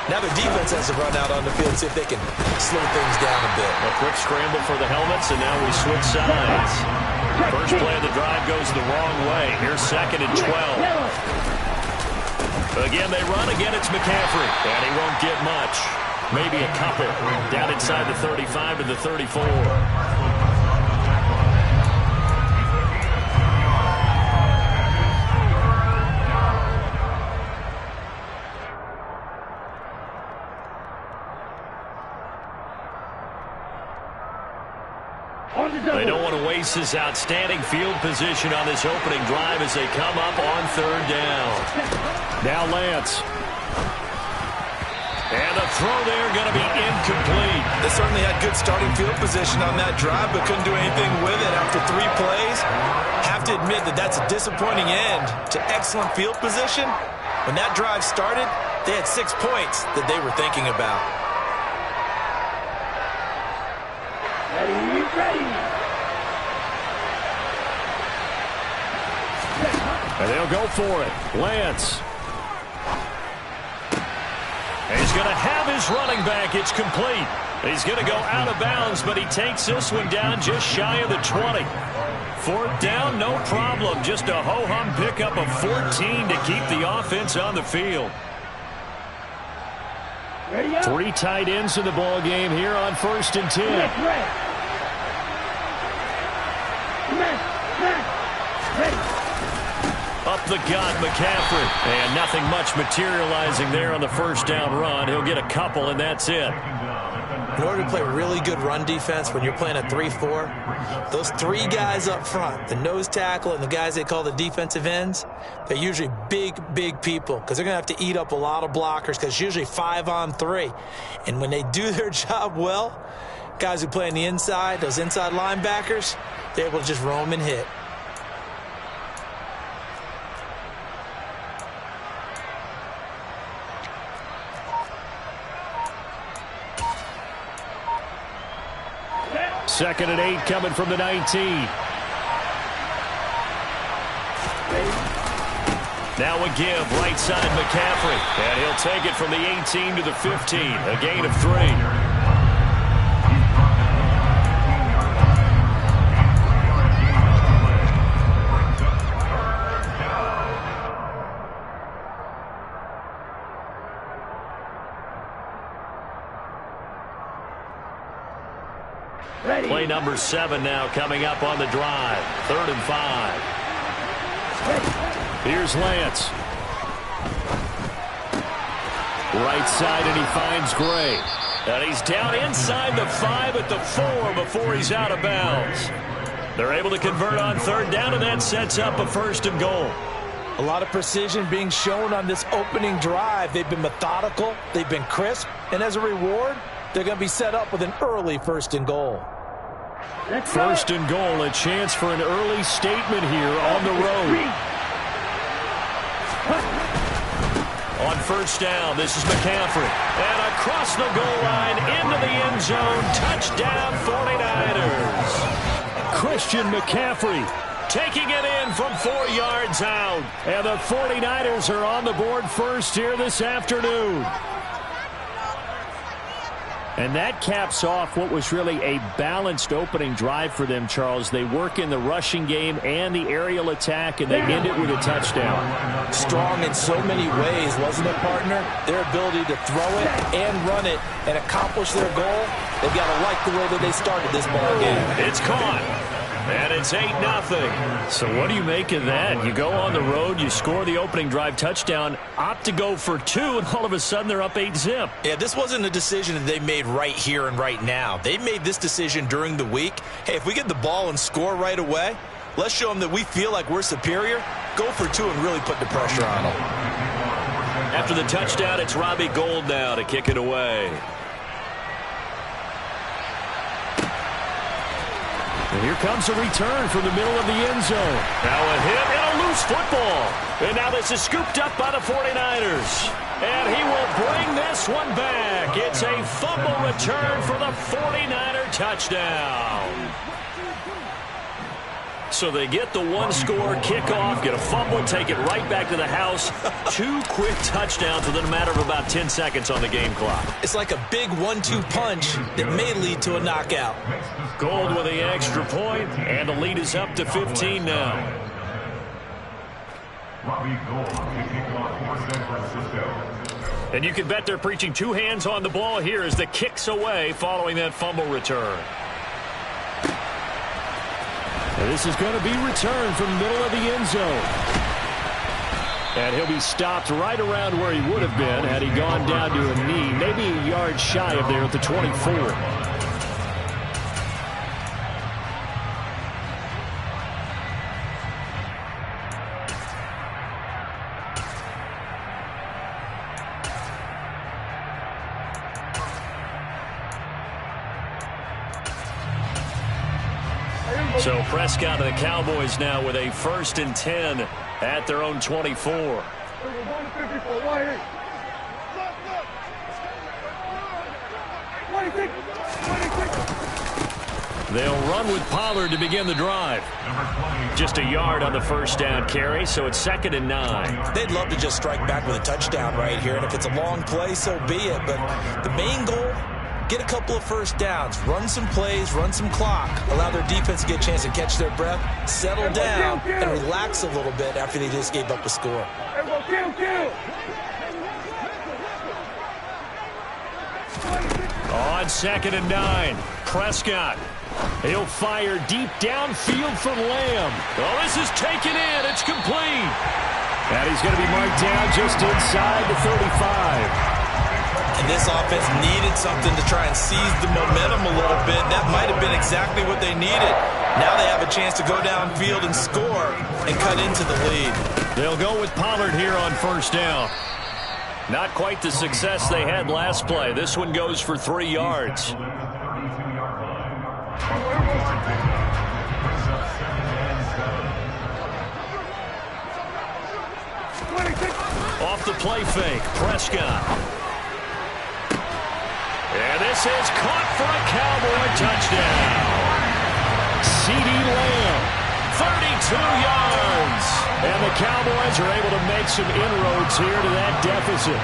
S3: now their defense has to run out on the field and see if they can slow things down a bit.
S1: A quick scramble for the helmets, and now we switch sides. First play of the drive goes the wrong way. Here's 2nd and 12. Again, they run. Again, it's McCaffrey. And he won't get much. Maybe a couple. Down inside the 35 to the 34. They don't want to waste this outstanding field position on this opening drive as they come up on 3rd down.
S6: Now Lance.
S1: And the throw there going to be incomplete.
S3: They certainly had good starting field position on that drive, but couldn't do anything with it after 3 plays. Have to admit that that's a disappointing end to excellent field position. When that drive started, they had 6 points that they were thinking about.
S2: Ready.
S6: And they'll go for it. Lance.
S1: He's going to have his running back. It's complete. He's going to go out of bounds, but he takes this one down just shy of the 20. 4th down, no problem. Just a ho-hum pickup of 14 to keep the offense on the field.
S6: 3 tight ends in the ball game here on 1st and 10.
S1: Up the gut, McCaffrey. And nothing much materializing there on the 1st down run. He'll get a couple, and that's it.
S3: In order to play really good run defense when you're playing a 3-4, those 3 guys up front, the nose tackle and the guys they call the defensive ends, they're usually big people because they're going to have to eat up a lot of blockers because it's usually 5-on-3. And when they do their job well, guys who play on the inside, those inside linebackers, they're able to just roam and hit.
S6: Second and 8 coming from the 19.
S1: Now a give, right side McCaffrey. And he'll take it from the 18 to the 15. A gain of 3. Play number 7 now coming up on the drive. 3rd and 5.
S6: Here's Lance. Right side, and he finds Gray.
S1: And he's down inside the 5 at the 4 before he's out of bounds. They're able to convert on 3rd down, and that sets up a 1st and goal.
S4: A lot of precision being shown on this opening drive. They've been methodical. They've been crisp. And as a reward, they're going to be set up with an early 1st and goal.
S6: 1st and goal, a chance for an early statement here on the road.
S1: On 1st down, this is McCaffrey. And across the goal line, into the end zone, touchdown 49ers.
S6: Christian McCaffrey
S1: taking it in from 4 yards out.
S6: And the 49ers are on the board first here this afternoon. And that caps off what was really a balanced opening drive for them, Charles. They work in the rushing game and the aerial attack, and they end it with a touchdown.
S4: Strong in so many ways, wasn't it, partner? Their ability to throw it and run it and accomplish their goal, they've got to like the way that they started this ball game.
S1: It's caught. And it's 8-0.
S6: So what do you make of that? You go on the road, you score the opening drive touchdown, opt to go for 2, and all of a sudden they're up 8-zip.
S3: Yeah, this wasn't a decision that they made right here and right now. They made this decision during the week. Hey, if we get the ball and score right away, let's show them that we feel like we're superior. Go for 2 and really put the pressure on them.
S1: After the touchdown, it's Robbie Gould now to kick it away.
S6: And here comes a return from the middle of the end zone.
S1: Now a hit and a loose football. And now this is scooped up by the 49ers. And he will bring this one back. It's a fumble return for the 49er touchdown. So they get the one-score kickoff, get a fumble, take it right back to the house. 2 quick touchdowns within a matter of about 10 seconds on the game clock.
S3: It's like a big 1-2 punch that may lead to a knockout.
S1: Gould with the extra point, and the lead is up to 15 now.
S5: Robbie Gould kicking off for San Francisco.
S1: And you can bet they're preaching 2 hands on the ball here as the kick's away following that fumble return.
S6: And this is going to be returned from the middle of the end zone. And he'll be stopped right around where he would have been had he gone down to a knee, maybe a yard shy of there at the 24.
S1: So Prescott and the Cowboys now with a 1st and 10 at their own 24. They'll run with Pollard to begin the drive. Just a yard on the 1st down carry, so it's 2nd and 9.
S3: They'd love to just strike back with a touchdown right here, and if it's a long play, so be it. But the main goal, get a couple of 1st downs, run some plays, run some clock, allow their defense to get a chance to catch their breath, settle down, and relax a little bit after they just gave up a score.
S1: On 2nd and 9, Prescott. He'll fire deep downfield for Lamb. Oh, this is taken in. It's complete.
S6: And he's going to be marked down just inside the 35.
S3: And this offense needed something to try and seize the momentum a little bit. That might have been exactly what they needed. Now they have a chance to go downfield and score and cut into the lead.
S1: They'll go with Pollard here on 1st down. Not quite the success they had last play. This one goes for 3 yards. Off the play fake, Prescott. And this is caught for a Cowboy touchdown. CeeDee Lamb, 32 yards. And the Cowboys are able to make some inroads here to that deficit.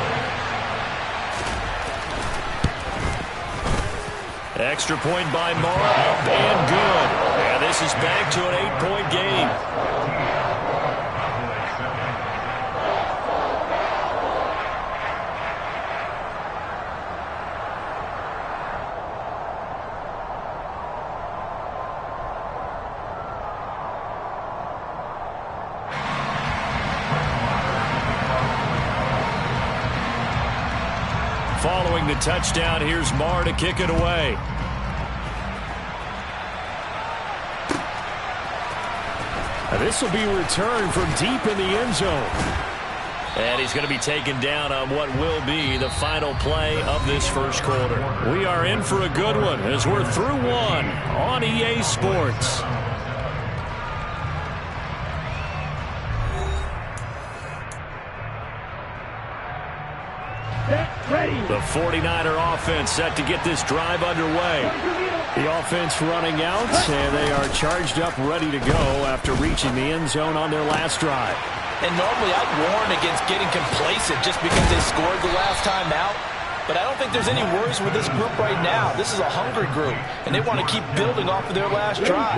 S1: Extra point by Morrow, up and good. And this is back to an 8-point game. Following the touchdown, here's Marr to kick it away.
S6: And this will be returned from deep in the end zone.
S1: And he's going to be taken down on what will be the final play of this 1st quarter. We are in for a good one as we're through 1 on EA Sports. The 49er offense set to get this drive underway.
S6: The offense running out, and they are charged up, ready to go after reaching the end zone on their last drive.
S4: And normally I'd warn against getting complacent just because they scored the last time out. but I don't think there's any worries with this group right now. This is a hungry group, and they want to keep building off of their last drive.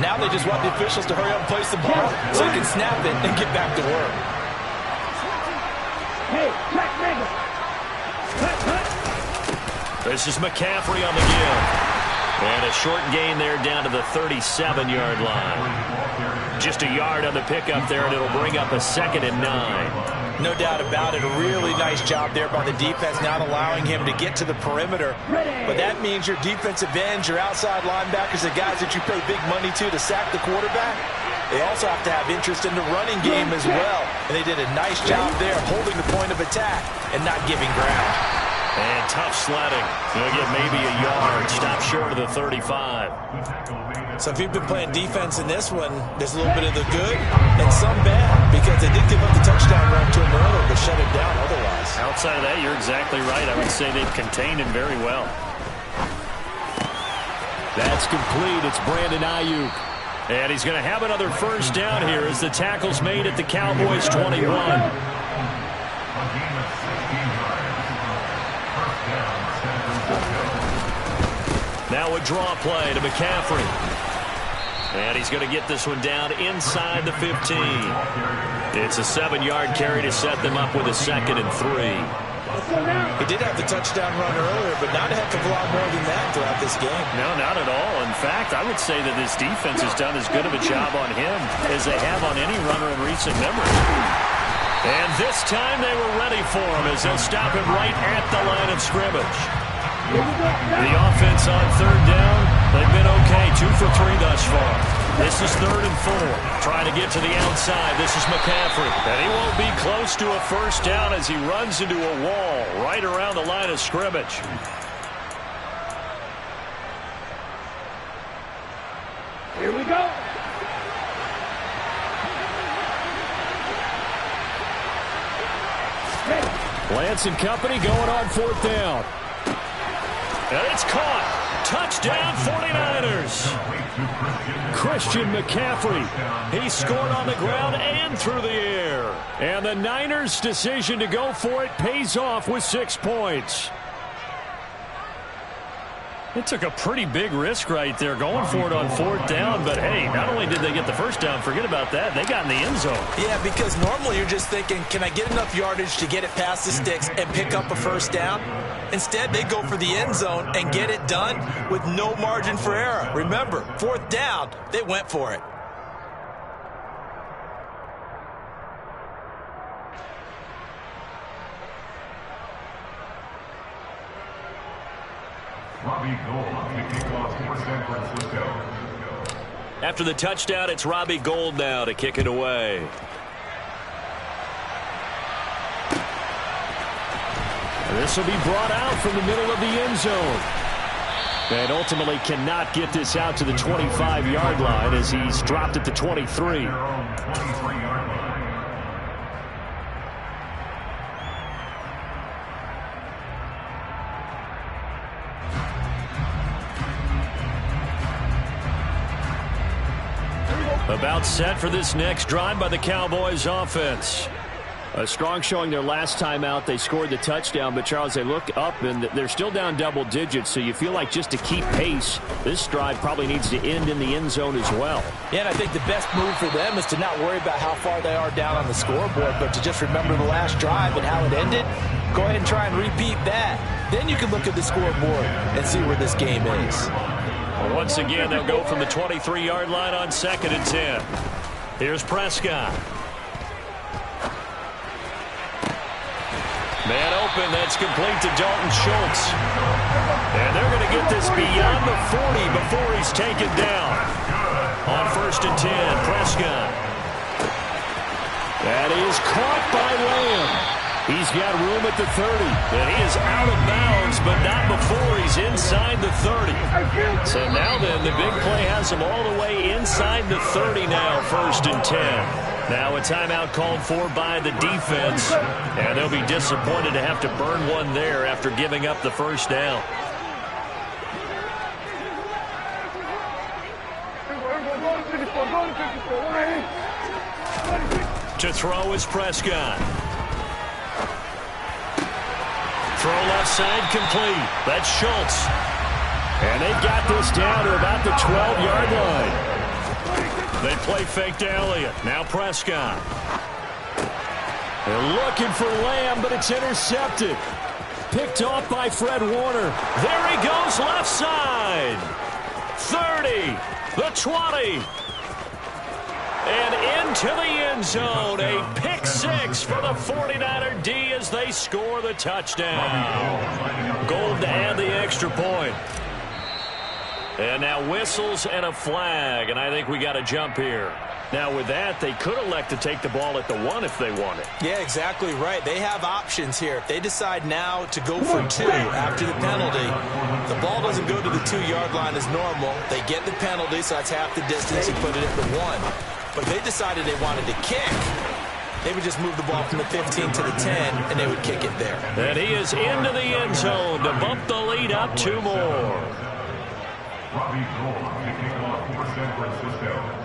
S4: Now they just want the officials to hurry up and place the ball so they can snap it and get back to work.
S2: Hey, track nigga.
S1: This is McCaffrey on the give. And a short gain there down to the 37-yard line. Just a yard on the pickup there, and it'll bring up a 2nd and 9.
S4: No doubt about it. A really nice job there by the defense, not allowing him to get to the perimeter. But that means your defensive ends, your outside linebackers, the guys that you pay big money to sack the quarterback, they also have to have interest in the running game as well. And they did a nice job there holding the point of attack and not giving ground.
S1: And tough sledding. He'll get maybe a yard. Stop short of the 35.
S3: So if you've been playing defense in this one, there's a little bit of the good and some bad, because they did give up the touchdown run to him earlier, but shut it down otherwise.
S6: Outside of that, you're exactly right. I would say they've contained him very well. That's complete. It's Brandon Ayuk.
S1: And he's going to have another first down here as the tackle's made at the Cowboys' 21. Now a draw play to McCaffrey. And he's going to get this one down inside the 15. It's a 7-yard carry to set them up with a 2nd and 3.
S3: He did have the touchdown run earlier, but not a heck of a lot more than that throughout this game.
S6: No, not at all. In fact, I would say that this defense has done as good of a job on him as they have on any runner in recent memory.
S1: And this time they were ready for him as they'll stop him right at the line of scrimmage. The offense on 3rd down, they've been okay, 2 for 3 thus far. This is 3rd and 4. Trying to get to the outside. This is McCaffrey. And he won't be close to a first down as he runs into a wall right around the line of scrimmage.
S2: Here we go.
S6: Lance and company going on 4th down.
S1: And it's caught. Touchdown 49ers.
S6: Christian McCaffrey.
S1: He scored on the ground and through the air.
S6: And the Niners' decision to go for it pays off with 6 points.
S1: It took a pretty big risk right there going for it on 4th down. But, hey, not only did they get the first down, forget about that, they got in the end zone.
S3: Yeah, because normally you're just thinking, can I get enough yardage to get it past the sticks and pick up a first down? Instead, they go for the end zone and get it done with no margin for error. Remember, 4th down, they went for it.
S5: Robbie Gould to kick off for San Francisco.
S1: After the touchdown, it's Robbie Gould now to kick it away.
S6: This will be brought out from the middle of the end zone. And ultimately cannot get this out to the 25-yard line as he's dropped at the 23.
S1: About set for this next drive by the Cowboys offense.
S6: A strong showing their last time out. They scored the touchdown, but Charles, they look up and they're still down double digits, so you feel like just to keep pace, this drive probably needs to end in the end zone as well.
S4: Yeah, and I think the best move for them is to not worry about how far they are down on the scoreboard, but to just remember the last drive and how it ended. Go ahead and try and repeat that. Then you can look at the scoreboard and see where this game is.
S1: Well, once again, they'll go from the 23-yard line on 2nd and 10. Here's Prescott. Man open, that's complete to Dalton Schultz. And they're going to get this beyond the 40 before he's taken down. On 1st and 10, Prescott. That is caught by Lamb. He's got room at the 30. And he is out of bounds, but not before he's inside the 30. So now then, the big play has him all the way inside the 30 now, 1st and 10. Now a timeout called for by the defense, and they'll be disappointed to have to burn one there after giving up the first down. To throw is Prescott. Throw left side complete. That's Schultz.
S6: And they've got this down to about the 12-yard line.
S1: They play fake to Elliott. Now Prescott.
S6: They're looking for Lamb, but it's intercepted. Picked off by Fred Warner.
S1: There he goes left side. 30, the 20. And into the end zone. A pick six for the 49er D as they score the touchdown. Gold to add the extra point. And now whistles and a flag. And I think we got to jump here. Now, with that, they could elect to take the ball at the 1 if they wanted.
S3: Yeah, exactly right. They have options here. If they decide now to go for 2 after the penalty, the ball doesn't go to the 2-yard line as normal. They get the penalty, so that's half the distance. You put it at the 1. But if they decided they wanted to kick, they would just move the ball from the 15 to the 10, and they would kick it there.
S1: And he is into the end zone to bump the lead up 2 more.
S5: Robbie Gould kicking off for San Francisco.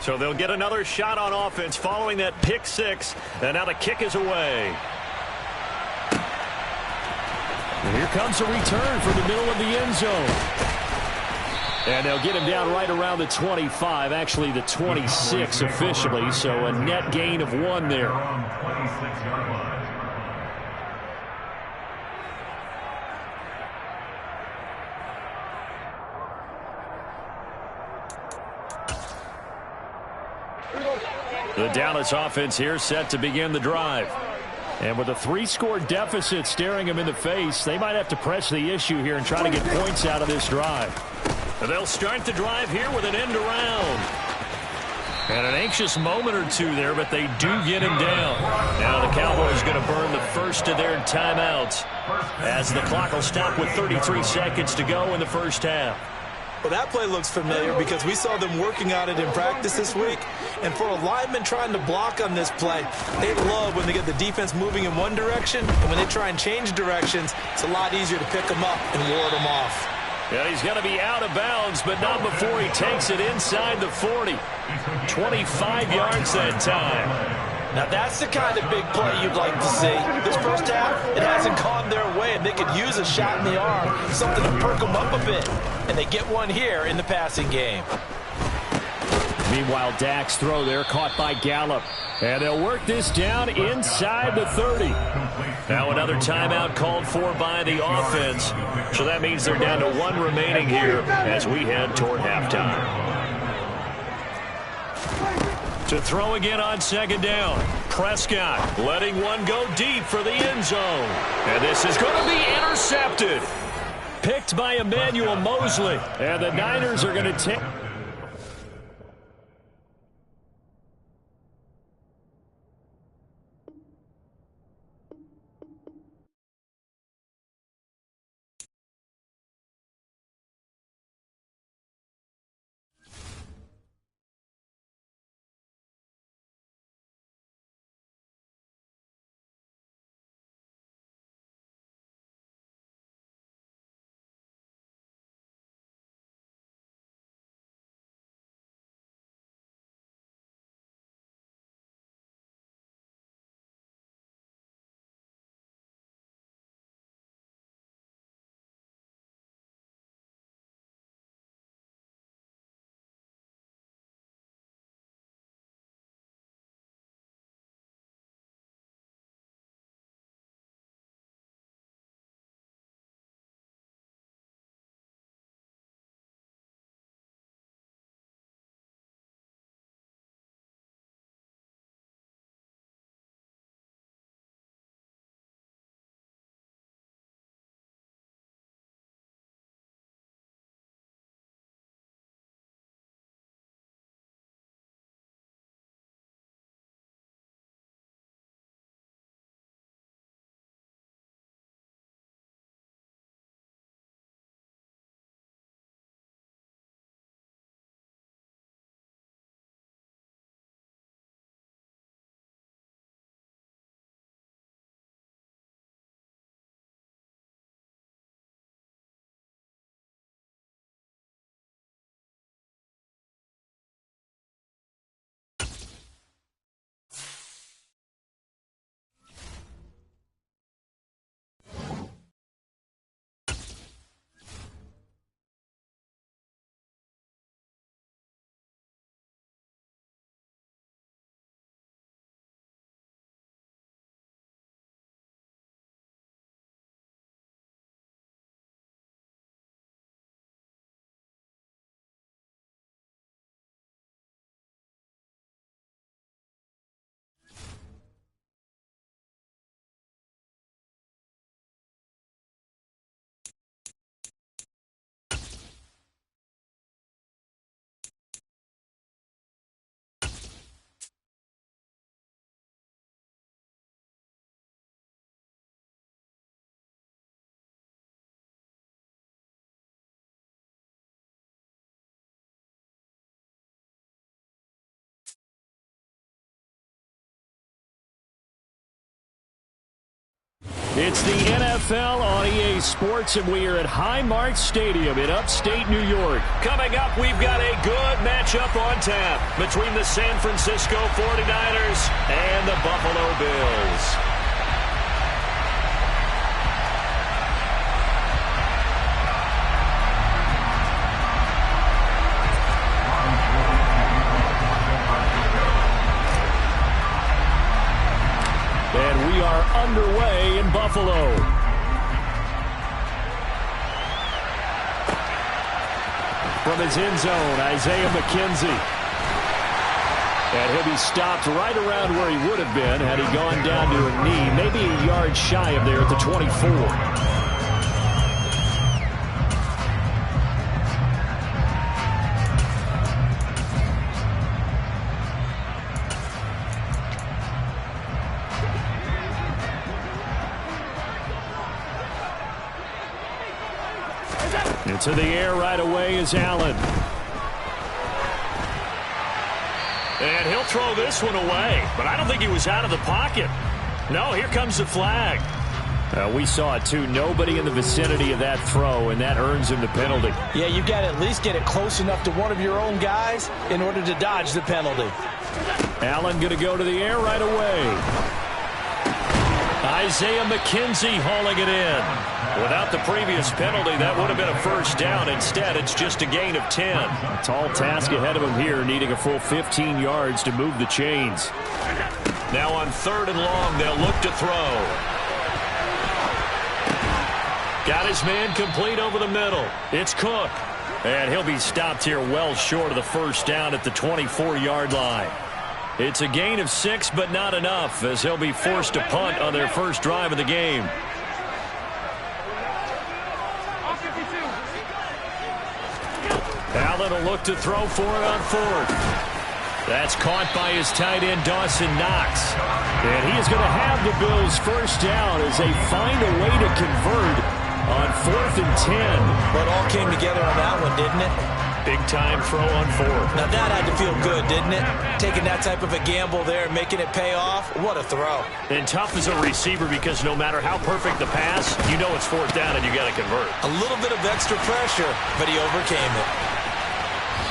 S1: So they'll get another shot on offense following that pick six. And now the kick is away.
S6: And here comes a return from the middle of the end zone. And they'll get him down right around the 25, actually the 26 officially, so a net gain of 1 there.
S1: The Dallas offense here set to begin the drive.
S6: And with a 3-score deficit staring them in the face, they might have to press the issue here and try to get points out of this drive.
S1: They'll start the drive here with an end around. And an anxious moment or two there, but they do get him down. Now the Cowboys going to burn the first of their timeouts as the clock will stop with 33 seconds to go in the first half.
S3: Well, that play looks familiar because we saw them working on it in practice this week. And for a lineman trying to block on this play, they love when they get the defense moving in one direction. And when they try and change directions, it's a lot easier to pick them up and ward them off.
S1: Yeah, he's going to be out of bounds, but not before he takes it inside the 40. 25 yards that time.
S3: Now, that's the kind of big play you'd like to see. This first half, it hasn't gone their way, and they could use a shot in the arm, something to perk them up a bit. And they get one here in the passing game.
S6: Meanwhile, Dak's throw there caught by Gallup. And they'll work this down inside the 30.
S1: Now another timeout called for by the offense. So that means they're down to 1 remaining here as we head toward halftime. To throw again on second down. Prescott letting one go deep for the end zone. And this is going to be intercepted.
S6: Picked by Emmanuel Mosley. And the Niners are going to take... It's the NFL on EA Sports, and we are at Highmark Stadium in upstate New York.
S1: Coming up, we've got a good matchup on tap between the San Francisco 49ers and the Buffalo Bills.
S6: And we are underway in Buffalo. From his end zone, Isaiah McKenzie. And he'll be stopped right around where he would have been had he gone down to a knee, maybe a yard shy of there at the 24. Into the air right away is Allen.
S1: And he'll throw this one away, but I don't think he was out of the pocket. No, here comes the flag.
S6: We saw it too. Nobody in the vicinity of that throw, and that earns him the penalty.
S4: Yeah, you've got to at least get it close enough to one of your own guys in order to dodge the penalty.
S6: Allen going to go to the air right away.
S1: Isaiah McKenzie hauling it in. Without the previous penalty, that would have been a first down. Instead, it's just a gain of 10.
S6: A tall task ahead of him here, needing a full 15 yards to move the chains.
S1: Now on 3rd and long, they'll look to throw. Got his man complete over the middle. It's Cook. And he'll be stopped here well short of the first down at the 24-yard line. It's a gain of 6, but not enough, as he'll be forced to punt on their first drive of the game. Allen will look to throw for it on 4th. That's caught by his tight end, Dawson Knox.
S6: And he is going to have the Bills first down as they find a way to convert on 4th and 10.
S4: But it all came together on that one, didn't it?
S1: Big-time throw on 4th.
S4: Now that had to feel good, didn't it? Taking that type of a gamble there and making it pay off. What a throw.
S1: And tough as a receiver because no matter how perfect the pass, you know it's 4th down and you got to convert.
S4: A little bit of extra pressure, but he overcame it.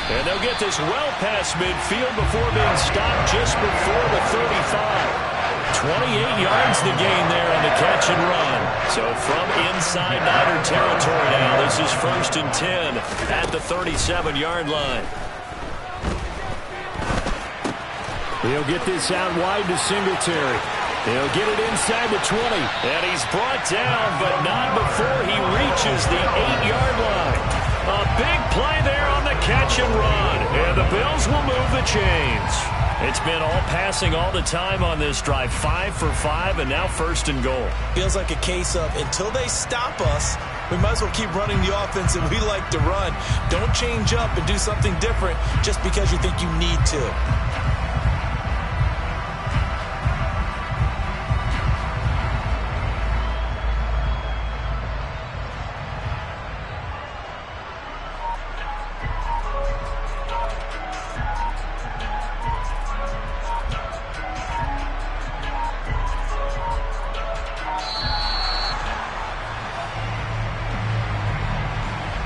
S1: And they'll get this well past midfield before being stopped just before the 35. 28 yards the gain there on the catch and run. So from inside Niner territory now, this is 1st and 10 at the 37-yard line.
S6: He'll get this out wide to Singletary. He'll get it inside the 20.
S1: And he's brought down, but not before he reaches the 8-yard line. A big play there on the catch and run. And the Bills will move the chains. It's been all passing all the time on this drive. 5 for 5, and now 1st and goal.
S4: Feels like a case of until they stop us, we might as well keep running the offense that we like to run. Don't change up and do something different just because you think you need to.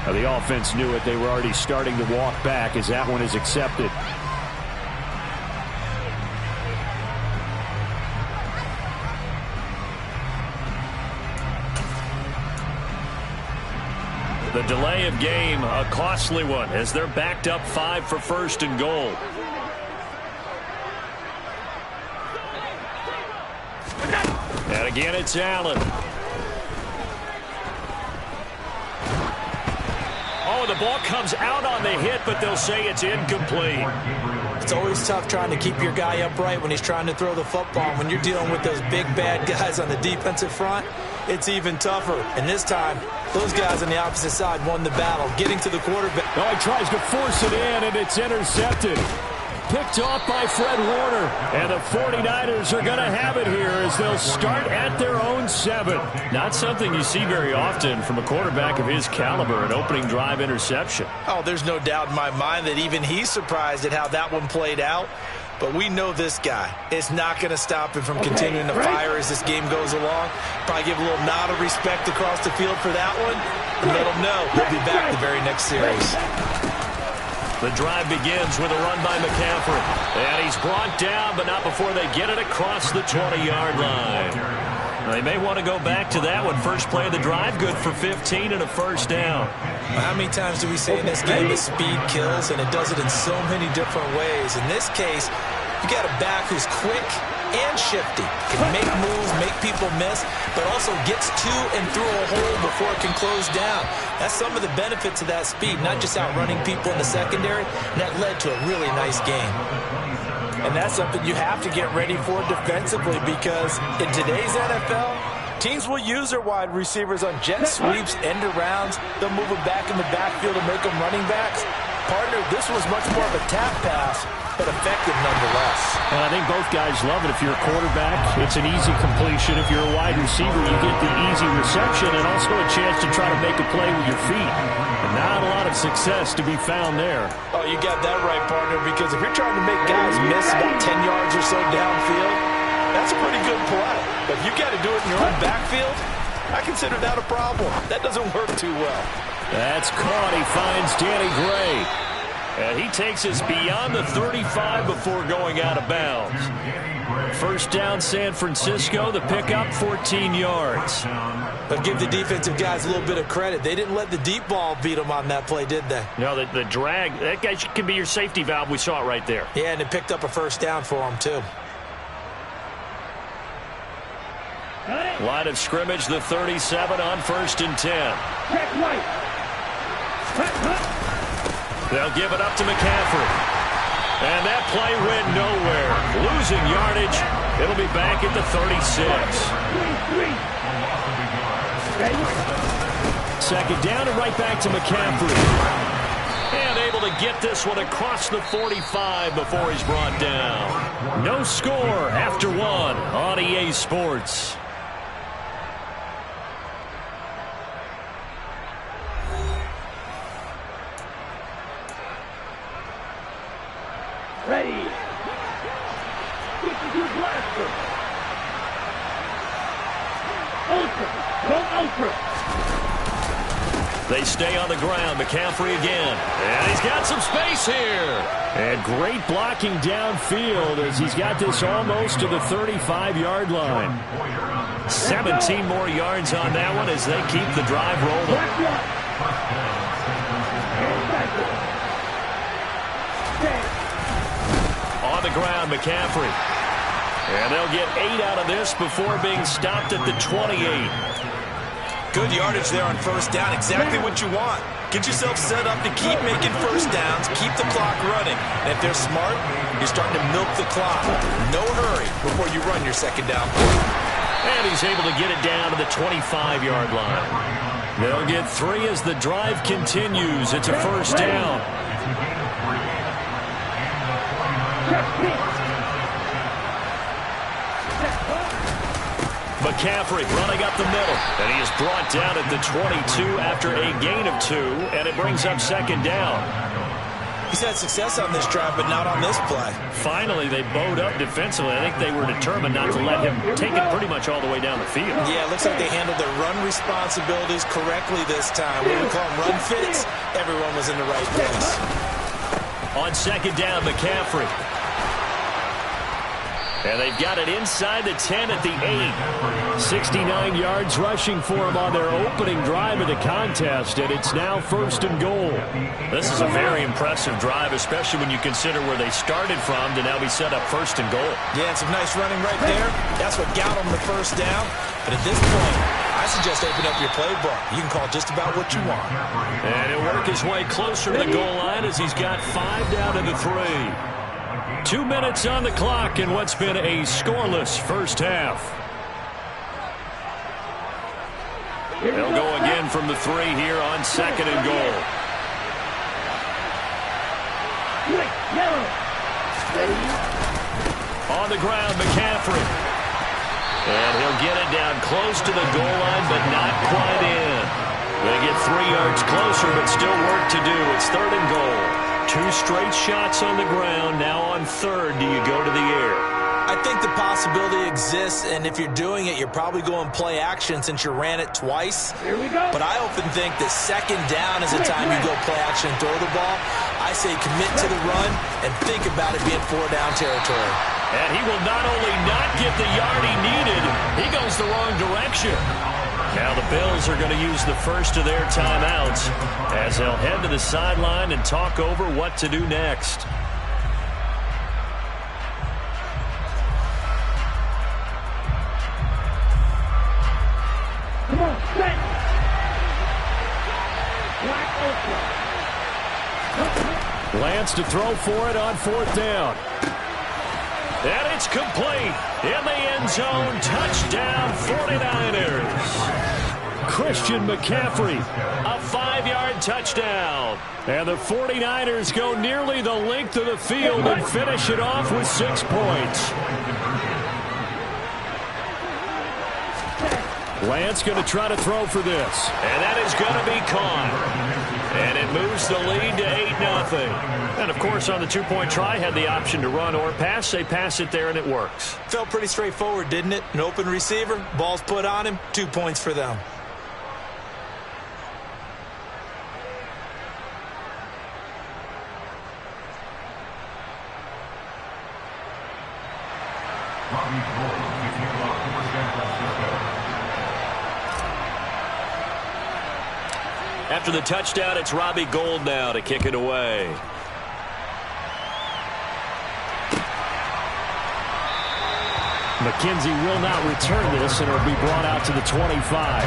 S6: The offense knew it. They were already starting to walk back as that one is accepted.
S1: The delay of game, a costly one, as they're backed up 5 for 1st and goal. And again, it's Allen. Oh, the ball comes out on the hit, but they'll say it's incomplete.
S4: It's always tough trying to keep your guy upright when he's trying to throw the football. When you're dealing with those big, bad guys on the defensive front, it's even tougher. And this time, those guys on the opposite side won the battle, getting to the quarterback.
S6: Oh, he tries to force it in, and it's intercepted. Picked off by Fred Warner. And the 49ers are going to have it here as they'll start at their own 7.
S1: Not something you see very often from a quarterback of his caliber, an opening drive interception.
S4: Oh, there's no doubt in my mind that even he's surprised at how that one played out.
S3: But we know this guy. It's not going to stop him from continuing to fire as this game goes along. Probably give a little nod of respect across the field for that one. And let him know he'll be back the very next series.
S1: The drive begins with a run by McCaffrey. And he's brought down, but not before they get it across the 20-yard line. They may want to go back to that one. First play of the drive, good for 15 and a first down.
S3: Well, how many times do we say in this game that speed kills, and it does it in so many different ways? In this case, you got a back who's quick and shifty. Can make moves, make people miss, but also gets to and through a hole before it can close down. That's some of the benefits of that speed, not just outrunning people in the secondary, and that led to a really nice game.
S4: And that's something you have to get ready for defensively, because in today's NFL, teams will use their wide receivers on jet sweeps, end arounds. They'll move them back in the backfield to make them running backs. Partner, this was much more of a tap pass, but effective nonetheless.
S6: And I think both guys love it. If you're a quarterback, it's an easy completion. If you're a wide receiver, you get the easy reception and also a chance to try to make a play with your feet. And not a lot of success to be found there.
S4: Oh, you got that right, partner, because if you're trying to make guys miss about 10 yards or so downfield, that's a pretty good play. But if you got to do it in your own backfield, I consider that a problem. That doesn't work too well.
S1: That's caught. He finds Danny Gray. And he takes us beyond the 35 before going out of bounds. First down, San Francisco. The pickup, 14 yards.
S3: But give the defensive guys a little bit of credit. They didn't let the deep ball beat them on that play, did they?
S1: No, the drag, that guy can be your safety valve. We saw it right there.
S3: Yeah, and it picked up a first down for them, too.
S1: Line of scrimmage, the 37 on 1st and 10. They'll give it up to McCaffrey. And that play went nowhere. Losing yardage. It'll be back at the 36. Second down and right back to McCaffrey. And able to get this one across the 45 before he's brought down. No score after one on EA Sports.
S2: Ready. This is your blaster. Ultra. Go ultra.
S1: They stay on the ground. McCaffrey again. And he's got some space here.
S6: And great blocking downfield as he's got this almost to the 35-yard line.
S1: 17 more yards on that one as they keep the drive rolling. On the ground, McCaffrey. And they'll get 8 out of this before being stopped at the 28.
S3: Good yardage there on first down. Exactly what you want. Get yourself set up to keep making first downs, keep the clock running. And if they're smart, you're starting to milk the clock. No hurry before you run your second down play.
S1: And he's able to get it down to the 25-yard line. They'll get 3 as the drive continues. It's a first down. McCaffrey running up the middle, and he is brought down at the 22 after a gain of 2, and it brings up second down.
S3: He's had success on this drive, but not on this play.
S1: Finally, they bowed up defensively. I think they were determined not to let him take it pretty much all the way down the field.
S3: Yeah, it looks like they handled their run responsibilities correctly this time. What we call them run fits, everyone was in the right place.
S1: On second down, McCaffrey. And they've got it inside the 10 at the 8.
S6: 69 yards rushing for him on their opening drive of the contest, and it's now first and goal.
S1: This is a very impressive drive, especially when you consider where they started from to now be set up first and goal.
S3: Yeah, and some nice running right there. That's what got them the first down. But at this point, I suggest open up your playbook. You can call just about what you want.
S1: And he'll work his way closer to the goal line as he's got 5 down to the 3. 2 minutes on the clock in what's been a scoreless first half. They'll go again from the 3 here on second and goal. On the ground, McCaffrey. And he'll get it down close to the goal line, but not quite in. They get 3 yards closer, but still work to do. It's third and goal. 2 straight shots on the ground. Now on third, do you go to the air?
S3: I think the possibility exists, and if you're doing it, you're probably going play action since you ran it twice.
S2: Here we go.
S3: But I often think that second down is the time you go play action and throw the ball. I say commit to the run and think about it being 4-down territory.
S1: And he will not only not get the yard he needed, he goes the wrong direction. Now the Bills are going to use the first of their timeouts as they'll head to the sideline and talk over what to do next.
S2: Come on, set. Black Ultra.
S6: Lance to throw for it on 4th down.
S1: And it's complete. In the end zone, touchdown 49ers.
S6: Christian McCaffrey.
S1: A 5-yard touchdown.
S6: And the 49ers go nearly the length of the field and finish it off with 6 points. Lance going to try to throw for this.
S1: And that is going to be caught. And it moves the lead to 8-0. And, of course, on the 2-point try, had the option to run or pass. They pass it there, and it works.
S3: Felt pretty straightforward, didn't it? An open receiver, ball's put on him, 2 points for them.
S1: After the touchdown, it's Robbie Gould now to kick it away.
S6: McKenzie will not return this, and it'll be brought out to the 25.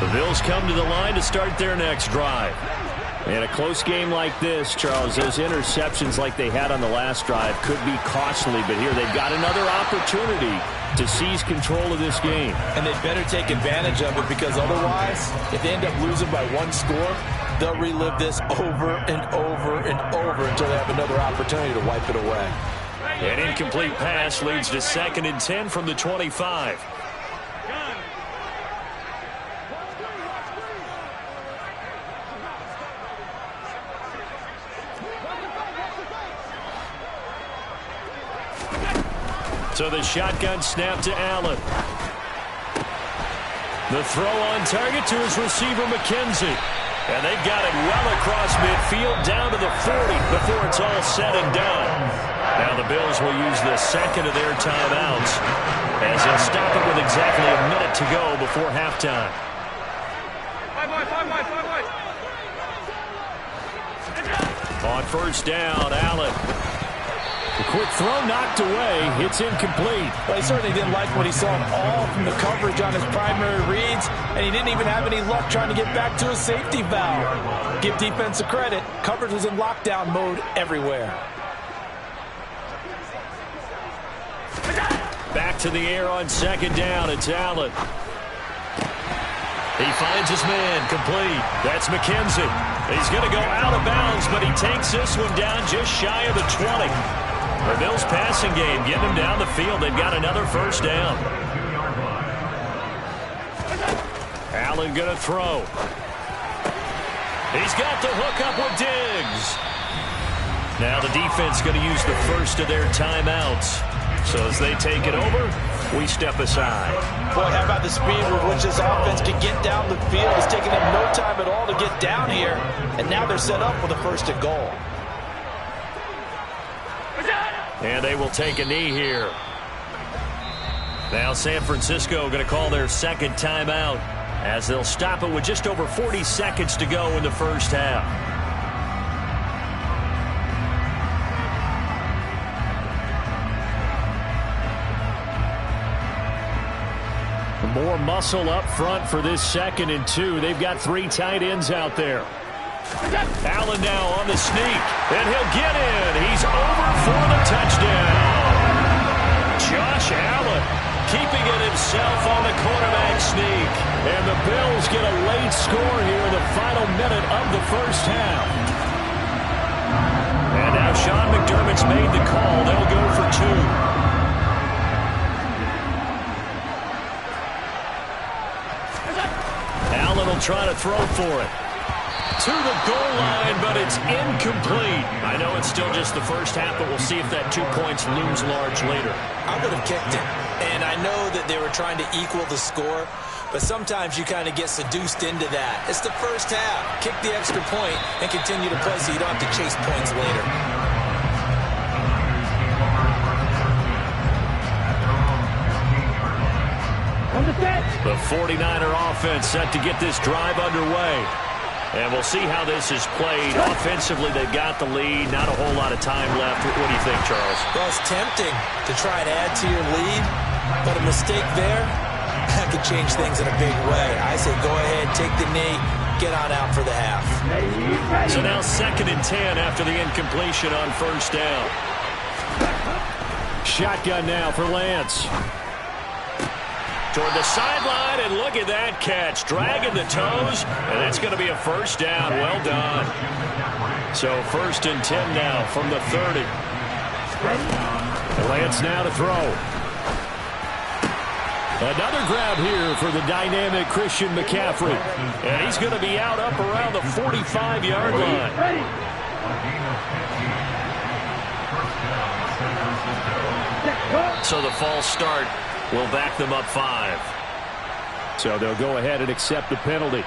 S1: The Bills come to the line to start their next drive.
S6: In a close game like this, Charles, those interceptions like they had on the last drive could be costly, but here they've got another opportunity to seize control of this game.
S4: And they better take advantage of it, because otherwise, if they end up losing by 1 score, they'll relive this over and over and over until they have another opportunity to wipe it away.
S1: An incomplete pass leads to 2nd and 10 from the 25. So the shotgun snap to Allen. The throw on target to his receiver, McKenzie. And they got it well across midfield down to the 40 before it's all said and done. Now the Bills will use the second of their timeouts as they'll stop it with exactly a minute to go before halftime. On first down, Allen.
S6: The quick throw knocked away. It's incomplete.
S4: Well, he certainly didn't like what he saw all from the coverage on his primary reads, and he didn't even have any luck trying to get back to his safety valve. Give defense a credit. Coverage was in lockdown mode everywhere.
S1: Back to the air on 2nd down. It's Allen. He finds his man, complete. That's McKenzie. He's going to go out of bounds, but he takes this one down just shy of the 20. The Bills passing game getting them down the field. They've got another first down. Allen going to throw. He's got the hook up with Diggs. Now the defense going to use the first of their timeouts. So as they take it over, we step aside.
S4: Boy, how about the speed with which this offense can get down the field? It's taking them no time at all to get down here. And now they're set up with a 1st and goal.
S1: And they will take a knee here. Now San Francisco going to call their 2nd timeout as they'll stop it with just over 40 seconds to go in the first half.
S6: More muscle up front for this 2nd and 2. They've got 3 tight ends out there.
S1: Allen now on the sneak, and he'll get in. He's over for the touchdown. Josh Allen keeping it himself on the quarterback sneak.
S6: And the Bills get a late score here in the final minute of the first half.
S1: And now Sean McDermott's made the call. They'll go for 2. trying to throw for it. To the goal line, but it's incomplete. I know it's still just the first half, but we'll see if that 2 points looms large later.
S3: I would have kicked it. And I know that they were trying to equal the score, but sometimes you kind of get seduced into that. It's the first half. Kick the extra point and continue to play so you don't have to chase points later.
S1: The 49er offense set to get this drive underway. And we'll see how this is played. Offensively, they've got the lead. Not a whole lot of time left. What do you think, Charles?
S3: Well, it's tempting to try and add to your lead, but a mistake there, that could change things in a big way. I say go ahead, take the knee, get on out for the half.
S1: So now 2nd and 10 after the incompletion on first down.
S6: Shotgun now for Lance.
S1: Toward the sideline, and look at that catch. Dragging the toes, and that's going to be a first down. Well done. So 1st and 10 now from the 30.
S6: Lance now to throw. Another grab here for the dynamic Christian McCaffrey.
S1: And he's going to be out up around the 45-yard line. So the false start will back them up 5.
S6: So they'll go ahead and accept the penalty.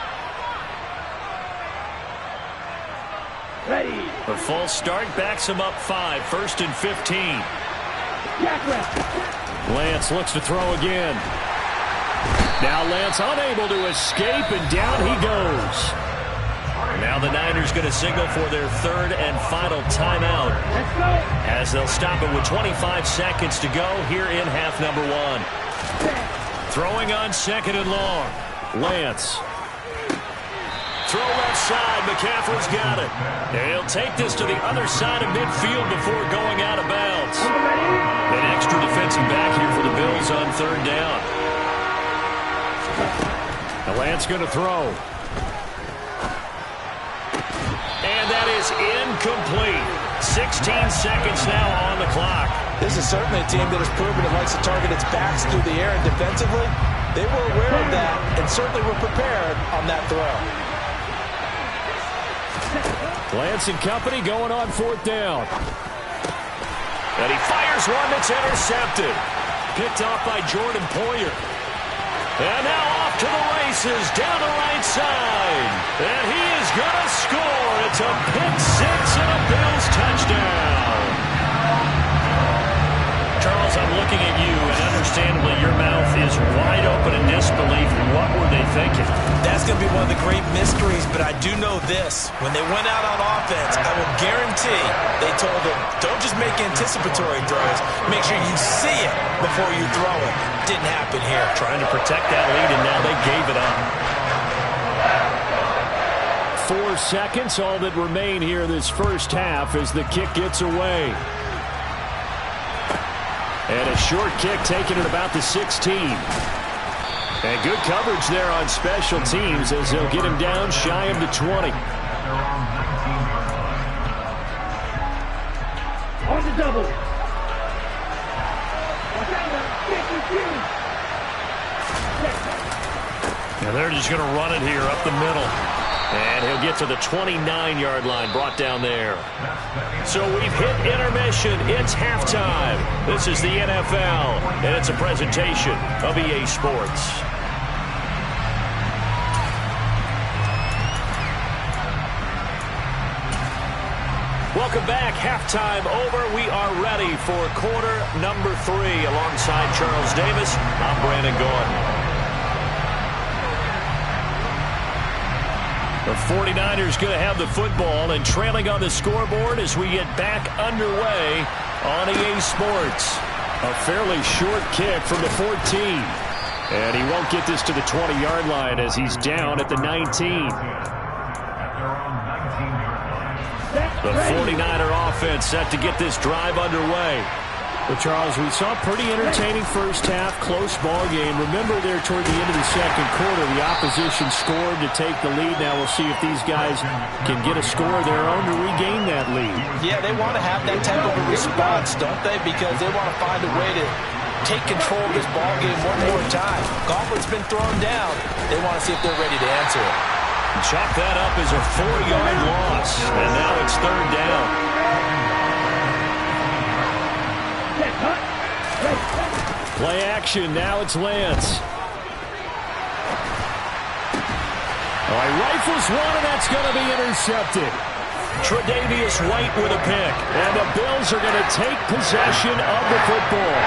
S1: The false start backs them up 5. 1st and 15.
S6: Lance looks to throw again. Now Lance unable to escape, and down he goes.
S1: Now the Niners going to signal for their 3rd and final timeout, as they'll stop it with 25 seconds to go here in half number 1. Throwing on 2nd and long.
S6: Lance.
S1: Throw left side. McCaffrey's got it. And he'll take this to the other side of midfield before going out of bounds. An extra defensive back here for the Bills on 3rd down.
S6: Now Lance going to throw.
S1: And that is incomplete. 16 seconds now on the clock.
S4: This is certainly a team that has proven it likes to target its backs through the air, and defensively, they were aware of that and certainly were prepared on that throw.
S6: Lance and company going on 4th down.
S1: And he fires one that's intercepted. Picked off by Jordan Poyer. And now off to the races, down the right side. And he is going to score. It's a pick 6 and a Bills touchdown. Charles, I'm looking at you, and understandably your mouth is wide open in disbelief. What were they thinking?
S3: That's going to be one of the great mysteries, but I do know this. When they went out on offense, I will guarantee they told them, don't just make anticipatory throws. Make sure you see it before you throw it. Didn't happen here.
S1: Trying to protect that lead, and now they gave it up.
S6: 4 seconds, all that remain here this first half as the kick gets away. And a short kick taken at about the 16. And good coverage there on special teams as they'll get him down shy of the 20.
S2: On the double.
S1: Now they're just going to run it here up the middle. And he'll get to the 29-yard line, brought down there. So we've hit intermission. It's halftime. This is the NFL, and it's a presentation of EA Sports. Welcome back. Halftime over. We are ready for quarter number 3. Alongside Charles Davis, I'm Brandon Gordon. The 49ers going to have the football and trailing on the scoreboard as we get back underway on EA Sports.
S6: A fairly short kick from the 14. And he won't get this to the 20-yard line as he's down at the 19.
S1: The 49er offense set to get this drive underway.
S6: Well, Charles, we saw a pretty entertaining first half, close ball game. Remember there toward the end of the second quarter, the opposition scored to take the lead. Now we'll see if these guys can get a score of their own to regain that lead.
S4: Yeah, they want to have that type of a response, don't they? Because they want to find a way to take control of this ball game one more time. Gauntlet's been thrown down. They want to see if they're ready to answer it.
S1: Chalk that up as a 4-yard loss, and now it's third down.
S6: Play action, now it's Lance. All right, rifles one, and that's going to be intercepted.
S1: Tre'Davious White with a pick.
S6: And the Bills are going to take possession of the football.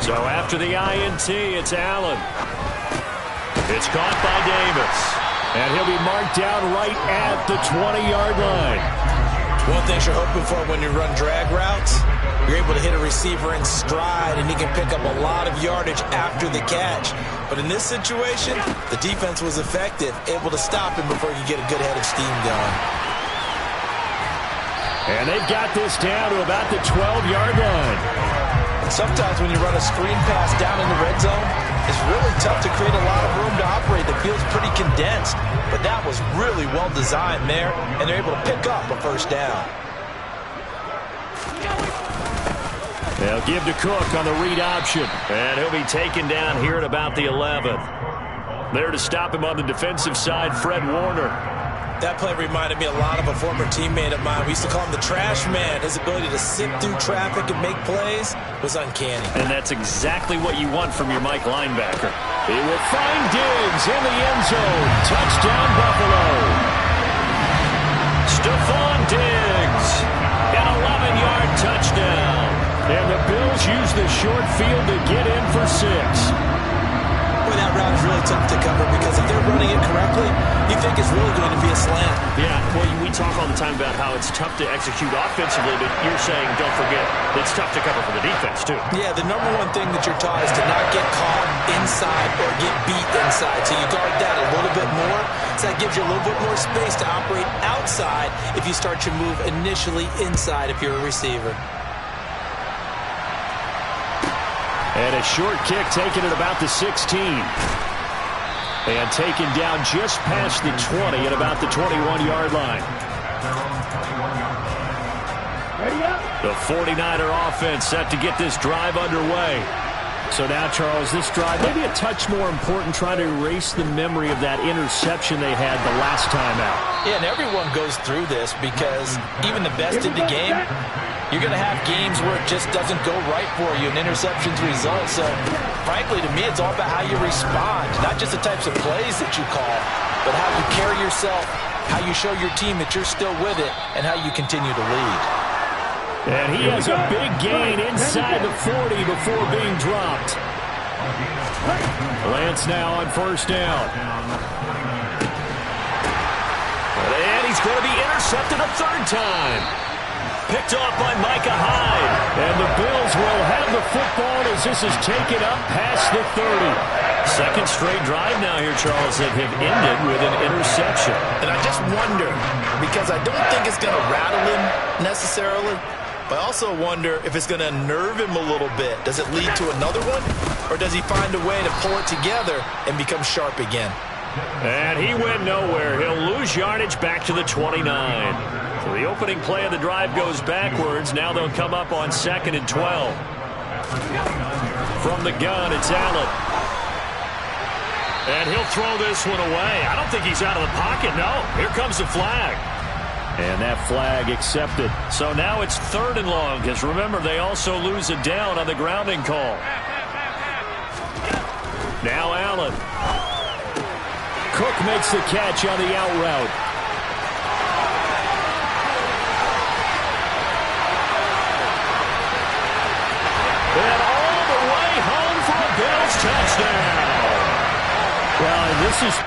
S1: So after the INT, it's Allen. It's caught by Davis.
S6: And he'll be marked down right at the 20-yard line.
S3: One thing you're hoping for when you run drag routes, you're able to hit a receiver in stride, and he can pick up a lot of yardage after the catch. But in this situation, the defense was effective, able to stop him before he could get a good head of steam going.
S6: And they've got this down to about the 12-yard line.
S3: And sometimes when you run a screen pass down in the red zone, it's really tough to create a lot of room to operate. The field's pretty condensed, but that was really well designed there, and they're able to pick up a first down.
S6: They'll give to Cook on the read option.
S1: And he'll be taken down here at about the 11. There to stop him on the defensive side, Fred Warner.
S3: That play reminded me a lot of a former teammate of mine. We used to call him the trash man. His ability to sift through traffic and make plays was uncanny.
S1: And that's exactly what you want from your Mike linebacker.
S6: He will find Diggs in the end zone. Touchdown, Buffalo.
S1: Stephon Diggs, an 11-yard touchdown.
S6: And the Bills use the short field to get in for 6.
S3: Boy, that route is really tough to cover because if they're running it correctly, you think it's really going to be a slant.
S1: Yeah, well, we talk all the time about how it's tough to execute offensively, but you're saying, don't forget, it's tough to cover for the defense, too.
S3: Yeah, the number one thing that you're taught is to not get caught inside or get beat inside. So you guard that a little bit more. So that gives you a little bit more space to operate outside if you start your move initially inside if you're a receiver.
S6: And a short kick taken at about the 16. And taken down just past the 20 at about the 21-yard line. The 49er offense set to get this drive underway. So now, Charles, this drive maybe a touch more important, trying to erase the memory of that interception they had the last time out.
S3: Yeah, and everyone goes through this because even the best in the game, you're going to have games where it just doesn't go right for you, and interceptions result. So, frankly, to me, it's all about how you respond, not just the types of plays that you call, but how you carry yourself, how you show your team that you're still with it, and how you continue to lead.
S6: And he has a big gain inside the 40 before being dropped. Lance now on first down.
S1: And he's going to be intercepted a third time. Picked off by Micah Hyde.
S6: And the Bills will have the football as this is taken up past the 30.
S1: Second straight drive now here, Charles, that have ended with an interception.
S7: And I just wonder, because I don't think it's going to rattle him necessarily, but I also wonder if it's going to unnerve him a little bit. Does it lead to another one? Or does he find a way to pull it together and become sharp again?
S1: And he went nowhere. He'll lose yardage back to the 29. So the opening play of the drive goes backwards. Now they'll come up on 2nd and 12. From the gun, it's Allen. And he'll throw this one away. I don't think he's out of the pocket. No, here comes the flag.
S6: And that flag accepted.
S1: So now it's 3rd and long, because remember, they also lose a down on the grounding call. Now Allen.
S6: Cook makes the catch on the out route.
S1: And all the way home for a Bills touchdown.
S6: Well, and this is...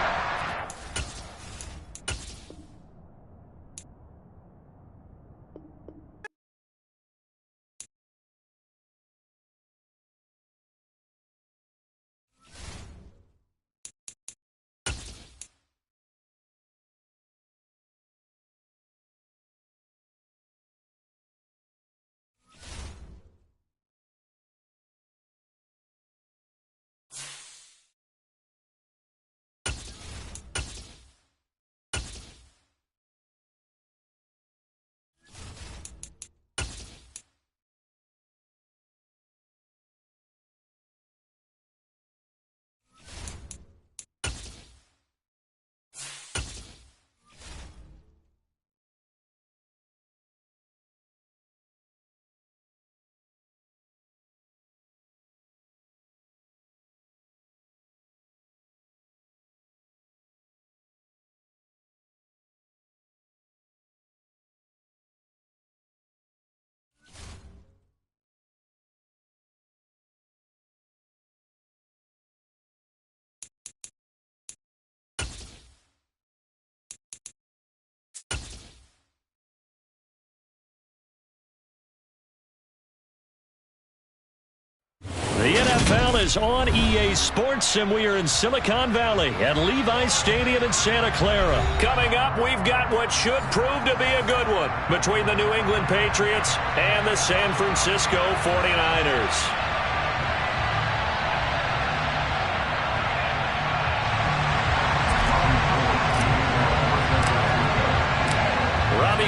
S1: The NFL is on EA Sports, and we are in Silicon Valley at Levi's Stadium in Santa Clara. Coming up, we've got what should prove to be a good one between the New England Patriots and the San Francisco 49ers.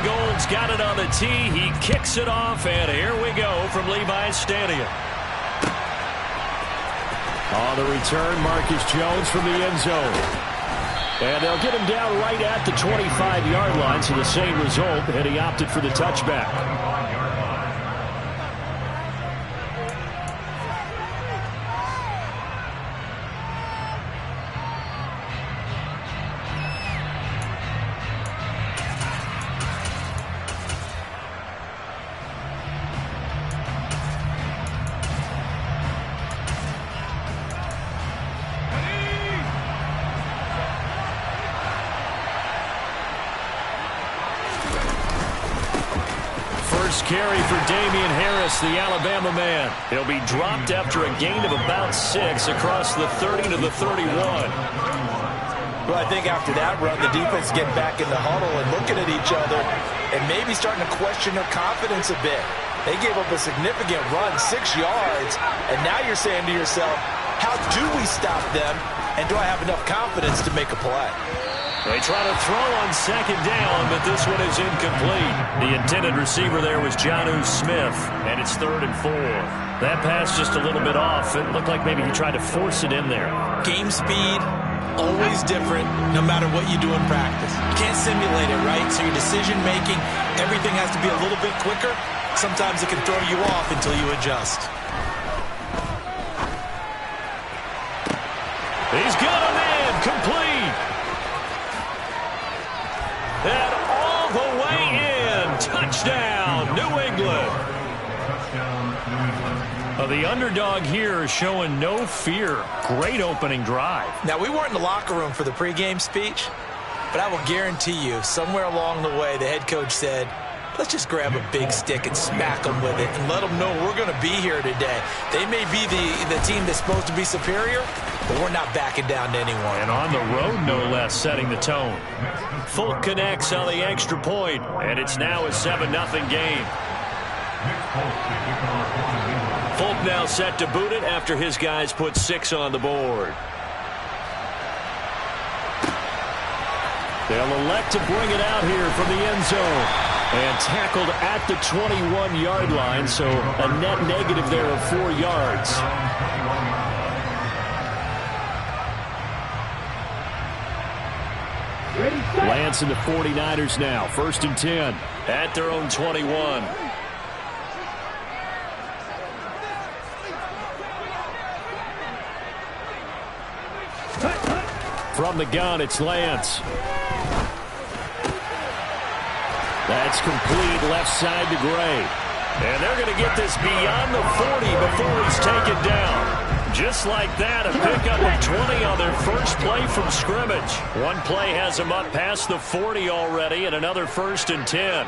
S1: Gold's got it on the tee. He kicks it off, and here we go from Levi's Stadium.
S6: On the return, Marcus Jones from the end zone. And they'll get him down right at the 25-yard line, so the same result, and he opted for the touchback.
S1: Carry for Damian Harris, the Alabama man. He'll be dropped after a gain of about 6 across the 30 to the 31.
S4: Well, I think after that run, the defense getting back in the huddle and looking at each other and maybe starting to question their confidence a bit. They gave up a significant run, 6 yards, and now you're saying to yourself, how do we stop them, and do I have enough confidence to make a play?
S1: They try to throw on second down, but this one is incomplete. The intended receiver there was Jonnu Smith, and it's 3rd and 4. That pass just a little bit off. It looked like maybe he tried to force it in there.
S3: Game speed, always different, no matter what you do in practice. You can't simulate it, right? So your decision-making, everything has to be a little bit quicker. Sometimes it can throw you off until you adjust.
S1: He's got a man, complete. And all the way in. Touchdown, New England. The underdog here is showing no fear. Great opening drive.
S3: Now, we weren't in the locker room for the pregame speech, but I will guarantee you, somewhere along the way, the head coach said, let's just grab a big stick and smack them with it and let them know we're going to be here today. They may be the team that's supposed to be superior, but we're not backing down to anyone.
S1: And on the road, no less, setting the tone. Folk connects on the extra point, and it's now a 7-0 game. Folk now set to boot it after his guys put 6 on the board.
S6: They'll elect to bring it out here from the end zone. And tackled at the 21-yard line, so a net negative there of 4 yards. Lance and the 49ers now, 1st and 10.
S1: At their own 21.
S6: From the gun, it's Lance. That's complete left side to Gray.
S1: And they're going to get this beyond the 40 before he's taken down. Just like that, a pickup of 20 on their first play from scrimmage. One play has them up past the 40 already, and another 1st and 10.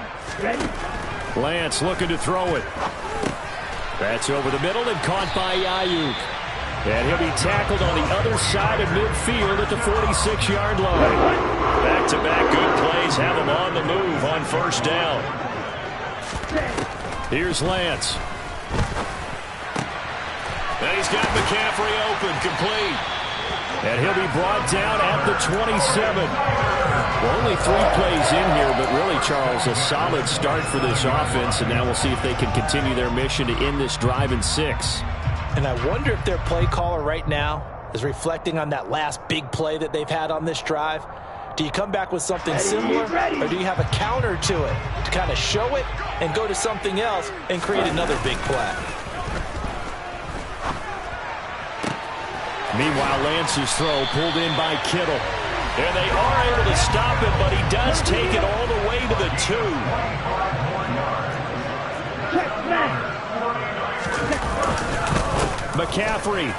S6: Lance looking to throw it. That's over the middle and caught by Ayuk. And he'll be tackled on the other side of midfield at the 46-yard line.
S1: Back-to-back good plays have him on the move on 1st down.
S6: Here's Lance.
S1: And he's got McCaffrey open, complete.
S6: And he'll be brought down at the 27. Well, only 3 plays in here, but really, Charles, a solid start for this offense. And now we'll see if they can continue their mission to end this drive in 6.
S4: And I wonder if their play caller right now is reflecting on that last big play that they've had on this drive. Do you come back with something similar, or do you have a counter to it to kind of show it and go to something else and create another big play?
S6: Meanwhile, Lance's throw pulled in by Kittle.
S1: And they are able to stop it, but he does take it all the way to the 2.
S6: McCaffrey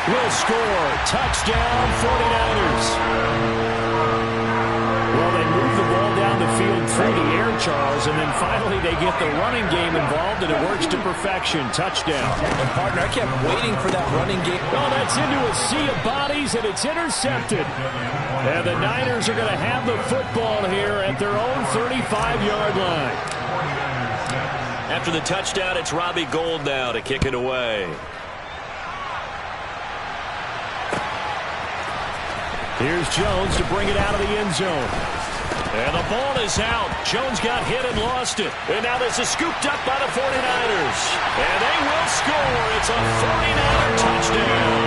S6: will score. Touchdown, 49ers. Well, they moved the ball down the field through the air, Charles, and then finally they get the running game involved, and it works to perfection. Touchdown.
S4: And, partner, I kept waiting for that running game.
S6: Well, that's into a sea of bodies, and it's intercepted. And the Niners are going to have the football here at their own 35-yard line.
S1: After the touchdown, it's Robbie Gould now to kick it away.
S6: Here's Jones to bring it out of the end zone.
S1: And the ball is out. Jones got hit and lost it. And now this is scooped up by the 49ers. And they will score. It's a 49er touchdown.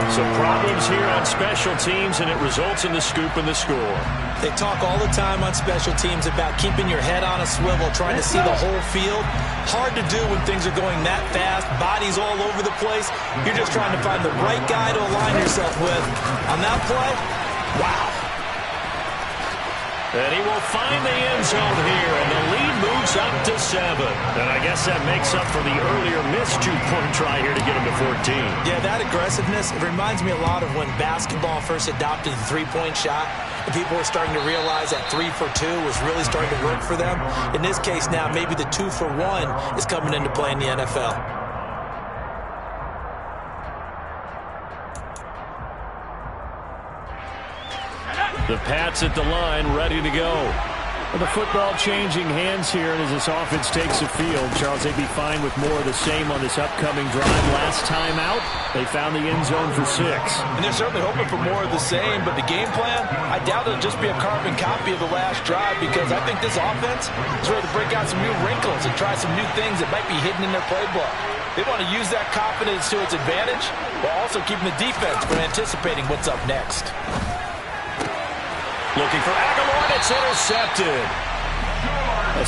S1: Some problems here on special teams, and it results in the scoop and the score.
S3: They talk all the time on special teams about keeping your head on a swivel, trying to see the whole field. Hard to do when things are going that fast, bodies all over the place. You're just trying to find the right guy to align yourself with. On that play, wow.
S1: And he will find the end zone here, and the lead moves up to 7. And I guess that makes up for the earlier missed two-point try here to get him to 14.
S3: Yeah, that aggressiveness, it reminds me a lot of when basketball first adopted the three-point shot, and people were starting to realize that 3 for 2 was really starting to work for them. In this case now, maybe the 2 for 1 is coming into play in the NFL.
S6: The Pats at the line, ready to go. Well, the football changing hands here, and as this offense takes the field, Charles, they'd be fine with more of the same on this upcoming drive. Last time out, they found the end zone for 6.
S4: And they're certainly hoping for more of the same, but the game plan, I doubt it'll just be a carbon copy of the last drive, because I think this offense is ready to break out some new wrinkles and try some new things that might be hidden in their playbook. They want to use that confidence to its advantage, while also keeping the defense from anticipating what's up next.
S1: Looking for Aguilar, and it's intercepted.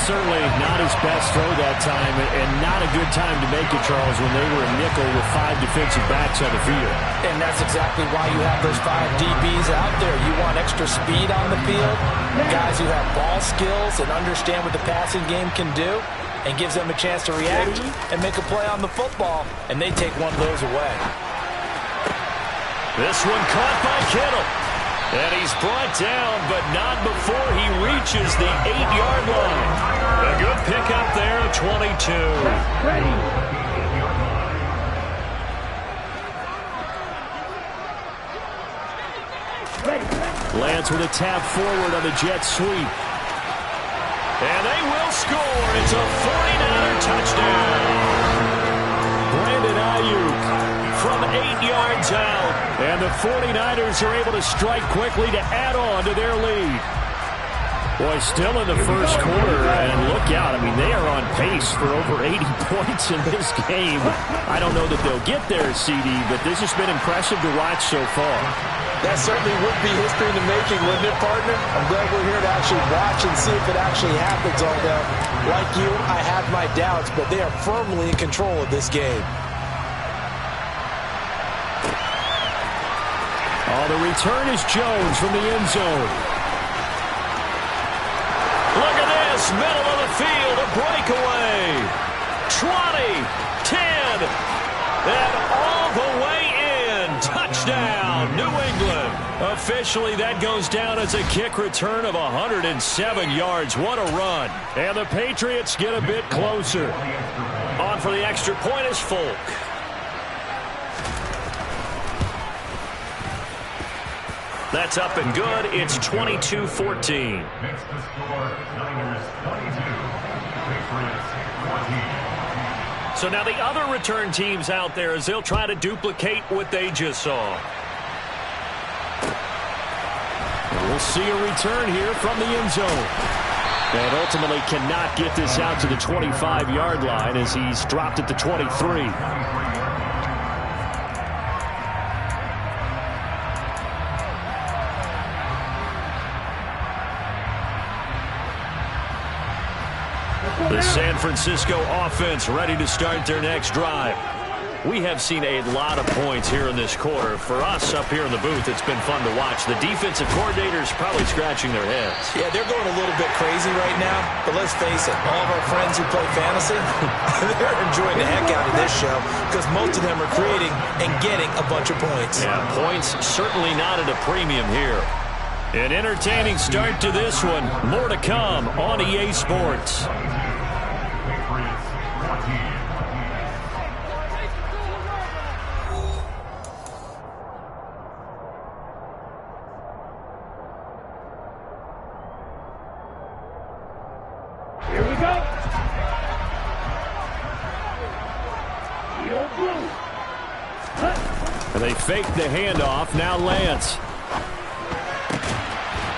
S6: Certainly not his best throw that time, and not a good time to make it, Charles, when they were a nickel with 5 defensive backs on the field.
S4: And that's exactly why you have those 5 DBs out there. You want extra speed on the field, guys who have ball skills and understand what the passing game can do, and gives them a chance to react and make a play on the football, and they take one of those away.
S1: This one caught by Kittle. And he's brought down, but not before he reaches the 8-yard line. A good pickup there, 22.
S6: Lance with a tap forward on the jet sweep.
S1: And they will score. It's a 49er touchdown.
S6: Brandon Ayuk from 8 yards out. And the 49ers are able to strike quickly to add on to their lead. Boy, still in the first quarter, and look out. I mean, they are on pace for over 80 points in this game. I don't know that they'll get there, CD, but this has been impressive to watch so far.
S4: That certainly would be history in the making, wouldn't it, partner? I'm glad we're here to actually watch and see if it actually happens, although, like you, I have my doubts, but they are firmly in control of this game.
S6: Oh, the return is Jones from the end zone.
S1: Look at this, middle of the field, a breakaway. 20, 10, and all the way in. Touchdown, New England. Officially, that goes down as a kick return of 107 yards. What a run.
S6: And the Patriots get a bit closer.
S1: On for the extra point is Folk. That's up and good. It's 22-14.
S5: Next to score, Niners 22, Patriots 14.
S1: So now the other return teams out there as they'll try to duplicate what they just saw.
S6: We'll see a return here from the end zone. And ultimately cannot get this out to the 25-yard line as he's dropped at the 23.
S1: The San Francisco offense ready to start their next drive. We have seen a lot of points here in this quarter. For us up here in the booth, it's been fun to watch. The defensive coordinators probably scratching their heads.
S3: Yeah, they're going a little bit crazy right now, but let's face it, all of our friends who play fantasy, they're enjoying the heck out of this show because most of them are creating and getting a bunch of points.
S1: Yeah, points certainly not at a premium here. An entertaining start to this one. More to come on EA Sports.
S5: Patriots 14.
S2: Here we go.
S6: And they fake the handoff. Now Lance.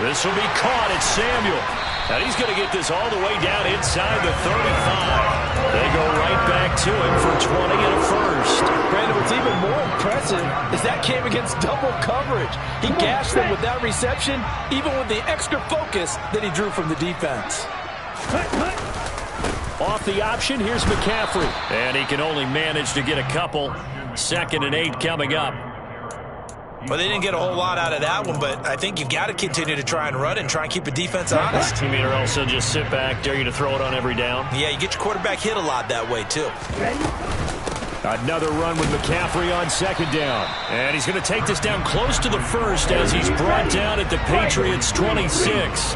S1: This will be caught. It's Samuel. And he's going to get this all the way down inside the 35. They go right back to him for 20 and a first.
S4: Brandon, what's even more impressive is that came against double coverage. He gashed them with that reception, even with the extra focus that he drew from the defense.
S6: Off the option, here's McCaffrey.
S1: And he can only manage to get a couple. 2nd and 8 coming up.
S3: Well, they didn't get a whole lot out of that one, but I think you've got to continue to try and run and try and keep the defense honest.
S1: You mean or else they'll just sit back, dare you to throw it on every down?
S3: Yeah, you get your quarterback hit a lot that way, too.
S6: Another run with McCaffrey on 2nd down.
S1: And he's going to take this down close to the first as he's brought down at the Patriots' 26.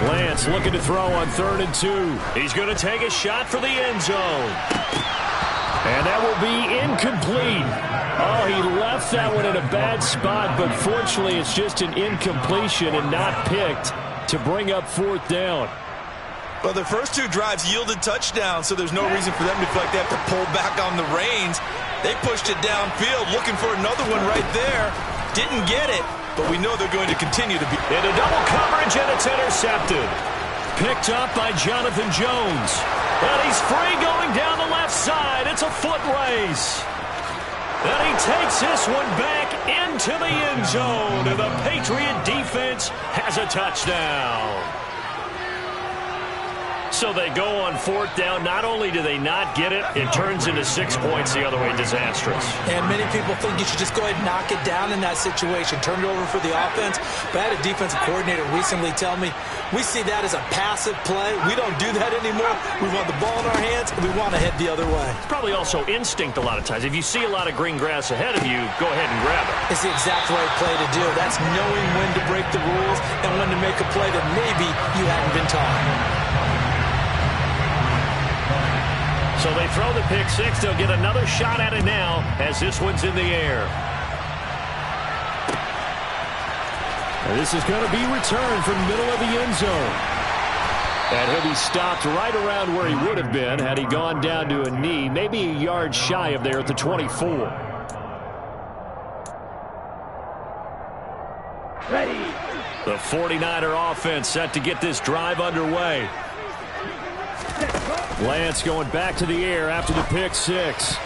S6: Lance looking to throw on 3rd and 2.
S1: He's going to take a shot for the end zone.
S6: And that will be incomplete. Oh, he left that one in a bad spot, but fortunately it's just an incompletion and not picked to bring up 4th down.
S3: Well, their first 2 drives yielded touchdowns, so there's no reason for them to feel like they have to pull back on the reins. They pushed it downfield, looking for another one right there. Didn't get it, but we know they're going to continue to be.
S1: Into double coverage, and it's intercepted. Picked up by Jonathan Jones. And he's free going down the left side. It's a foot race. And he takes this one back into the end zone. And the Patriot defense has a touchdown. So they go on 4th down. Not only do they not get it, it turns into 6 points the other way. Disastrous.
S3: And many people think you should just go ahead and knock it down in that situation. Turn it over for the offense. But I had a defensive coordinator recently tell me, we see that as a passive play. We don't do that anymore. We want the ball in our hands, and we want to head the other way.
S1: It's probably also instinct a lot of times. If you see a lot of green grass ahead of you, go ahead and grab it.
S3: It's the exact right play to do. That's knowing when to break the rules and when to make a play that maybe you hadn't been taught.
S1: So they throw the pick 6. They'll get another shot at it now as this one's in the air.
S6: And this is going to be returned from the middle of the end zone. And he'll be stopped right around where he would have been had he gone down to a knee, maybe a yard shy of there at the 24.
S2: Ready.
S1: The 49er offense set to get this drive underway.
S6: Lance going back to the air after the pick 6.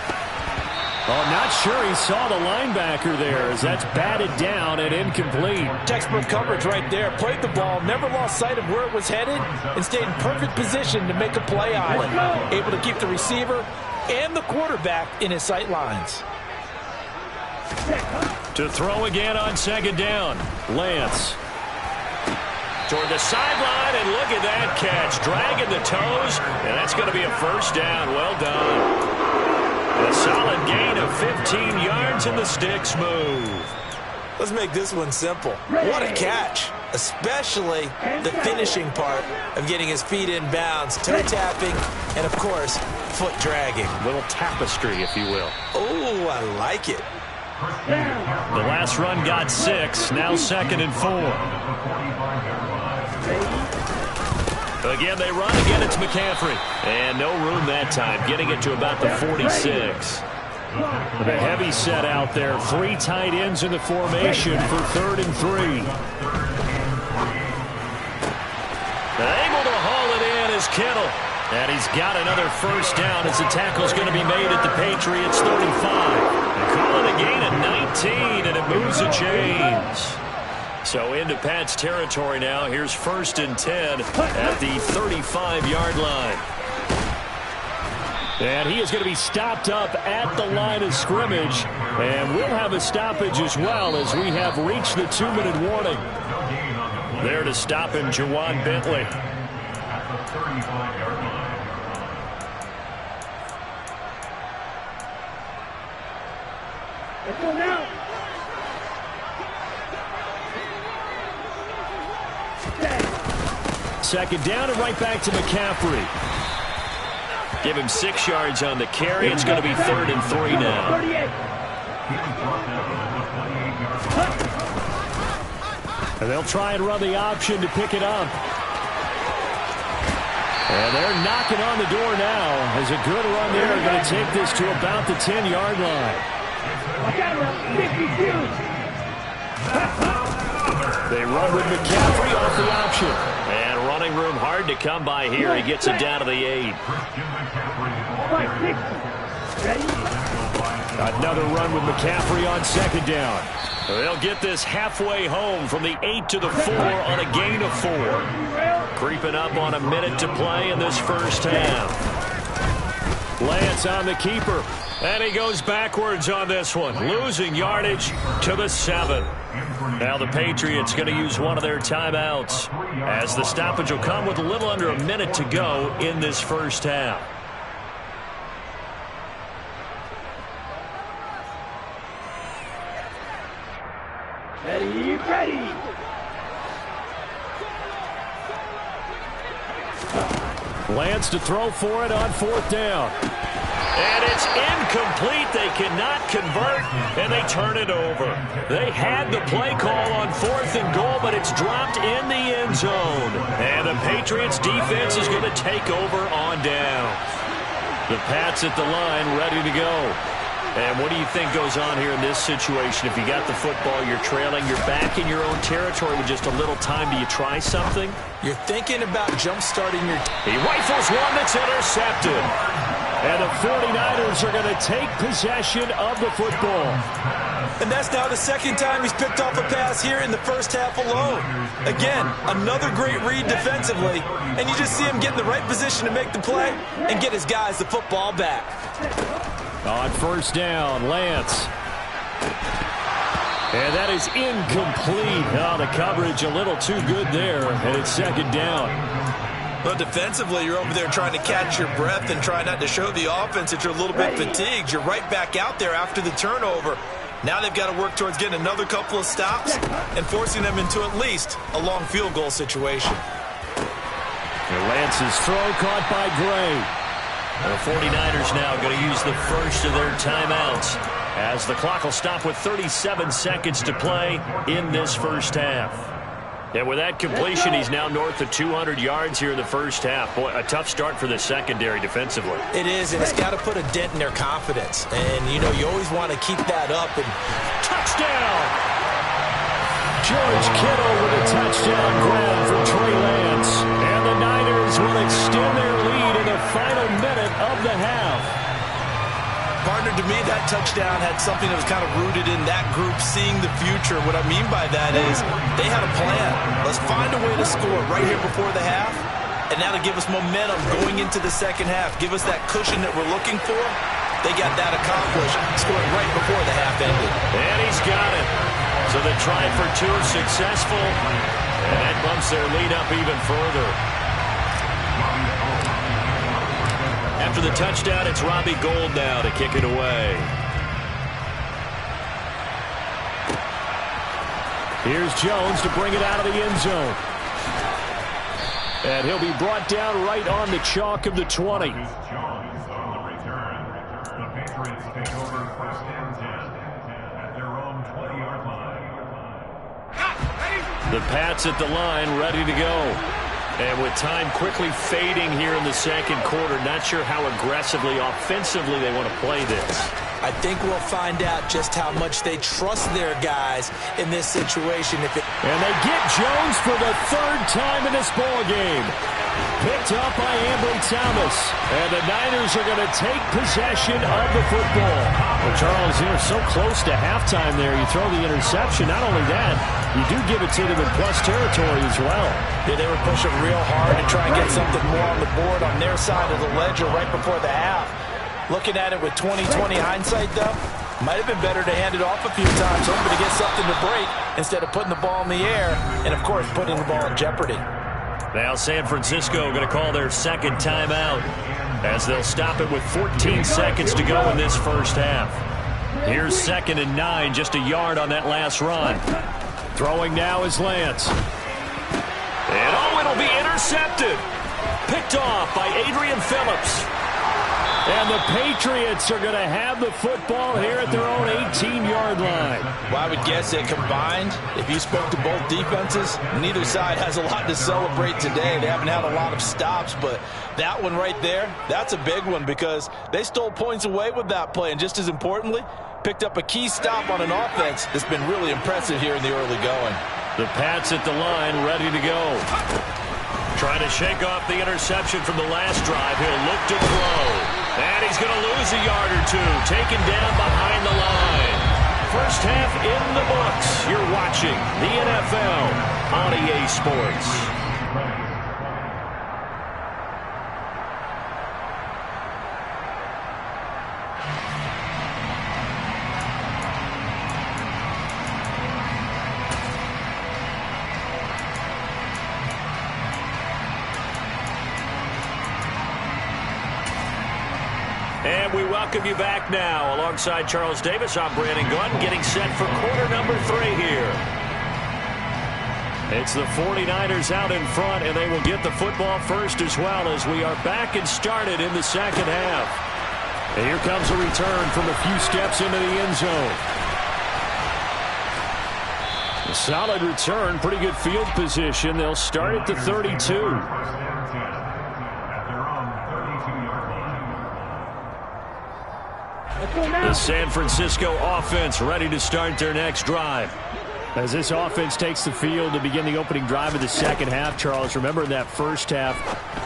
S6: Oh, not sure he saw the linebacker there as that's batted down and incomplete.
S4: Textbook coverage right there. Played the ball, never lost sight of where it was headed, and stayed in perfect position to make a play on it. Able to keep the receiver and the quarterback in his sight lines.
S1: To throw again on 2nd down. Lance. Toward the sideline, and look at that catch. Dragging the toes, and that's going to be a first down. Well done. A solid gain of 15 yards, and the sticks move.
S3: Let's make this one simple. What a catch, especially the finishing part of getting his feet in bounds, toe tapping, and, of course, foot dragging.
S1: Little tapestry, if you will.
S3: Oh, I like it.
S1: The last run got 6, now 2nd and 4. Again, they run. Again, it's McCaffrey. And no room that time, getting it to about the 46.
S6: The heavy set out there. 3 tight ends in the formation for 3rd and 3.
S1: Able to haul it in is Kittle. And he's got another first down as the tackle's going to be made at the Patriots' 35. They call it a gain of 19, and it moves the chains. So into Pat's territory now. Here's 1st and 10 at the 35-yard line.
S6: And he is going to be stopped up at the line of scrimmage. And we'll have a stoppage as well as we have reached the 2-minute warning.
S1: There to stop him, Juwan Bentley.
S5: At the 35-yard line.
S2: Let's go now.
S6: Second down and right back to McCaffrey.
S1: Give him 6 yards on the carry. It's going to be 3rd and 3 now.
S2: 38.
S6: And they'll try and run the option to pick it up. And they're knocking on the door now. There's a good run there. Going to take this to about the 10-yard line. They run with McCaffrey off the option.
S1: And running room hard to come by here. He gets it down to the 8.
S6: Another run with McCaffrey on second down.
S1: They'll get this halfway home from the 8 to the 4 on a gain of 4. Creeping up on a minute to play in this first half.
S6: Lance on the keeper.
S1: And he goes backwards on this one, losing yardage to the 7. Now the Patriots going to use one of their timeouts as the stoppage will come with a little under a minute to go in this first half.
S2: Ready.
S6: Lance to throw for it on 4th down.
S1: And it's incomplete. They cannot convert, and they turn it over. They had the play call on 4th and goal, but it's dropped in the end zone. And the Patriots defense is going to take over on down. The Pats at the line ready to go. And what do you think goes on here in this situation? If you got the football, you're trailing, you're back in your own territory with just a little time. Do you try something?
S3: You're thinking about jump-starting your...
S1: He rifles one that's intercepted.
S6: And the 49ers are going to take possession of the football.
S3: And that's now the second time he's picked off a pass here in the first half alone. Again, another great read defensively. And you just see him get in the right position to make the play and get his guys the football back.
S6: On 1st down, Lance. And that is incomplete. Oh, the coverage a little too good there. And it's 2nd down.
S3: Well, defensively, you're over there trying to catch your breath and try not to show the offense that you're a little bit fatigued. You're right back out there after the turnover. Now they've got to work towards getting another couple of stops and forcing them into at least a long field goal situation.
S6: And Lance's throw caught by Gray.
S1: The 49ers now going to use the first of their timeouts as the clock will stop with 37 seconds to play in this first half. And with that completion, he's now north of 200 yards here in the first half. Boy, a tough start for the secondary defensively.
S3: It is, and it's got to put a dent in their confidence. And, you know, you always want to keep that up. And
S6: touchdown! George Kittle with a touchdown grab for Trey Lance. And the Niners will extend their lead in the final minute of the half.
S3: Partner, to me, that touchdown had something that was kind of rooted in that group seeing the future. What I mean by that is they had a plan. Let's find a way to score right here before the half, and that'll give us momentum going into the second half. Give us that cushion that we're looking for. They got that accomplished, scoring right before the half ended.
S1: And he's got it. So the try for 2 is successful, and that bumps their lead up even further. After the touchdown, it's Robbie Gould now to kick it away.
S6: Here's Jones to bring it out of the end zone. And he'll be brought down right on the chalk of the 20.
S5: Jones on the return. The Patriots take over 1st and 10 at their own 20-yard line.
S1: The Pats at the line ready to go. And with time quickly fading here in the second quarter, not sure how aggressively, offensively they want to play this.
S3: I think we'll find out just how much they trust their guys in this situation.
S6: And they get Jones for the 3rd time in this ballgame. Picked up by Ambry Thomas. And the Niners are going to take possession of the football. Well, Charles, you're so close to halftime there. You throw the interception. Not only that, you do give it to them in plus territory as well.
S4: Yeah, they were pushing real hard to try and get something more on the board on their side of the ledger right before the half. Looking at it with 20/20 hindsight, though, might have been better to hand it off a few times, hoping to get something to break instead of putting the ball in the air and, of course, putting the ball in jeopardy.
S1: Now San Francisco going to call their second timeout as they'll stop it with 14 seconds to go in this first half. Here's 2nd and 9, just a yard on that last run.
S6: Throwing now is Lance.
S1: And it'll be intercepted. Picked off by Adrian Phillips.
S6: And the Patriots are going to have the football here at their own 18-yard line.
S4: Well, I would guess that combined, if you spoke to both defenses, neither side has a lot to celebrate today. They haven't had a lot of stops, but that one right there, that's a big one because they stole points away with that play. And just as importantly, picked up a key stop on an offense that's been really impressive here in the early going.
S1: The Pats at the line, ready to go. Trying to shake off the interception from the last drive. He'll look to throw. And he's going to lose a yard or two. Taken down behind the line. First half in the books. You're watching the NFL on EA Sports. And we welcome you back now. Alongside Charles Davis, I'm Brandon Gunn, getting set for quarter number 3 here. It's the 49ers out in front, and they will get the football first as well as we are back and started in the second half.
S6: And here comes a return from a few steps into the end zone. A solid return, pretty good field position. They'll start at the 32.
S1: The San Francisco offense ready to start their next drive.
S6: As this offense takes the field to begin the opening drive of the second half, Charles, remember in that first half,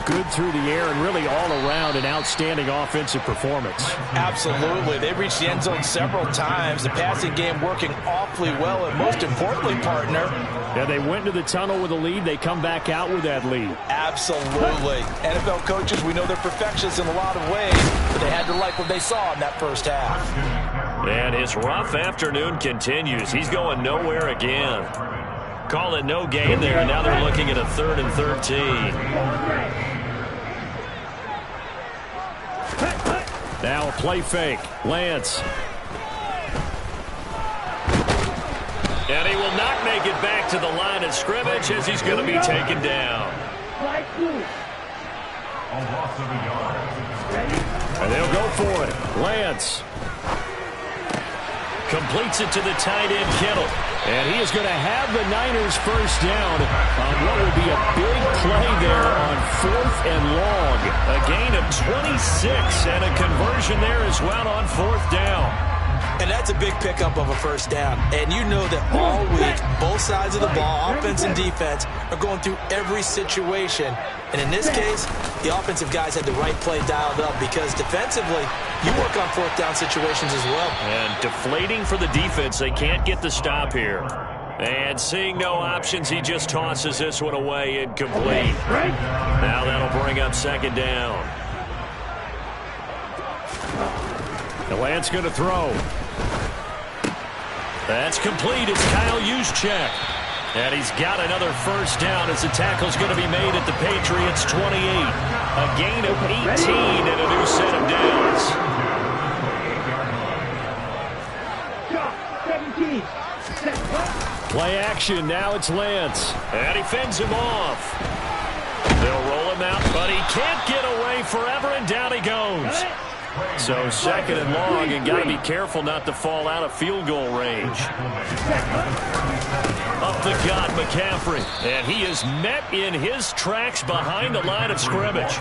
S6: good through the air and really all around an outstanding offensive performance.
S4: Absolutely. They reached the end zone several times. The passing game working awfully well, and most importantly, partner.
S6: Yeah, they went to the tunnel with a lead. They come back out with that lead.
S4: Absolutely. NFL coaches, we know they're perfectionists in a lot of ways, but they had to like what they saw in that first half.
S1: And his rough afternoon continues. He's going nowhere again. Call it no gain there, and now they're looking at a 3rd and 13.
S6: Now a play fake. Lance.
S1: And he will not make it back to the line of scrimmage as he's going to be taken down.
S6: And they'll go for it. Lance.
S1: Completes it to the tight end, Kittle.
S6: And he is going to have the Niners first down on what will be a big play there on 4th and long.
S1: A gain of 26 and a conversion there as well on 4th down.
S3: And that's a big pickup of a first down. And you know that all week, both sides of the ball, offense and defense, are going through every situation. And in this case, the offensive guys had the right play dialed up because defensively, you work on 4th down situations as well.
S1: And deflating for the defense. They can't get the stop here. And seeing no options, he just tosses this one away incomplete. Now that'll bring up 2nd down.
S6: The Lance going to throw.
S1: That's complete. It's Kyle Juszczyk. And he's got another first down as the tackle's going to be made at the Patriots' 28. A gain of 18 and a new set of downs.
S2: 17.
S6: Play action. Now it's Lance.
S1: And he fends him off. They'll roll him out, but he can't get away forever, and down he goes. So 2nd and long, and got to be careful not to fall out of field goal range. Up the gut, McCaffrey. And he is met in his tracks behind the line of scrimmage.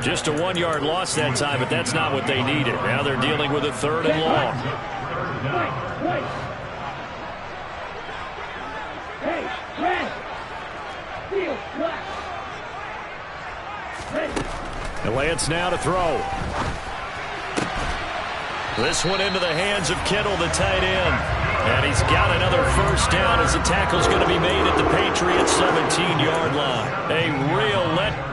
S1: Just a 1-yard loss that time, but that's not what they needed. Now they're dealing with a 3rd and long.
S6: And Lance now to throw.
S1: This one into the hands of Kittle, the tight end. And he's got another first down as the tackle's going to be made at the Patriots' 17-yard line. A real let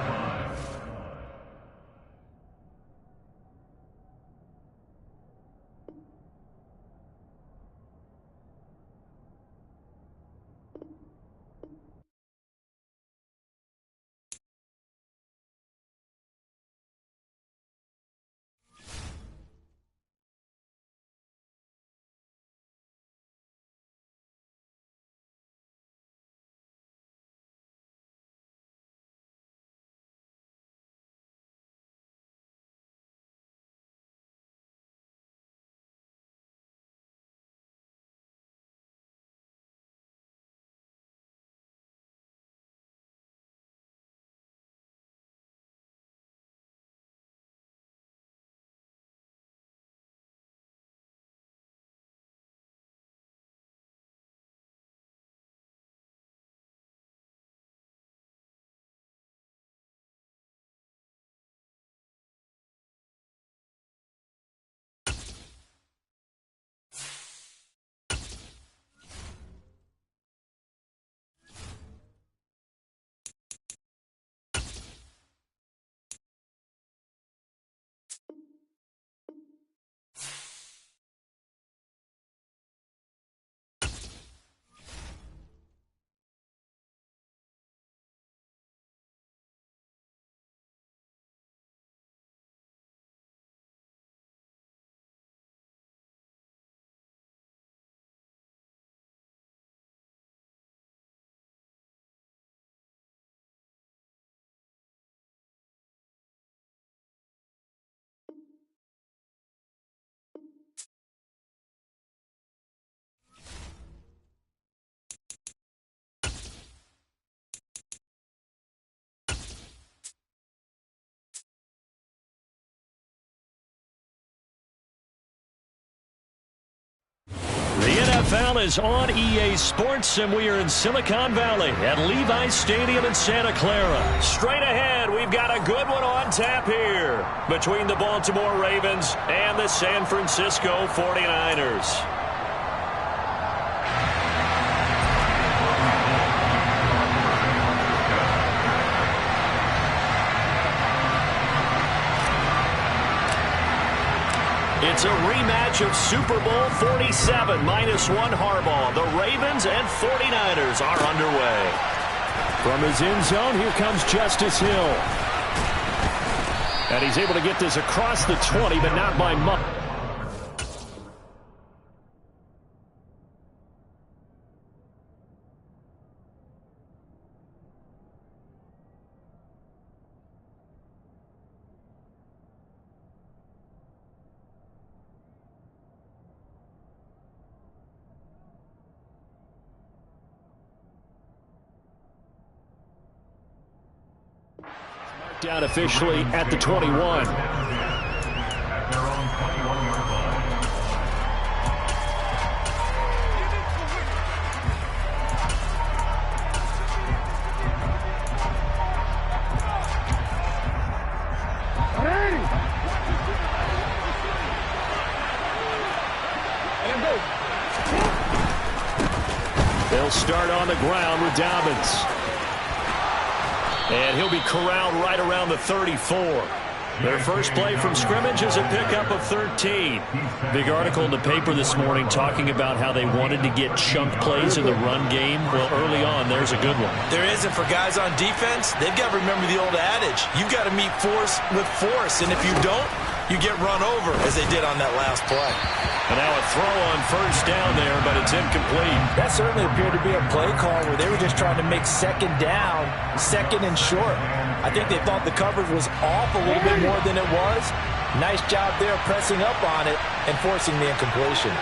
S1: The NFL is on EA Sports, and we are in Silicon Valley at Levi's Stadium in Santa Clara. Straight ahead, we've got a good one on tap here between the Baltimore Ravens and the San Francisco 49ers. It's a rematch of Super Bowl 47 -1 Harbaugh. The Ravens and 49ers are underway.
S6: From his end zone, here comes Justice Hill. And he's able to get this across the 20, but not by much. Down officially at the 21.
S5: At their own 21-yard line.
S6: They'll start on the ground with Dobbins.
S1: And he'll be corralled right around the 34. Their first play from scrimmage is a pickup of 13. Big article in the paper this morning talking about how they wanted to get chunk plays in the run game. Well, early on, there's a good one.
S3: There isn't for guys on defense. They've got to remember the old adage. You've got to meet force with force, and if you don't, you get run over, as they did on that last play.
S1: And now a throw on first down there, but it's incomplete.
S4: That certainly appeared to be a play call where they were just trying to make second down, second and short. I think they thought the coverage was off a little bit more than it was. Nice job there pressing up on it and forcing the incompletion.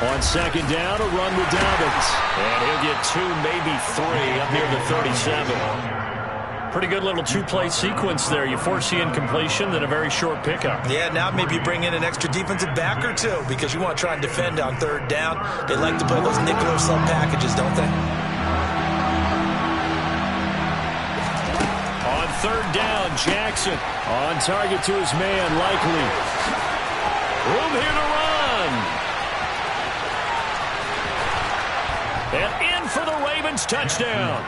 S6: On second down, a run with Dobbins.
S1: And he'll get 2, maybe 3 up near the 37. Pretty good little two-play sequence there. You force the incompletion, then a very short pickup.
S3: Yeah, now maybe you bring in an extra defensive back or two because you want to try and defend on third down. They like to play those nickel or sub packages, don't they?
S6: On third down, Jackson on target to his man, Likely. Room here to run.
S1: And in for the Ravens touchdown.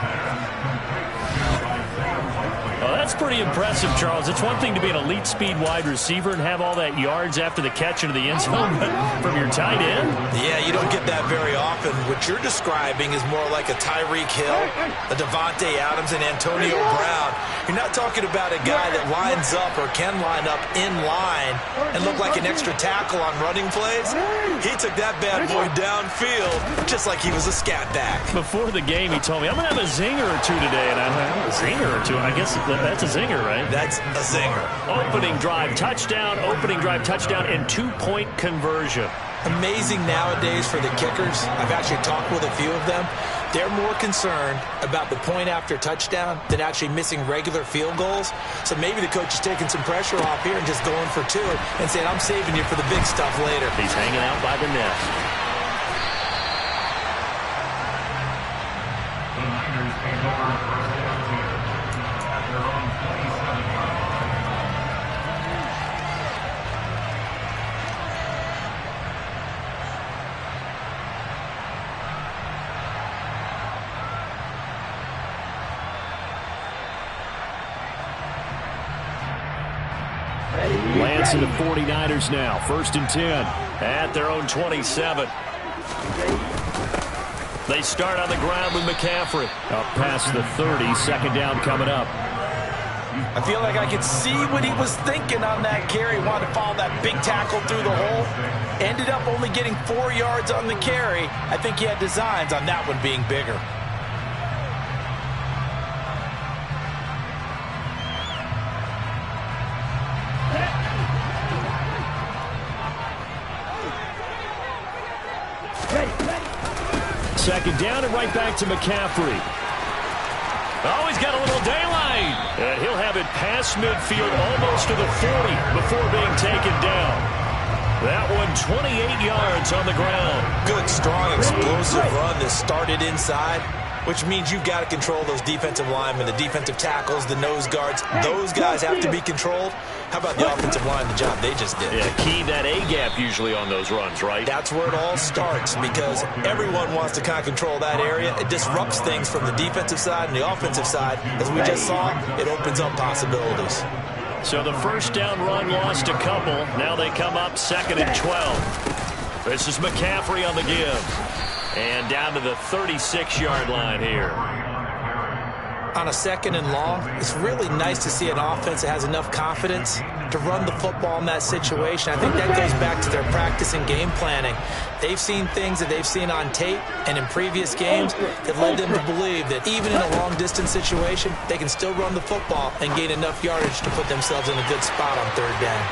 S1: Well, that's pretty impressive, Charles. It's one thing to be an elite speed wide receiver and have all that yards after the catch into the end zone, but from your tight end?
S3: Yeah, you don't get that very often. What you're describing is more like a Tyreek Hill, a Devontae Adams, and Antonio Brown. You're not talking about a guy that lines up or can line up in line and look like an extra tackle on running plays. He took that bad boy downfield just like he was a scat back.
S1: Before the game, he told me, I'm going to have a zinger or two today. And I'm like, a zinger or two? I guess that's a zinger, right?
S3: That's a zinger.
S1: Opening drive touchdown, and 2-point conversion.
S3: Amazing nowadays for the kickers. I've actually talked with a few of them. They're more concerned about the point after touchdown than actually missing regular field goals. So maybe the coach is taking some pressure off here and just going for 2 and saying, I'm saving you for the big stuff later.
S1: He's hanging out by the net.
S5: The Niners take over first down here at their own 27-yard line.
S6: Lance and the 49ers now. 1st and 10.
S1: At their own 27. They start on the ground with McCaffrey.
S6: Up past the 30. Second down coming up.
S4: I feel like I could see what he was thinking on that carry. Wanted to follow that big tackle through the hole. Ended up only getting 4 yards on the carry. I think he had designs on that one being bigger.
S6: Second down and right back to McCaffrey.
S1: Oh, he's got a little daylight. And he'll have it past midfield, almost to the 40 before being taken down. That one 28 yards on the ground.
S3: Good, strong, explosive run that started inside, which means you've got to control those defensive linemen, the defensive tackles, the nose guards. Those guys have to be controlled. How about the offensive line, the job they just did?
S1: Yeah, key that A-gap usually on those runs, right?
S3: That's where it all starts because everyone wants to kind of control that area. It disrupts things from the defensive side and the offensive side. As we just saw, it opens up possibilities.
S1: So the first down run lost a couple. Now they come up 2nd and 12. This is McCaffrey on the give. And down to the 36-yard line here.
S3: On a 2nd and long, it's really nice to see an offense that has enough confidence to run the football in that situation. I think that goes back to their practice and game planning. They've seen things that they've seen on tape and in previous games that led them to believe that even in a long-distance situation, they can still run the football and gain enough yardage to put themselves in a good spot on 3rd down.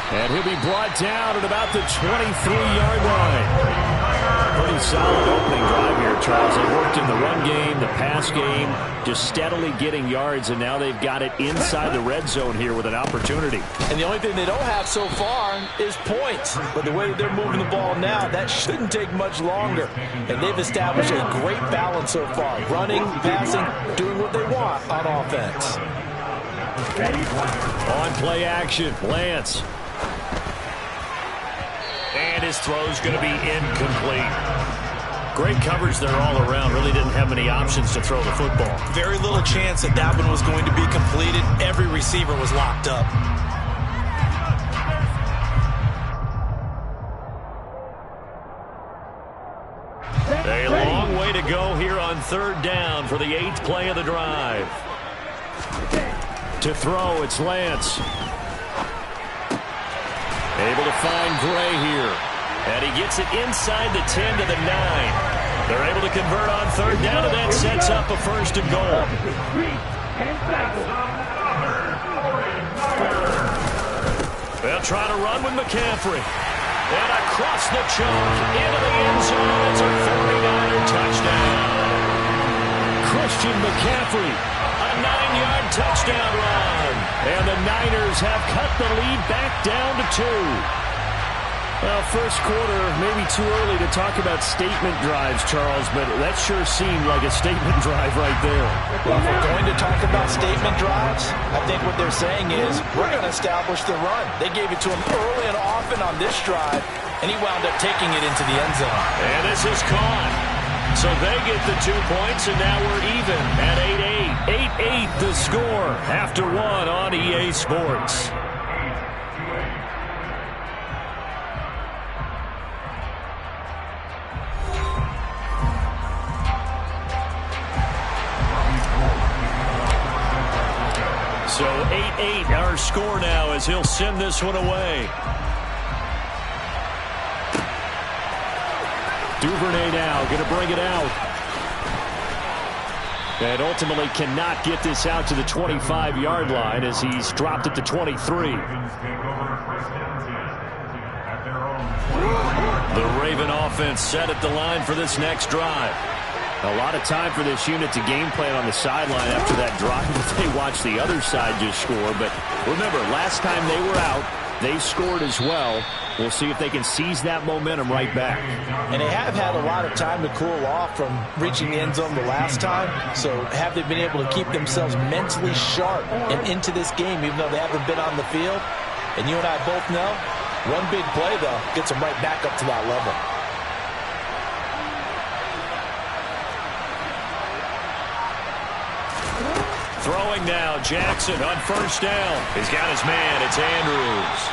S6: And he'll be brought down at about the 23-yard line. Pretty solid opening drive here, Charles. They worked in the run game, the pass game, just steadily getting yards, and now they've got it inside the red zone here with an opportunity.
S4: And the only thing they don't have so far is points. But the way that they're moving the ball now, that shouldn't take much longer. And they've established a great balance so far. Running, passing, doing what they want on offense.
S6: On play action, Lance.
S1: And his throw's going to be incomplete. Great coverage there all around. Really didn't have many options to throw the football.
S3: Very little chance that that one was going to be completed. Every receiver was locked up.
S1: A long way to go here on 3rd down for the 8th play of the drive.
S6: To throw, it's Lance. Able to find Gray here.
S1: And he gets it inside the 10 to the 9. They're able to convert on 3rd down, and that sets up a 1st and goal. They'll try to run with McCaffrey. And across the chalk into the end zone. It's a 49er touchdown.
S6: Christian McCaffrey.
S1: A 9-yard touchdown run.
S6: And the Niners have cut the lead back down to 2. Well, first quarter, maybe too early to talk about statement drives, Charles, but that sure seemed like a statement drive right there.
S4: Well, if we're going to talk about statement drives, I think what they're saying is we're going to establish the run. They gave it to him early and often on this drive, and he wound up taking it into the end zone.
S1: And this is caught. So they get the 2 points, and now we're even at 8-8. 8-8 the score after 1 on EA Sports. So 8-8 our score now as he'll send this one away.
S6: Duvernay now going to bring it out. And ultimately cannot get this out to the 25-yard line as he's dropped at the 23.
S1: The Raven offense set at the line for this next drive.
S6: A lot of time for this unit to game plan on the sideline after that drive. They watched the other side just score. But remember, last time they were out, they scored as well. We'll see if they can seize that momentum right back.
S4: And they have had a lot of time to cool off from reaching the end zone the last time. So have they been able to keep themselves mentally sharp and into this game, even though they haven't been on the field? And you and I both know, one big play, though, gets them right back up to that level.
S1: Throwing now, Jackson on 1st down. He's got his man, it's Andrews.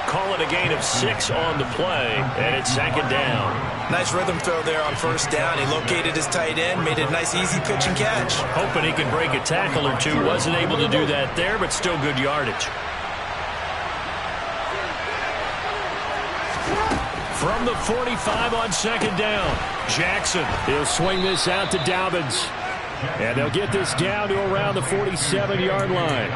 S1: Call it a gain of 6 on the play, and it's 2nd down.
S3: Nice rhythm throw there on 1st down. He located his tight end, made it a nice easy pitch and catch.
S1: Hoping he can break a tackle or two. Wasn't able to do that there, but still good yardage. From the 45 on 2nd down, Jackson.
S6: He'll swing this out to Dobbins. And they'll get this down to around the 47-yard line.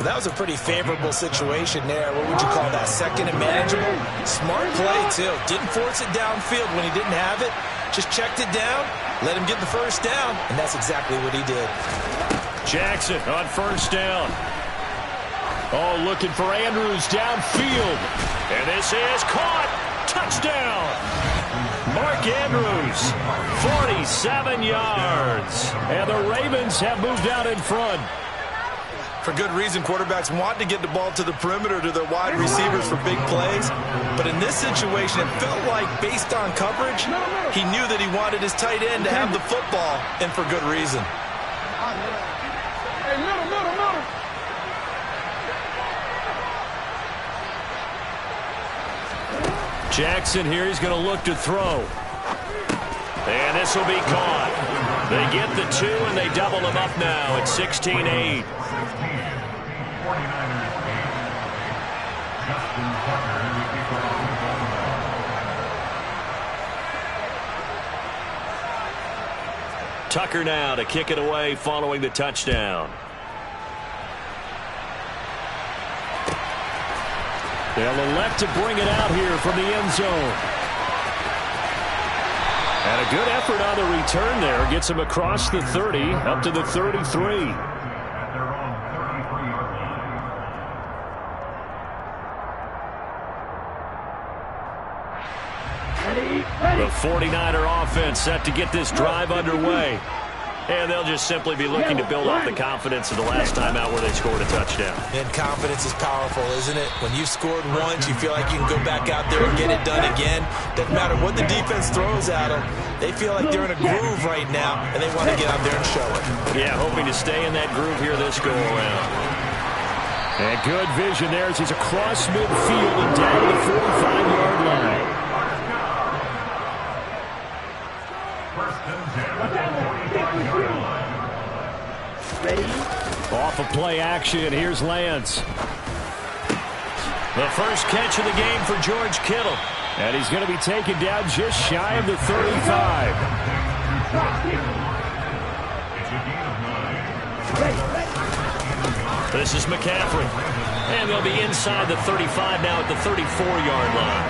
S3: That was a pretty favorable situation there. What would you call that? 2nd and manageable? Smart play, too. Didn't force it downfield when he didn't have it. Just checked it down, let him get the 1st down, and that's exactly what he did.
S6: Jackson on first down. Oh, looking for Andrews downfield. And this is caught. Touchdown. Mark Andrews, 47 yards. And the Ravens have moved out in front.
S3: For good reason, quarterbacks want to get the ball to the perimeter to their wide receivers for big plays. But in this situation, it felt like, based on coverage, he knew that he wanted his tight end to have the football, and for good reason.
S2: Hey, middle.
S6: Jackson here, he's going to look to throw. And this will be caught. They get the 2, and they double them up now at 16-8.
S5: 49ers game. Justin Tucker will kick off the ball.
S1: Tucker now to kick it away following the touchdown.
S6: They'll elect to bring it out here from the end zone. And a good effort on the return there. Gets him across the 30, up to the 33.
S5: At their own 33-yard line.
S1: The 49er offense set to get this drive underway. And they'll just simply be looking to build off the confidence of the last time out where they scored a touchdown.
S3: And confidence is powerful, isn't it? When you've scored once, you feel like you can go back out there and get it done again. Doesn't matter what the defense throws at them. They feel like they're in a groove right now, and they want to get out there and show it.
S1: Yeah, hoping to stay in that groove here this go-around.
S6: And good vision there as he's across midfield and down to the 45-yard line. Off of play action, here's Lance.
S1: The first catch of the game for George Kittle.
S6: And he's going to be taken down just shy of the 35.
S1: This is McCaffrey. And they'll be inside the 35 now at the 34-yard line.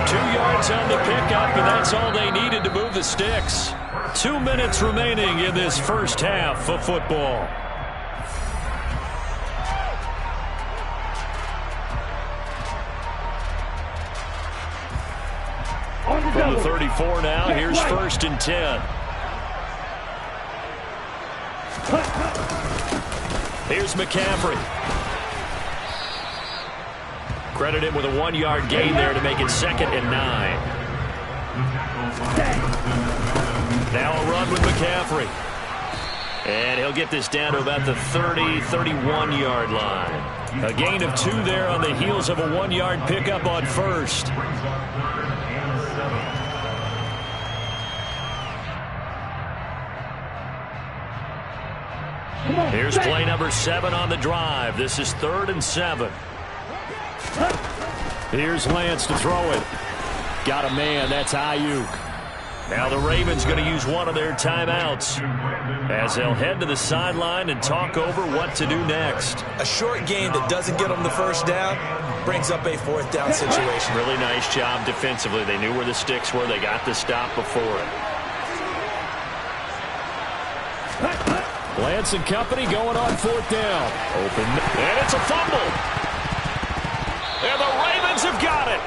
S1: 2 yards on the pickup, and that's all they needed to move the sticks. 2 minutes remaining in this first half of football. From the 34 now, here's 1st and 10. Here's McCaffrey. Credit him with a 1-yard gain there to make it 2nd and 9. Now a run with McCaffrey. And he'll get this down to about the 30, 31-yard line. A gain of 2 there on the heels of a 1-yard pickup on 1st. Here's play number 7 on the drive. This is 3rd and 7.
S6: Here's Lance to throw it. Got a man. That's Ayuk.
S1: Now the Ravens going to use one of their timeouts as they'll head to the sideline and talk over what to do next.
S3: A short game that doesn't get them the first down brings up a 4th down situation.
S1: Really nice job defensively. They knew where the sticks were. They got the stop before it.
S6: Lance and company going on 4th down.
S1: Open. And it's a fumble. And the Ravens have got it.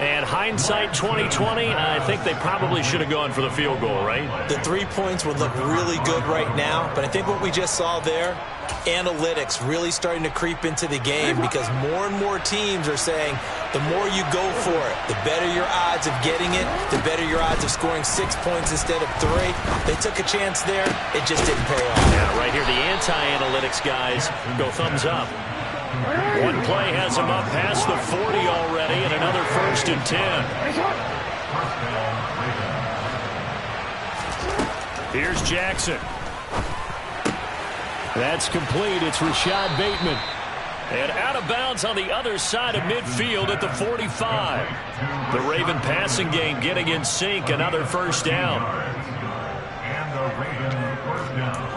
S1: And hindsight 2020, I think they probably should have gone for the field goal, right?
S3: The 3 points would look really good right now, but I think what we just saw there, analytics really starting to creep into the game because more and more teams are saying the more you go for it, the better your odds of getting it, the better your odds of scoring 6 points instead of 3. They took a chance there. It just didn't pay off.
S1: Yeah, right here, the anti-analytics guys go thumbs up. One play has him up past the 40 already, and another 1st and 10.
S6: Here's Jackson. That's complete. It's Rashad Bateman.
S1: And out of bounds on the other side of midfield at the 45. The Raven passing game getting in sync. Another 1st down.
S5: And the Ravens 1st down.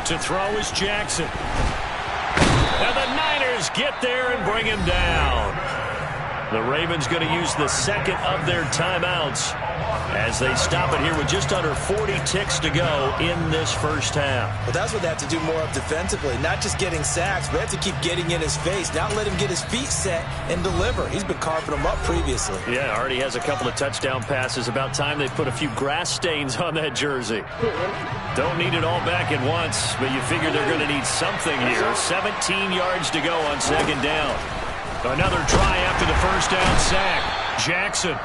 S1: To throw is Jackson. And the Niners get there and bring him down. The Ravens going to use the second of their timeouts as they stop it here with just under 40 ticks to go in this first half.
S3: Well, that's what they have to do more of defensively. Not just getting sacks, but they have to keep getting in his face. Not let him get his feet set and deliver. He's been carving them up previously.
S1: Yeah, already has a couple of touchdown passes. About time they put a few grass stains on that jersey. Don't need it all back at once, but you figure they're going to need something here. 17 yards to go on second down. Another try after the first down sack. Jackson.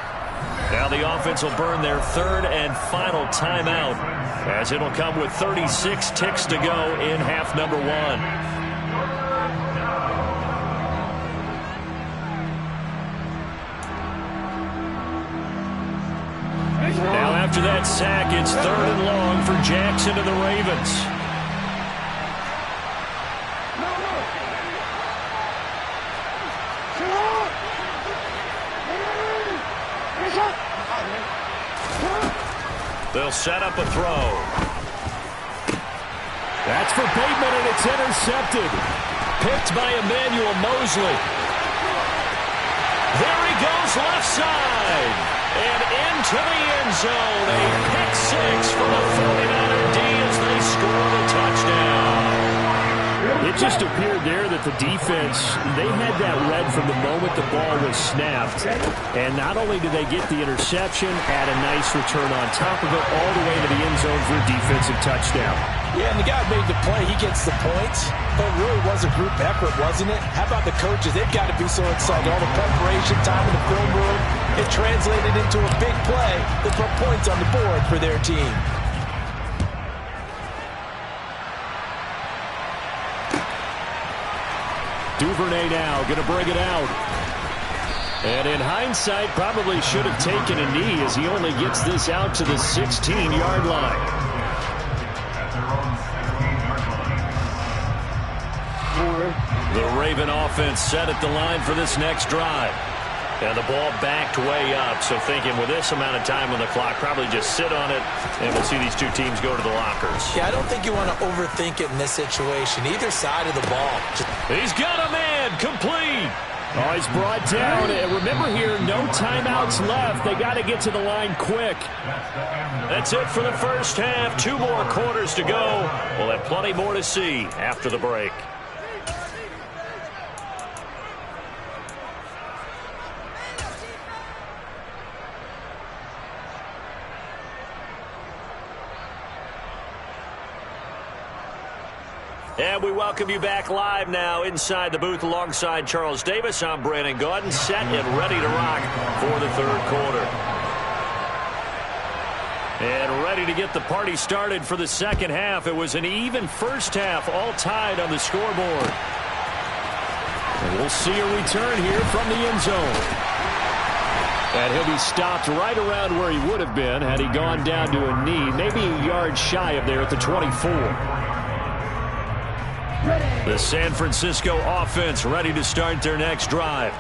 S1: Now the offense will burn their third and final timeout as it'll come with 36 ticks to go in half number one. Now after that sack, it's third and long for Jackson and the Ravens. They'll set up a throw.
S6: That's for Bateman, and it's intercepted.
S1: Picked by Emmanuel Mosley. There he goes left side. And into the end zone. A pick six for the 49er D as they score the touchdown.
S6: It just appeared there that the defense, they had that read from the moment the ball was snapped. And not only did they get the interception, add a nice return on top of it, all the way to the end zone for a defensive touchdown.
S4: Yeah, and the guy made the play. He gets the points. But it really was a group effort, wasn't it? How about the coaches? They've got to be so excited. All the preparation time in the film room, it translated into a big play that put points on the board for their team.
S6: Duvernay now going to bring it out.
S1: And in hindsight, probably should have taken a knee as he only gets this out to the 16-yard line. The Raven offense set at the line for this next drive. And the ball backed way up, so thinking with this amount of time on the clock, probably just sit on it, and we'll see these two teams go to the lockers.
S3: Yeah, I don't think you want to overthink it in this situation. Either side of the ball.
S1: He's got a man, complete.
S6: Oh, he's brought down. And remember here, no timeouts left. They got to get to the line quick.
S1: That's it for the first half. 2 more quarters to go. We'll have plenty more to see after the break. And we welcome you back live now inside the booth alongside Charles Davis. I'm Brandon Gaudin, set and ready to rock for the third quarter. And ready to get the party started for the second half. It was an even first half, all tied on the scoreboard. And we'll see a return here from the end zone. And he'll be stopped right around where he would have been had he gone down to a knee, maybe a yard shy of there at the 24. The San Francisco offense ready to start their next drive.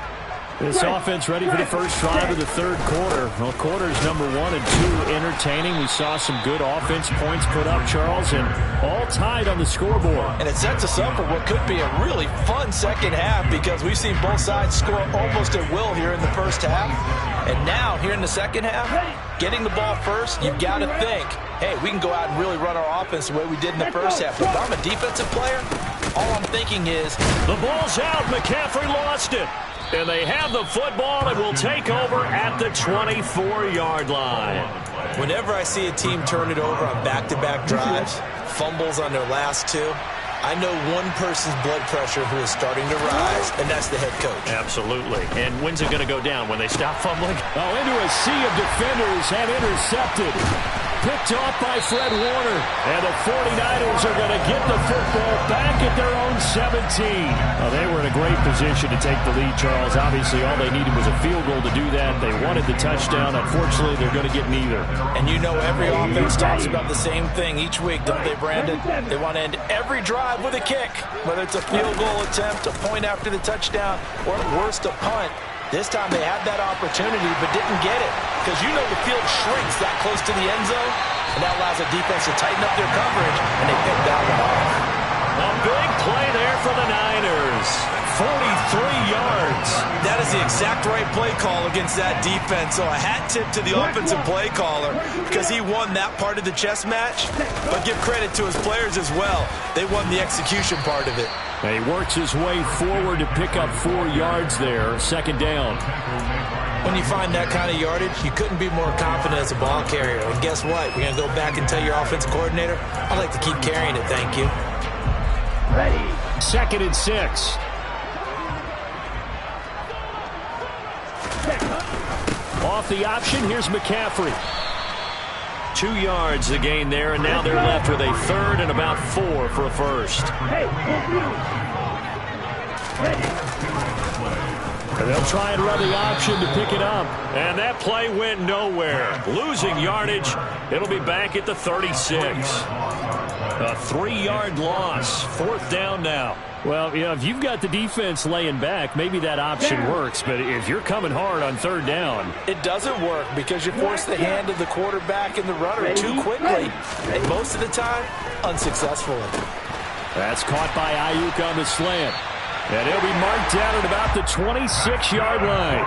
S6: This offense ready for the first drive of the third quarter. Well, quarters number 1 and 2 entertaining. We saw some good offense points put up, Charles, and all tied on the scoreboard.
S4: And it sets us up for what could be a really fun second half because we've seen both sides score almost at will here in the first half. And now, here in the second half, getting the ball first, you've got to think, hey, we can go out and really run our offense the way we did in the first half. But if I'm a defensive player, all I'm thinking is,
S1: the ball's out. McCaffrey lost it. And they have the football and will take over at the 24-yard line.
S3: Whenever I see a team turn it over on back-to-back drives, fumbles on their last 2, I know one person's blood pressure who is starting to rise, and that's the head coach.
S1: Absolutely. And when's it going to go down? When they stop fumbling?
S6: Oh, into a sea of defenders and intercepted. Picked off by Fred Warner. And the 49ers are going to get the football back at their own 17.
S1: Well, they were in a great position to take the lead, Charles. Obviously, all they needed was a field goal to do that. They wanted the touchdown. Unfortunately, they're going to get neither.
S4: And you know every offense talks about the same thing each week, don't they, Brandon? They want to end every drive with a kick, whether it's a field goal attempt, a point after the touchdown, or at worst, a punt. This time they had that opportunity but didn't get it because you know the field shrinks that close to the end zone, and that allows the defense to tighten up their coverage, and they picked that one off.
S1: A big play there for the Niners. 43 yards.
S3: That is was the exact right play call against that defense. So a hat tip to the offensive play caller because he won that part of the chess match. But give credit to his players as well. They won the execution part of it.
S6: And he works his way forward to pick up 4 yards there. Second down.
S3: When you find that kind of yardage, you couldn't be more confident as a ball carrier. And guess what? We're going to go back and tell your offensive coordinator, I'd like to keep carrying it, thank you.
S2: Ready.
S6: 2nd and 6. Off the option, here's McCaffrey. 2 yards the gain there, and now they're left with a 3rd and about 4 for a first.
S2: Hey,
S6: And they'll try and run the option to pick it up. And that play went nowhere. Losing yardage. It'll be back at the 36. A 3-yard loss. 4th down now. Well, you know, if you've got the defense laying back, maybe that option works. But if you're coming hard on 3rd down,
S4: it doesn't work because you force the hand of the quarterback and the runner too quickly. And most of the time, unsuccessfully.
S6: That's caught by Ayuk on the slant. And he'll be marked down at about the 26-yard line.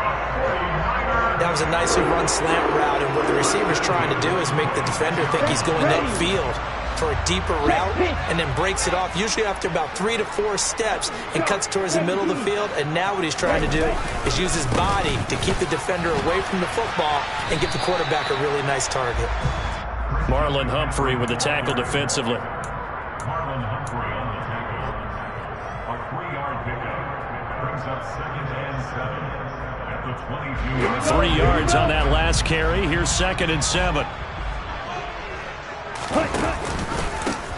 S3: That was a nicely run slant route, and what the receiver's trying to do is make the defender think he's going upfield for a deeper route and then breaks it off, usually after about 3 to 4 steps, and cuts towards the middle of the field. And now what he's trying to do is use his body to keep the defender away from the football and get the quarterback a really nice target.
S1: Marlon Humphrey with the tackle defensively.
S5: Marlon Humphrey on the tackle. A 3-yard pickup brings up 2nd and 7 at the 22.
S1: 3 yards on that last carry. Here's 2nd and 7.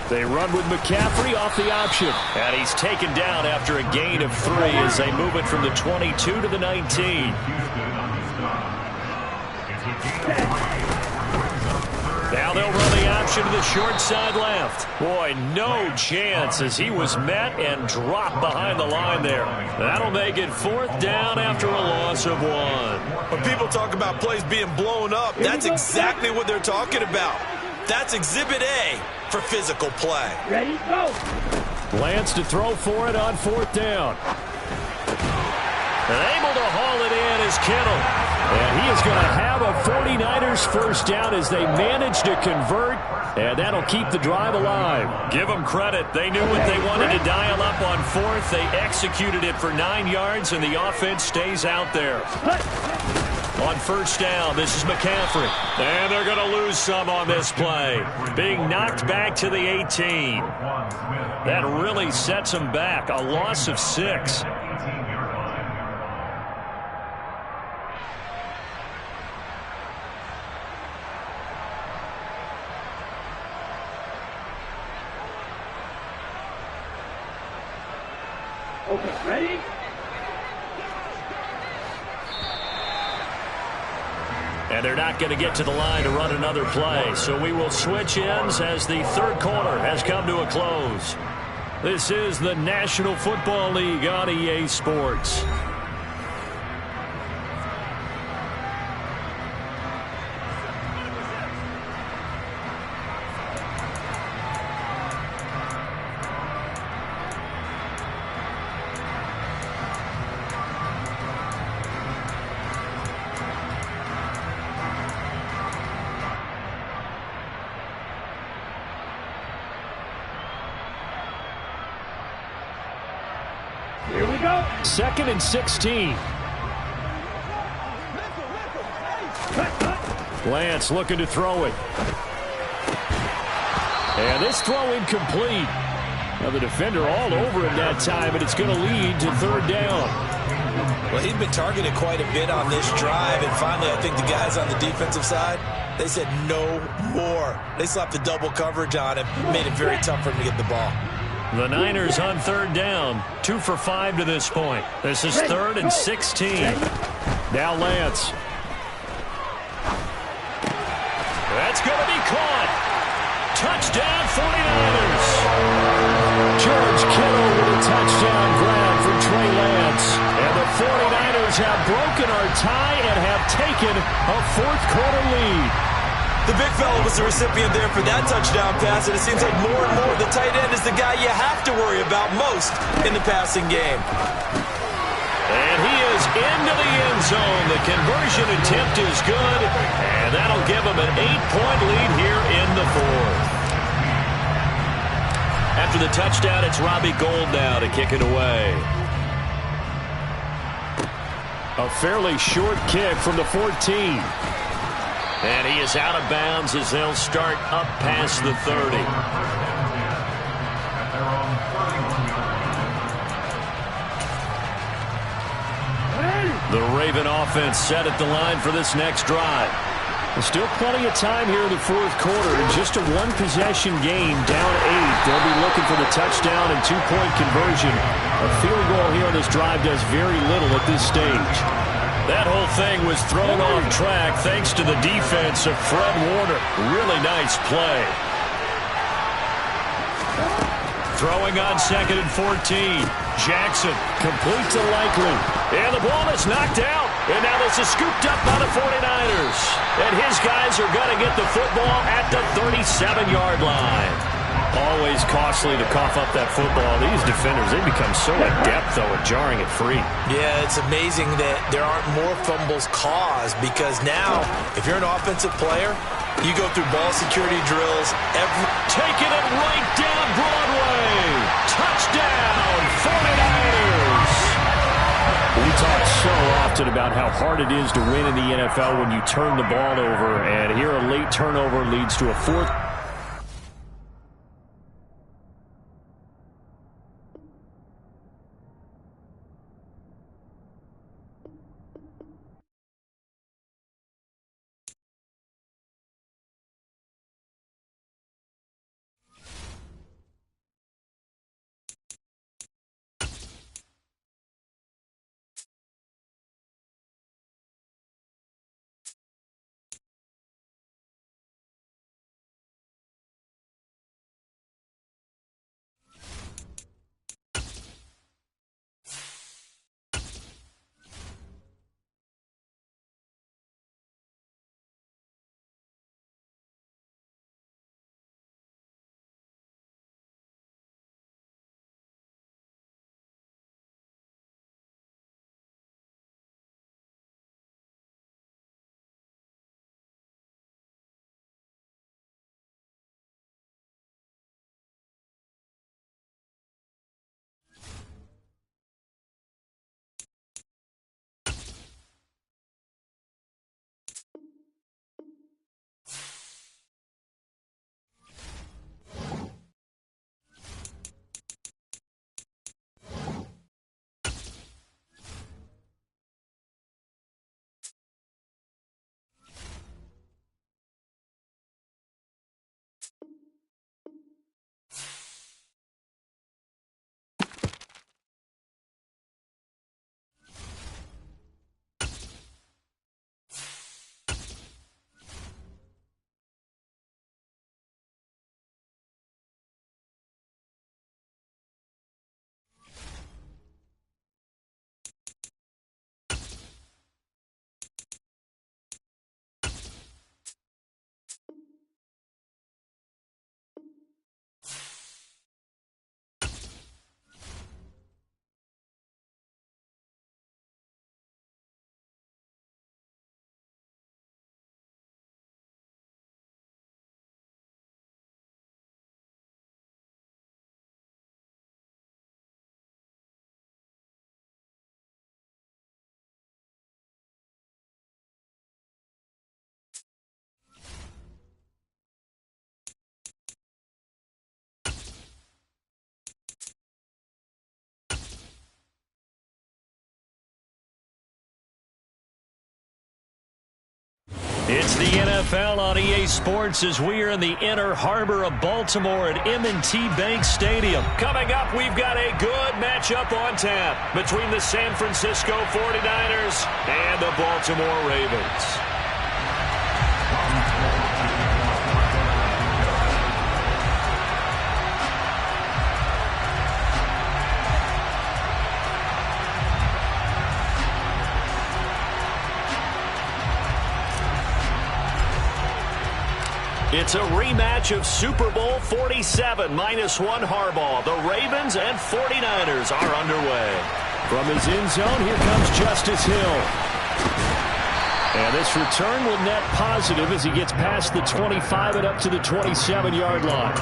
S1: They run with McCaffrey off the option. And he's taken down after a gain of 3 as they move it from the 22 to the 19. Now they'll run the option to the short side left. Boy, no chance as he was met and dropped behind the line there. That'll make it 4th down after a loss of 1.
S3: When people talk about plays being blown up, that's exactly what they're talking about. That's Exhibit A for physical play.
S2: ready, go.
S6: Lance to throw for it on 4th down.
S1: And able to haul it in is Kittle.
S6: And he is going to have a 49ers first down as they manage to convert, and that'll keep the drive alive.
S1: Give them credit. They knew what they wanted to dial up on 4th. They executed it for 9 yards, and the offense stays out there. On 1st down, this is McCaffrey. And they're going to lose some on this play. Being knocked back to the 18. That really sets them back. A loss of 6.
S2: Okay, ready?
S1: And they're not going to get to the line to run another play. So we will switch ends as the 3rd quarter has come to a close. This is the National Football League on EA Sports.
S2: Here we go.
S6: 2nd and 16. Lance looking to throw it. And this throw incomplete. Now the defender all over him that time, and it's going to lead to 3rd down.
S3: Well, he'd been targeted quite a bit on this drive, and finally I think the guys on the defensive side, they said no more. They slapped the double coverage on him, made it very tough for him to get the ball.
S1: The Niners on 3rd down. 2 for 5 to this point. This is 3rd and 16.
S6: Now Lance.
S1: That's going to be caught. Touchdown 49ers.
S6: George Kittle with a touchdown grab for Trey Lance.
S1: And the 49ers have broken our tie and have taken a 4th quarter lead.
S3: The big fella was the recipient there for that touchdown pass, and it seems like more and more the tight end is the guy you have to worry about most in the passing game.
S1: And he is into the end zone. The conversion attempt is good, and that'll give them an 8-point lead here in the fourth. After the touchdown, it's Robbie Gould now to kick it away.
S6: A fairly short kick from the 14.
S1: And he is out of bounds as they'll start up past the 30. The Raven offense set at the line for this next drive.
S6: There's still plenty of time here in the fourth quarter. Just a one-possession game, down 8. They'll be looking for the touchdown and two-point conversion. A field goal here on this drive does very little at this stage.
S1: That whole thing was thrown off track thanks to the defense of Fred Warner. Really nice play. Throwing on 2nd and 14. Jackson complete to Likely. And the ball is knocked out. And now this is scooped up by the 49ers. And his guys are going to get the football at the 37-yard line.
S6: Always costly to cough up that football. These defenders, they become so adept, though, at jarring it free.
S3: Yeah, it's amazing that there aren't more fumbles caused because now, if you're an offensive player, you go through ball security drills.
S1: Taking it right down Broadway. Touchdown, 49ers.
S6: We talk so often about how hard it is to win in the NFL when you turn the ball over, and here a late turnover leads to a fourth.
S1: It's the NFL on EA Sports as we are in the inner harbor of Baltimore at M&T Bank Stadium. Coming up, we've got a good matchup on tap between the San Francisco 49ers and the Baltimore Ravens. It's a rematch of Super Bowl 47, -1 Harbaugh. The Ravens and 49ers are underway.
S6: From his end zone, here comes Justice Hill. And this return will net positive as he gets past the 25 and up to the 27-yard line.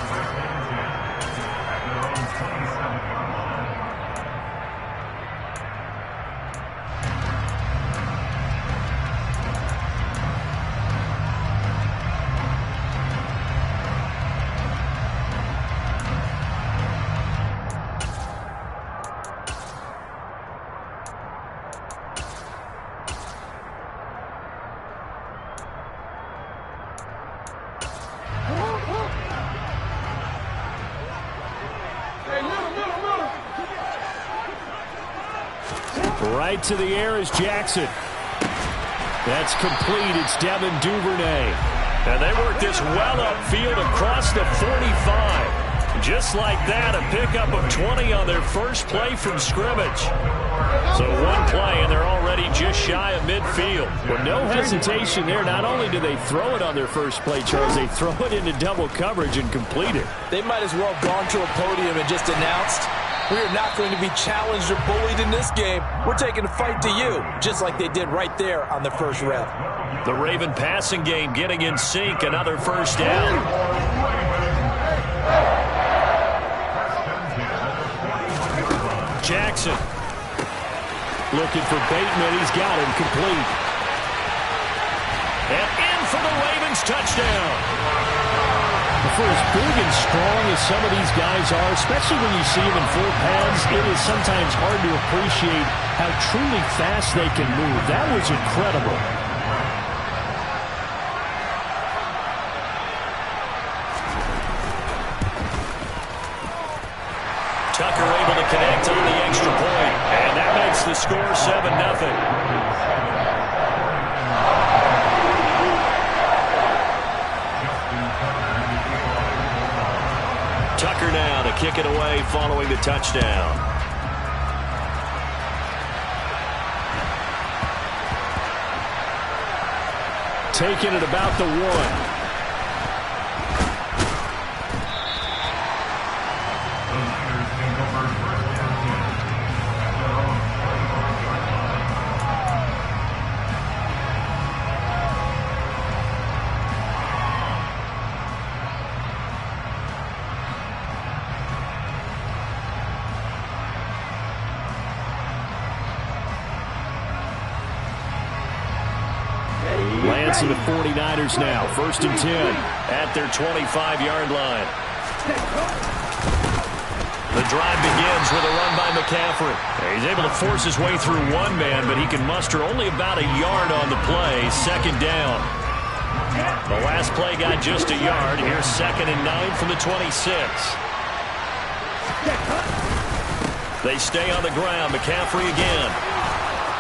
S6: Right to the air is Jackson. That's complete. It's Devin Duvernay.
S1: And they work this well upfield across the 45. Just like that, a pickup of 20 on their first play from scrimmage. So one play, and they're already just shy of midfield.
S6: Well, no hesitation there. Not only do they throw it on their first play, Charles, they throw it into double coverage and complete it.
S4: They might as well have gone to a podium and just announced, we are not going to be challenged or bullied in this game. We're taking a fight to you, just like they did right there on the first rep.
S1: The Raven passing game getting in sync. Another first down. Jackson.
S6: Looking for Bateman. He's got him complete.
S1: And in for the Ravens touchdown.
S6: For as big and strong as some of these guys are, especially when you see them in full pads, it is sometimes hard to appreciate how truly fast they can move. That was incredible.
S1: Tucker able to connect on the extra point, and that makes the score 7-0. Tucker now to kick it away following the touchdown.
S6: Taking it about the 1. To the 49ers now. 1st and 10
S1: at their 25-yard line. The drive begins with a run by McCaffrey. He's able to force his way through one man, but he can muster only about a yard on the play. 2nd down. The last play got just a yard. Here's 2nd and 9 from the 26. They stay on the ground. McCaffrey again.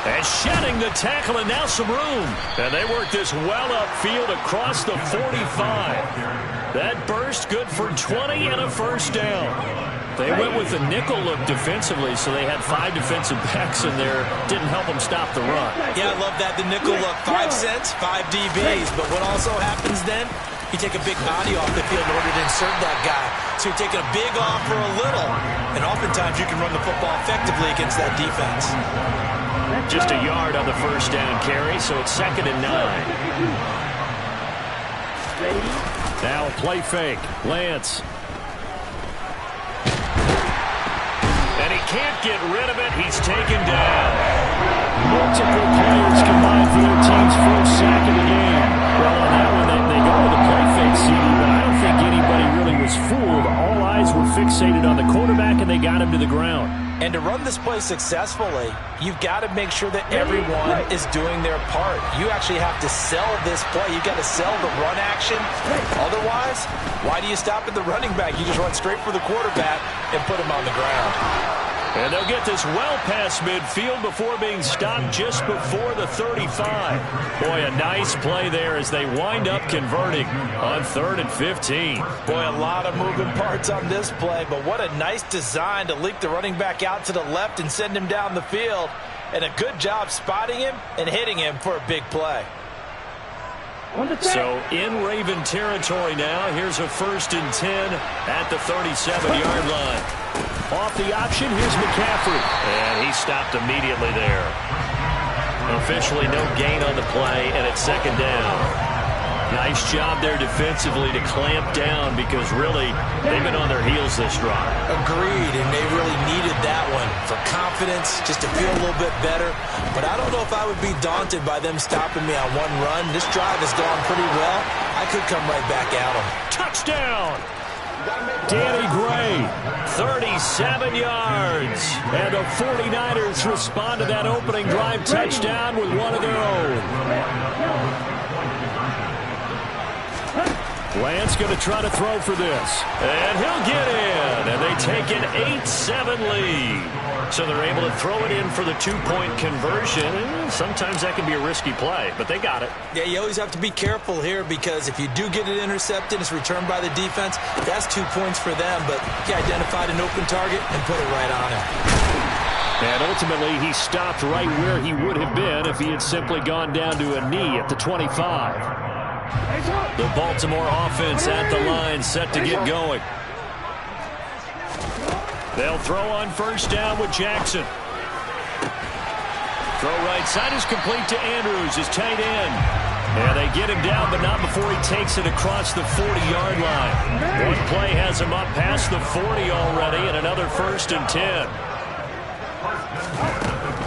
S1: And shedding the tackle, and now some room. And they work this well upfield across the 45. That burst good for 20 and a first down. They went with a nickel look defensively, so they had 5 defensive backs in there. Didn't help them stop the run.
S3: Yeah, I love that, the nickel look. 5 cents, 5 DBs. But what also happens then, you take a big body off the field in order to insert that guy. So you're taking a big off for a little. And oftentimes you can run the football effectively against that defense.
S1: Just a yard on the first down carry, so it's 2nd and 9.
S6: Now a play fake. Lance.
S1: And he can't get rid of it. He's taken down.
S6: Multiple players combined for their team's first sack of the game. Well, on that one, they go with a play fake, CD, but I don't think anybody really was fooled. All eyes were fixated on the quarterback, and they got him to the ground.
S4: And to run this play successfully, you've got to make sure that everyone is doing their part. You actually have to sell this play. You've got to sell the run action. Otherwise, why do you stop at the running back? You just run straight for the quarterback and put him on the ground.
S1: And they'll get this well past midfield before being stopped just before the 35. Boy, a nice play there as they wind up converting on 3rd and 15.
S4: Boy, a lot of moving parts on this play, but what a nice design to leap the running back out to the left and send him down the field. And a good job spotting him and hitting him for a big play.
S1: So in Raven territory now, here's a 1st and 10 at the 37-yard line.
S6: Off the option, here's McCaffrey.
S1: And he stopped immediately there. Officially no gain on the play, and it's second down. Nice job there defensively to clamp down because really they've been on their heels this drive.
S3: Agreed, and they really needed that one for confidence, just to feel a little bit better. But I don't know if I would be daunted by them stopping me on one run. This drive has gone pretty well. I could come right back at them.
S1: Touchdown! Danny Gray, 37 yards. And the 49ers respond to that opening drive touchdown with one of their own. Lance going to try to throw for this. And he'll get in. And they take an 8-7 lead. So they're able to throw it in for the two-point conversion. And sometimes that can be a risky play, but they got it.
S3: Yeah, you always have to be careful here because if you do get it intercepted, it's returned by the defense, that's 2 points for them. But he identified an open target and put it right on him.
S6: And ultimately, he stopped right where he would have been if he had simply gone down to a knee at the 25.
S1: The Baltimore offense at the line, set to get going. They'll throw on first down with Jackson. Throw right side is complete to Andrews, his tight end. And they get him down, but not before he takes it across the 40-yard line. One play has him up past the 40 already, and another 1st and 10.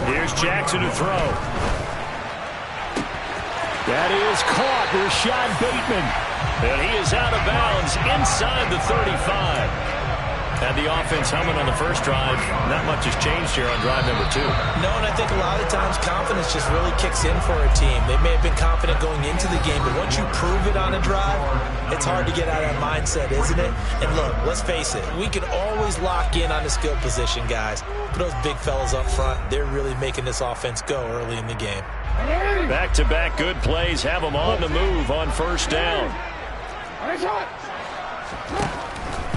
S1: Here's Jackson to throw. That is caught. Rashad Bateman. And he is out of bounds inside the 35. Had the offense humming on the first drive. Not much has changed here on drive number 2.
S3: No, and I think a lot of times confidence just really kicks in for a team. They may have been confident going into the game, but once you prove it on a drive, it's hard to get out of that mindset, isn't it? And look, let's face it, we can always lock in on the skill position, guys. But those big fellas up front, they're really making this offense go early in the game.
S1: Back-to-back good plays have them on the move on first down.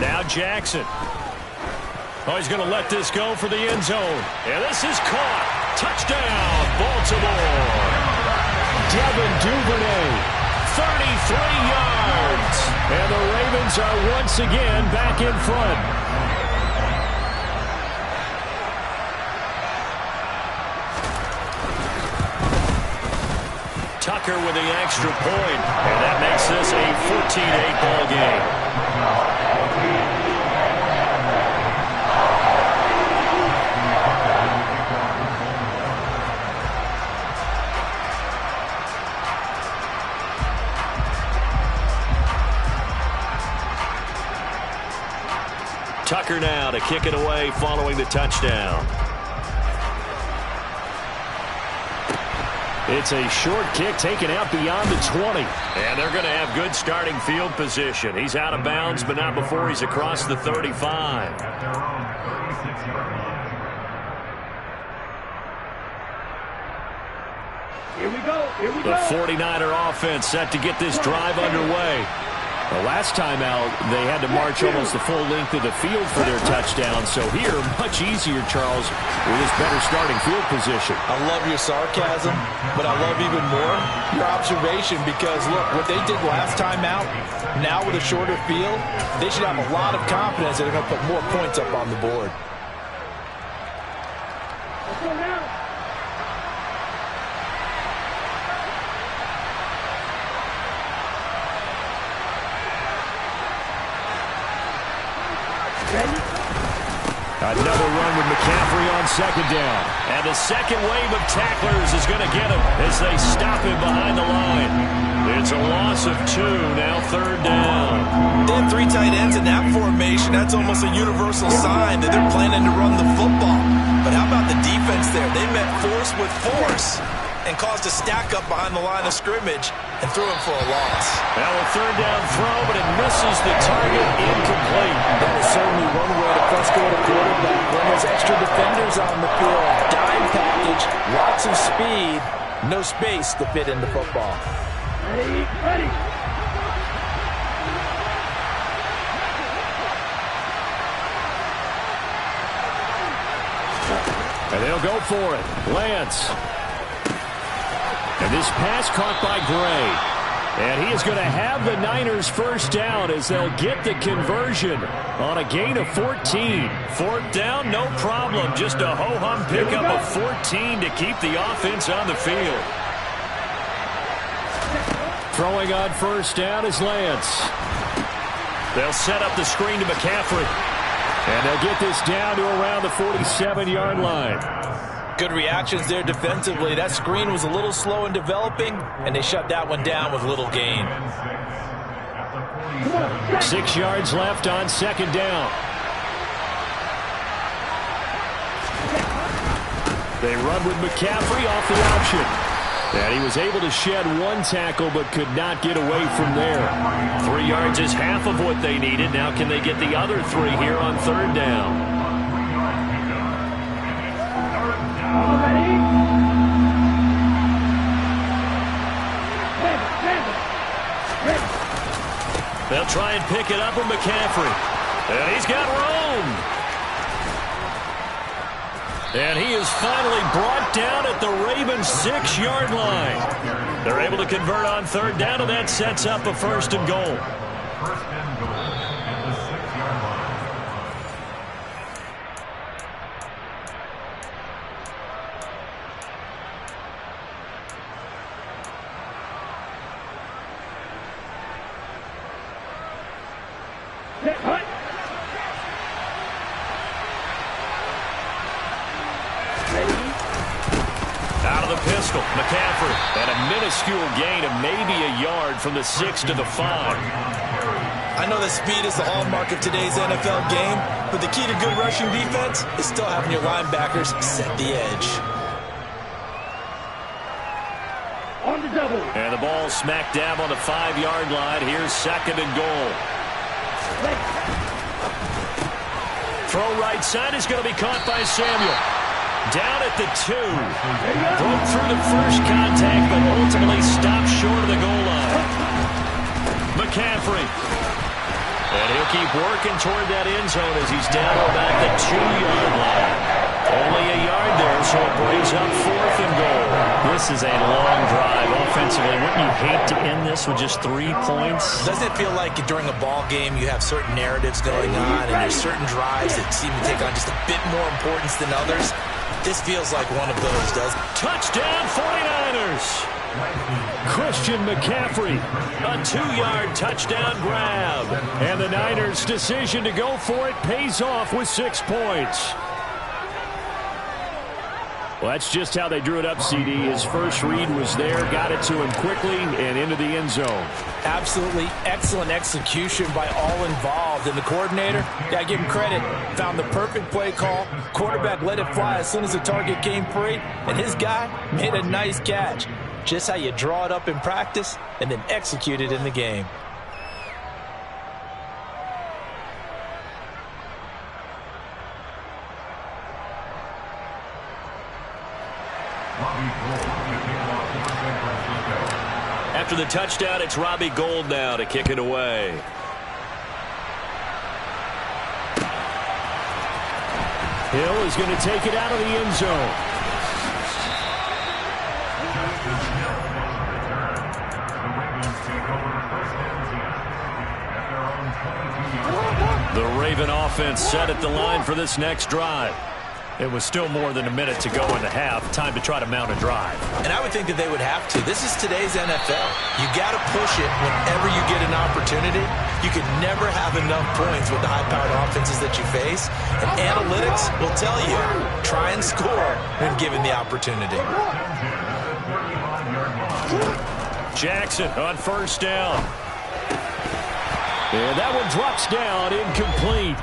S1: Now Jackson. Oh, he's going to let this go for the end zone. And this is caught. Touchdown, Baltimore.
S6: Devin Duvernay,
S1: 33 yards.
S6: And the Ravens are once again back in front.
S1: Tucker with the extra point, and that makes this a 14-8 ball game. Tucker now to kick it away following the touchdown.
S6: It's a short kick taken out beyond the 20.
S1: And they're going to have good starting field position. He's out of bounds, but not before he's across the 35.
S2: Here we go. Here we go.
S1: The 49er offense set to get this drive underway.
S6: The last time out, they had to march almost the full length of the field for their touchdown. So here, much easier, Charles, with this better starting field position.
S4: I love your sarcasm, but I love even more your observation because, look, what they did last time out, now with a shorter field, they should have a lot of confidence that they're going to put more points up on the board.
S2: Let's go now.
S6: Another run with McCaffrey on second down.
S1: And the second wave of tacklers is going to get him as they stop him behind the line. It's a loss of 2, now third down.
S3: They have 3 tight ends in that formation. That's almost a universal sign that they're planning to run the football. But how about the defense there? They met force with force and caused a stack up behind the line of scrimmage and threw him for a loss.
S1: Now a third down throw, but it misses the target, incomplete.
S4: That is certainly one way to frustrate a quarterback when there's extra defenders on the field. Dime package, lots of speed, no space to fit into football.
S2: Ready.
S6: And they'll go for it. Lance. And this pass caught by Gray. And he is going to have the Niners first down as they'll get the conversion on a gain of 14.
S1: Fourth down, no problem. Just a ho-hum pickup of 14 to keep the offense on the field.
S6: Throwing on first down is Lance.
S1: They'll set up the screen to McCaffrey.
S6: And they'll get this down to around the 47-yard line.
S4: Good reactions there defensively. That screen was a little slow in developing, and they shut that one down with little gain.
S6: 6 yards left on second down. They run with McCaffrey off the option. And he was able to shed one tackle but could not get away from there.
S1: 3 yards is half of what they needed. Now can they get the other 3 here on third down? They'll try and pick it up with McCaffrey. And he's got room. And he is finally brought down at the Ravens' 6-yard line. They're able to convert on third down, and that sets up a first and goal.
S5: First and goal at the 6-yard line.
S1: Out of the pistol, McCaffrey. And a minuscule gain of maybe a yard from the 6 to the 5.
S3: I know that speed is the hallmark of today's NFL game, but the key to good rushing defense is still having your linebackers set the edge.
S2: On the double.
S1: And the ball smack dab on the 5-yard line. Here's second and goal. Throw right side is going to be caught by Samuel. Down at the 2. Broke through the first contact, but ultimately stopped short of the goal line. McCaffrey. And he'll keep working toward that end zone as he's down about the 2-yard line. Only a yard there, so it brings up fourth and goal. This is a long drive offensively. Wouldn't you hate to end this with just 3 points?
S3: Doesn't it feel like during a ball game you have certain narratives going on and there's certain drives that seem to take on just a bit more importance than others? This feels like one of those, does it?
S1: Touchdown 49ers!
S6: Christian McCaffrey.
S1: A 2-yard touchdown grab.
S6: And the Niners' decision to go for it pays off with 6 points. Well, that's just how they drew it up, CD. His first read was there, got it to him quickly, and into the end zone.
S4: Absolutely excellent execution by all involved. And the coordinator, got to give him credit, found the perfect play call. Quarterback let it fly as soon as the target came free, and his guy made a nice catch. Just how you draw it up in practice and then execute it in the game.
S1: After the touchdown, it's Robbie Gould now to kick it away.
S6: Hill is going to take it out of the end zone.
S1: The Raven offense set at the line for this next drive. It was still more than a minute to go in the half. Time to try to mount a drive.
S3: And I would think that they would have to. This is today's NFL. You got to push it whenever you get an opportunity. You can never have enough points with the high-powered offenses that you face. And analytics will tell you, try and score when given the opportunity.
S1: Jackson on first down.
S6: And that one drops down, incomplete.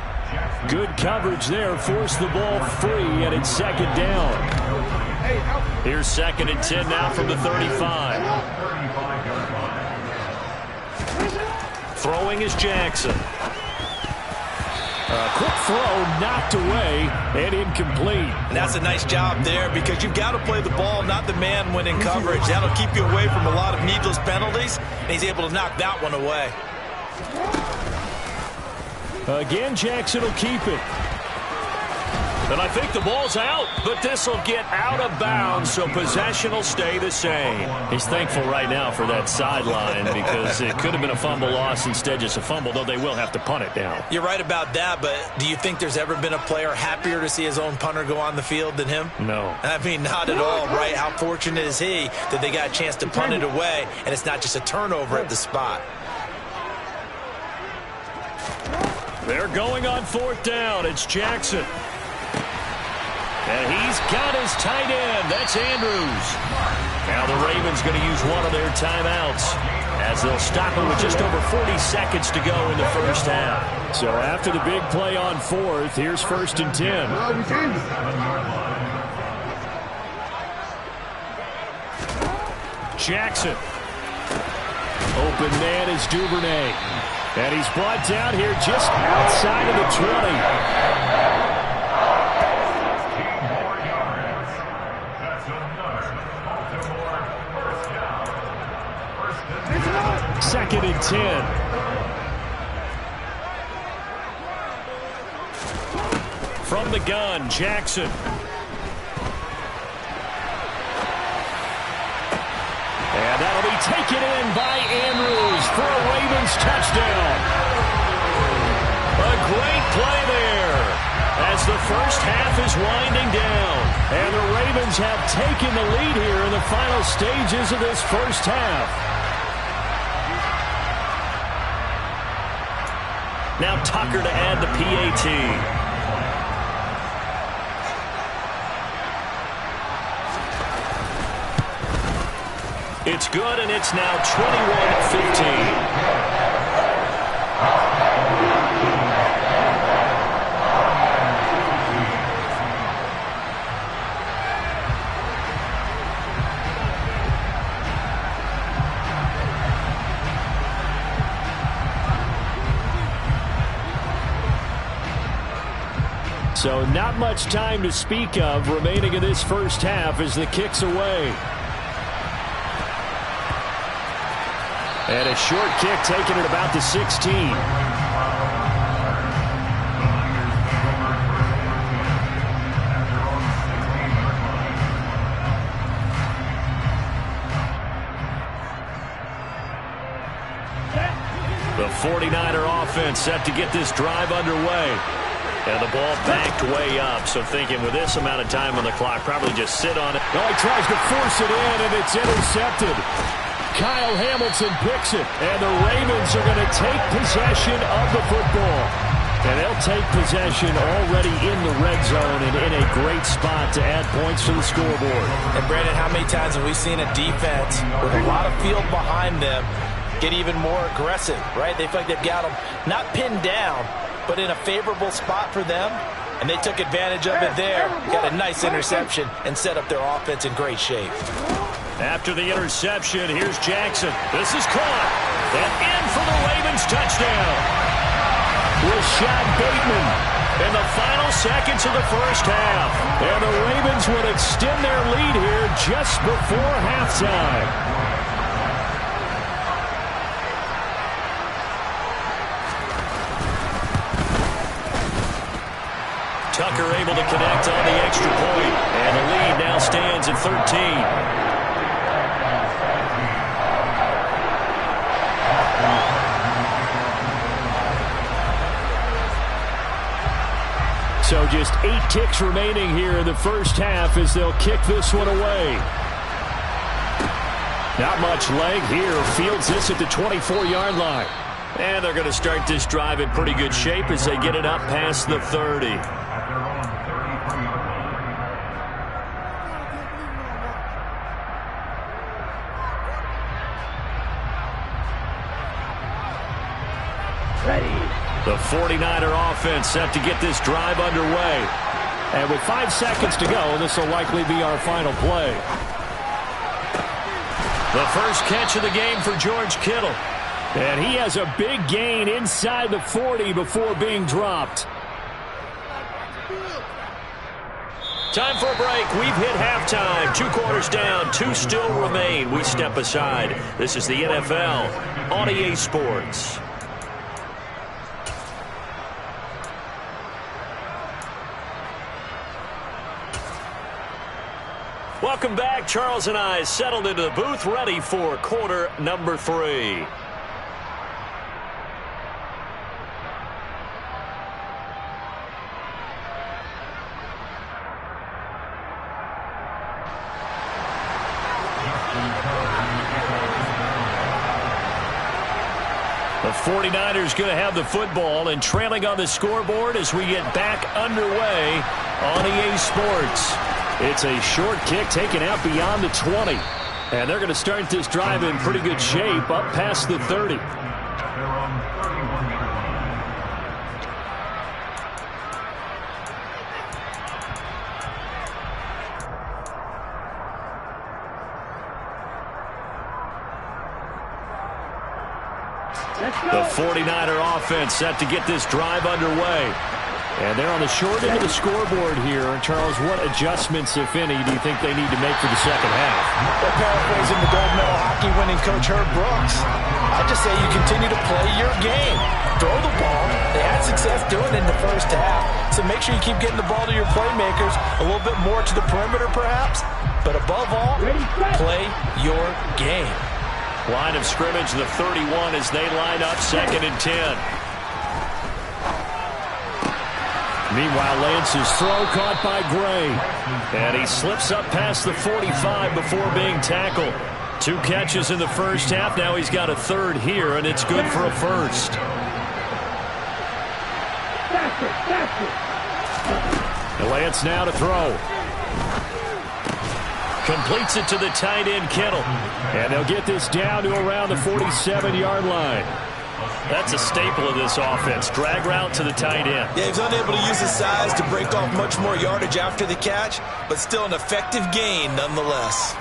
S6: Good coverage there, forced the ball free, and it's second down.
S1: Here's second and 10 now from the 35. Throwing is Jackson.
S6: A quick throw knocked away and incomplete.
S3: And that's a nice job there because you've got to play the ball, not the man when in coverage. That'll keep you away from a lot of needless penalties, and he's able to knock that one away.
S6: Again, Jackson will keep it.
S1: And I think the ball's out, but this will get out of bounds, so possession will stay the same. He's thankful right now for that sideline because it could have been a fumble loss, instead just a fumble, though they will have to punt it now.
S3: You're right about that, but do you think there's ever been a player happier to see his own punter go on the field than him?
S1: No.
S3: I mean, not at all, right? How fortunate is he that they got a chance to punt it away, and it's not just a turnover at the spot.
S1: They're going on 4th down. It's Jackson. And he's got his tight end. That's Andrews. Now the Ravens going to use one of their timeouts as they'll stop it with just over 40 seconds to go in the first half.
S6: So after the big play on 4th, here's 1st and 10. Jackson. Open man is Duvernay. And he's brought down here just outside of the 20. 2nd and 10.
S1: From the gun, Jackson.
S6: And that'll be taken in by Andrews for a Ravens touchdown.
S1: A great play there as the first half is winding down.
S6: And the Ravens have taken the lead here in the final stages of this first half.
S1: Now Tucker to add the PAT. It's good, and it's now 21-15.
S6: So not much time to speak of remaining in this first half as the kick's away. And a short kick taken at about the 16.
S1: The 49er offense set to get this drive underway. And the ball backed way up, so thinking with this amount of time on the clock, probably just sit on it.
S6: Oh, he tries to force it in, and it's intercepted. Kyle Hamilton picks it, and the Ravens are going to take possession of the football. And they'll take possession already in the red zone and in a great spot to add points to the scoreboard.
S4: And, Brandon, how many times have we seen a defense with a lot of field behind them get even more aggressive, right? They feel like they've got them not pinned down, but in a favorable spot for them, and they took advantage of it there, got a nice interception, and set up their offense in great shape.
S1: After the interception, here's Jackson. This is caught, and in for the Ravens touchdown.
S6: Rashad Bateman
S1: In the final seconds of the first half.
S6: And the Ravens would extend their lead here just before halftime.
S1: Tucker able to connect on the extra point, and the lead now stands at 13.
S6: So just 8 ticks remaining here in the first half as they'll kick this one away. Not much leg here. Fields this at the 24-yard line.
S1: And they're going to start this drive in pretty good shape as they get it up past the 30. The 49er offense set to get this drive underway.
S6: And with 5 seconds to go, this will likely be our final play.
S1: The first catch of the game for George Kittle.
S6: And he has a big gain inside the 40 before being dropped.
S1: Time for a break. We've hit halftime. 2 quarters down, 2 still remain. We step aside. This is the NFL on EA Sports. Charles and I settled into the booth, ready for quarter number 3. The 49ers going to have the football and trailing on the scoreboard as we get back underway on EA Sports. It's a short kick taken out beyond the 20. And they're going to start this drive in pretty good shape up past the 30. The 49er offense set to get this drive underway. And they're on the short end of the scoreboard here. Charles, what adjustments, if any, do you think they need to make for the second half?
S4: Well, paraphrasing the gold medal hockey winning coach Herb Brooks, I just say you continue to play your game. Throw the ball. They had success doing it in the first half. So make sure you keep getting the ball to your playmakers, a little bit more to the perimeter perhaps. But above all, play your game.
S1: Line of scrimmage, the 31 as they line up, 2nd and 10. Meanwhile, Lance's throw caught by Gray. And he slips up past the 45 before being tackled. 2 catches in the first half. Now he's got a 3rd here, and it's good for a 1st. Lance now to throw. Completes it to the tight end, Kittle. And they'll get this down to around the 47-yard line. That's a staple of this offense. Drag route to the tight end.
S3: Yeah, he's unable to use his size to break off much more yardage after the catch, but still an effective gain nonetheless.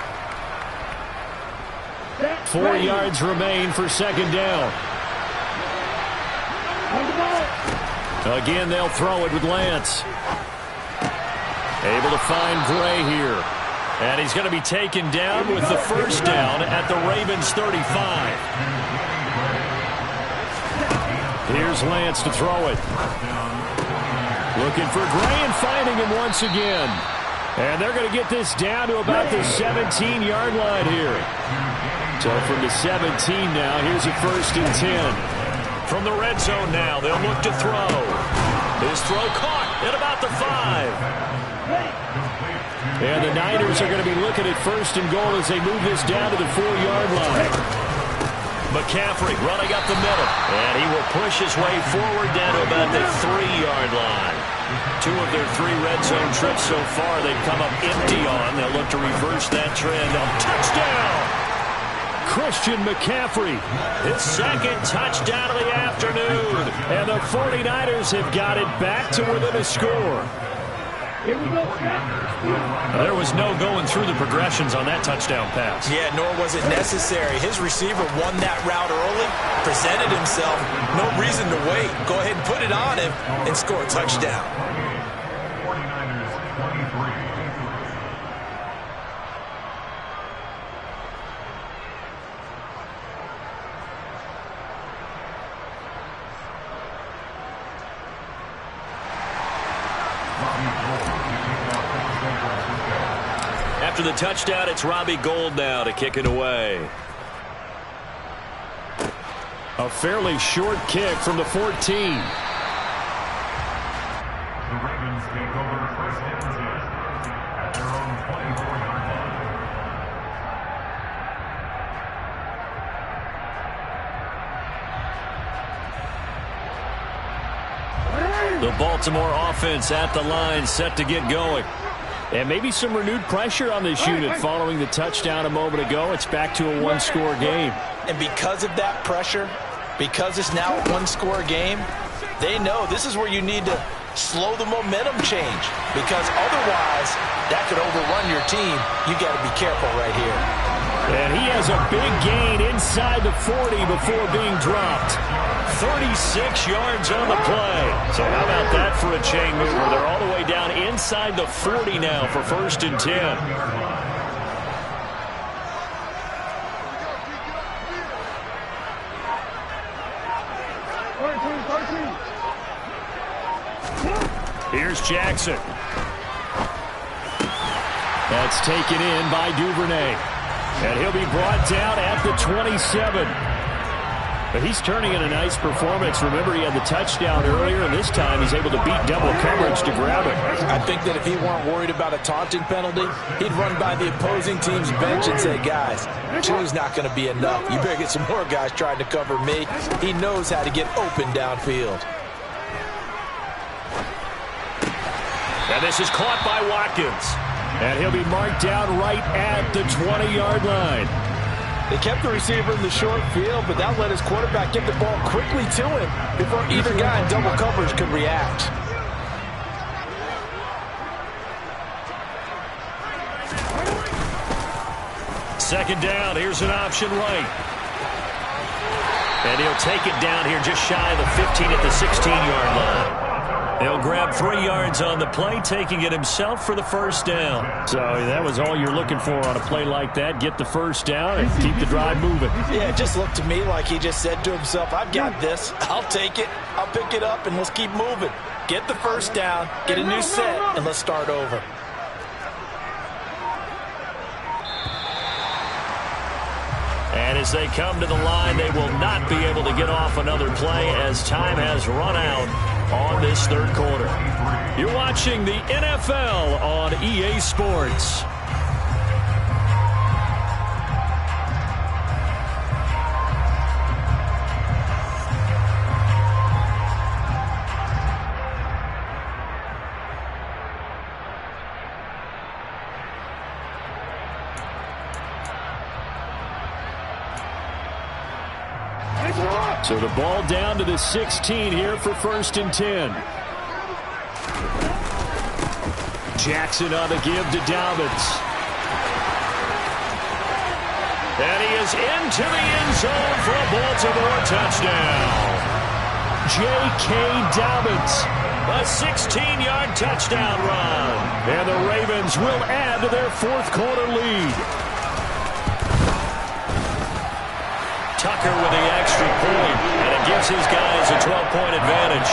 S6: 4 yards remain for 2nd down. Again, they'll throw it with Lance. Able to find Gray here. And he's going to be taken down with the 1st down at the Ravens 35. Here's Lance to throw it. Looking for Gray and finding him once again. And they're going to get this down to about the 17-yard line here. So from the 17 now, here's a 1st and 10.
S1: From the red zone now, they'll look to throw. His throw caught at about the 5.
S6: And the Niners are going to be looking at 1st and goal as they move this down to the 4-yard line.
S1: McCaffrey running up the middle. And he will push his way forward down to about the 3-yard line. 2 of their 3 red zone trips so far they've come up empty on. They'll look to reverse that trend on touchdown.
S6: Christian McCaffrey.
S1: His 2nd touchdown of the afternoon.
S6: And the 49ers have got it back to within a score.
S1: There was no going through the progressions on that touchdown pass.
S3: Yeah, nor was it necessary. His receiver won that route early, presented himself. No reason to wait. Go ahead and put it on him and score a touchdown.
S5: 49ers 23.
S1: After the touchdown, it's Robbie Gould now to kick it away.
S6: A fairly short kick from the 14.
S5: The Ravens take over 1st and 10 at their own 24-yard line.
S1: The Baltimore offense at the line, set to get going.
S6: And maybe some renewed pressure on this unit following the touchdown a moment ago. It's back to a 1-score game.
S4: And because of that pressure, because it's now a 1-score game, they know this is where you need to slow the momentum change, because otherwise that could overrun your team. You got to be careful right here.
S6: And he has a big gain inside the 40 before being dropped.
S1: 36 yards on the play. So how about that for a chain mover? They're all the way down inside the 40 now for 1st and 10.
S6: Here's Jackson. That's taken in by Duvernay. And he'll be brought down at the 27. But he's turning in a nice performance. Remember, he had the touchdown earlier, and this time he's able to beat double coverage to grab it.
S4: I think that if he weren't worried about a taunting penalty, he'd run by the opposing team's bench and say, guys, two's not going to be enough. You better get some more guys trying to cover me. He knows how to get open downfield.
S1: And this is caught by Watkins.
S6: And he'll be marked down right at the 20-yard line.
S4: They kept the receiver in the short field, but that let his quarterback get the ball quickly to him before either guy in double coverage could react.
S1: Second down, here's an option right. And he'll take it down here just shy of the 15 at the 16-yard line. He'll grab 3 yards on the play, taking it himself for the first down.
S6: So that was all you're looking for on a play like that. Get the first down and keep the drive moving.
S4: Yeah, it just looked to me like he just said to himself, I've got this. I'll take it. I'll pick it up, and let's keep moving. Get the first down, get a new set, and let's start over.
S1: And as they come to the line, they will not be able to get off another play as time has run out on this third quarter. You're watching the NFL on EA Sports.
S6: So the ball down to the 16 here for 1st and 10. Jackson on the give to Dobbins.
S1: And he is into the end zone for a Baltimore touchdown.
S6: J.K. Dobbins.
S1: A 16-yard touchdown run.
S6: And the Ravens will add to their 4th quarter lead.
S1: Tucker with the extra point, and it gives his guys a 12-point advantage.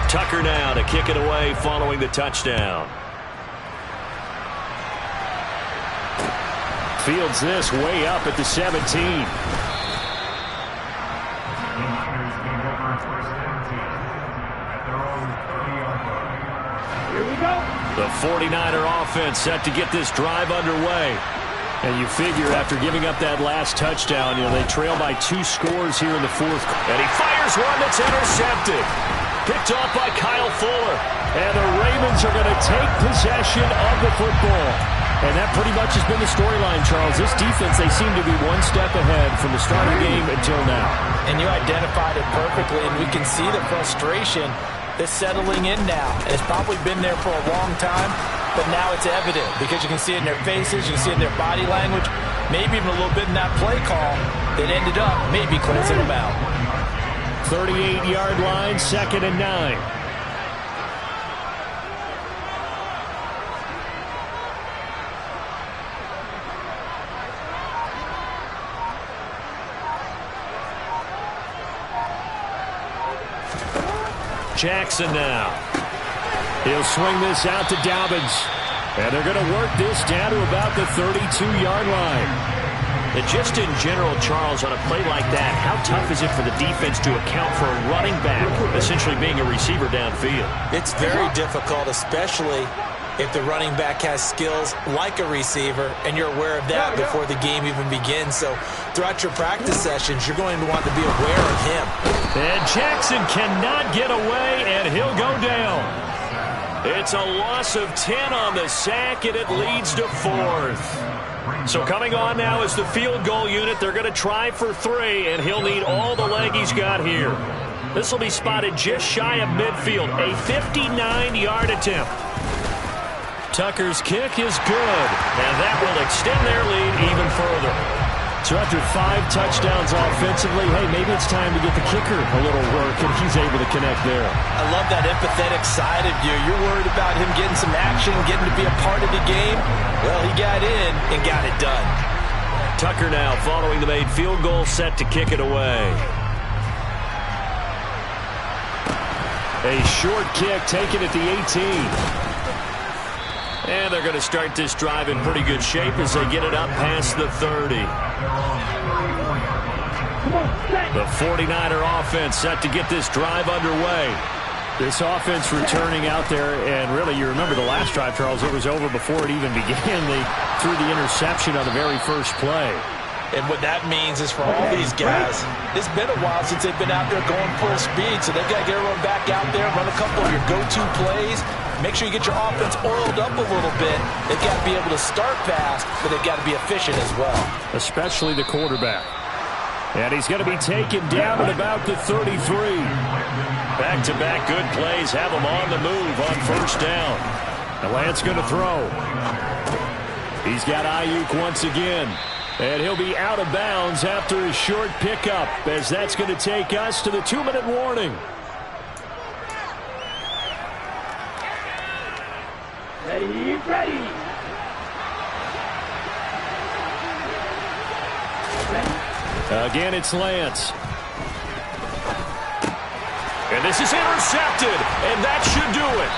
S1: Tucker now to kick it away following the touchdown.
S6: Fields this way up at the 17.
S5: Here
S2: we go.
S1: The 49er offense set to get this drive underway.
S6: And you figure after giving up that last touchdown, they trail by 2 scores here in the 4th.
S1: And he fires one that's intercepted. Picked off by Kyle Fuller.
S6: And the Ravens are going to take possession of the football. And that pretty much has been the storyline, Charles. This defense, they seem to be one step ahead from the start of the game until now.
S4: And you identified it perfectly, and we can see the frustration that's settling in now. And it's probably been there for a long time, but now it's evident because you can see it in their faces, you can see it in their body language, maybe even a little bit in that play call that ended up maybe closing them out.
S6: 38-yard line, 2nd and 9.
S1: Jackson now.
S6: He'll swing this out to Dobbins. And they're going to work this down to about the 32-yard line.
S1: And just in general, Charles, on a play like that, how tough is it for the defense to account for a running back essentially being a receiver downfield?
S3: It's very difficult, especially if the running back has skills like a receiver, and you're aware of that before the game even begins. So throughout your practice sessions, you're going to want to be aware of him.
S1: And Jackson cannot get away, and he'll go down. It's a loss of 10 on the sack, and it leads to 4th. So coming on now is the field goal unit. They're going to try for 3, and he'll need all the leg he's got here. This will be spotted just shy of midfield, a 59-yard attempt. Tucker's kick is good, and that will extend their lead even further.
S6: So after 5 touchdowns offensively, hey, maybe it's time to get the kicker a little work, and he's able to connect there.
S4: I love that empathetic side of you. You're worried about him getting some action, getting to be a part of the game. Well, he got in and got it done.
S1: Tucker now following the made field goal, set to kick it away.
S6: A short kick taken at the 18.
S1: And they're going to start this drive in pretty good shape as they get it up past the 30. The 49er offense set to get this drive underway.
S6: This offense returning out there, and really, you remember the last drive, Charles, it was over before it even began. They threw the interception on the very first play.
S4: And what that means is for all these guys, it's been a while since they've been out there going full speed, so they've got to get everyone back out there, run a couple of your go-to plays. Make sure you get your offense oiled up a little bit. They've got to be able to start fast, but they've got to be efficient as well.
S6: Especially the quarterback. And he's going to be taken down at about the 33.
S1: Back-to-back good plays have them on the move on first down.
S6: Now Lance going to throw. He's got Ayuk once again. And he'll be out of bounds after a short pickup, as that's going to take us to the 2-minute warning.
S2: Ready, ready.
S6: Again, it's Lance.
S1: And this is intercepted, and that should do it.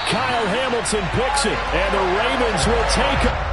S6: Kyle Hamilton picks it, and the Ravens will take it.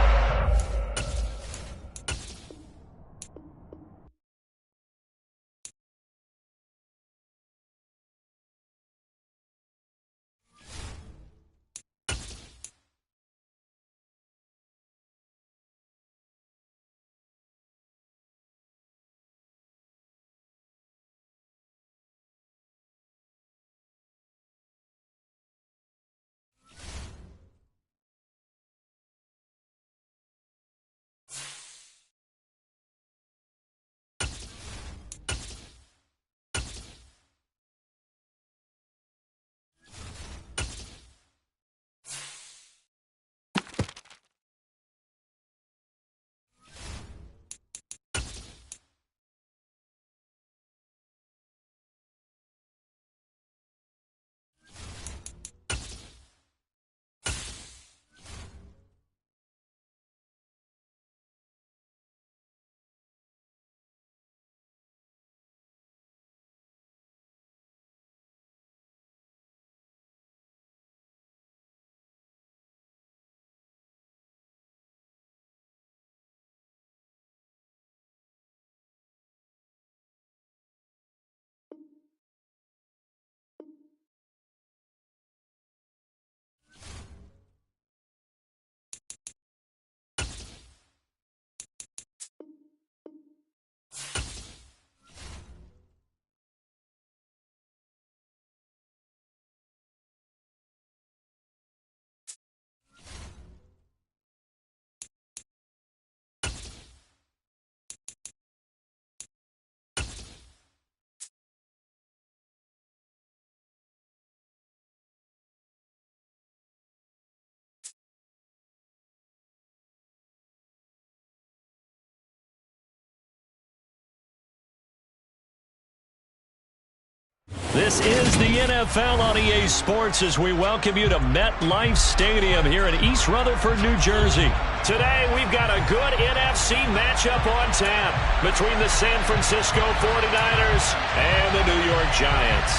S1: This is the NFL on EA Sports as we welcome you to MetLife Stadium here in East Rutherford, New Jersey. Today, we've got a good NFC matchup on tap between the San Francisco 49ers and the New York Giants.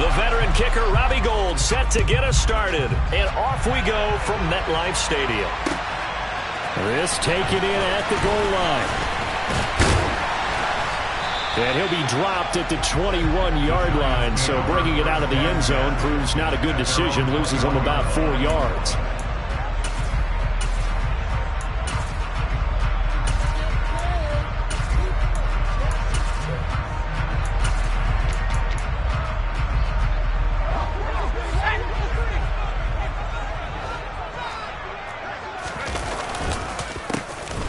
S1: The veteran kicker, Robbie Gould, set to get us started. And off we go from MetLife Stadium.
S6: This taken in at the goal line. And he'll be dropped at the 21-yard line, so bringing it out of the end zone proves not a good decision, loses him about 4 yards.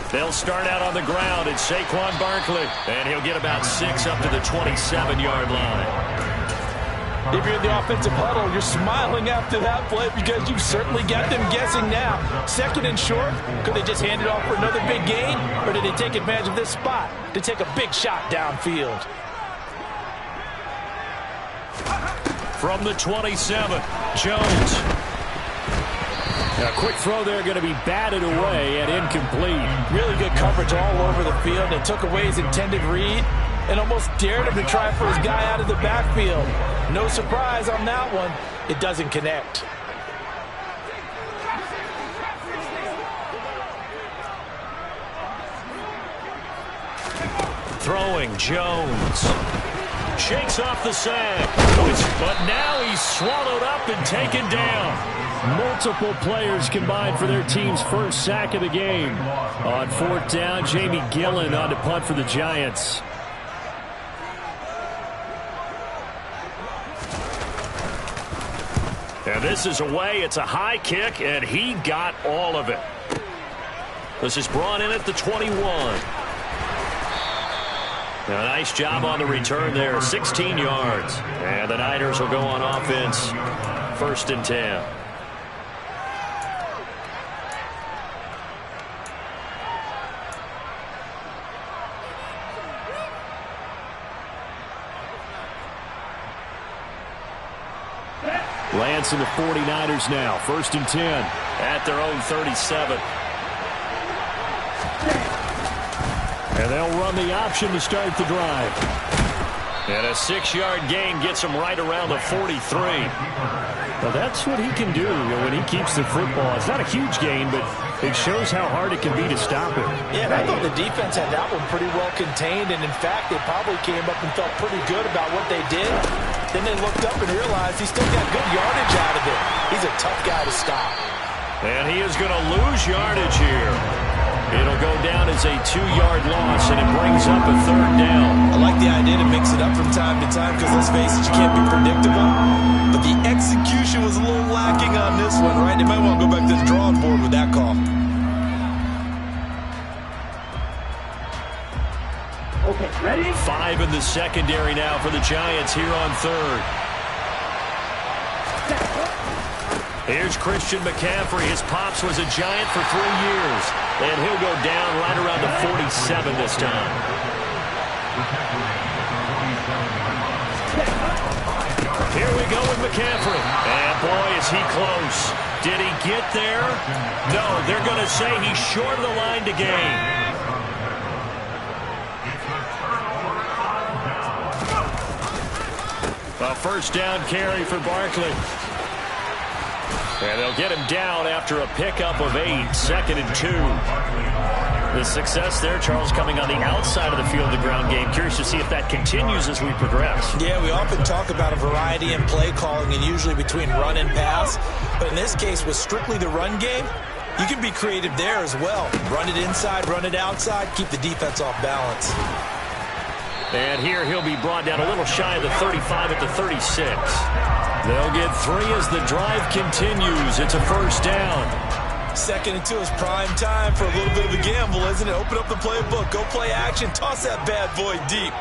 S1: They'll start out on the ground. It's Saquon Barkley. And he'll get about 6 up to the 27-yard line.
S4: If you're in the offensive huddle, you're smiling after that play because you've certainly got them guessing now. Second and short, could they just hand it off for another big gain, or did they take advantage of this spot to take a big shot downfield?
S1: From the 27, Jones.
S6: A quick throw there going to be batted away and incomplete.
S4: Really good coverage all over the field. It took away his intended read and almost dared him to try for his guy out of the backfield. No surprise on that one. It doesn't connect.
S1: Throwing, Jones. Shakes off the sack. But now he's swallowed up and taken down.
S6: Multiple players combined for their team's first sack of the game. On fourth down, Jamie Gillen on to punt for the Giants.
S1: And this is away. It's a high kick, and he got all of it. This is brought in at the 21. Now, a nice job on the return there, 16 yards. And the Niners will go on offense, 1st and 10.
S6: Lance and the 49ers now, 1st and 10.
S1: At their own 37.
S6: And they'll run the option to start the drive.
S1: And a 6-yard gain gets him right around the 43.
S6: Well, that's what he can do when he keeps the football. It's not a huge gain, but it shows how hard it can be to stop it.
S4: Yeah, and I thought the defense had that one pretty well contained, and in fact, they probably came up and felt pretty good about what they did. Then they looked up and realized he still got good yardage out of it. He's a tough guy to stop.
S1: And he is going to lose yardage here. It'll go down as a 2-yard loss, and it brings up a 3rd down.
S3: I like the idea to mix it up from time to time because, let's face it, you can't be predictable. But the execution was a little lacking on this one, right? They might want to go back to the drawing board with that call.
S2: Okay, ready?
S1: 5 in the secondary now for the Giants here on 3rd. Here's Christian McCaffrey. His pops was a Giant for 3 years. And he'll go down right around the 47 this time. Here we go with McCaffrey. And boy, is he close. Did he get there? No, they're going to say he's short of the line to gain. A 1st down carry for Barkley. And they'll get him down after a pickup of 8, 2nd and 2. The success there, Charles, coming on the outside of the field, the ground game. Curious to see if that continues as we progress.
S3: Yeah, we often talk about a variety in play calling and usually between run and pass. But in this case, with strictly the run game, you can be creative there as well. Run it inside, run it outside, keep the defense off balance.
S1: And here he'll be brought down a little shy of the 35 at the 36. They'll get 3 as the drive continues. It's a 1st down.
S3: 2nd and 2 is prime time for a little bit of a gamble, isn't it? Open up the playbook, go play action, toss that bad boy deep.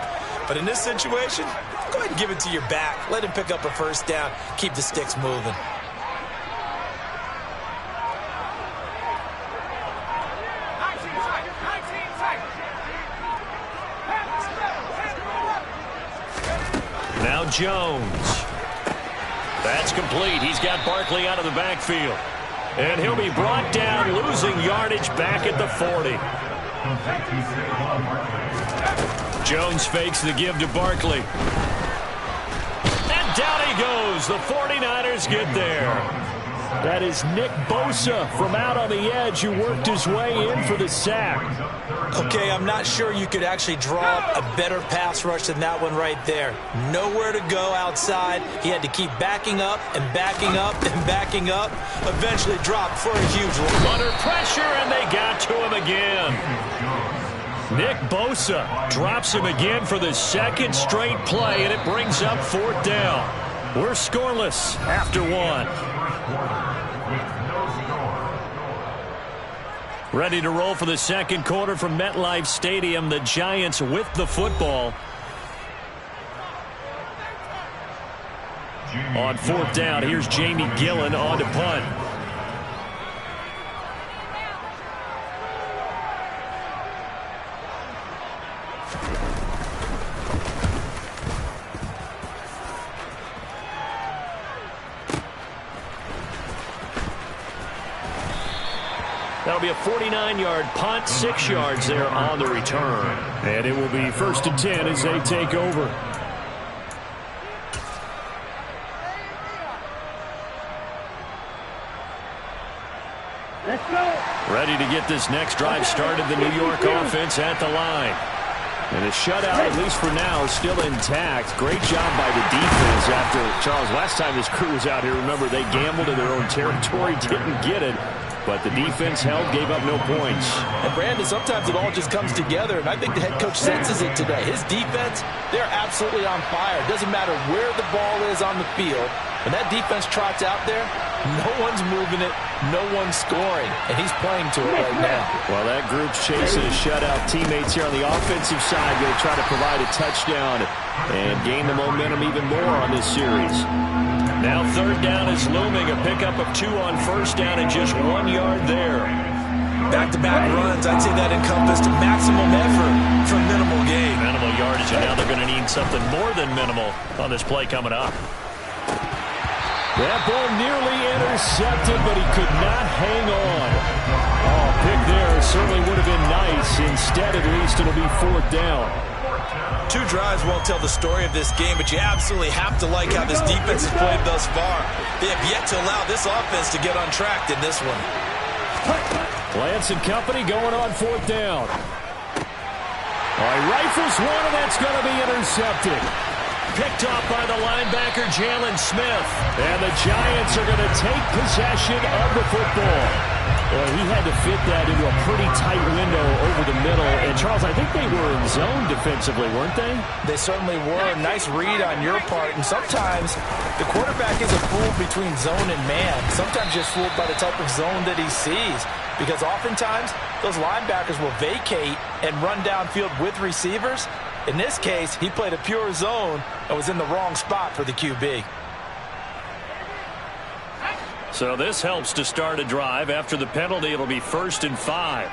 S3: But in this situation, go ahead and give it to your back. Let him pick up a 1st down. Keep the sticks moving.
S1: Now Jones. That's complete. He's got Barkley out of the backfield. And he'll be brought down, losing yardage back at the 40. Jones fakes the give to Barkley. And down he goes. The 49ers get there.
S6: That is Nick Bosa from out on the edge who worked his way in for the sack.
S3: Okay, I'm not sure you could actually draw up a better pass rush than that one right there. Nowhere to go outside. He had to keep backing up and backing up and backing up. Eventually dropped for a huge one.
S1: Under pressure, and they got to him again. Nick Bosa drops him again for the 2nd straight play, and it brings up 4th down. We're scoreless after 1. Ready to roll for the 2nd quarter from MetLife Stadium. The Giants with the football. On fourth down, here's Jamie Gillen on to punt. That'll be a 49-yard punt, 6 yards there on the return.
S6: And it will be 1st and 10 as they take over.
S2: Let's go.
S1: Ready to get this next drive started, the New York offense at the line. And the shutout, at least for now, is still intact. Great job by the defense after, Charles, last time this crew was out here, remember, they gambled in their own territory, didn't get it. But the defense held, gave up no points.
S4: And Brandon, sometimes it all just comes together, and I think the head coach senses it today. His defense, they're absolutely on fire. It doesn't matter where the ball is on the field. When that defense trots out there, no one's moving it, no one's scoring, and he's playing to it right now.
S1: Well, that group's chasing a shutout. Teammates here on the offensive side going to try to provide a touchdown and gain the momentum even more on this series. Now third down is looming, a pickup of 2 on first down and just 1 yard there.
S3: Back-to-back runs, I'd say that encompassed maximum effort for minimal gain.
S1: Minimal yardage, and now they're going to need something more than minimal on this play coming up.
S6: That ball nearly intercepted, but he could not hang on. Oh, pick there certainly would have been nice. Instead, at least, it'll be 4th down.
S3: 2 drives won't tell the story of this game, but you absolutely have to like how this defense has played thus far. They have yet to allow this offense to get on track in this one.
S6: Lance and company going on 4th down. All right, rifles one, and that's going to be intercepted.
S1: Picked off by the linebacker, Jalen Smith.
S6: And the Giants are going to take possession of the football. Well, he had to fit that into a pretty tight window over the middle. And, Charles, I think they were in zone defensively, weren't they?
S4: They certainly were. Nice read on your part. And sometimes the quarterback isn't fooled between zone and man. Sometimes just fooled by the type of zone that he sees. Because oftentimes, those linebackers will vacate and run downfield with receivers. In this case, he played a pure zone and was in the wrong spot for the QB.
S1: So this helps to start a drive. After the penalty, it'll be 1st and 5.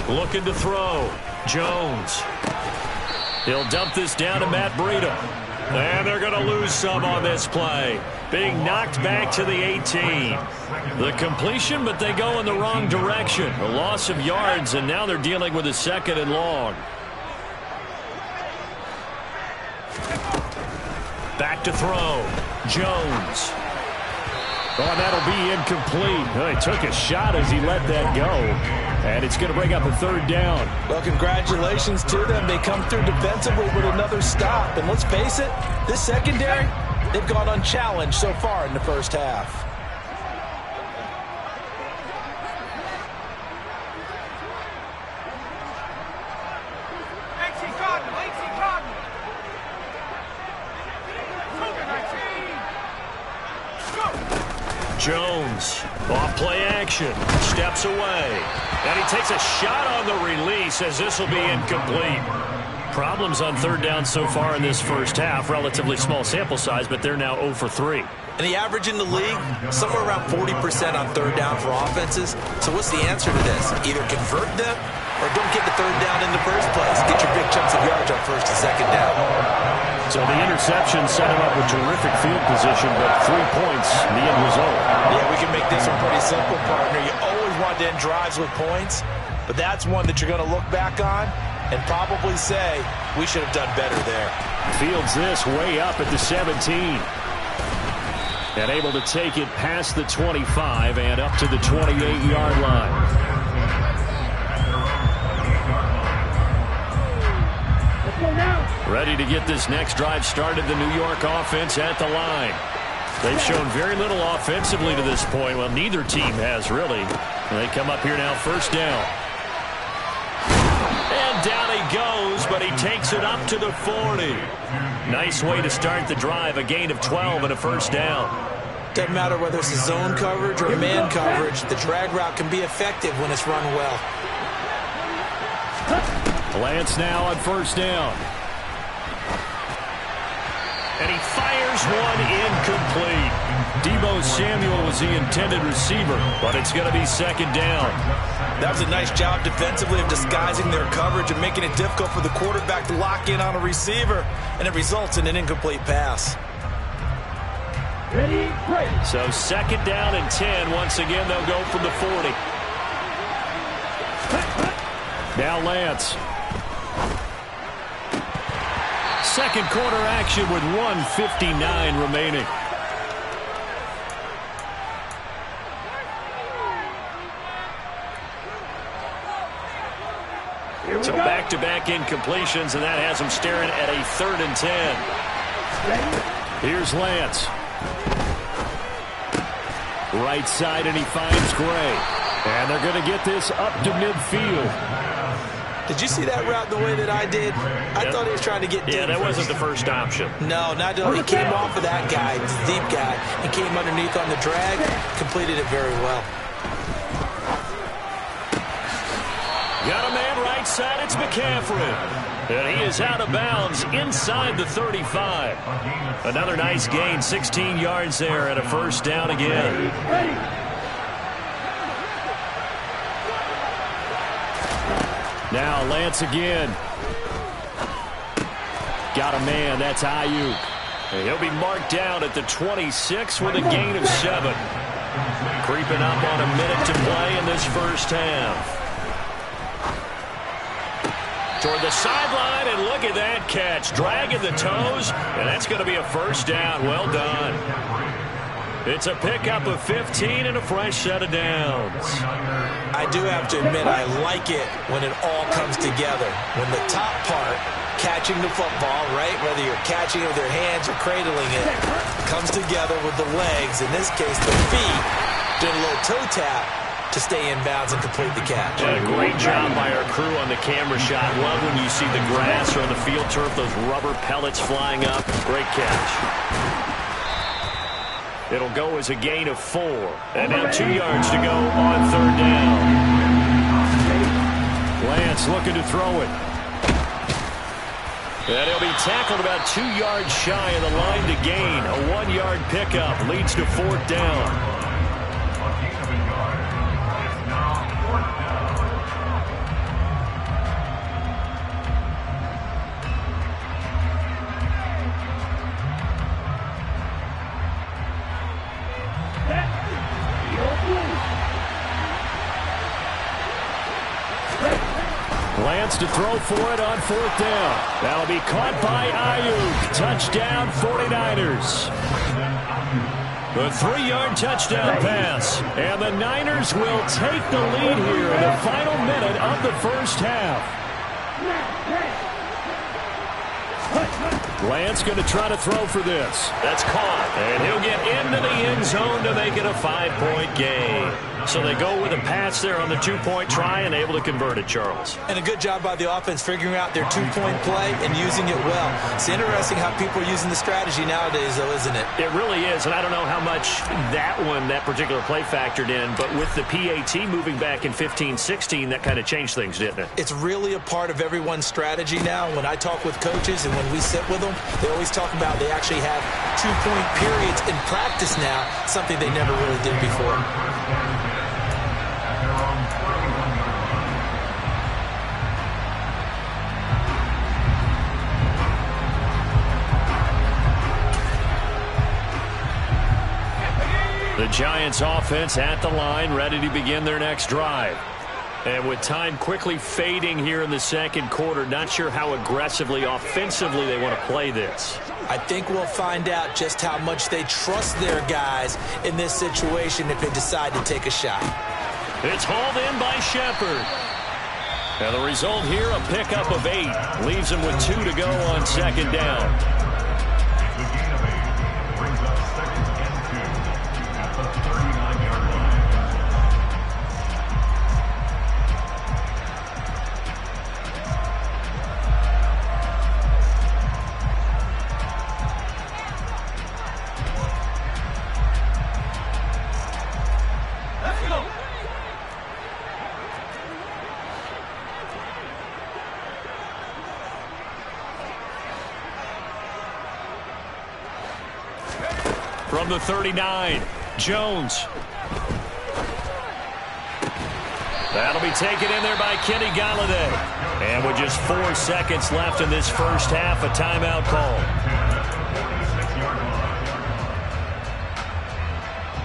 S1: Looking to throw. Jones. He'll dump this down to Matt Breida. And they're going to lose some on this play. Being knocked back to the 18. The completion, but they go in the wrong direction. A loss of yards, and now they're dealing with a 2nd and long. Back to throw. Jones.
S6: Oh, and that'll be incomplete. Oh, he took a shot as he let that go. And it's going to bring up a 3rd down.
S4: Well, congratulations to them. They come through defensively with another stop. And let's face it, this secondary, they've gone unchallenged so far in the first half.
S1: Jones, off play action, steps away, and he takes a shot on the release as this will be incomplete. Problems on 3rd down so far in this first half, relatively small sample size, but they're now 0 for 3.
S3: And the average in the league, somewhere around 40% on 3rd down for offenses. So what's the answer to this? Either convert them or don't get the 3rd down in the first place. Get your big chunks of yards on 1st and 2nd down.
S6: So the interception set him up with terrific field position, but 3 points, the end result.
S4: Yeah, we can make this one pretty simple, partner. You always want to end drives with points, but that's one that you're going to look back on and probably say, we should have done better there.
S6: Fields this way up at the 17. And able to take it past the 25 and up to the 28-yard line. Ready to get this next drive started, the New York offense at the line. They've shown very little offensively to this point. Well, neither team has, really. And they come up here now, 1st down. And down he goes, but he takes it up to the 40. Nice way to start the drive, a gain of 12 and a 1st down.
S3: Doesn't matter whether it's a zone coverage or a man coverage, the drag route can be effective when it's run well.
S6: Lance now on 1st down.
S1: And he fires one incomplete. Deebo Samuel was the intended receiver, but it's going to be second down.
S3: That was a nice job defensively of disguising their coverage and making it difficult for the quarterback to lock in on a receiver, and it results in an incomplete pass.
S2: Ready, break.
S1: So second down and 10. Once again, they'll go from the 40. Now Lance. Second quarter action with 1:59 remaining. So back-to-back incompletions, and that has them staring at a 3rd and 10. Here's Lance. Right side, and he finds Gray. And they're going to get this up to midfield.
S3: Did you see that route the way that I did? I thought he was trying to get deep.
S1: Yeah, that wasn't the first option.
S3: No, not at all. He came off of that guy, the deep guy, and came underneath on the drag, completed it very well.
S1: Got a man right side. It's McCaffrey. And he is out of bounds inside the 35. Another nice gain, 16 yards there, and a first down again. Now Lance again. Got a man. That's Ayuk. And he'll be marked down at the 26 with a gain of 7. Creeping up on a minute to play in this first half. Toward the sideline, and look at that catch. Dragging the toes, and that's going to be a first down. Well done. It's a pickup of 15 and a fresh set of downs.
S3: I do have to admit, I like it when it all comes together. When the top part, catching the football, right, whether you're catching it with your hands or cradling it, comes together with the legs, in this case the feet, doing a little toe tap to stay in bounds and complete the catch.
S1: A great job by our crew on the camera shot. Love when you see the grass or on the field turf, those rubber pellets flying up. Great catch. It'll go as a gain of 4. And now 2 yards to go on 3rd down. Lance looking to throw it. And he'll be tackled about 2 yards shy of the line to gain. A 1-yard pickup leads to 4th down. Lance to throw for it on 4th down. That'll be caught by Ayuk. Touchdown 49ers. The 3-yard touchdown pass. And the Niners will take the lead here in the final minute of the first half. Lance going to try to throw for this. That's caught. And he'll get into the end zone to make it a 5-point gain. So they go with a pass there on the 2-point try and able to convert it, Charles.
S3: And a good job by the offense figuring out their 2-point play and using it well. It's interesting how people are using the strategy nowadays, though, isn't it?
S1: It really is, and I don't know how much that particular play factored in, but with the PAT moving back in 15-16, that kind of changed things, didn't it?
S3: It's really a part of everyone's strategy now. When I talk with coaches and when we sit with them, they always talk about they actually have 2-point periods in practice now, something they never really did before.
S1: The Giants offense at the line, ready to begin their next drive. And with time quickly fading here in the second quarter, not sure how aggressively, offensively they want to play this.
S3: I think we'll find out just how much they trust their guys in this situation if they decide to take a shot.
S1: It's hauled in by Shepard. And the result here, a pickup of 8. Leaves them with 2 to go on second down. From the 39, Jones. That'll be taken in there by Kenny Galladay. And with just 4 seconds left in this first half, a timeout call.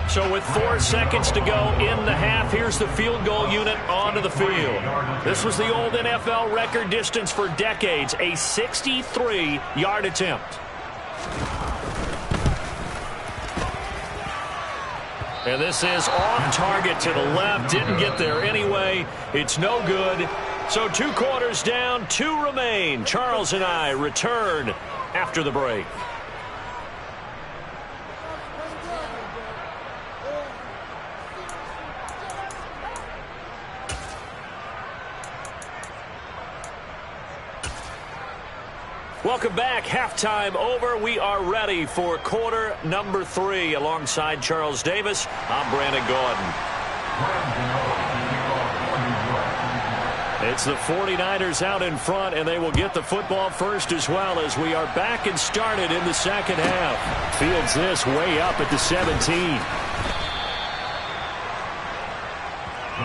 S1: So with 4 seconds to go in the half, here's the field goal unit onto the field. This was the old NFL record distance for decades, a 63-yard attempt. And this is off target to the left. Didn't get there anyway. It's no good. So 2 quarters down, 2 remain. Charles and I return after the break. Welcome back. Halftime over. We are ready for quarter number 3. Alongside Charles Davis, I'm Brandon Gordon. It's the 49ers out in front, and they will get the football first as well as we are back and started in the second half. Fields this way up at the 17.
S5: The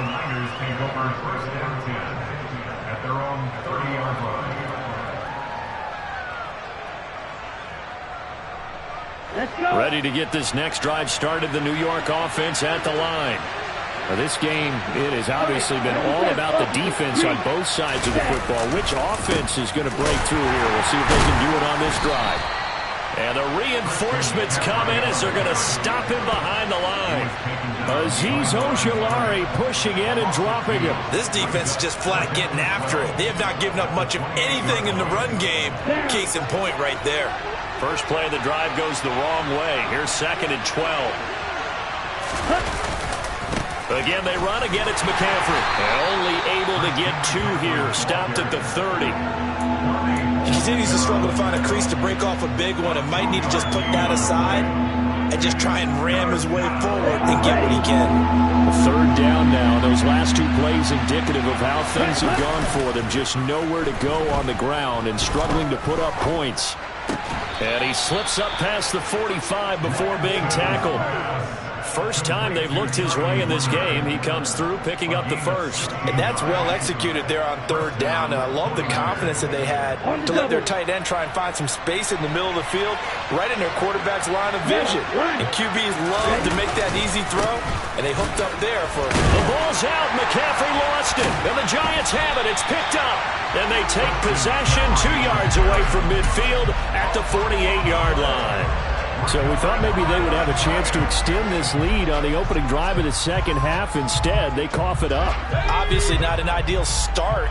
S5: Niners take over first and 10 at their own 30-yard line.
S1: Ready to get this next drive started. The New York offense at the line. Now this game, it has obviously been all about the defense on both sides of the football. Which offense is going to break through here? We'll see if they can do it on this drive. And the reinforcements come in as they're going to stop him behind the line. Azeez Ojulari pushing in and dropping him.
S3: This defense is just flat getting after it. They have not given up much of anything in the run game. Case in point right there.
S1: First play of the drive goes the wrong way. Here's 2nd and 12. Again, they run. Again, it's McCaffrey. Only able to get 2 here. Stopped at the 30.
S3: He continues to struggle to find a crease to break off a big one and might need to just put that aside and just try and ram his way forward and get what he can.
S1: 3rd down now. Those last 2 plays indicative of how things have gone for them. Just nowhere to go on the ground and struggling to put up points. And he slips up past the 45 before being tackled. First time they've looked his way in this game. He comes through picking up the first.
S4: And that's well executed there on 3rd down. And I love the confidence that they had to let their tight end try and find some space in the middle of the field, right in their quarterback's line of vision. And QBs love to make that easy throw, and they hooked up there for...
S1: The ball's out. McCaffrey lost it. And the Giants have it. It's picked up. And they take possession 2 yards away from midfield at the 48-yard line. So we thought maybe they would have a chance to extend this lead on the opening drive of the second half. Instead, they cough it up.
S4: Obviously not an ideal start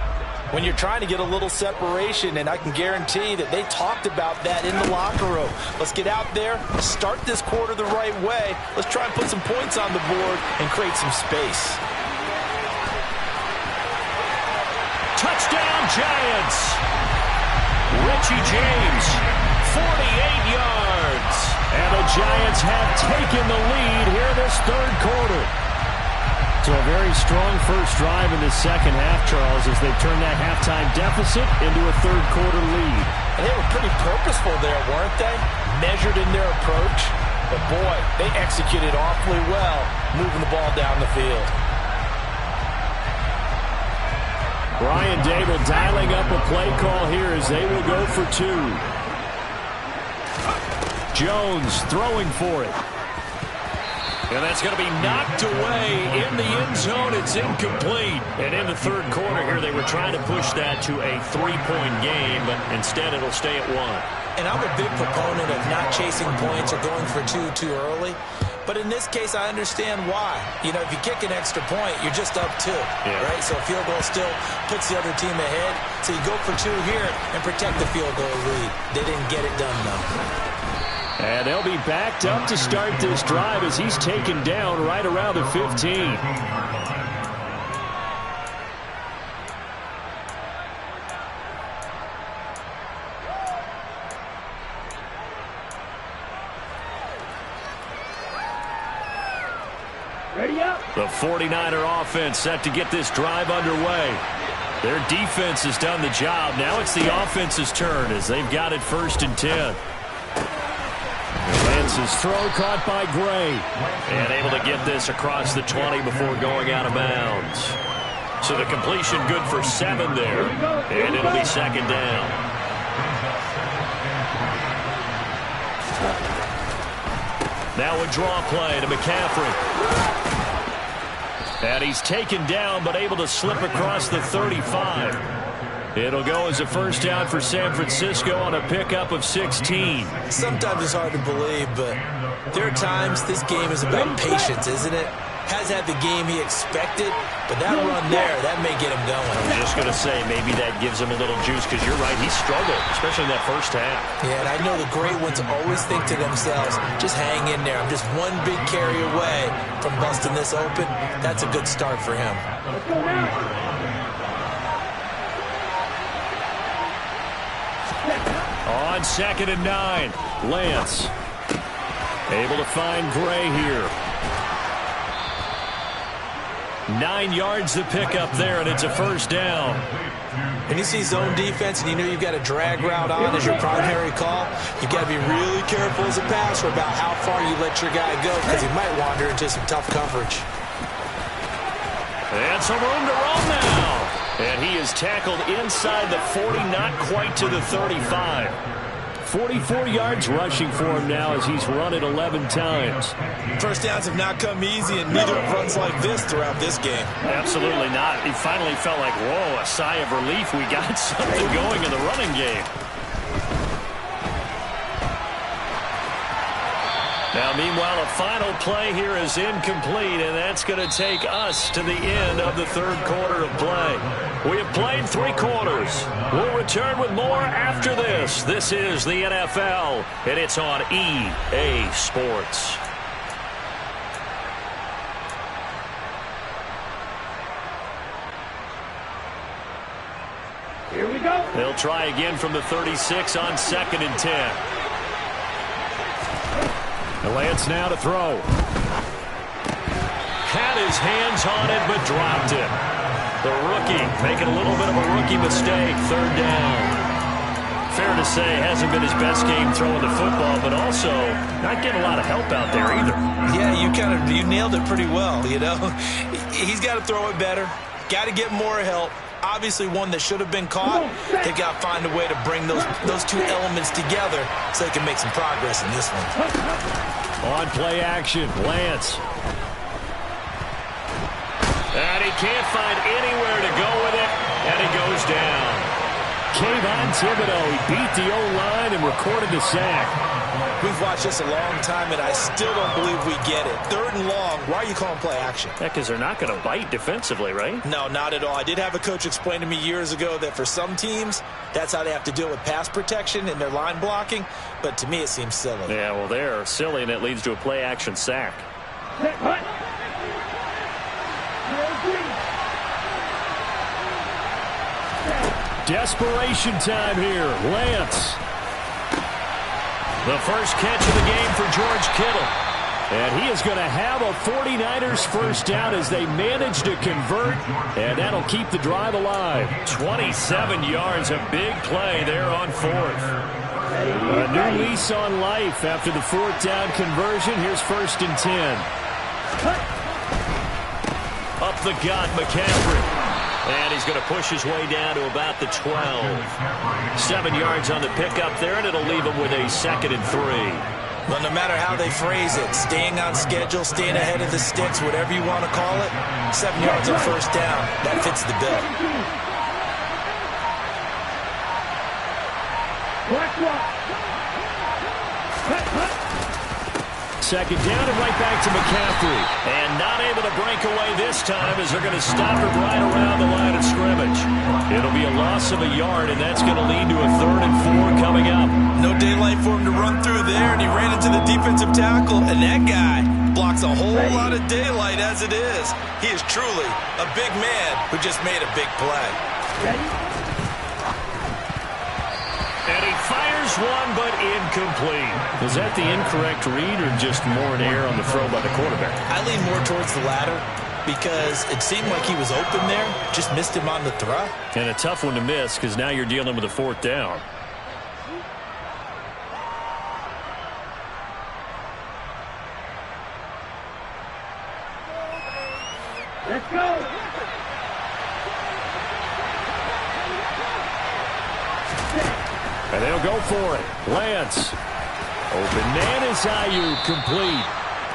S4: when you're trying to get a little separation, and I can guarantee that they talked about that in the locker room. Let's get out there, start this quarter the right way. Let's try and put some points on the board and create some space.
S1: Touchdown, Giants! Richie James, 48 yards. And the Giants have taken the lead here this 3rd quarter. So a very strong first drive in the second half, Charles, as they've turned that halftime deficit into a 3rd quarter lead.
S4: And they were pretty purposeful there, weren't they? Measured in their approach. But boy, they executed awfully well, moving the ball down the field.
S1: Brian Dable dialing up a play call here as they will go for 2. Jones throwing for it. And that's going to be knocked away in the end zone. It's incomplete. And in the 3rd quarter here, they were trying to push that to a 3-point game, but instead it'll stay at 1.
S3: And I'm a big proponent of not chasing points or going for 2 too early. But in this case, I understand why. You know, if you kick an extra point, you're just up 2, right? So a field goal still puts the other team ahead. So you go for 2 here and protect the field goal lead. They didn't get it done, though.
S1: And they'll be backed up to start this drive as he's taken down right around the 15.
S2: Ready up.
S1: The 49er offense set to get this drive underway. Their defense has done the job. Now it's the offense's turn as they've got it 1st and 10. Lance
S6: His throw caught by Gray.
S1: And able to get this across the 20 before going out of bounds. So the completion good for 7 there. And it'll be second down. Now a draw play to McCaffrey. And he's taken down but able to slip across the 35. It'll go as a first down for San Francisco on a pickup of 16.
S3: Sometimes it's hard to believe, but there are times this game is about patience, isn't it? Has had the game he expected, but that run there, that may get him going.
S1: I was just going to say, maybe that gives him a little juice, because you're right, he struggled, especially in that first half.
S3: Yeah, and I know the great ones always think to themselves, just hang in there. I'm just one big carry away from busting this open. That's a good start for him.
S6: On 2nd and 9, Lance able to find Gray here. 9 yards to pick up there, and it's a first down.
S3: And you see zone defense, and you know you've got a drag route on as your primary call. You've got to be really careful as a passer about how far you let your guy go, because he might wander into some tough coverage.
S1: And some room to run now. And he is tackled inside the 40, not quite to the 35.
S6: 44 yards rushing for him now as he's run it 11 times.
S3: First downs have not come easy, and neither have runs like this throughout this game.
S1: Absolutely not. He finally felt like, whoa, a sigh of relief. We got something going in the running game. Now, meanwhile, a final play here is incomplete, and that's going to take us to the end of the third quarter of play. We have played 3 quarters. We'll return with more after this. This is the NFL, and it's on EA Sports.
S2: Here we go.
S1: They'll try again from the 36 on 2nd and 10.
S6: Lance now to throw.
S1: Had his hands on it, but dropped it. The rookie making a little bit of a rookie mistake. 3rd down. Fair to say, hasn't been his best game throwing the football, but also not getting a lot of help out there either.
S3: Yeah, you nailed it pretty well, you know. He's got to throw it better. Got to get more help. Obviously one that should have been caught. They got to find a way to bring those 2 elements together so they can make some progress in this one.
S6: On play action, Lance.
S1: And he can't find anywhere to go with it, and he goes down.
S6: Kayvon Thibodeau, he beat the O-line and recorded the sack.
S3: We've watched this a long time, and I still don't believe we get it. 3rd and long, why are you calling play action?
S1: Yeah, because they're not going to bite defensively, right?
S3: No, not at all. I did have a coach explain to me years ago that for some teams, that's how they have to deal with pass protection and their line blocking, but to me it seems silly.
S1: Yeah, well, they're silly, and it leads to a play action sack.
S6: Desperation time here. Lance.
S1: The first catch of the game for George Kittle.
S6: And he is going to have a 49ers first down as they manage to convert, and that'll keep the drive alive.
S1: 27 yards, a big play there on 4th.
S6: A new lease on life after the 4th down conversion. Here's 1st and 10.
S1: Up the gut, McCaffrey. And he's going to push his way down to about the 12. 7 yards on the pickup there, and it'll leave him with a 2nd and 3.
S3: Well, no matter how they phrase it, staying on schedule, staying ahead of the sticks, whatever you want to call it, 7 yards on 1st down, that fits the bill.
S6: Second down and right back to McCaffrey.
S1: And not able to break away this time as they're going to stop it right around the line of scrimmage. It'll be a loss of a yard, and that's going to lead to a 3rd and 4 coming up.
S3: No daylight for him to run through there, and he ran into the defensive tackle, and that guy blocks a whole lot of daylight as it is. He is truly a big man who just made a big play.
S1: And he fires one, but incomplete.
S6: Is that the incorrect read or just more an error on the throw by the quarterback?
S3: I lean more towards the latter because it seemed like he was open there, just missed him on the throw.
S1: And a tough one to miss because now you're dealing with a 4th down.
S2: Let's go.
S6: And they'll go for it. Lance. Open man is Ayuk, complete.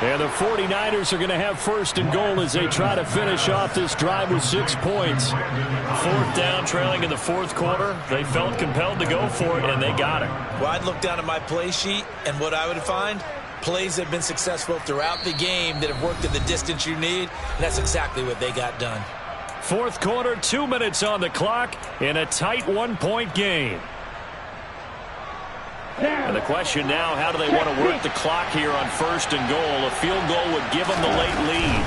S6: And the 49ers are going to have first and goal as they try to finish off this drive with 6 points.
S1: Fourth down, trailing in the fourth quarter. They felt compelled to go for it, and they got it.
S3: Well, I'd look down at my play sheet, and what I would find, plays that have been successful throughout the game that have worked at the distance you need, and that's exactly what they got done.
S6: Fourth quarter, 2 minutes on the clock in a tight 1-point game.
S1: And the question now, how do they want to work the clock here on first and goal? A field goal would give them the late lead.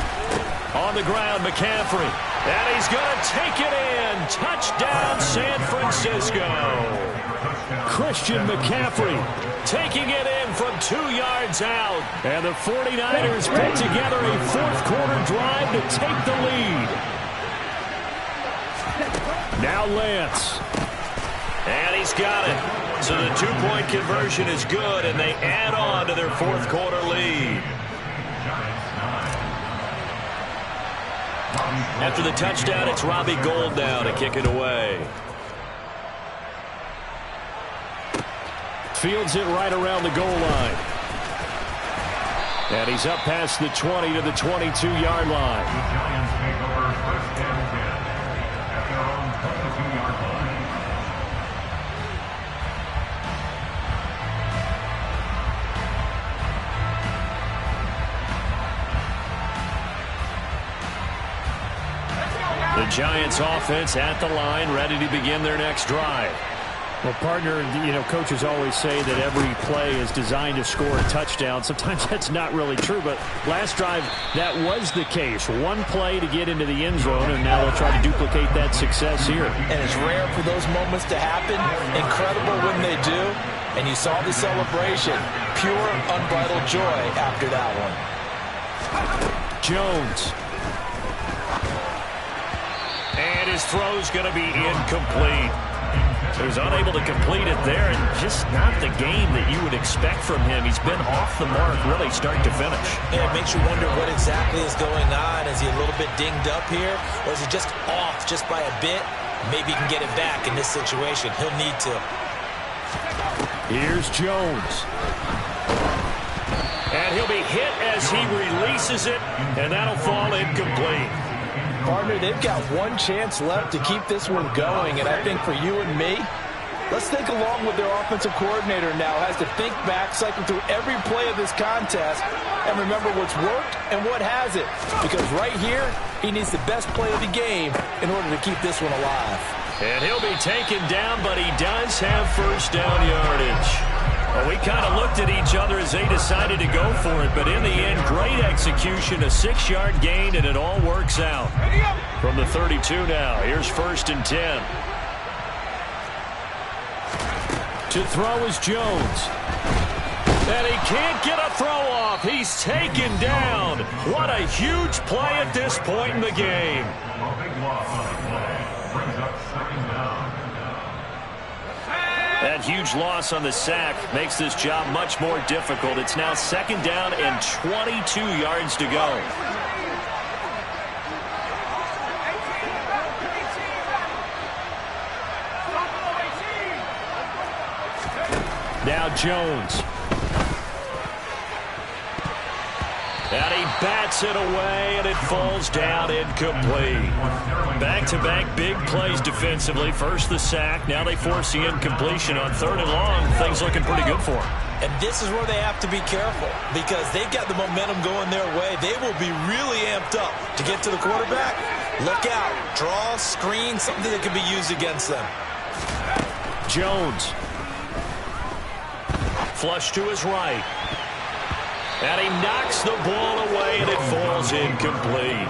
S1: On the ground, McCaffrey. And he's going to take it in. Touchdown, San Francisco.
S6: Christian McCaffrey
S1: Taking it in from 2 yards out.
S6: And the 49ers put together a fourth quarter drive to take the lead. Now Lance.
S1: And he's got it. So the 2-point conversion is good, and they add on to their fourth quarter lead. After the touchdown, it's Robbie Gould now to kick it away.
S6: Fields it right around the goal line. And he's up past the 20 to the 22-yard line.
S5: The Giants take over first and 10 at their own 22-yard line.
S1: The Giants offense at the line, ready to begin their next drive.
S6: Well, partner, coaches always say that every play is designed to score a touchdown. Sometimes that's not really true, but last drive, that was the case. One play to get into the end zone, and now they'll try to duplicate that success here.
S4: And it's rare for those moments to happen. Incredible when they do. And you saw the celebration. Pure, unbridled joy after that one.
S6: Jones.
S1: And his throw's going to be incomplete. He was unable to complete it there, and just not the game that you would expect from him. He's been off the mark really start to finish.
S3: Yeah, it makes you wonder what exactly is going on. Is he a little bit dinged up here, or is he just off just by a bit? Maybe he can get it back in this situation. He'll need to.
S6: Here's Jones.
S1: And he'll be hit as he releases it, and that'll fall incomplete.
S4: Partner, they've got one chance left to keep this one going, and I think for you and me, let's think along with their offensive coordinator now. Has to think back, cycle through every play of this contest, and remember what's worked and what hasn't. Because right here, he needs the best play of the game in order to keep this one alive.
S1: And he'll be taken down, but he does have first down yardage. Well, we kind of looked at each other as they decided to go for it, but in the end, great execution, a 6-yard gain, and it all works out. From the 32 now, here's first and 10.
S6: To throw is Jones.
S1: And he can't get a throw off. He's taken down. What a huge play at this point in the game.
S5: A big loss on the play brings up second down.
S1: That huge loss on the sack makes this job much more difficult. It's now second down and 22 yards to go.
S6: Now Jones.
S1: And he bats it away, and it falls down incomplete. Back-to-back big plays defensively. First the sack, now they force the incompletion on 3rd and long. Things looking pretty good for them.
S3: And this is where they have to be careful because they've got the momentum going their way. They will be really amped up to get to the quarterback. Look out. Draw, screen, something that can be used against them.
S6: Jones.
S1: Flush to his right. And he knocks the ball away, and it falls incomplete.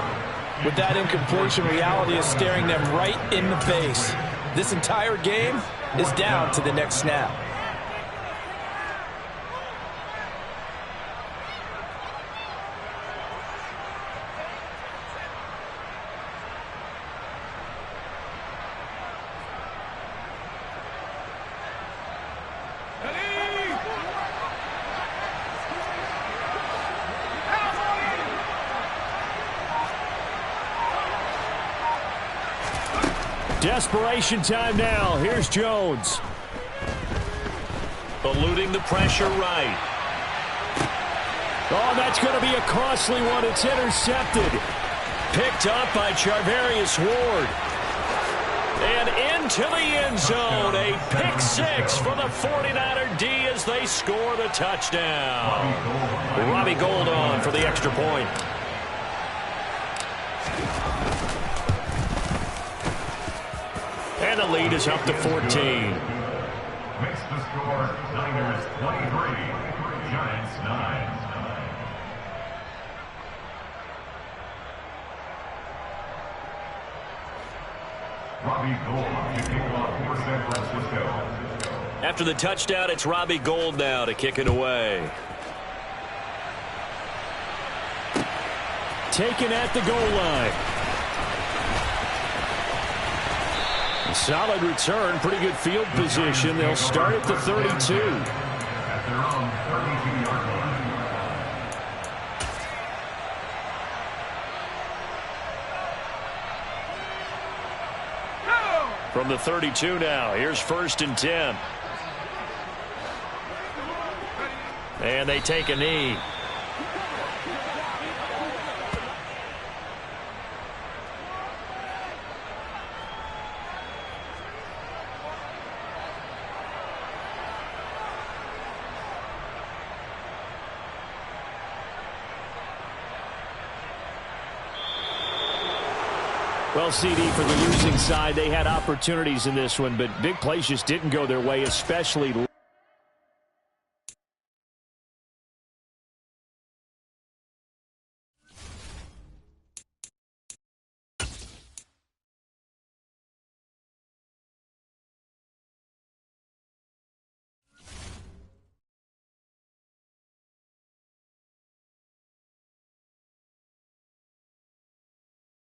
S4: With that incompletion, reality is staring them right in the face. This entire game is down to the next snap.
S6: Desperation time now. Here's Jones.
S1: Eluding the pressure right.
S6: Oh, that's going to be a costly one. It's intercepted.
S1: Picked up by Charvarius Ward. And into the end zone. A pick six for the 49er D as they score the touchdown. Robbie Gould on for the extra point. And the lead is up to 14.
S5: Makes the score Niners 23, Giants 9. Robbie Gould to kick off for San Francisco.
S1: After the touchdown, it's Robbie Gould now to kick it away.
S6: Taken at the goal line. Solid return, pretty good field position. They'll start at the 32.
S5: At their own 32-yard line.
S1: From the 32 now, here's 1st and 10. And they take a knee.
S6: Well, CD, for the losing side, they had opportunities in this one, but big plays just didn't go their way, especially